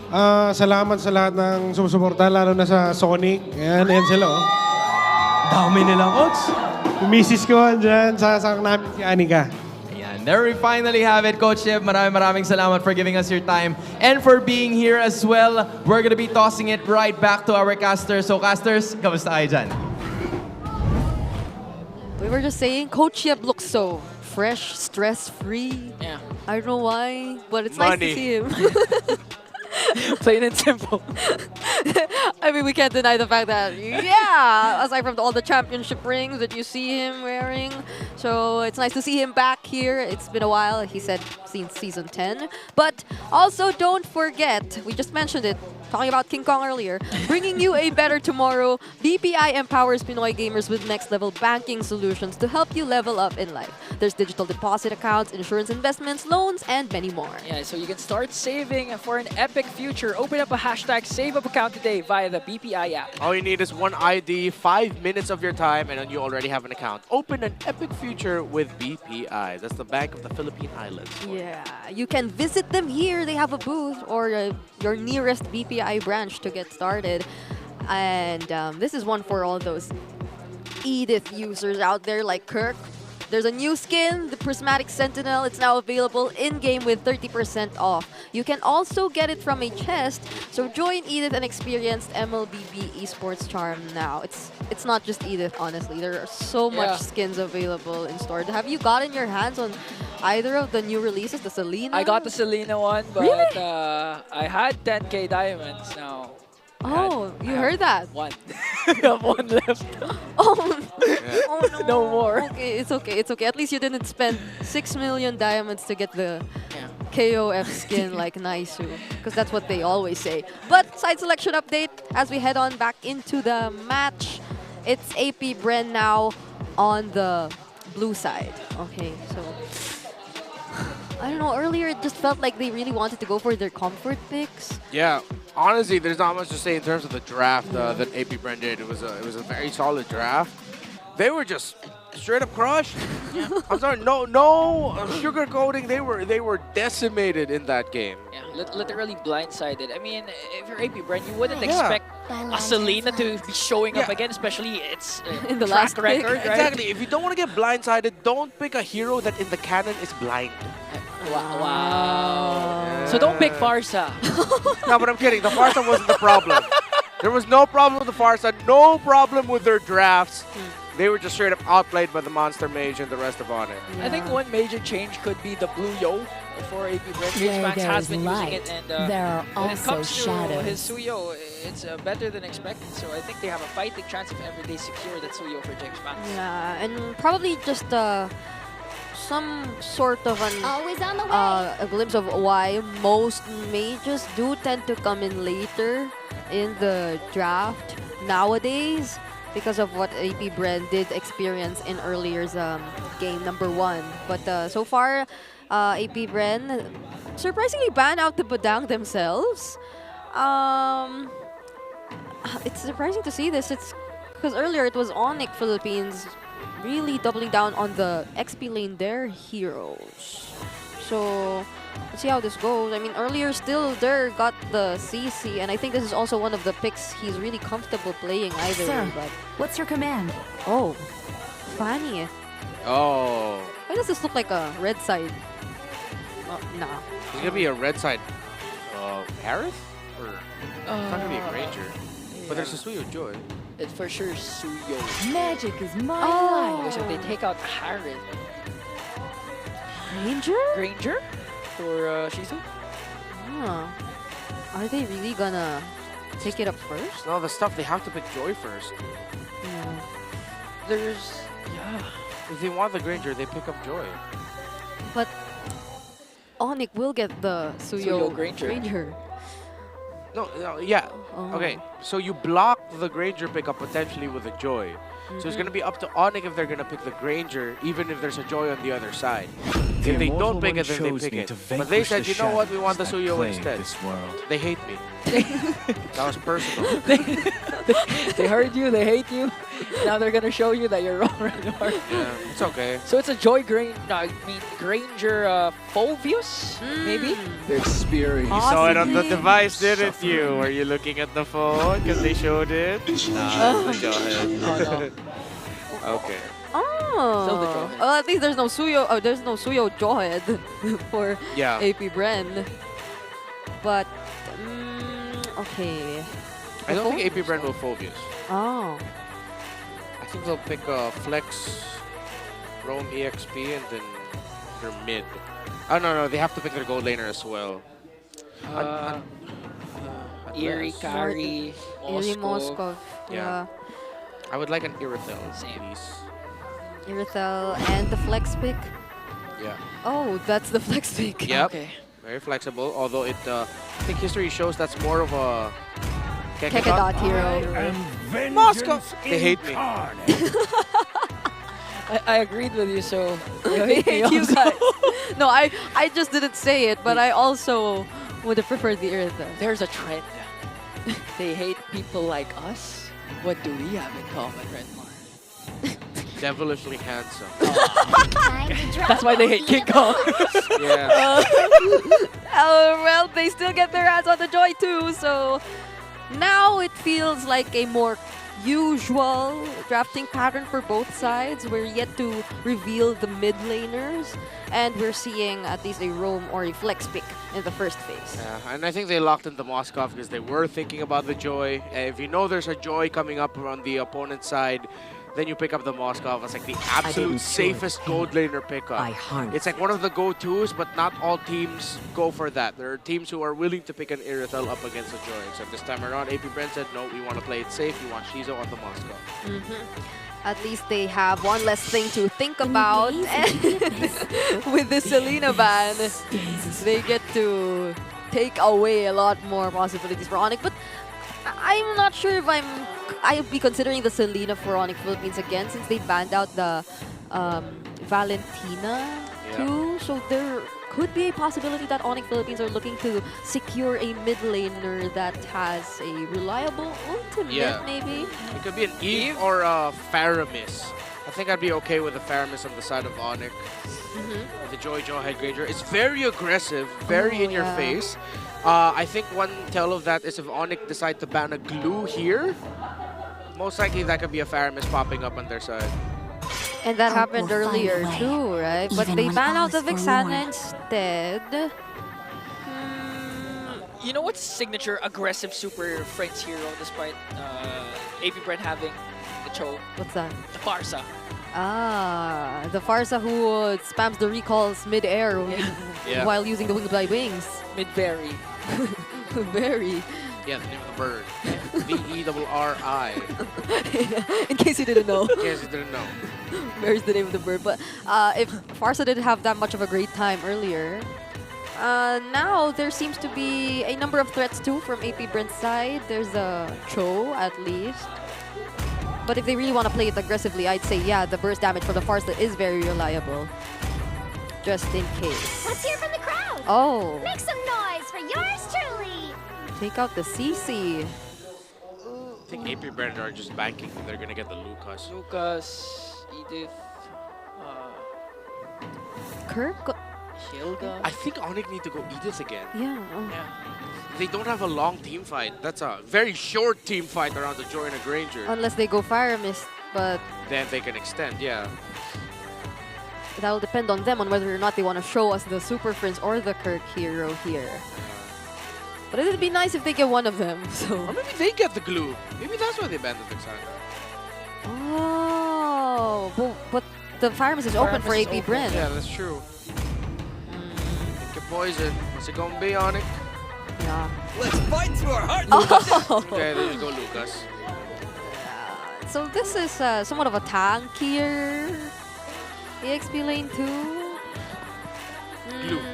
Salamat sa lahat ng sumusuporta, lalo na sa Sonic. Ayan sila, Dami nila, Coach. Yung misis ko dyan, sasakak namin si Anika. There we finally have it, Coach Yeb. Maraming salamat for giving us your time and for being here as well. We're gonna be tossing it right back to our casters. So casters, kamusta kayo dyan? We were just saying, Coach Yeb looks so fresh, stress-free. Yeah. I don't know why, but it's nice to see him. Plain and simple. I mean, we can't deny the fact that, aside from all the championship rings that you see him wearing, so it's nice to see him back here. It's been a while, he said, since Season 10. But also, don't forget, we just mentioned it, talking about King Kong earlier, bringing you a better tomorrow. BPI empowers Pinoy gamers with next-level banking solutions to help you level up in life. There's digital deposit accounts, insurance investments, loans, and many more. Yeah, so you can start saving for an epic future. Open up a #SaveUp account today via the BPI app. All you need is one ID, 5 minutes of your time, and then you already have an account. Open an epic future with BPI. That's the Bank of the Philippine Islands. Yeah, you can visit them here. They have a booth or your nearest BPI branch to get started. And this is one for all those Edith users out there like Kirk. There's a new skin, the Prismatic Sentinel. It's now available in-game with 30% off. You can also get it from a chest, so join Edith and experience MLBB Esports charm now. It's not just Edith, honestly. There are so much skins available in store. Have you gotten your hands on either of the new releases, the Selena? I got the Selena one, but really? I had 10k diamonds now. Oh, you heard that? One. I have one left. Oh, no. No more. Okay, it's okay. It's okay. At least you didn't spend 6 million diamonds to get the KOF skin like Naisu, because that's what they always say. But side selection update as we head on back into the match. It's AP.Bren now on the blue side. Okay, so I don't know. Earlier, it just felt like they really wanted to go for their comfort picks. Yeah, honestly, there's not much to say in terms of the draft that AP.Bren did. It was a very solid draft. They were just straight up crushed. I'm sorry, no sugarcoating. They were decimated in that game. Yeah, literally blindsided. I mean, if you're AP.Bren, you wouldn't expect a Selena to be showing up again, especially it's in the track last record, right? Exactly. If you don't want to get blindsided, don't pick a hero that in the canon is blind. Wow. So don't pick Farsa. No, but I'm kidding. The Farsa wasn't the problem. There was no problem with the Farsa. No problem with their drafts. They were just straight up outplayed by the Monster Mage and the rest of Onic. I think one major change could be the blue Yo for AP.Bren. Where Max there has is been using light, it, and there are when it also comes shadows. to his Suyo, it's better than expected. So I think they have a fighting chance if ever they secure that Suyo for James Max. Yeah, and probably just some sort of Always on the way. a glimpse of why most mages do tend to come in later in the draft nowadays, because of what AP.Bren did experience in earlier's game number 1. But so far, AP.Bren surprisingly banned out the Badang themselves. It's surprising to see this. It's because earlier it was Onic Philippines really doubling down on the XP lane, their heroes. So let's see how this goes. I mean, earlier still there got the CC, and I think this is also one of the picks he's really comfortable playing either. Sir, But what's your command? oh, Fanny. Oh. Why does this look like a red side? Nah. It's gonna be a red side. Harris? Or it's not gonna be a Granger. But there's a Suyo Joy. It's for sure Suyo. Magic is my Oh, life. so if they take out Harris. Granger for Shizu? Huh. Are they really gonna take it up first? No, the stuff, they have to pick Joy first. There's... If they want the Granger, they pick up Joy. But Onic will get the Suyo, Suyo Granger. No, yeah. Okay, so you block the Granger pickup potentially with a Joy. So it's going to be up to Onic if they're going to pick the Granger, even if there's a Joy on the other side. If they don't pick it, then they pick it. But they said, you know what, we want the Suyo instead. They hate me. That was personal. They heard you, they hate you. Now they're gonna show you that you're wrong. Yeah, it's okay. So it's a Joy Granger, Granger Phovius, maybe? The experience. You saw it on the device, didn't you? Were you looking at the phone because they showed it? Nah, go ahead. Okay. Oh. Well, at least there's no Suyo. Oh, there's no Suyo Jawhead for AP.Bren. But okay. I don't think AP.Bren will Phobius. Oh. I think they'll pick Flex, Roam EXP, and then their mid. Oh, no, they have to pick their gold laner as well. Eerie, Kari, Moskov. Yeah. I would like an Irithel, please. Irithel and the flex pick. Yeah. Oh, that's the flex pick. Yep. Okay. Very flexible, although it, I think history shows that's more of a Kekadot hero. Moscow! They hate me. I agreed with you, so They hate you guys. No, I just didn't say it, but I also would have preferred the Irithel. There's a trend. They hate people like us. What do we have in common, Redmar? Devilishly handsome. That's why they hate King Kong. Yeah. Well, they still get their hands on the Joy too, so now it feels like a more usual drafting pattern for both sides. We're yet to reveal the mid laners, and we're seeing at least a roam or a flex pick in the first phase. Yeah, and I think they locked in the Moskov because they were thinking about the Joy. If you know there's a Joy coming up on the opponent's side, then you pick up the Moskov as like the absolute safest gold laner pickup. It's like one of the go-tos, but not all teams go for that. There are teams who are willing to pick an Irithel up against a Joy. So this time around, AP.Bren said, no, we want to play it safe. We want Shizo on the Moskov. At least they have one less thing to think about. With the Selena ban, they get to take away a lot more possibilities for Onic. But I'm not sure if I'd be considering the Selena for Onic Philippines again, since they banned out the Valentina too. So there could be a possibility that Onic Philippines are looking to secure a mid laner that has a reliable ultimate, maybe. It could be an Eve or a Faramis. I think I'd be okay with the Faramis on the side of Onic. The Joy Head Granger. It's very aggressive, very in your face. I think one tell of that is if Onic decide to ban a glue here, most likely that could be a Faramis popping up on their side. And that happened earlier too, right? But they ban out the Vixana instead. You know what's signature aggressive Super Friends hero despite AP.Bren having the Cho? What's that? The Farsa. Ah, the Farsa who spams the recalls mid-air while using the Wing Fly Wings. Mid-berry. Very. Yeah, the name of the bird. V-E-R-R-I. In case you didn't know. In case you didn't know. Berry's the name of the bird. But if Farsa didn't have that much of a great time earlier, now there seems to be a number of threats too from AP.Bren's side. There's a Cho at least. But if they really want to play it aggressively, I'd say, yeah, the burst damage from the Farsa is very reliable. Just in case. Let's hear from the crowd. Oh. Make some noise for yours truly. Take out the CC. I think AP.Bren are just banking that they're going to get the Lucas. Lucas, Edith, Kirk? Hilda. I think Onic need to go Edith again. Yeah. They don't have a long team fight. That's a very short team fight around the Joy and a Granger. Unless they go Fire Mist, but Then they can extend, yeah. that'll depend on them on whether or not they want to show us the Super Friends or the Kirk hero here. But it'd be nice if they get one of them. So. Or maybe they get the glue. Maybe that's why they banned the Vixana. Oh, but the Fire Mist is open for AP.Bren. Yeah, that's true. Think of poison. What's it gonna be, Onic? Yeah. Let's fight to our heart. Oh. Okay, there you go, Lucas. So this is somewhat of a tankier EXP lane too.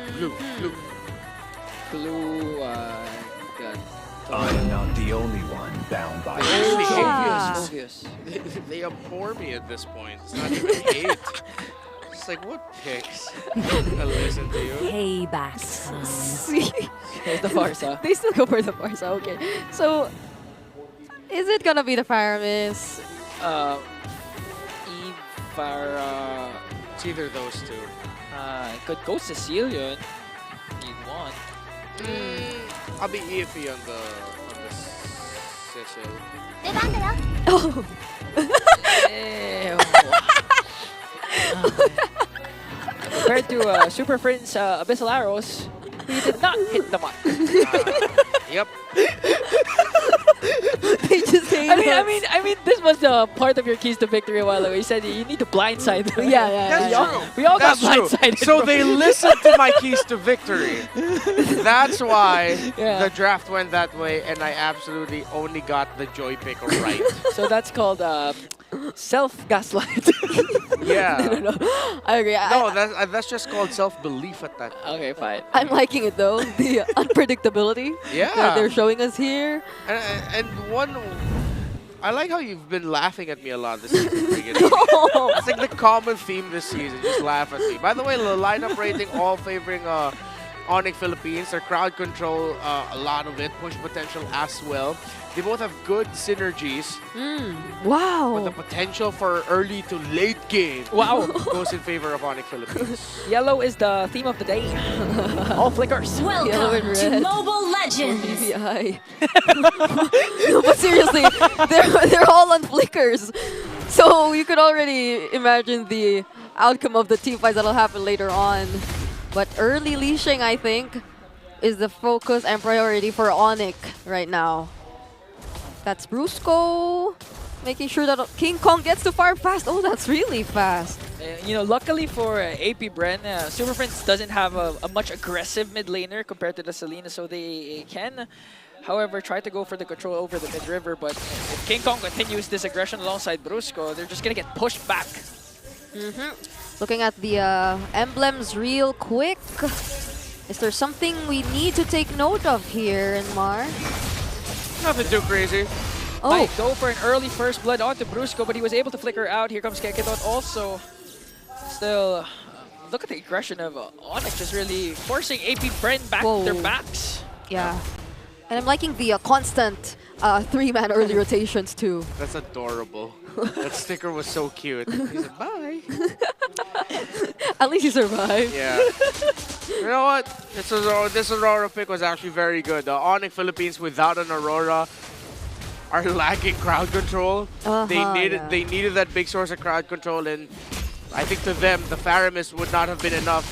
Glue. Glue, God. I am not the only one bound by Obvious. They abhor me at this point. It's not even hate. It's like, what picks? I listen to you. Payback. There's the Farsa. They still go for the Farsa, okay. So, is it gonna be the Fire Mist? Eve, Farah. It's either those two. Could go Cecilian. Need one. I'll be iffy on the Cecil. Oh. Compared to Super Friends Abyssal Arrows, he did not hit the mark. Yep. They just hate I mean, this was the part of your keys to victory a while ago. You said you need to blindside them. That's true. We all That's got true. blindsided. So they listened to my keys to victory. That's why the draft went that way, and I absolutely only got the Joy pick right. So that's called self-gaslight. Yeah. No. I agree. No, that's just called self-belief at that point. Okay, fine. I'm liking it though, the unpredictability that they're showing us here. And one, I like how you've been laughing at me a lot this season. It's like the common theme this season, just laugh at me. By the way, the lineup rating all favoring Onic Philippines. Their crowd control, a lot of it, push potential as well. They both have good synergies. Wow. But the potential for early to late game goes in favor of Onic Philippines. Yellow is the theme of the day. All flickers. Welcome to Mobile Legends. No, but seriously, they're all on flickers. So you could already imagine the outcome of the team fights that'll happen later on. But early leashing, I think, is the focus and priority for Onic right now. That's Brusco, making sure that King Kong gets to fire fast. Oh, that's really fast. You know, luckily for AP.Bren, Super Friends doesn't have a much aggressive mid laner compared to the Selena, so they can, however, try to go for the control over the mid river. But if King Kong continues this aggression alongside Brusco, they're just gonna get pushed back. Looking at the emblems real quick. Is there something we need to take note of here in Mar? Nothing too crazy. Might go for an early first blood onto Brusco, but he was able to flicker out. Here comes Keketot also. Still, look at the aggression of Onic, just really forcing AP.Bren back to their backs. Yeah. And I'm liking the constant 3-man early rotations too. That's adorable. That sticker was so cute. He said, bye. At least he survived. Yeah. You know what? This Aurora pick was actually very good. The Onic Philippines without an Aurora are lacking crowd control. They needed that big source of crowd control, and I think to them, the Faramis would not have been enough.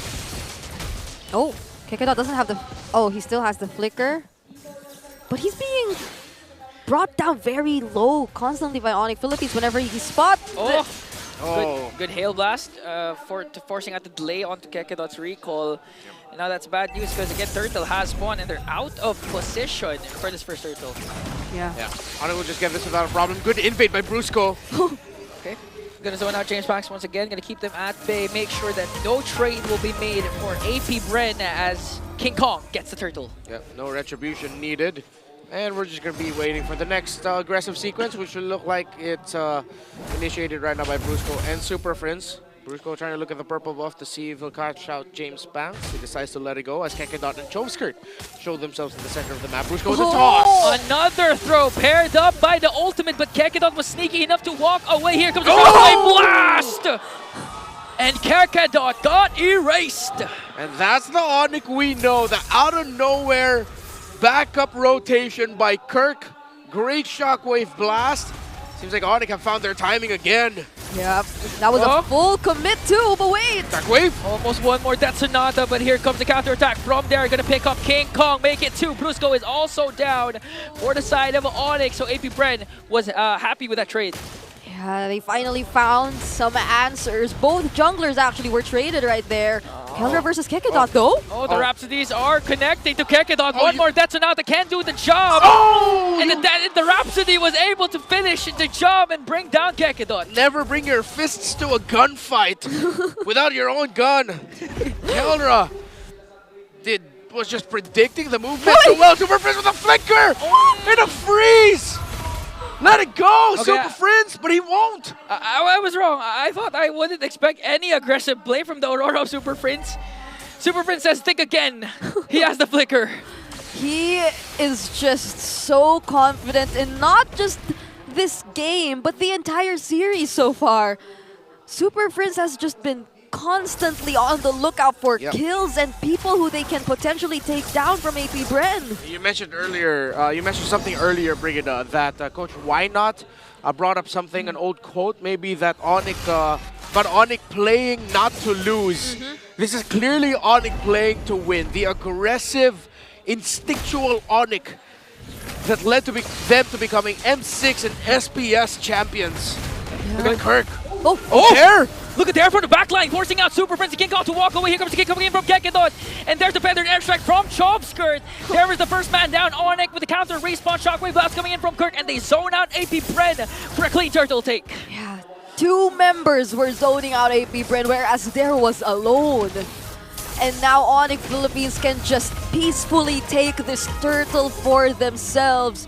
Oh, Kekedot doesn't have the... Oh, he still has the flicker. But he's being brought down very low constantly by Onic Philippines whenever he spots. Good hail blast forcing out the delay onto Kekedot's recall. And now that's bad news because again Turtle has spawned and they're out of position for this first Turtle. Yeah. Onic will just get this without a problem. Good invade by Brusco. Okay. Gonna zone out James Banks once again. Gonna keep them at bay. Make sure that no trade will be made for AP.Bren as King Kong gets the Turtle. Yep, no retribution needed. And we're just going to be waiting for the next aggressive sequence, which will look like it's initiated right now by Brusco and Super Friends. Brusco trying to look at the purple buff to see if he'll catch out James Banks. He decides to let it go as Kekedot and Choveskirt show themselves in the center of the map. Brusco with a toss. Another throw paired up by the ultimate, but Kekedot was sneaky enough to walk away. Here comes a blast! And Kekedot got erased. And that's the Onic we know, the out of nowhere backup rotation by Kirk. Great shockwave blast. Seems like Onic have found their timing again. Yep, that was a full commit too, but wait. Shockwave. Almost one more Death Sonata, but here comes the counterattack from there. Gonna pick up King Kong, make it 2. Brusco is also down for the side of Onic, so AP.Bren was happy with that trade. Yeah, they finally found some answers. Both junglers actually were traded right there. Keldra versus Kekedot though. Oh, the Rhapsodies are connecting to Kekedot. One more Death Sonata can't do the job. And the Rhapsody was able to finish the job and bring down Kekedot. Never bring your fists to a gunfight without your own gun. Keldra was just predicting the movement so well. Super Friends with a flicker and a freeze. Let it go, Super Friends, but he won't. I was wrong. I thought I wouldn't expect any aggressive play from the Aurora of Super Friends. Super Friends says, think again. He has the flicker. He is just so confident in not just this game, but the entire series so far. Super Friends has just been constantly on the lookout for kills and people who they can potentially take down from AP.Bren. You mentioned earlier, you mentioned something earlier, Brigida, that Coach Why Not brought up something, an old quote, maybe that Onic, but Onic playing not to lose. This is clearly Onic playing to win. The aggressive, instinctual Onic that led to them to becoming M6 and SPS champions. Look at Kirk. There! Look at there from the backline, forcing out Super Friends. King Kong to walk away. Here comes the kick coming in from Kekedot. And there's the feathered airstrike from Choveskirt. There is the first man down. Onic with the counter respawn. Shockwave blast coming in from Kirk. And they zone out AP.Bren for a clean turtle take. Yeah, 2 members were zoning out AP.Bren, whereas there was alone. And now Onic Philippines can just peacefully take this turtle for themselves.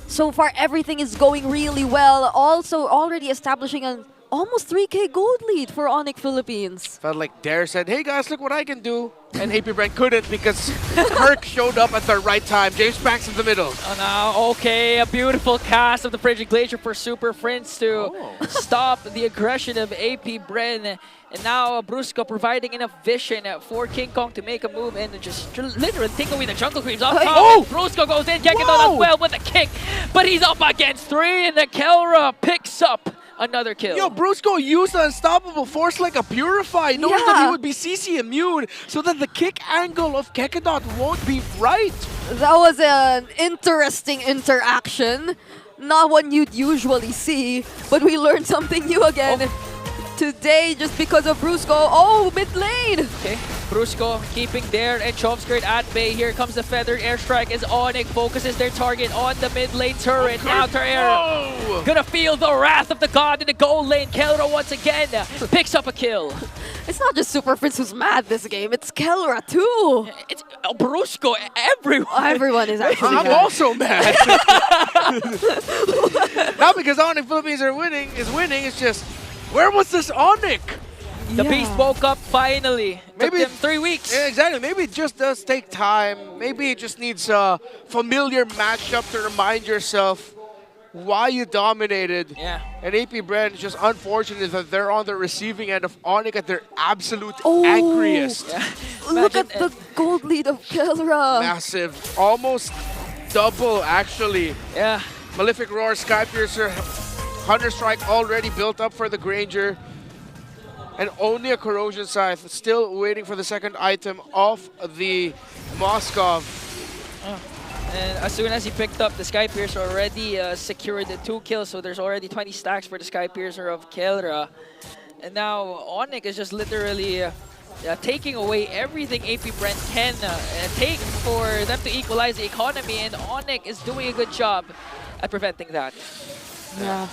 So far, everything is going really well. Also, already establishing an almost 3K gold lead for Onic Philippines. Felt like Dare said, hey guys, look what I can do. And AP.Bren couldn't because Kirk showed up at the right time. James Banks in the middle. Oh, now, okay, a beautiful cast of the Frigid Glacier for Super Friends to stop the aggression of AP.Bren. And now Brusco providing enough vision for King Kong to make a move and just literally take away the jungle creeps off top. Brusco goes in, Kekedot as well with a kick. But he's up against 3 and the Kelra picks up another kill. Yo, Brusco used the unstoppable force like a purify, knowing that he would be CC immune, so that the kick angle of Kekedot won't be right. That was an interesting interaction. Not one you'd usually see, but we learned something new again today just because of Brusco. Oh, mid lane! Okay, Brusco keeping there and Choveskirt at bay. Here comes the feathered airstrike as Onic focuses their target on the mid lane turret. Now Terror gonna feel the wrath of the god in the goal lane. Kelra once again picks up a kill. It's not just Super Friends who's mad this game, it's Kelra too. It's Brusco, everyone. Everyone is actually I'm mad. also mad. Not because Onic Philippines is winning, it's just, where was this Onic? The beast woke up finally. Maybe Took him 3 weeks. Yeah, exactly. Maybe it just does take time. Maybe it just needs a familiar matchup to remind yourself why you dominated. Yeah. And AP.Bren is just unfortunate that they're on the receiving end of Onic at their absolute angriest. Look at the gold lead of Kelra. Massive. Almost double, actually. Yeah. Malefic Roar, Skypiercer, Hunter Strike already built up for the Granger. And only a Corrosion Scythe, still waiting for the second item of the Moskov. And as soon as he picked up the Skypiercer, already secured the 2 kills, so there's already 20 stacks for the Skypiercer of Kelra. And now Onic is just literally taking away everything AP.Bren can take for them to equalize the economy, and Onic is doing a good job at preventing that. Yeah.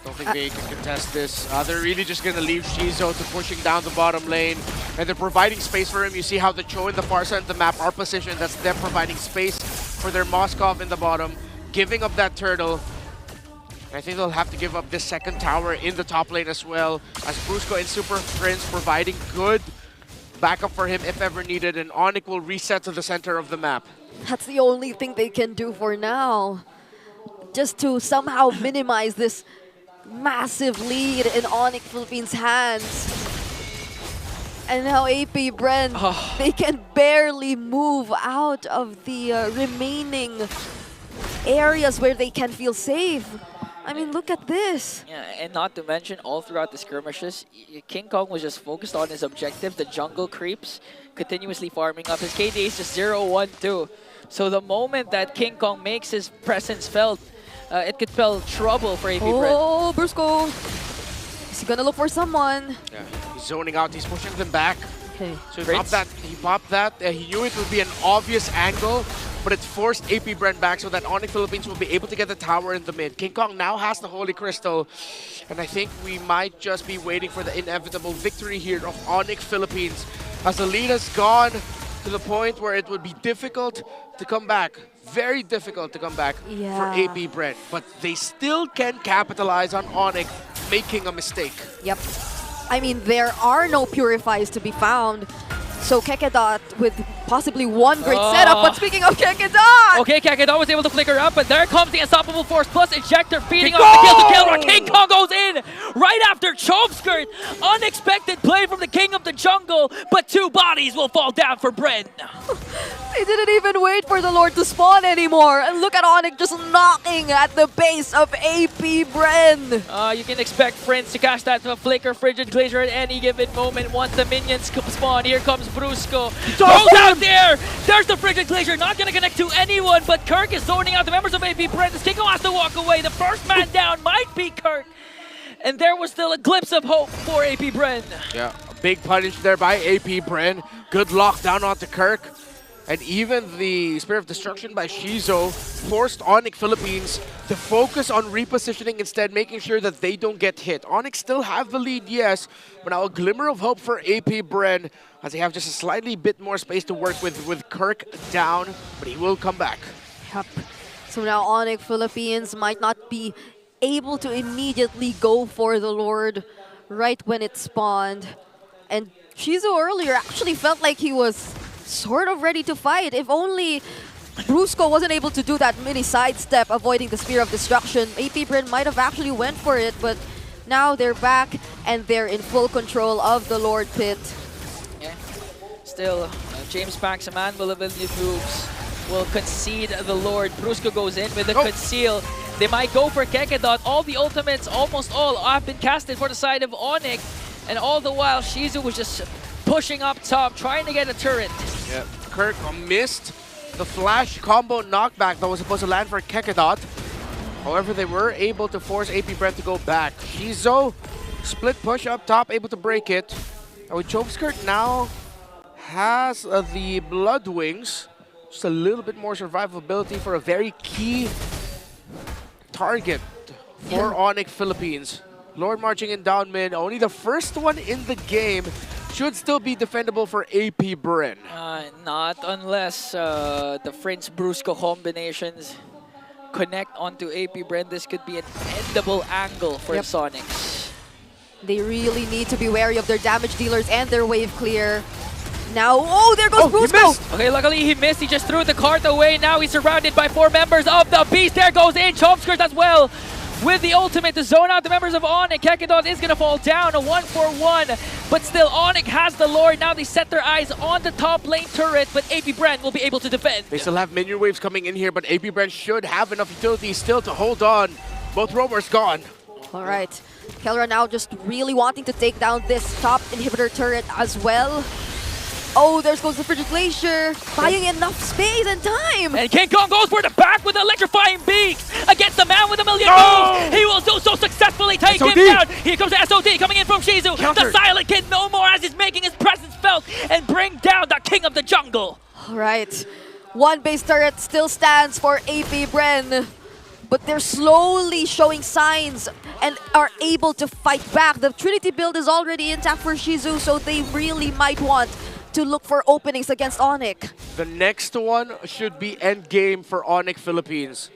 Don't think they can contest this. They're really just going to leave Shizo to pushing down the bottom lane. And they're providing space for him. You see how the Cho in the far side of the map are positioned. That's them providing space for their Moskov in the bottom. Giving up that turtle. And I think they'll have to give up this second tower in the top lane as well. As Brusco and Super Prince providing good backup for him if ever needed. And Onic will reset to the center of the map. That's the only thing they can do for now. Just to somehow minimize this massive lead in Onic Philippines' hands. And now AP.Bren, they can barely move out of the remaining areas where they can feel safe. I mean, look at this. Yeah, and not to mention, all throughout the skirmishes, King Kong was just focused on his objective, the jungle creeps, continuously farming up. His KD is just 0-1-2. So the moment that King Kong makes his presence felt, it could spell trouble for AP.Bren. Oh, Brusco. Is he gonna look for someone? Yeah, he's zoning out. He's pushing them back. Okay. So he popped that. He knew it would be an obvious angle, but it forced AP.Bren back so that Onic Philippines will be able to get the tower in the mid. King Kong now has the Holy Crystal, and I think we might just be waiting for the inevitable victory here of Onic Philippines, as the lead has gone to the point where it would be difficult to come back. Very difficult to come back for AP.Bren, but they still can capitalize on Onic making a mistake. Yep. I mean, there are no purifies to be found. So Kekedot with possibly one great setup, but speaking of Kekedot! Okay, Kekedot was able to flicker up, but there comes the Unstoppable Force plus Ejector feeding off the kill to Kelra. King Kong goes in right after Choke Skirt. Unexpected play from the King of the Jungle, but 2 bodies will fall down for Bren. They didn't even wait for the Lord to spawn anymore. And look at Onic just knocking at the base of AP.Bren. You can expect Prince to cast that Flicker Frigid Glacier at any given moment once the minions spawn. Here comes Brusco. Goes out there! There's the Frigid Glacier, not going to connect to anyone, but Kirk is zoning out the members of AP.Bren. Stinko has to walk away. The first man down might be Kirk. And there was still a glimpse of hope for AP.Bren. Yeah, a big punish there by AP.Bren. Good lockdown onto Kirk. And even the Spirit of Destruction by Shizo forced Onic Philippines to focus on repositioning instead, making sure that they don't get hit. Onic still have the lead, yes, but now a glimmer of hope for AP.Bren as they have just a slightly bit more space to work with Kirk down, but he will come back. Yep. So now Onic Philippines might not be able to immediately go for the Lord right when it spawned. And Shizo earlier actually felt like he was sort of ready to fight. If only Brusco wasn't able to do that mini sidestep, avoiding the Spear of Destruction, AP.Bren might have actually went for it, but now they're back and they're in full control of the Lord Pit. Yeah. Still, James Paxaman will concede the Lord. Brusco goes in with the conceal. They might go for Kekedot. All the ultimates, almost all, have been casted for the side of Onic. And all the while, Shizu was just pushing up top, trying to get a turret. Yeah, Kirk missed the flash combo knockback that was supposed to land for Kekedot. However, they were able to force AP.Bren to go back. Shizo, split push up top, able to break it. And with Choke Skirt now has the Blood Wings. Just a little bit more survivability for a very key target for Onic Philippines. Lord marching in down mid, only the first one in the game. Should still be defendable for AP.Bren. Not unless the Prince Brusco combinations connect onto AP.Bren. This could be an endable angle for Sonics. They really need to be wary of their damage dealers and their wave clear. Now, oh, there goes Brusco! Okay, luckily he missed. He just threw the cart away. Now he's surrounded by 4 members of the Beast. There goes in Chomskirt as well. With the ultimate to zone out the members of Onic. Kekedot is going to fall down, a 1-for-1. But still, Onic has the Lord. Now they set their eyes on the top lane turret, but AP.Bren will be able to defend. They still have minion waves coming in here, but AP.Bren should have enough utility still to hold on. Both roamers gone. All right, Kelra now just really wanting to take down this top inhibitor turret as well. Oh, there goes the Frigid Glacier, buying enough space and time. And King Kong goes for the back with the electrifying beak against the man with a million moves. He will do so successfully, take him down. Here comes the SOD coming in from Shizu. The Silent Kid no more as he's making his presence felt and bring down the King of the Jungle. All right, one base turret still stands for AP.Bren, but they're slowly showing signs and are able to fight back. The Trinity build is already intact for Shizu, so they really might want to look for openings against Onic. The next one should be endgame for Onic Philippines.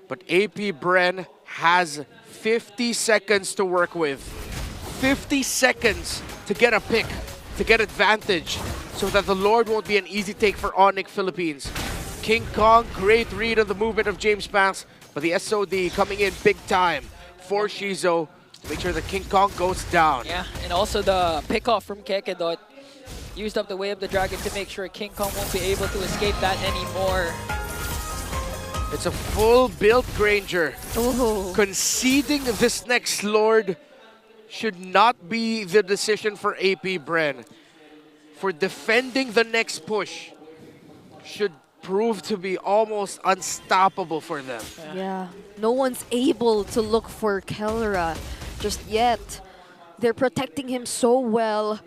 But AP.Bren has 50 seconds to work with. 50 seconds to get a pick, to get advantage, so that the Lord won't be an easy take for Onic Philippines. King Kong, great read on the movement of James Banks, but the SOD coming in big time for Shizo to make sure that King Kong goes down. Yeah, and also the pick-off from Kekedot used up the Way of the Dragon to make sure King Kong won't be able to escape that anymore. It's a full-built Granger. Ooh. Conceding this next Lord should not be the decision for AP.Bren. For defending the next push should prove to be almost unstoppable for them. Yeah, no one's able to look for Kelra just yet. They're protecting him so well,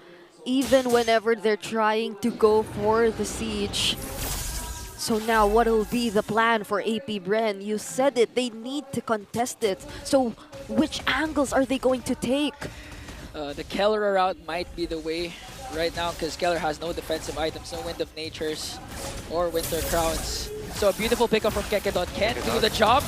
even whenever they're trying to go for the siege. So now what will be the plan for AP.Bren? You said it, they need to contest it. So which angles are they going to take? The Kelra route might be the way right now because Keller has no defensive items, no Wind of Natures or Winter Crowns. So a beautiful pickup from Kekedot can't do the job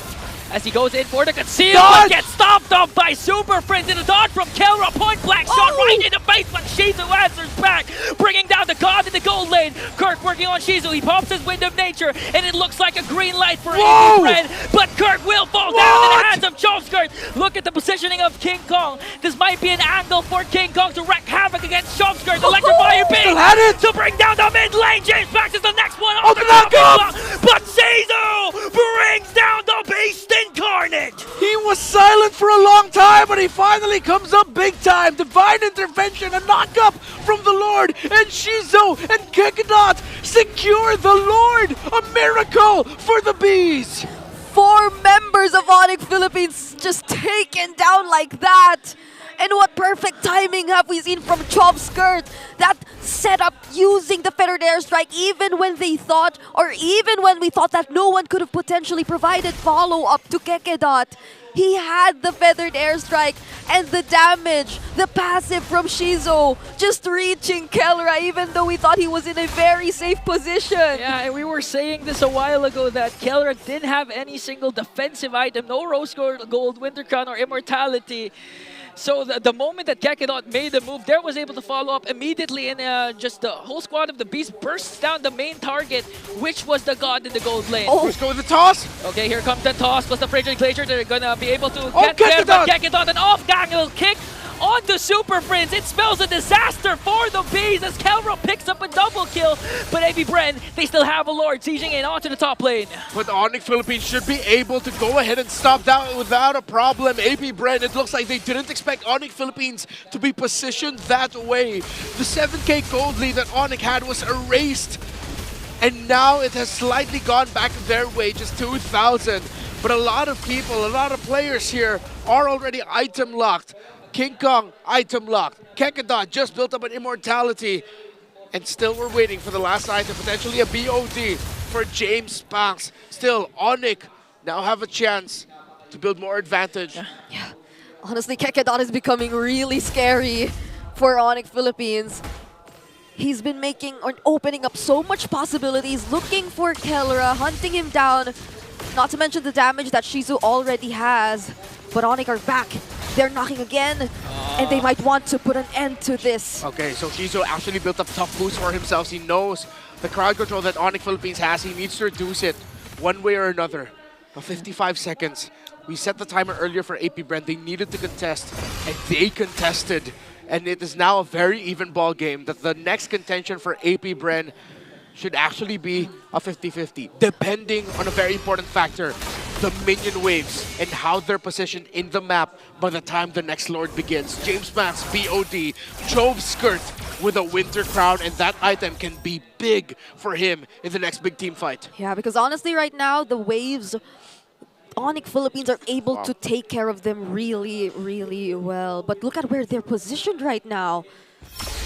as he goes in for the conceal, but gets stopped off by Super Friends in a dodge from Kelra. Point blank shot right in the face, but Shizu answers back, bringing down the God in the gold lane. Kirk working on Shizu. He pops his Wind of Nature, and it looks like a green light for AP.Bren, but Kirk will fall down in the hands of Chomskirt. Look at the positioning of King Kong. This might be an angle for King Kong to wreak havoc against Chomskirt. Electrifying beam to bring down the mid lane. James Max is the next one on the top, but Shizu brings down the beast incarnate. He was silent for a long time, but he finally comes up big time. Divine intervention, a knock-up from the Lord, and Shizo and Kekedot secure the Lord. A miracle for the Bees. 4 members of Onic Philippines just taken down like that. And what perfect timing have we seen from Chomskirt? That setup using the feathered airstrike even when they thought, or even when we thought that no one could have potentially provided follow-up to Kekedot. He had the feathered airstrike and the damage, the passive from Shizo, just reaching Kelra even though we thought he was in a very safe position. Yeah, and we were saying this a while ago that Kelra didn't have any single defensive item, no Rose Gold, Winter Crown, or Immortality. So the moment that Kekedot made the move, there was able to follow up immediately, and just the whole squad of the Beast bursts down the main target, which was the God in the gold lane. Oh, let's go with the toss. Okay, here comes the toss plus the Frigid Glacier. They're gonna be able to get there, but Kekedot an off-angle kick on the Super Friends. It spells a disaster for the Bees as Kelra picks up a double kill, but AP.Bren, they still have a Lord sieging in onto the top lane. But the Onic Philippines should be able to go ahead and stop that without a problem. AP.Bren, it looks like they didn't expect Onic Philippines to be positioned that way. The 7K gold lead that Onic had was erased, and now it has slightly gone back their way, just 2,000. But a lot of people, a lot of players here are already item locked. King Kong, item locked. Kekedot just built up an immortality. And still we're waiting for the last item, potentially a BOD for James Banks. Still, Onic now have a chance to build more advantage. Yeah. Honestly, Kekedot is becoming really scary for Onic Philippines. He's been making or opening up so much possibilities, looking for Kelra, hunting him down. Not to mention the damage that Shizu already has. But Onic are back. They're knocking again. and they might want to put an end to this. Okay, so Shizu actually built up tough boost for himself. He knows the crowd control that Onic Philippines has. He needs to reduce it one way or another. Now 55 seconds. We set the timer earlier for AP.Bren. They needed to contest, and they contested. And it is now a very even ball game that the next contention for AP.Bren should actually be a 50-50, depending on a very important factor, the minion waves and how they're positioned in the map by the time the next Lord begins. James Max, BOD, Jove Skirt with a Winter Crown, and that item can be big for him in the next big team fight. Yeah, because honestly right now, the waves, Onic Philippines are able to take care of them really, really well. But look at where they're positioned right now.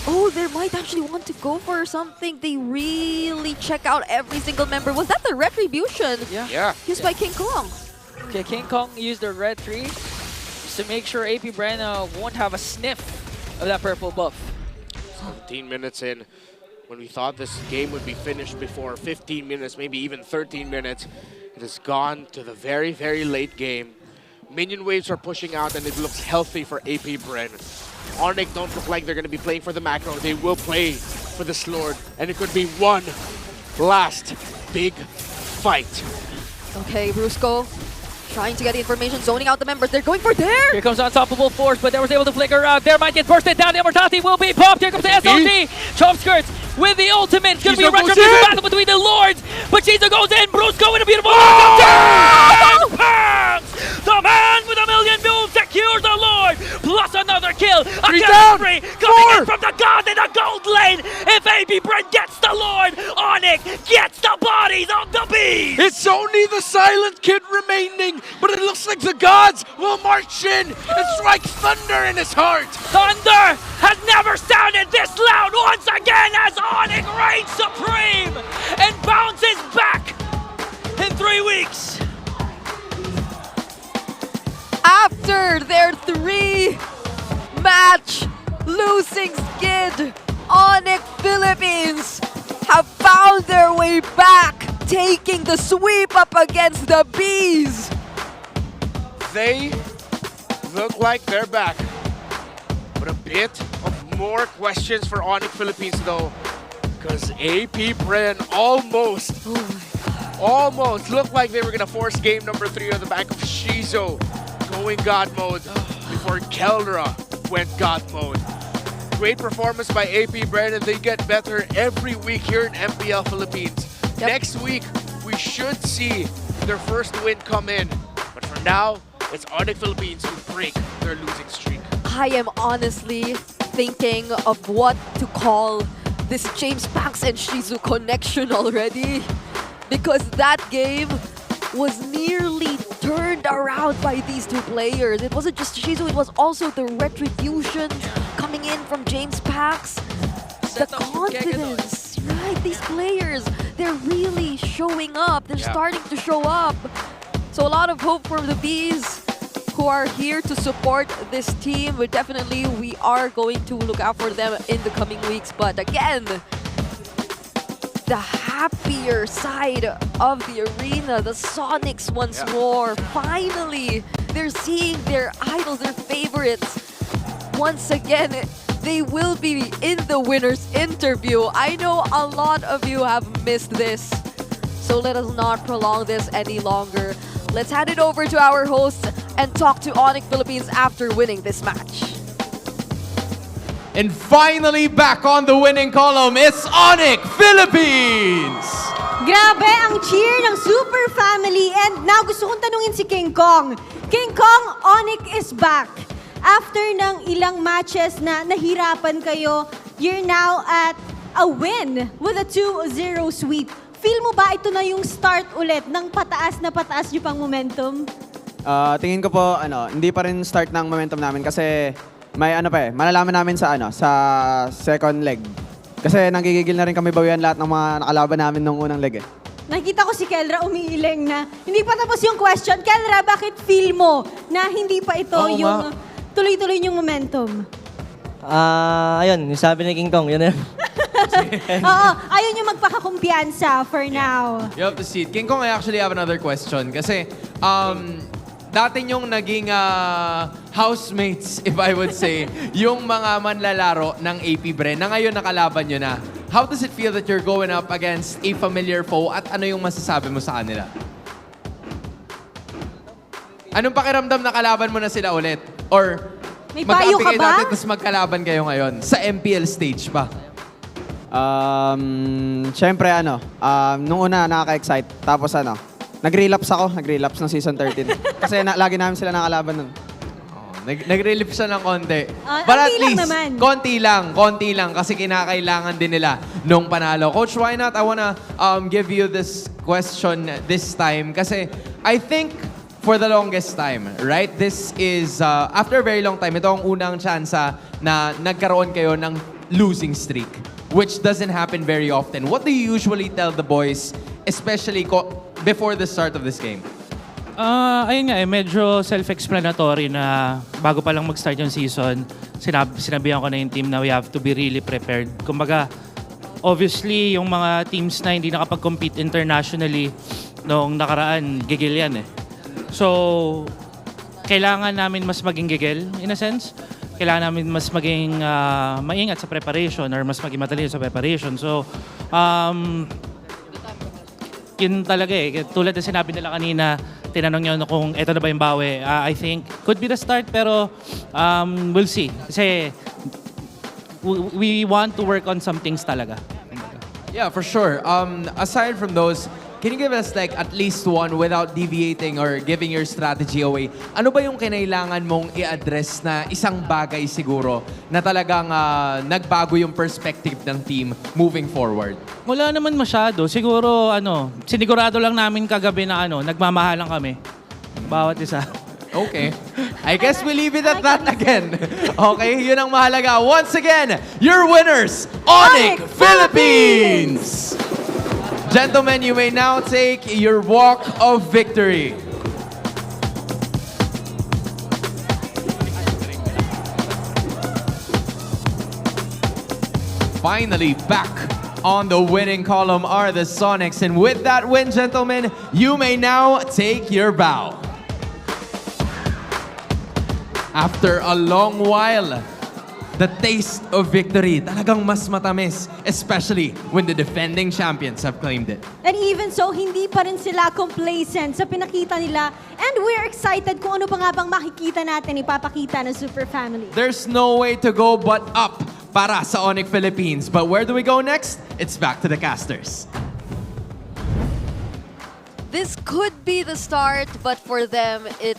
Oh, they might actually want to go for something. They really check out every single member. Was that the Retribution? Yeah. Used by King Kong. Okay, King Kong used the red 3 just to make sure AP.Bren won't have a sniff of that purple buff. 17 minutes in, when we thought this game would be finished before 15 minutes, maybe even 13 minutes, it has gone to the very, very late game. Minion waves are pushing out, and it looks healthy for AP.Bren. Onic don't look like they're going to be playing for the macro. They will play for this Lord, and it could be one last big fight. Okay, Brusco trying to get the information, zoning out the members. They're going for there! Here comes Unstoppable Force, but they was able to flicker out. There might get bursted down. The Immortality will be popped. Here comes the SLT. Chop Skirts with the ultimate. It's going to be a retribution battle between the Lords. But Shizu goes in. Brusco with a beautiful the man with a million moves secures the Lord. Plus another kill. A chemistry coming in from the God in the gold lane. If AP.Bren gets the Lord, Onic gets the bodies of the bees. It's only the Silent Kid remaining, but it looks like the gods will march in and strike thunder in his heart. Thunder has never sounded this loud once again as Onic reigns supreme and bounces back in 3 weeks. After their 3-match losing skid, Onic Philippines have found their way back, taking the sweep up against the Bees. They look like they're back. But a bit of more questions for Onic Philippines though, because AP.Bren almost looked like they were gonna force game number 3 on the back of Shizu going God mode before Keldra went God mode. Great performance by AP.Bren, and they get better every week here in MPL Philippines. Next week, we should see their first win come in. But for now, it's Onic Philippines who break their losing streak. I am honestly thinking of what to call this James Pax and Shizu connection already. Because that game was nearly turned around by these two players. It wasn't just Shizu, it was also the retribution coming in from James Pax. The confidence, right? These players, they're really showing up. They're starting to show up. So a lot of hope for the Bees who are here to support this team. But definitely, we are going to look out for them in the coming weeks. But again, the happier side of the arena, the Sonics once more. Finally, they're seeing their idols, their favorites. Once again, they will be in the winner's interview. I know a lot of you have missed this, so let us not prolong this any longer. Let's hand it over to our hosts and talk to Onic Philippines after winning this match. And finally, back on the winning column is Onic Philippines! Grabe ang cheer ng Super Family. And now, gusto kong tanungin si King Kong. King Kong, Onic is back. After ng ilang matches na nahirapan kayo, you're now at a win with a 2-0 sweep. Feel mo ba ito na yung start ulit ng pataas na pataas niyo pang momentum? Tingin ko po, hindi pa rin start ng momentum namin kasi may malalaman namin sa sa second leg. Kasi nanggigigil na rin kami bawian lahat ng mga nakalaban namin nung unang leg eh. Nakikita ko si Keldra umiiling na. Hindi pa tapos yung question. Keldra, bakit feel mo na hindi pa ito yung tuloy-tuloy yung momentum? Ayun, yung sabi ni King Kong, yun na yun. Oo, ayun yung magpakakumpiyansa for now. You have to see it. King Kong, I actually have another question. Kasi, dati yung naging housemates, if I would say, yung mga manlalaro ng AP.Bren na ngayon nakalaban nyo na. How does it feel that you're going up against a familiar foe at ano yung masasabi mo sa kanila? Anong pakiramdam na kalaban mo na sila ulit? Or May payo ka magkaapi kayo ba? dati tapos magkalaban kayo ngayon sa MPL stage pa? Siyempre nung una nakaka-excite. Tapos nag-relapse ako. Nag-relapse ng season 13. Kasi lagi namin sila nakalaban nun. Nag-relief siya ng konti. konti But at lang least, naman. konti lang kasi kinakailangan din nila nung panalo. Coach, why not? I wanna give you this question this time kasi I think for the longest time, right? This is, after a very long time, ito ang unang chance na nagkaroon kayo ng losing streak, which doesn't happen very often. What do you usually tell the boys, especially before the start of this game? Ayun nga medyo self-explanatory na bago pa lang mag-start yung season, sinabihan ko na yung team na we have to be really prepared. Kumbaga, obviously, yung mga teams na hindi nakapag-compete internationally noong nakaraan, gigil yan eh. So, kailangan namin mas maging gigil, in a sense. Kailangan namin mas maging maingat sa preparation or mas maging matalino sa preparation. So, yun talaga eh. Tulad na sinabi nila kanina, tinanong nyo kung eto na ba yung bawi. I think could be the start pero we'll see. Kasi we want to work on some things talaga. Yeah, for sure. Aside from those, can you give us like at least one without deviating or giving your strategy away? Ano ba yung kinailangan mong i-address na isang bagay siguro na talagang nagbago yung perspective ng team moving forward? Wala naman masyado. Siguro, sinigurado lang namin kagabi na nagmamahalan kami. Bawat isa. Okay. I guess we leave it at that again. Okay, yun ang mahalaga. Once again, your winners, Onic Philippines! Gentlemen, you may now take your walk of victory. Finally back on the winning column are the Sonics. And with that win, gentlemen, you may now take your bow. After a long while, the taste of victory talagang mas matamis, especially when the defending champions have claimed it. And even so, hindi pa rin sila complacent sa pinakita nila. And we're excited kung ano pa nga bang makikita natin, ipapakita ng Super Family. There's no way to go but up para sa Onic Philippines. But where do we go next? It's back to the casters. This could be the start, but for them, it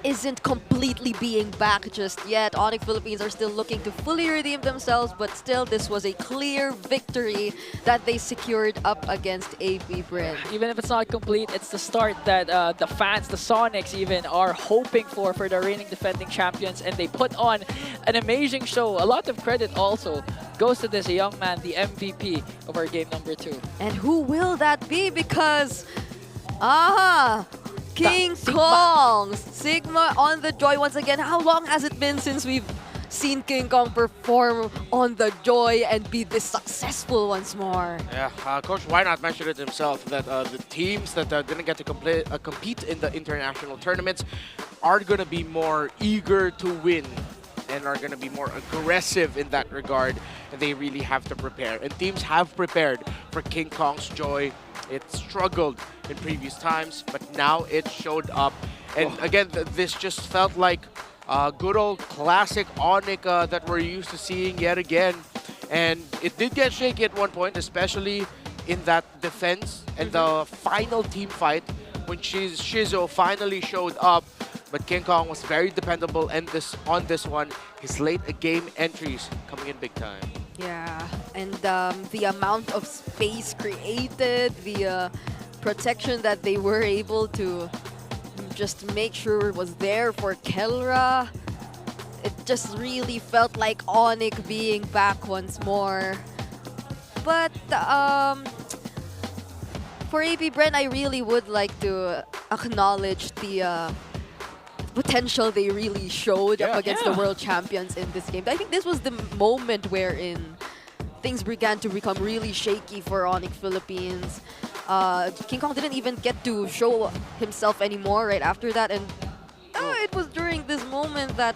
isn't completely being back just yet. Onic Philippines are still looking to fully redeem themselves, but still, this was a clear victory that they secured up against AP.Bren. Even if it's not complete, it's the start that the fans, the Sonics even, are hoping for the reigning defending champions, and they put on an amazing show. A lot of credit also goes to this young man, the MVP of our game number 2. And who will that be? Because, King Sigma. Kong! Sigma on the Joy once again. How long has it been since we've seen King Kong perform on the Joy and be this successful once more? Yeah, Coach Why Not mentioned it himself that the teams that didn't get to compete in the international tournaments are going to be more eager to win and are going to be more aggressive in that regard, and they really have to prepare. And teams have prepared for King Kong's Joy. It struggled in previous times, but now it showed up. And again, this just felt like good old classic Onic that we're used to seeing yet again. And it did get shaky at one point, especially in that defense and the final team fight when Shizo finally showed up. But King Kong was very dependable and on this one. His late game entries coming in big time. Yeah, and the amount of space created, the protection that they were able to just make sure was there for Kelra. It just really felt like Onic being back once more. But for AP.Bren, I really would like to acknowledge the potential they really showed up against the world champions in this game. I think this was the moment wherein things began to become really shaky for Onic Philippines. King Kong didn't even get to show himself anymore right after that, and it was during this moment that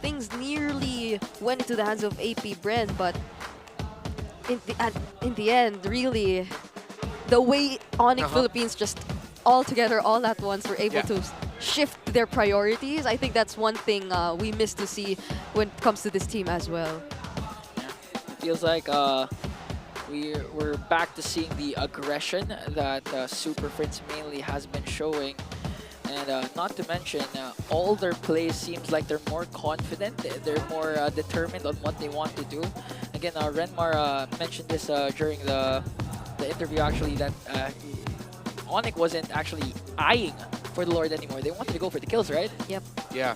things nearly went into the hands of AP.Bren, but in the end, really, the way Onic Philippines just all together, all at once, were able to shift their priorities. I think that's one thing we miss to see when it comes to this team as well. Feels like we're back to seeing the aggression that Super Friends mainly has been showing. And not to mention, all their plays seems like they're more confident, they're more determined on what they want to do. Again, Renmar mentioned this during the interview actually, that Onic wasn't actually eyeing for the Lord anymore. They wanted to go for the kills, right? Yep. Yeah,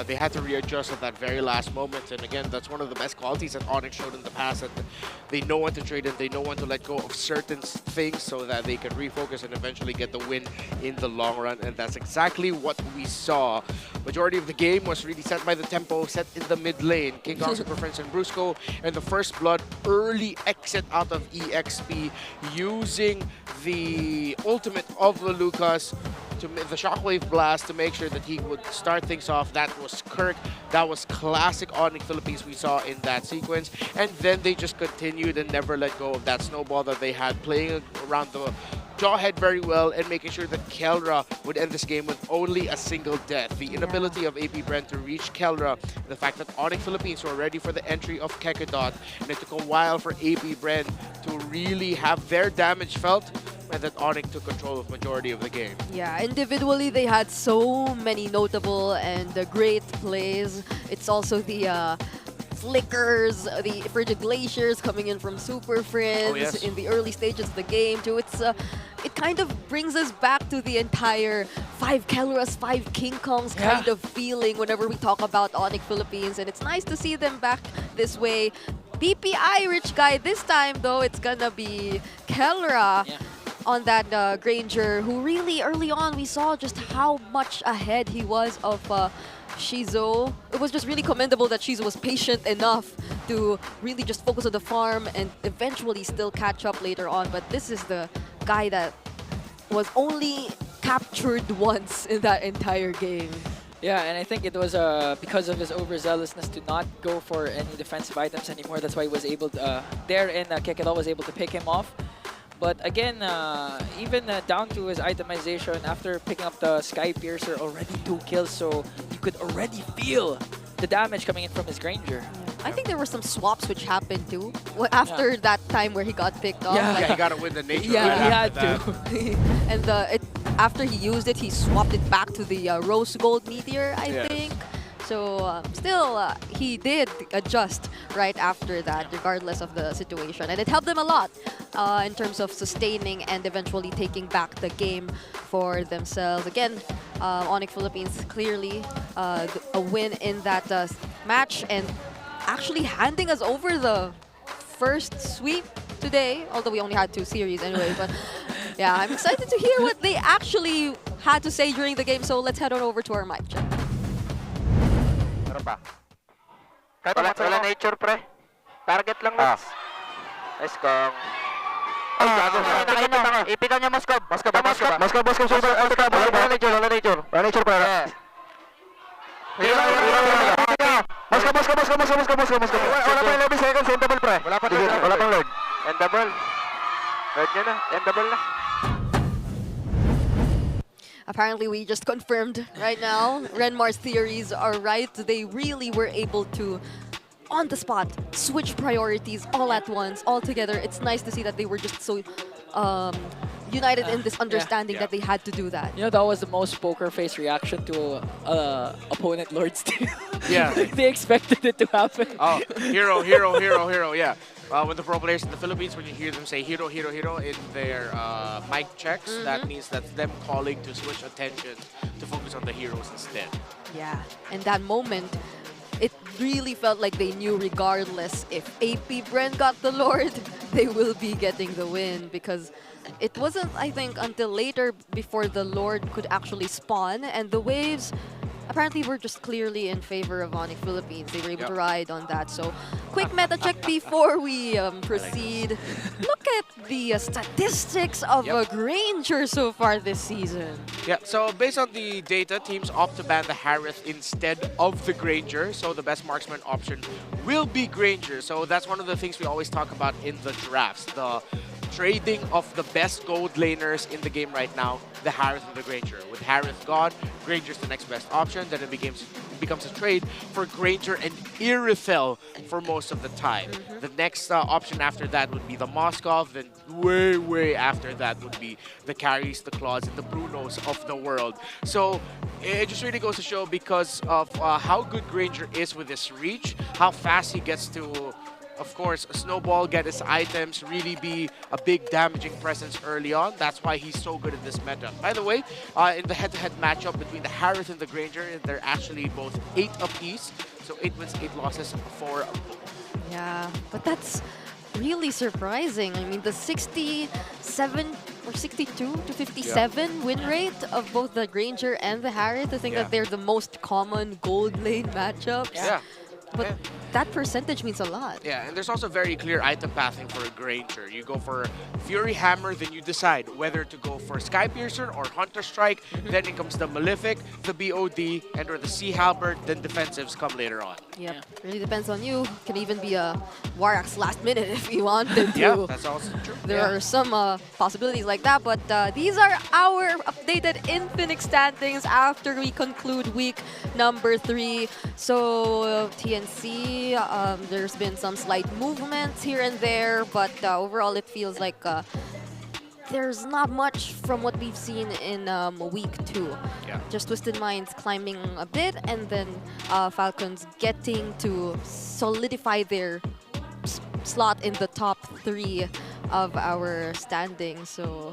they had to readjust at that very last moment. And again, that's one of the best qualities that Onic showed in the past. That they know when to trade and they know when to let go of certain things so that they can refocus and eventually get the win in the long run. And that's exactly what we saw. Majority of the game was really set by the tempo, set in the mid lane. King Kong, Super Friends, and Brusco. And the first blood early exit out of EXP using the ultimate of the Lucas to the Shockwave Blast to make sure that he would start things off. That was Kirk. That was classic Onic Philippines we saw in that sequence. And then they just continued and never let go of that snowball that they had, playing around the Jawhead very well and making sure that Kelra would end this game with only a single death. The inability of AP.Bren to reach Kelra, the fact that Onic Philippines were ready for the entry of Kekodot, and it took a while for AP.Bren to really have their damage felt, and that Onic took control of majority of the game. Yeah, individually they had so many notable and great plays. It's also the flickers, the frigid glaciers coming in from Super Friends in the early stages of the game too. It kind of brings us back to the entire 5 Kelras, 5 King Kongs kind of feeling whenever we talk about Onic Philippines, and it's nice to see them back this way. DPI Rich Guy, this time though it's gonna be Kelra on that Granger, who really early on we saw just how much ahead he was of Shizo. It was just really commendable that Shizo was patient enough to really just focus on the farm and eventually still catch up later on. But this is the guy that was only captured once in that entire game. Yeah, and I think it was because of his overzealousness to not go for any defensive items anymore. That's why he was able to, Kekedot was able to pick him off. But again, even down to his itemization, after picking up the Sky Piercer, already 2 kills, so you could already feel the damage coming in from his Granger. I think there were some swaps which happened too. After that time where he got picked off. Yeah, he got to win the nature. Yeah, he had to. And after he used it, he swapped it back to the Rose Gold Meteor, I think. So still, he did adjust right after that, regardless of the situation. And it helped them a lot in terms of sustaining and eventually taking back the game for themselves. Again, Onic Philippines clearly a win in that match and actually handing us over the first sweep today, although we only had 2 series anyway. But yeah, I'm excited to hear what they actually had to say during the game. So let's head on over to our mic check. Wala nature, pre. Target lang lang. Nice kong. Ay, gago. Ipitan niya Moskov. Moskov. Super. Wala nature. Wala nature, pre. Moskov. Wala pa 11 seconds. Endable, pre. Wala pang Lord. Endable. Lord niya na. Endable na. Apparently, we just confirmed right now, Renmar's theories are right. They really were able to, on the spot, switch priorities all at once, all together. It's nice to see that they were just so united in this understanding that they had to do that. You know, that was the most poker face reaction to opponent Lord Steel. Yeah. They expected it to happen. Oh, hero, yeah. With the pro players in the Philippines, when you hear them say hero in their mic checks, that means that's them calling to switch attention to focus on the heroes instead. Yeah, and that moment, it really felt like they knew regardless if AP.Bren got the Lord, they will be getting the win, because it wasn't, I think, until later before the Lord could actually spawn, and the waves apparently we're just clearly in favor of Onic Philippines. They were able to ride on that. So quick meta check before we proceed. Look at the statistics of Granger so far this season. Yeah, so based on the data, teams opt to ban the Harith instead of the Granger. So the best marksman option will be Granger. So that's one of the things we always talk about in the drafts. The trading of the best gold laners in the game right now, the Harith and the Granger. With Harith gone, Granger's the next best option. Then it becomes a trade for Granger and Irithel for most of the time. The next option after that would be the Moskov. Then way after that would be the Carries, the Claws, and the Brunos of the world. So it just really goes to show because of how good Granger is with his reach, how fast he gets to, of course, snowball, get his items, really be a big damaging presence early on. That's why he's so good at this meta. By the way, in the head-to-head matchup between the Harith and the Granger, they're actually both 8 apiece. So 8 wins, 8 losses for both. Yeah, but that's really surprising. I mean, the 67 or 62 to 57 win rate of both the Granger and the Harith. I think that they're the most common gold lane matchups. Yeah. But that percentage means a lot. Yeah, and there's also very clear item pathing for a Granger. You go for Fury Hammer, then you decide whether to go for Sky Piercer or Hunter Strike. Then it comes the Malefic, the BOD, and or the Sea Halberd. Then defensives come later on. Yep, really depends on you. Can even be a Warax last minute if you wanted to. Yeah, that's also true. There are some possibilities like that, but these are our updated Infinix standings after we conclude week number 3. So TNC, there's been some slight movements here and there, but overall it feels like there's not much from what we've seen in week 2. Yeah. Just Twisted Minds climbing a bit, and then Falcons getting to solidify their slot in the top 3 of our standings. So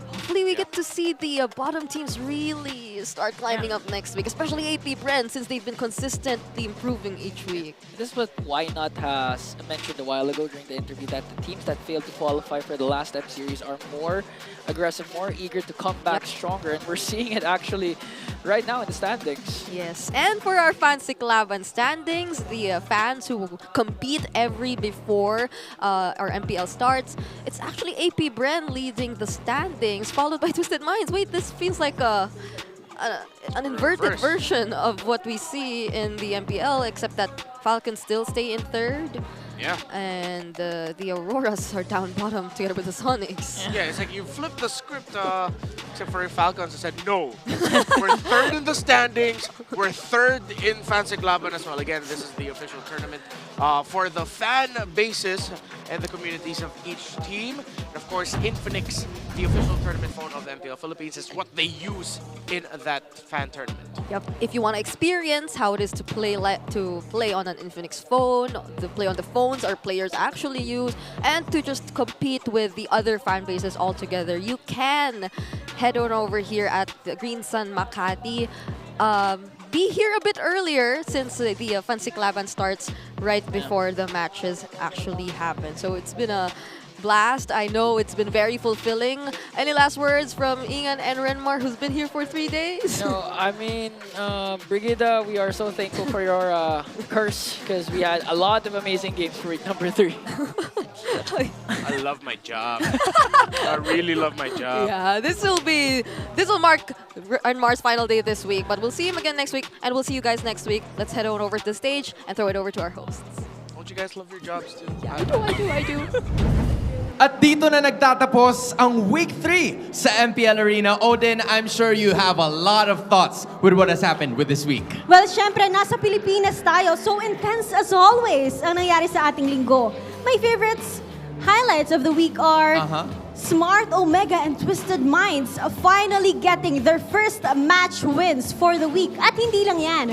hopefully we get to see the bottom teams really start climbing up next week, especially AP.Bren, since they've been consistently improving each week. This is what Why Not has mentioned a while ago during the interview, that the teams that failed to qualify for the last M series are more aggressive, more eager to come back stronger, and we're seeing it actually right now in the standings. Yes, and for our Fancy Laban standings, the fans who compete every before our MPL starts, it's actually AP.Bren leading the standings, followed by Twisted Minds. Wait, this feels like an inverted version of what we see in the MPL, except that Falcons still stay in 3rd. Yeah. And the Auroras are down bottom together with the Sonics. Yeah, it's like you flipped the script, except for Falcons, and said, no, we're 3rd in the standings, we're 3rd in Fancy Laban as well. Again, this is the official tournament for the fan bases and the communities of each team. And of course, Infinix, the official tournament phone of the MPL Philippines, is what they use in that fan tournament. Yep. If you want to experience how it is to play on an Infinix phone, to play on the phones our players actually use, and to just compete with the other fan bases all together, you can head on over here at the Green Sun Makati. Be here a bit earlier since the Fancy Laban starts right before the matches actually happen. So it's been a blast. I know it's been very fulfilling. Any last words from Ingan and Renmar, who's been here for 3 days? No, I mean, Brigida, we are so thankful for your curse, because we had a lot of amazing games for week number 3. I love my job. I really love my job. Yeah, this will mark Renmar's final day this week, but we'll see him again next week, and we'll see you guys next week. Let's head on over to the stage and throw it over to our hosts. Don't you guys love your jobs too? Yeah, I do. At dito na nagtatapos ang Week 3 sa MPL Arena. Odin, I'm sure you have a lot of thoughts with what has happened with this week. Well, syempre, nasa Pilipinas tayo. So intense as always ang nangyari sa ating linggo. My favorites, highlights of the week are Smart, Omega, and Twisted Minds finally getting their first match wins for the week. At hindi lang yan.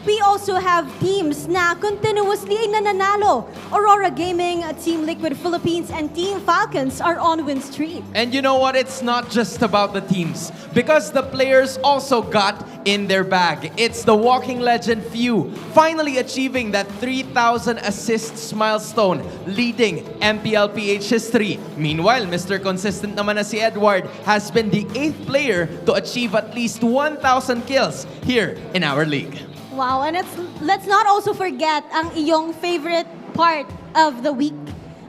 we also have teams na continuously ay nananalo. Aurora Gaming, Team Liquid Philippines, and Team Falcons are on win streak. And you know what? It's not just about the teams because the players also got in their bag. It's the walking legend Few finally achieving that 3,000 assists milestone, leading MPL PH history. Meanwhile, Mr. Consistent naman na si Edward has been the 8th player to achieve at least 1,000 kills here in our league. Wow, and let's not also forget ang iyong favorite part of the week,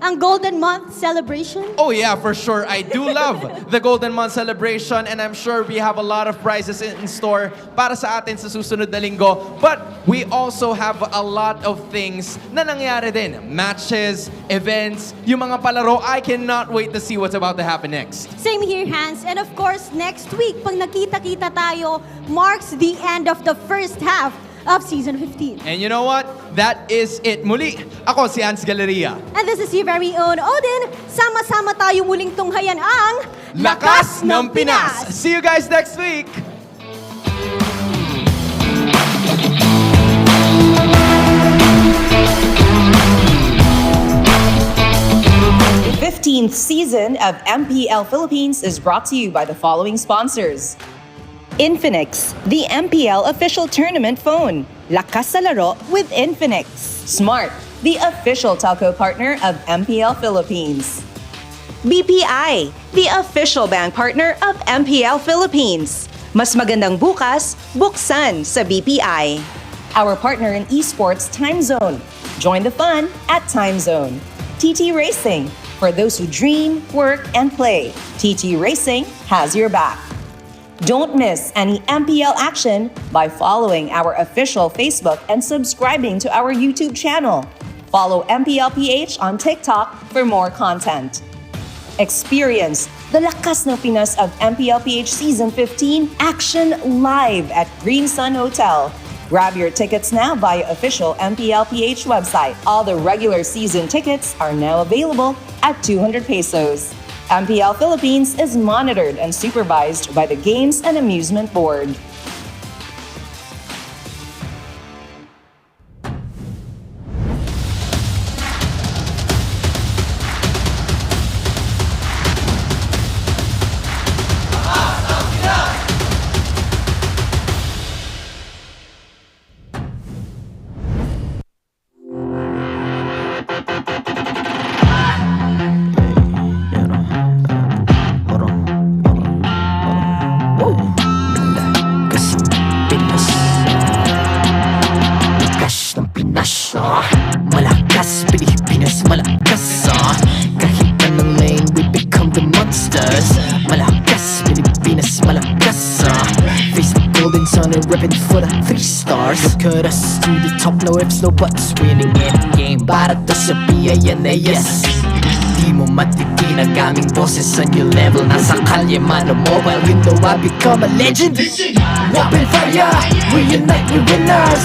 ang Golden Month celebration. Oh yeah, for sure. I do love the Golden Month celebration and I'm sure we have a lot of prizes in store para sa atin sa susunod na linggo. But we also have a lot of things na nangyari din. Matches, events, yung mga palaro. I cannot wait to see what's about to happen next. Same here, Hans. And of course, next week, pag nakita-kita tayo, marks the end of the first half of Season 15. And you know what? That is it. Muli, ako si Hans Galleria. And this is your very own Odin. Sama-sama tayo muling tunghayan ang Lakas ng Pinas! See you guys next week! The 15th season of MPL Philippines is brought to you by the following sponsors. Infinix, the MPL official tournament phone. Lakas sa laro with Infinix. Smart, the official telco partner of MPL Philippines. BPI, the official bank partner of MPL Philippines. Mas magandang bukas, buksan sa BPI. Our partner in esports, Time Zone. Join the fun at Time Zone. TT Racing, for those who dream, work, and play. TT Racing has your back. Don't miss any MPL action by following our official Facebook and subscribing to our YouTube channel. Follow MPLPH on TikTok for more content. Experience the Lakas ng Pinas of MPLPH Season 15 action live at Green Sun Hotel. Grab your tickets now via official MPLPH website. All the regular season tickets are now available at 200 pesos. MPL Philippines is monitored and supervised by the Games and Amusement Board. Malakas, Pilipinas, malakas Kahit anong lane, we become the monsters. Malakas, Pilipinas, malakas Face the golden sun and ribbon for the 3 stars. Look at us to the top, no ifs, no buts. Winning any game, para to sa yan na yes. Di mo matitinag aming boses on your level. Nasa kalye man o mobile, you know I become a legend. Open fire, we unite, we winners.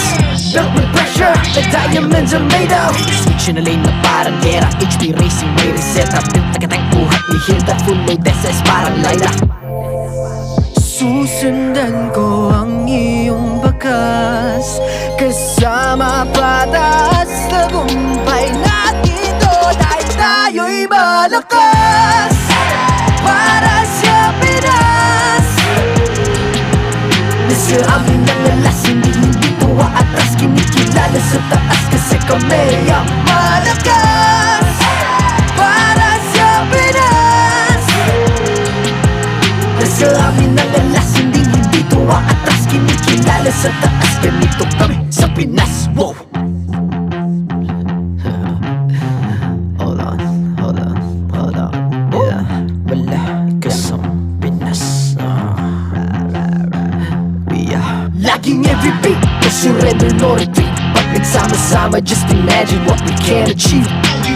Built with pressure, the diamonds are made of. Switch na lane na parang gera. HP Racing may reset up. Tagatang buhat ni Hilda, full load SS parang Laila. Susundan ko ang iyong bakas, kasama patas. Tagumpay natin to dahil tayo'y malakas. Para sa Pinas, nasa amin ang alas, hindi tuwa atras. Kinikilala sa taas kasi kami ang malakas. Para sa Pinas, nasa amin ang alas, hindi tuwa atras. Kinikilala sa taas, ganito kami sa Pinas. Wow! Laging every beat, no surrender, no retreat. Pag nagsama-sama, just imagine what we can achieve.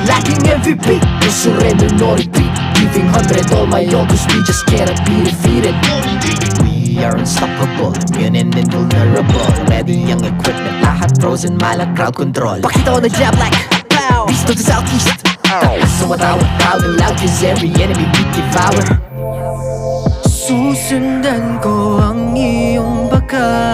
Laging every beat, no surrender, no retreat. Giving 100 all my all, cause we just cannot be defeated. We are unstoppable, immune and invulnerable. Ready ang equipment, lahat frozen, malak crowd control. Pakita ko na jab like pow, beast of the southeast. So matawag proud and loud, cause every enemy we devour. Susundan ko ang iyong bakas.